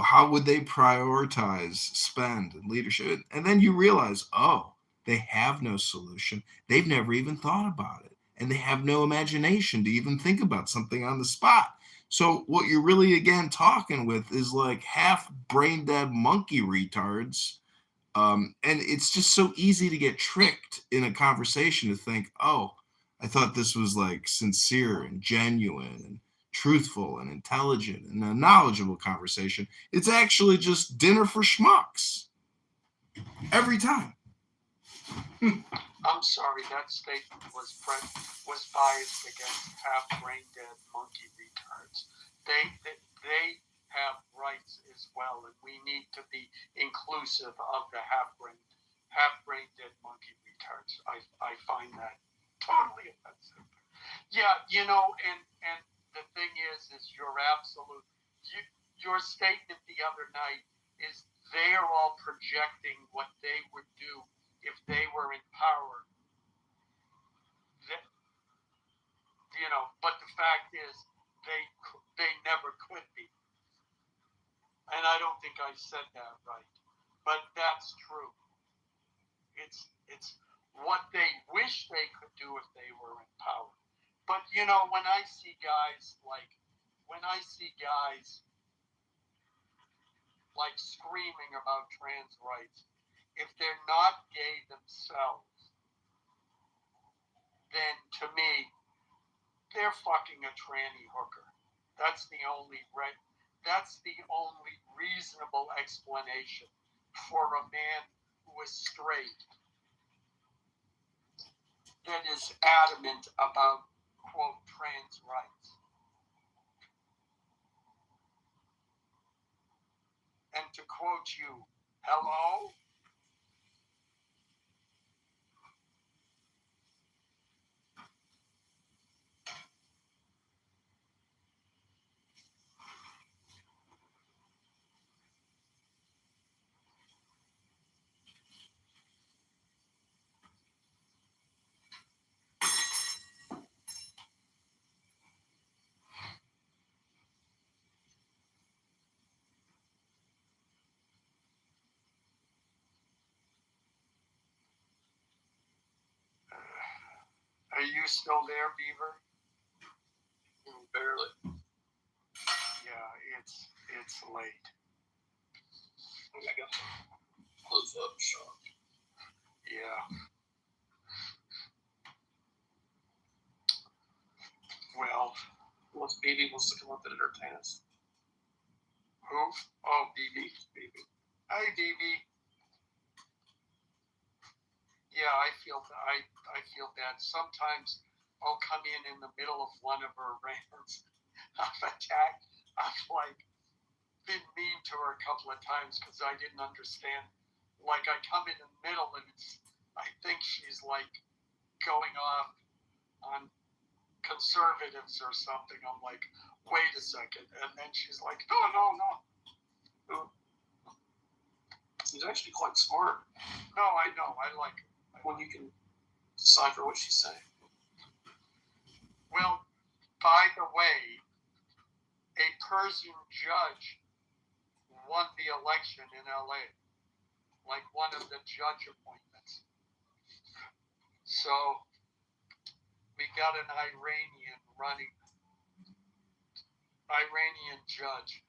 how would they prioritize spend and leadership? And then you realize, oh, they have no solution. They've never even thought about it, and they have no imagination to even think about something on the spot. So what you're really, again, talking with is like half brain dead monkey retards And it's just so easy to get tricked in a conversation to think, oh, I thought this was like sincere and genuine and truthful and intelligent and a knowledgeable conversation. It's actually just dinner for schmucks every time. I'm sorry, that statement was biased against half brain dead monkey retards. They have rights as well, and we need to be inclusive of the half brain dead monkey retards. I find that totally offensive. Yeah, and the thing is you're absolute. Your statement the other night is they are all projecting what they would do if they were in power. But the fact is they never could be. And I don't think I said that right, but that's true. It's what they wish they could do if they were in power. But when I see guys like screaming about trans rights, if they're not gay themselves, then to me, they're fucking a tranny hooker. That's the only reasonable explanation for a man who is straight that is adamant about, quote, trans rights. And to quote you, hello? Are you still there, Beaver? Barely. Yeah, it's late. I got to close up shop. Yeah. Well, unless BB wants to come up and entertain us. Who? Oh, BB. Hi, BB. Yeah, I feel bad. Sometimes I'll come in the middle of one of her rants. I've been mean to her a couple of times because I didn't understand. Like, I come in the middle and I think she's like going off on conservatives or something. I'm like, wait a second. And then she's like, no. She's actually quite smart. No, I know. I like her. When you can decipher what she's saying. Well, by the way, a Persian judge won the election in LA, like one of the judge appointments. So we got an Iranian judge.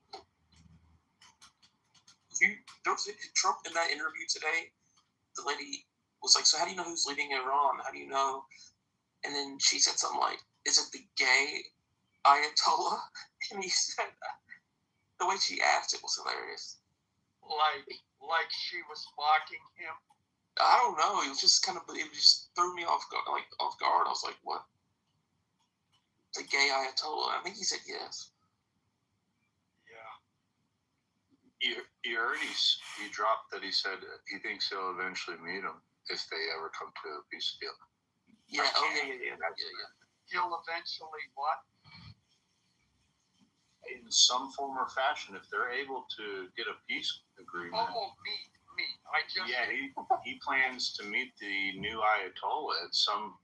Trump in that interview today, the lady was like, so how do you know who's leading Iran? How do you know? And then she said something like, is it the gay Ayatollah? And he said, the way she asked it was hilarious. Like she was mocking him? I don't know. It just threw me off guard. I was like, what? The gay Ayatollah? I think he said yes. You already dropped that he said he thinks he'll eventually meet him if they ever come to a peace deal. Yeah. Yeah. He'll eventually what? In some form or fashion, if they're able to get a peace agreement. Oh, meet. He plans to meet the new Ayatollah at some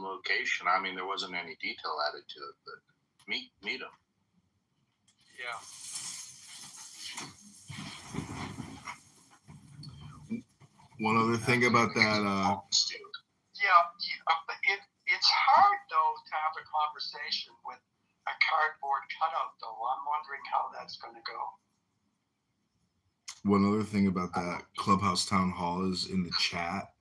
location. I mean, there wasn't any detail added to it, but meet him. Yeah. One other thing about that. It's hard though to have a conversation with a cardboard cutout though. I'm wondering how that's going to go. One other thing about that Clubhouse town hall is in the chat,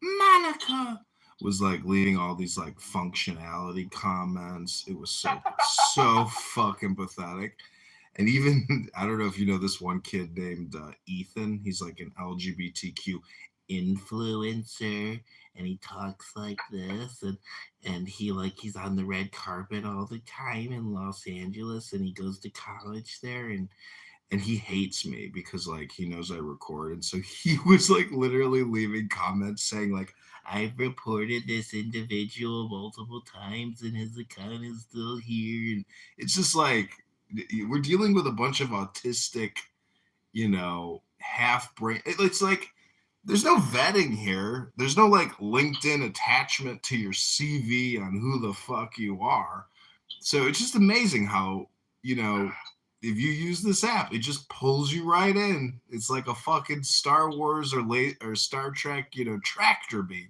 Monica was like leaving all these like functionality comments. It was so fucking pathetic. And even I don't know if you know this one kid named Ethan. He's like an LGBTQ influencer, and he talks like this, and he's on the red carpet all the time in Los Angeles, and he goes to college there, and he hates me because like he knows I record, and so he was like literally leaving comments saying like, I've reported this individual multiple times and his account is still here. And it's just like we're dealing with a bunch of autistic, half brain. It's like there's no vetting here. There's no like LinkedIn attachment to your CV on who the fuck you are. So it's just amazing how, if you use this app, it just pulls you right in. It's like a fucking Star Wars or Star Trek, tractor beam.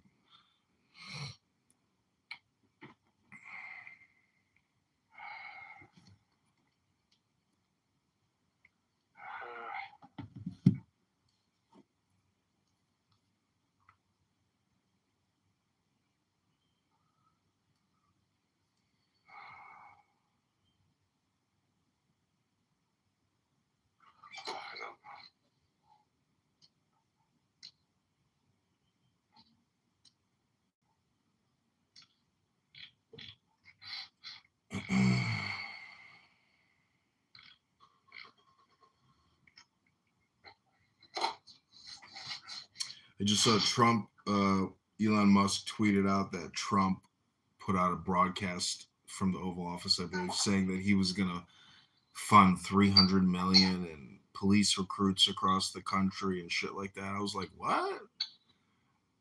I just saw Trump, Elon Musk tweeted out that Trump put out a broadcast from the Oval Office, I believe, saying that he was going to fund $300 million in police recruits across the country and shit like that. I was like, what?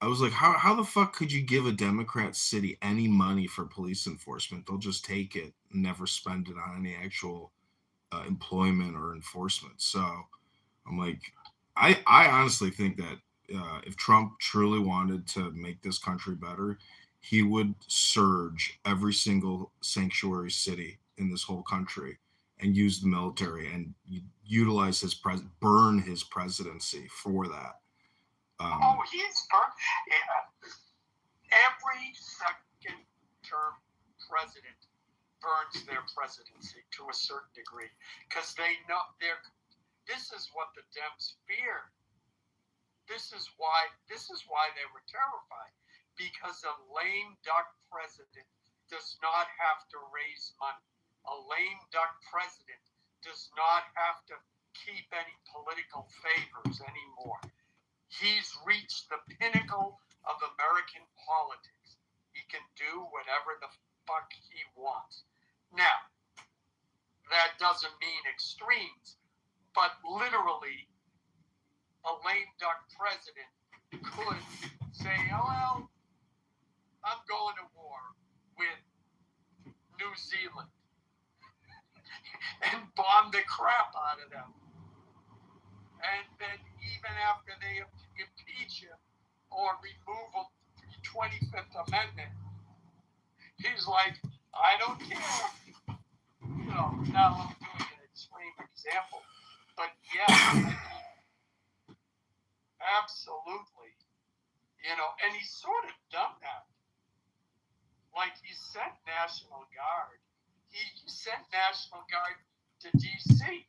I was like, how the fuck could you give a Democrat city any money for police enforcement? They'll just take it and never spend it on any actual employment or enforcement. So I'm like, I honestly think that if Trump truly wanted to make this country better, he would surge every single sanctuary city in this whole country and use the military and utilize burn his presidency for that. He's burned. Every second-term president burns their presidency to a certain degree because they know this is what the Dems fear. This is why they were terrified, because a lame duck president does not have to raise money. A lame duck president does not have to keep any political favors anymore. He's reached the pinnacle of American politics. He can do whatever the fuck he wants. Now, that doesn't mean extremes, but literally, a lame duck president could say, oh, well, I'm going to war with New Zealand and bomb the crap out of them. And then even after they impeach him or remove him from the 25th Amendment, he's like, I don't care. Now I'm doing an extreme example. But yeah, absolutely. And he's sort of done that. Like he sent National Guard. He sent National Guard to D.C.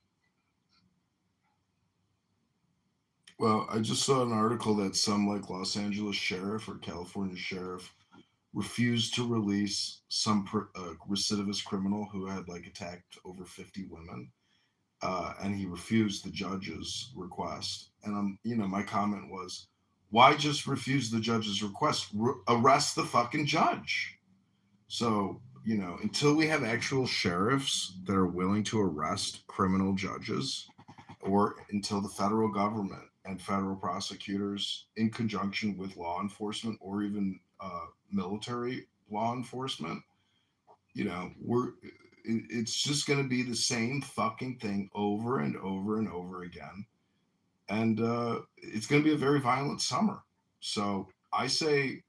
Well, I just saw an article that some like Los Angeles sheriff or California sheriff refused to release some recidivist criminal who had like attacked over 50 women. And he refused the judge's request. And my comment was, why just refuse the judge's request? Arrest the fucking judge. So, until we have actual sheriffs that are willing to arrest criminal judges, or until the federal government and federal prosecutors, in conjunction with law enforcement or even military law enforcement, it's just going to be the same fucking thing over and over and over again. And it's going to be a very violent summer. So I say,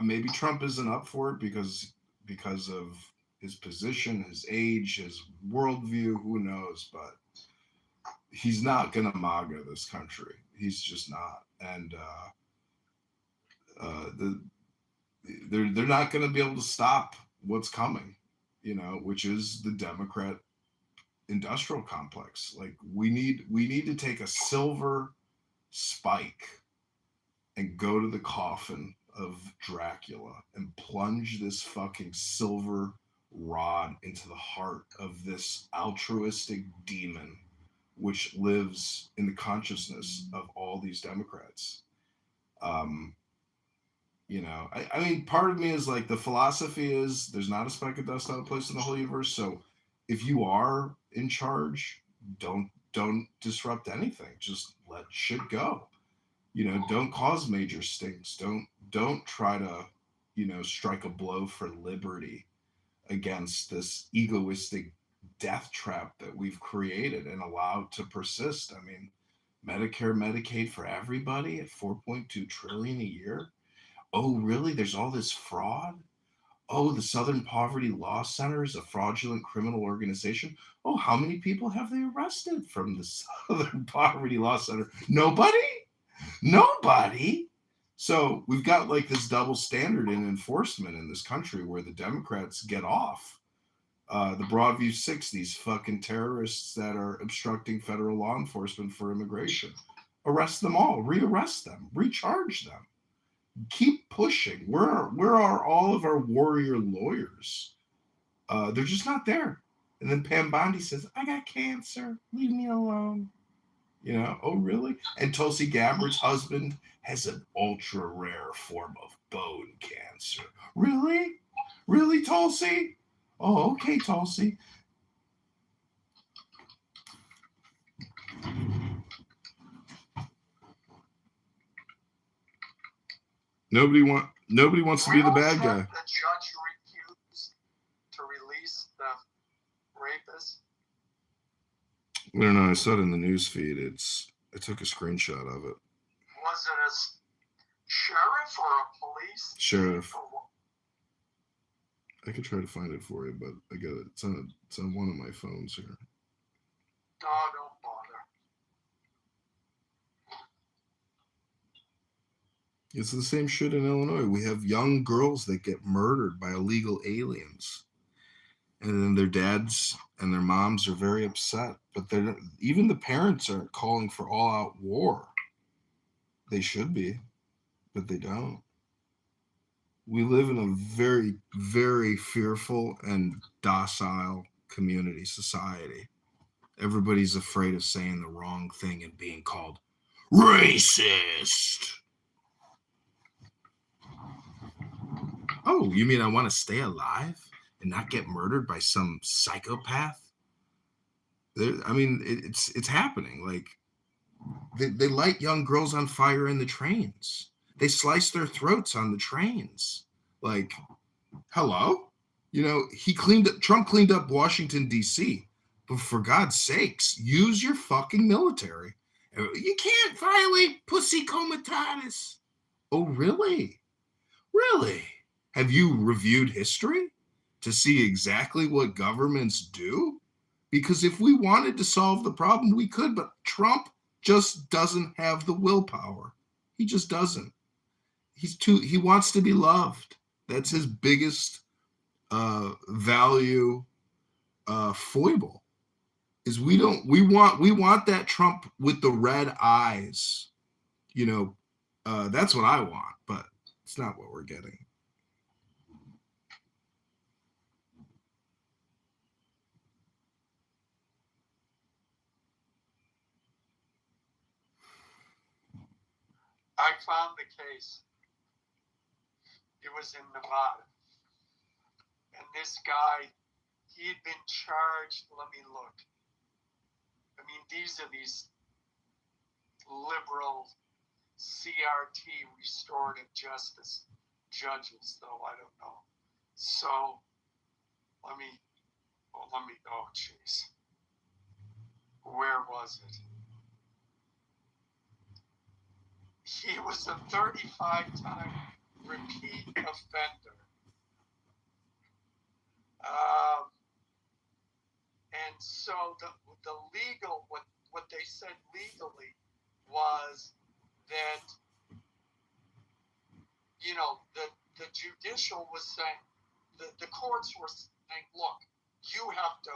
maybe Trump isn't up for it because of his position, his age, his worldview, who knows? But he's not gonna MAGA this country. He's just not, and they're not gonna be able to stop what's coming, which is the Democrat industrial complex. Like we need to take a silver spike and go to the coffin of Dracula and plunge this fucking silver rod into the heart of this altruistic demon which lives in the consciousness of all these Democrats. I mean, part of me is like, the philosophy is there's not a speck of dust out of place in the whole universe. So if you are in charge, don't disrupt anything. Just let shit go. Don't cause major stinks. Don't try to, strike a blow for liberty against this egoistic death trap that we've created and allowed to persist. I mean, Medicare, Medicaid for everybody at 4.2 trillion a year. Oh, really? There's all this fraud? Oh, the Southern Poverty Law Center is a fraudulent criminal organization. Oh, how many people have they arrested from the Southern Poverty Law Center? Nobody. So we've got like this double standard in enforcement in this country where the Democrats get off. The Broadview Six, these fucking terrorists that are obstructing federal law enforcement for immigration. Arrest them all, rearrest them, recharge them. Keep pushing. Where are all of our warrior lawyers? They're just not there. And then Pam Bondi says, I got cancer. Leave me alone. Oh, really? And Tulsi Gabbard's husband has an ultra rare form of bone cancer. Really? Really, Tulsi? Oh, okay, Tulsi. Nobody wants to be the bad guy. The judge refused to release the rapist. I don't know. I saw it in the news feed. I took a screenshot of it. Was it a sheriff or a police? Sheriff. I could try to find it for you, but I got it. It's on one of my phones here. Oh, don't bother. It's the same shit in Illinois. We have young girls that get murdered by illegal aliens. And then their dads and their moms are very upset. But even the parents aren't calling for all-out war. They should be, but they don't. We live in a very, very fearful and docile community, society. Everybody's afraid of saying the wrong thing and being called racist. Oh, you mean I want to stay alive and not get murdered by some psychopath? It's happening. Like, they light young girls on fire in the trains. They slice their throats on the trains. Like, hello? Trump cleaned up Washington, D.C., but for God's sakes, use your fucking military. You can't violate pussy comitatus. Oh, really? Really? Have you reviewed history to see exactly what governments do? Because if we wanted to solve the problem, we could, but Trump just doesn't have the willpower. He just doesn't. He wants to be loved. That's his biggest value foible. Is we want that Trump with the red eyes. That's what I want, but it's not what we're getting. I found the case. It was in Nevada. And this guy, he had been charged. Let me look. I mean, these are these liberal CRT restorative justice judges, though. I don't know. So let me, oh, jeez. Where was it? He was a 35-time repeat offender. And so the legal, what what they said legally was that, you know, the judicial was saying, the courts were saying, look, you have to,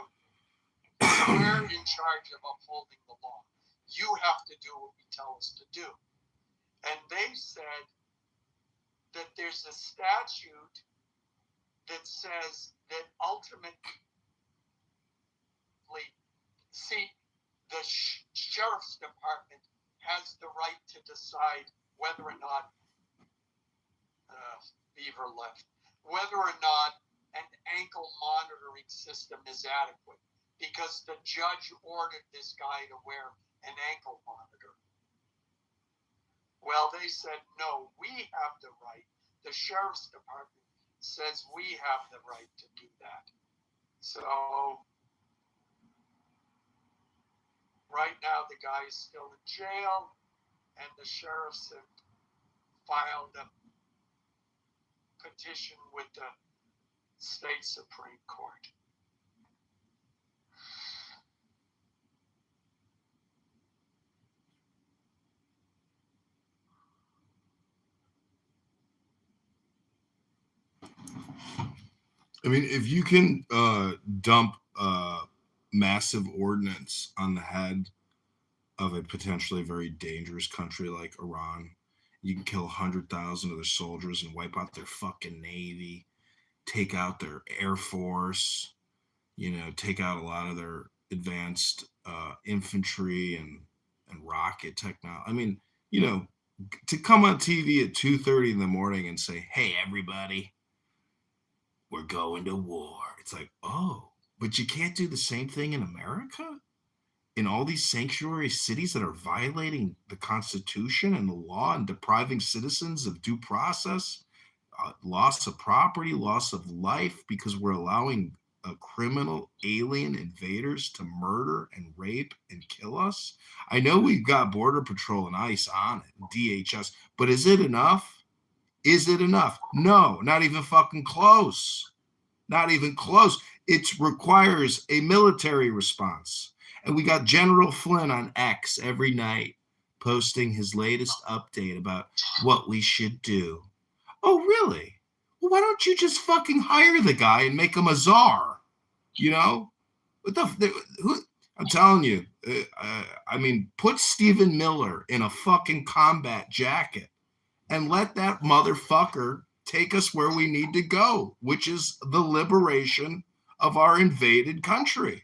we're in charge of upholding the law. You have to do what we tell us to do. And they said that there's a statute that says that ultimately, see, the sheriff's department has the right to decide whether or not Beaver left, whether or not an ankle monitoring system is adequate, because the judge ordered this guy to wear an ankle monitor. Well, they said, no, we have the right. The sheriff's department says we have the right to do that. So right now the guy is still in jail, and the sheriffs have filed a petition with the state Supreme Court. I mean, if you can dump massive ordnance on the head of a potentially very dangerous country like Iran, you can kill 100,000 of their soldiers and wipe out their fucking navy, take out their air force, you know, take out a lot of their advanced infantry and rocket technology. I mean, you know, to come on TV at 2:30 in the morning and say, "Hey, everybody, we're going to war." It's like, oh, but you can't do the same thing in America? In all these sanctuary cities that are violating the Constitution and the law and depriving citizens of due process, loss of property, loss of life, because we're allowing criminal alien invaders to murder and rape and kill us? I know we've got Border Patrol and ICE on it, and DHS, but is it enough? Is it enough? No, not even fucking close. Not even close. It requires a military response. And we got General Flynn on X every night posting his latest update about what we should do. Oh, really? Well, why don't you just fucking hire the guy and make him a czar? You know? I'm telling you, I mean, put Stephen Miller in a fucking combat jacket and let that motherfucker take us where we need to go, which is the liberation of our invaded country.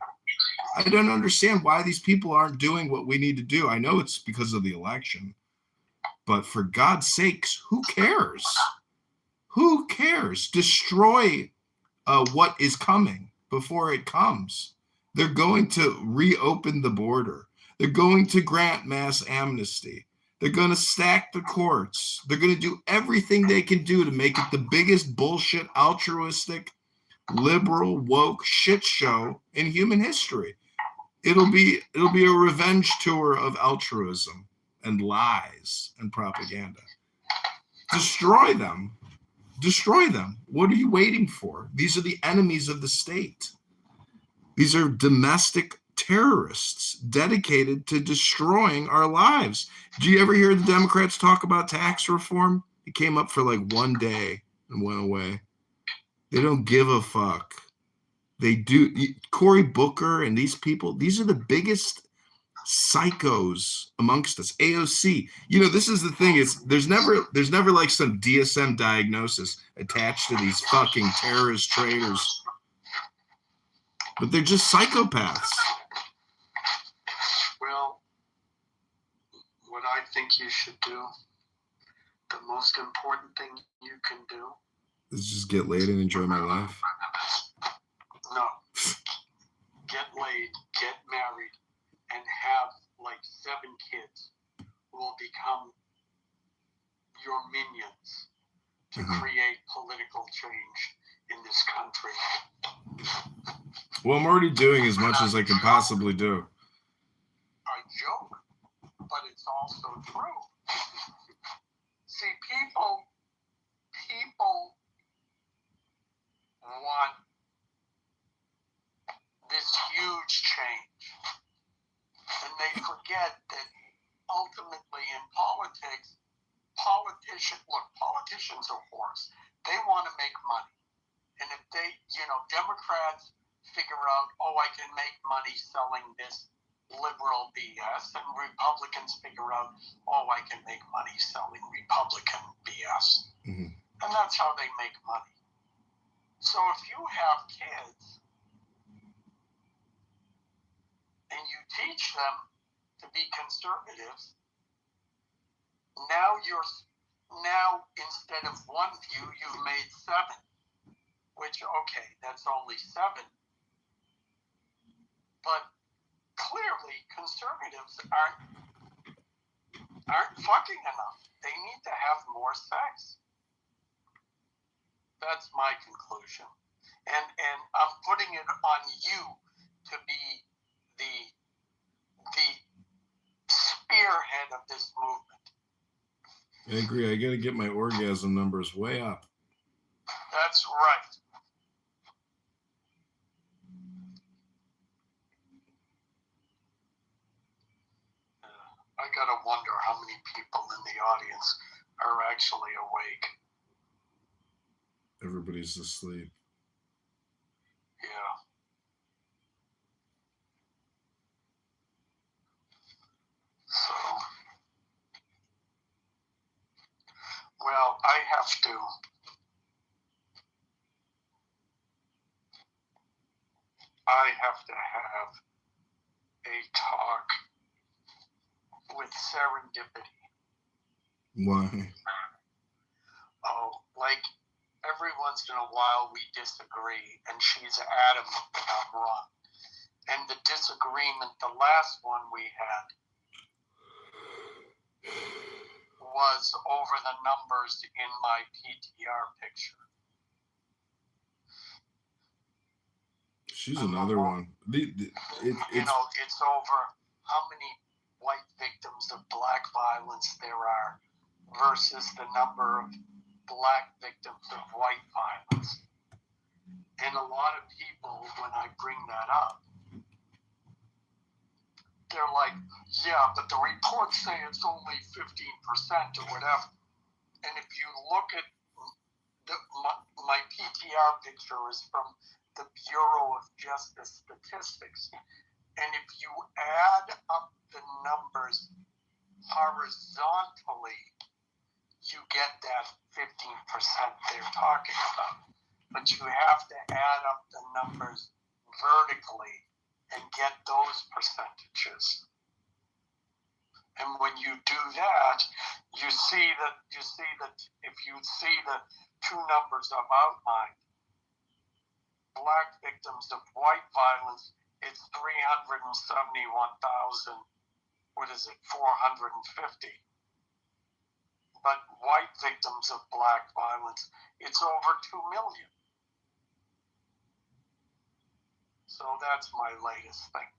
I don't understand why these people aren't doing what we need to do. I know it's because of the election, but for God's sakes, who cares? Who cares? Destroy what is coming before it comes. They're going to reopen the border. They're going to grant mass amnesty. They're going to stack the courts. They're going to do everything they can do to make it the biggest bullshit, altruistic, liberal, woke shit show in human history. It'll be a revenge tour of altruism and lies and propaganda. Destroy them. Destroy them. What are you waiting for? These are the enemies of the state. These are domestic terrorists dedicated to destroying our lives. Do you ever hear the Democrats talk about tax reform? It came up for like one day and went away. They don't give a fuck. They do. Cory Booker and these people, these are the biggest psychos amongst us. AOC. You know, this is the thing, is there's never like some DSM diagnosis attached to these fucking terrorist traitors. But they're just psychopaths. Well, what I think you should do, the most important thing you can do, is just get laid and enjoy my life. No. Get laid, get married, and have like 7 kids who will become your minions to create political change in this country. Well, I'm already doing as much as I can possibly do. I joke, but it's also true. See, people want this huge change, and they politicians are whores. They want to make money. And if they, Democrats figure out, I can make money selling this liberal BS, and Republicans figure out, I can make money selling Republican BS. Mm-hmm. And that's how they make money. So if you have kids and you teach them to be conservatives, now instead of one view, you've made 7. Which, okay, that's only 7. But clearly, conservatives aren't fucking enough. They need to have more sex. That's my conclusion. And I'm putting it on you to be the spearhead of this movement. I agree. I got to get my orgasm numbers way up. That's right. I gotta wonder how many people in the audience are actually awake. Everybody's asleep. Yeah. So, well, I have to have a talk with serendipity. Why? Like every once in a while we disagree, and she's adamant that I'm wrong. And the disagreement, the last one we had, was over the numbers in my PTR picture. She's another one. It's over how many white victims of black violence there are versus the number of black victims of white violence. And a lot of people, when I bring that up, they're like, yeah, but the reports say it's only 15% or whatever. And if you look at my PTR picture is from the Bureau of Justice Statistics. And if you add up the numbers horizontally, you get that 15% they're talking about. But you have to add up the numbers vertically and get those percentages. And when you do that, you see that if you see the two numbers I've outlined, black victims of white violence, it's 371,000, 450. But white victims of black violence, it's over 2 million. So that's my latest thing.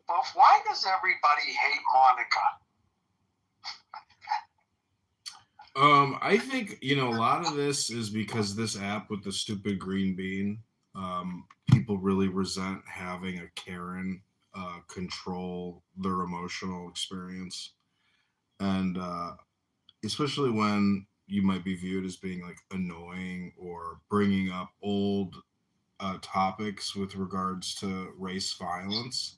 But why does everybody hate Monica? I think, a lot of this is because this app with the stupid green bean, people really resent having a Karen control their emotional experience. And especially when you might be viewed as being like annoying or bringing up old topics with regards to race violence.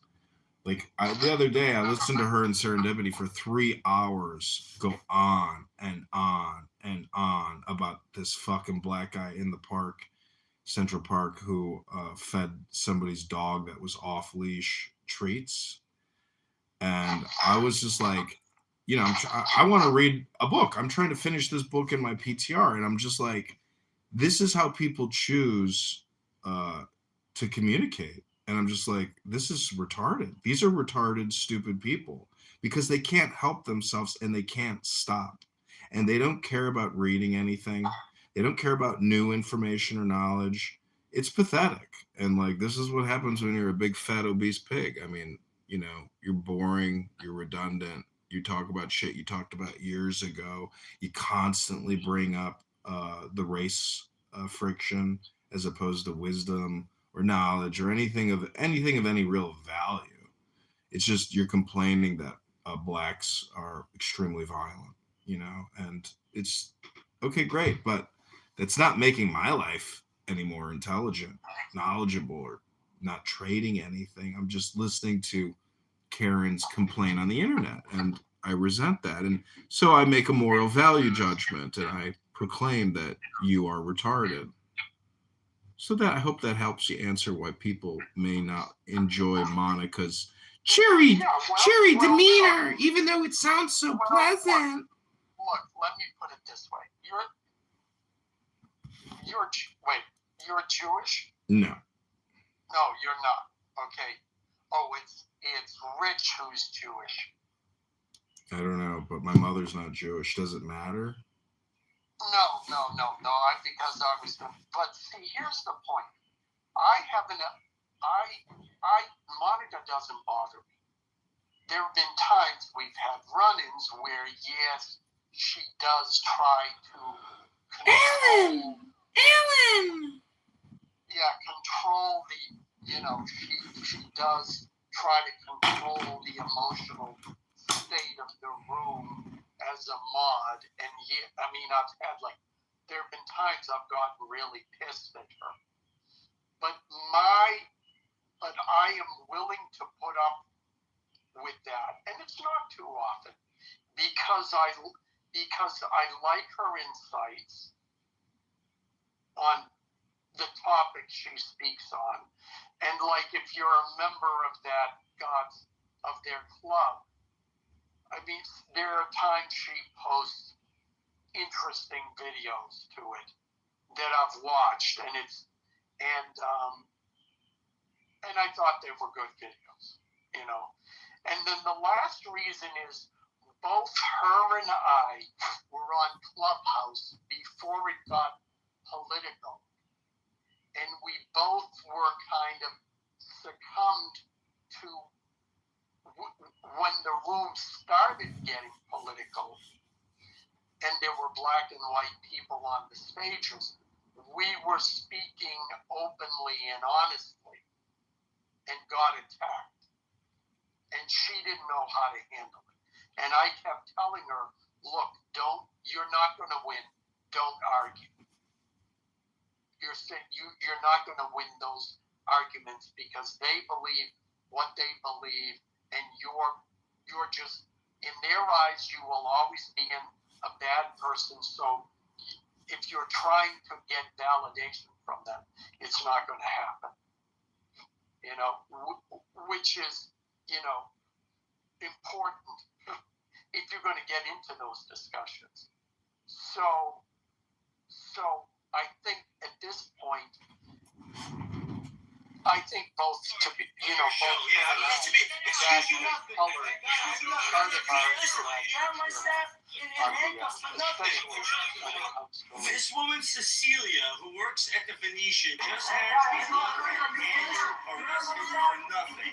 Like the other day, I listened to her in Serendipity for 3 hours, go on and on and on about this fucking black guy in the park, Central Park, who fed somebody's dog that was off leash treats. And I was just like, I want to read a book. I'm trying to finish this book in my PTR. And I'm just like, this is how people choose to communicate. And I'm just like, this is retarded. These are retarded, stupid people because they can't help themselves and they can't stop. And they don't care about reading anything. They don't care about new information or knowledge. It's pathetic. And like, this is what happens when you're a big, fat, obese pig. I mean, you're boring, you're redundant. You talk about shit you talked about years ago. You constantly bring up the race friction as opposed to wisdom or knowledge or anything of any real value. It's just you're complaining that blacks are extremely violent. and it's okay, great, but that's not making my life any more intelligent, knowledgeable, or not trading anything. I'm just listening to Karens complain on the internet, and I resent that. And so I make a moral value judgment, and I proclaim that you are retarded. So that I hope that helps you answer why people may not enjoy Monica's cheery demeanor, even though it sounds so pleasant. Look, let me put it this way. You're Jewish? No. No, you're not. Okay. Oh, it's Rich who's Jewish. I don't know, but my mother's not Jewish. Does it matter? No. Because I was. But see, here's the point. Monica doesn't bother me. There have been times we've had run-ins where, yes, she does try to control. Ellen! Yeah, control the. She does try to control the emotional state of the room as a mod, and there have been times I've gotten really pissed at her, but I am willing to put up with that, and it's not too often because I like her insights on the topic she speaks on, and like if you're a member of their club. I mean, there are times she posts interesting videos to it that I've watched, and I thought they were good videos, And then the last reason is both her and I were on Clubhouse before it got political, and we both were kind of succumbed to when the room started getting political and there were black and white people on the stages, we were speaking openly and honestly and got attacked. And she didn't know how to handle it. And I kept telling her, look, you're not going to win. Don't argue. You're not going to win those arguments because they believe what they believe, and you're just, in their eyes, you will always be a bad person. So if you're trying to get validation from them, it's not going to happen. Which is, important if you're going to get into those discussions. So I think at this point, both to be, both. This woman Cecilia, who works at the Venetian, just had arrested for nothing.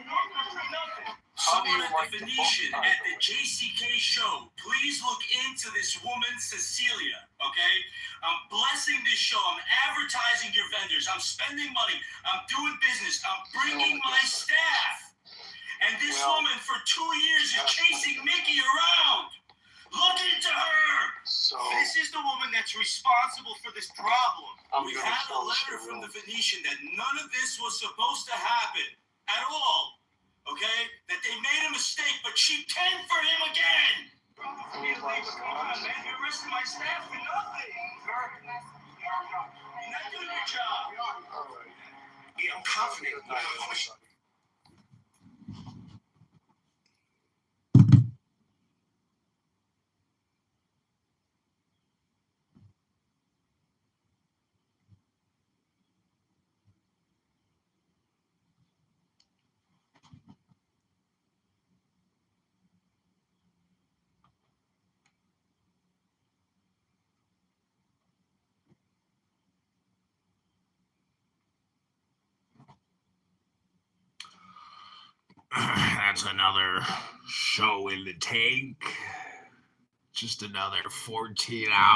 Someone at the Venetian at the JCK show, please look into this woman Cecilia, okay? I'm blessing this show. I'm advertising your vendors. I'm spending money. I'm doing business. I'm bringing my staff. And this woman for 2 years is chasing Mickey around. Look into her. This is the woman that's responsible for this problem. We had a letter from the Venetian that none of this was supposed to happen at all. Okay? That they made a mistake, but she came for him again. You arrested my staff for nothing. You're not doing your job. Yeah, I'm confident. That's another show in the tank. Just another 14 hours.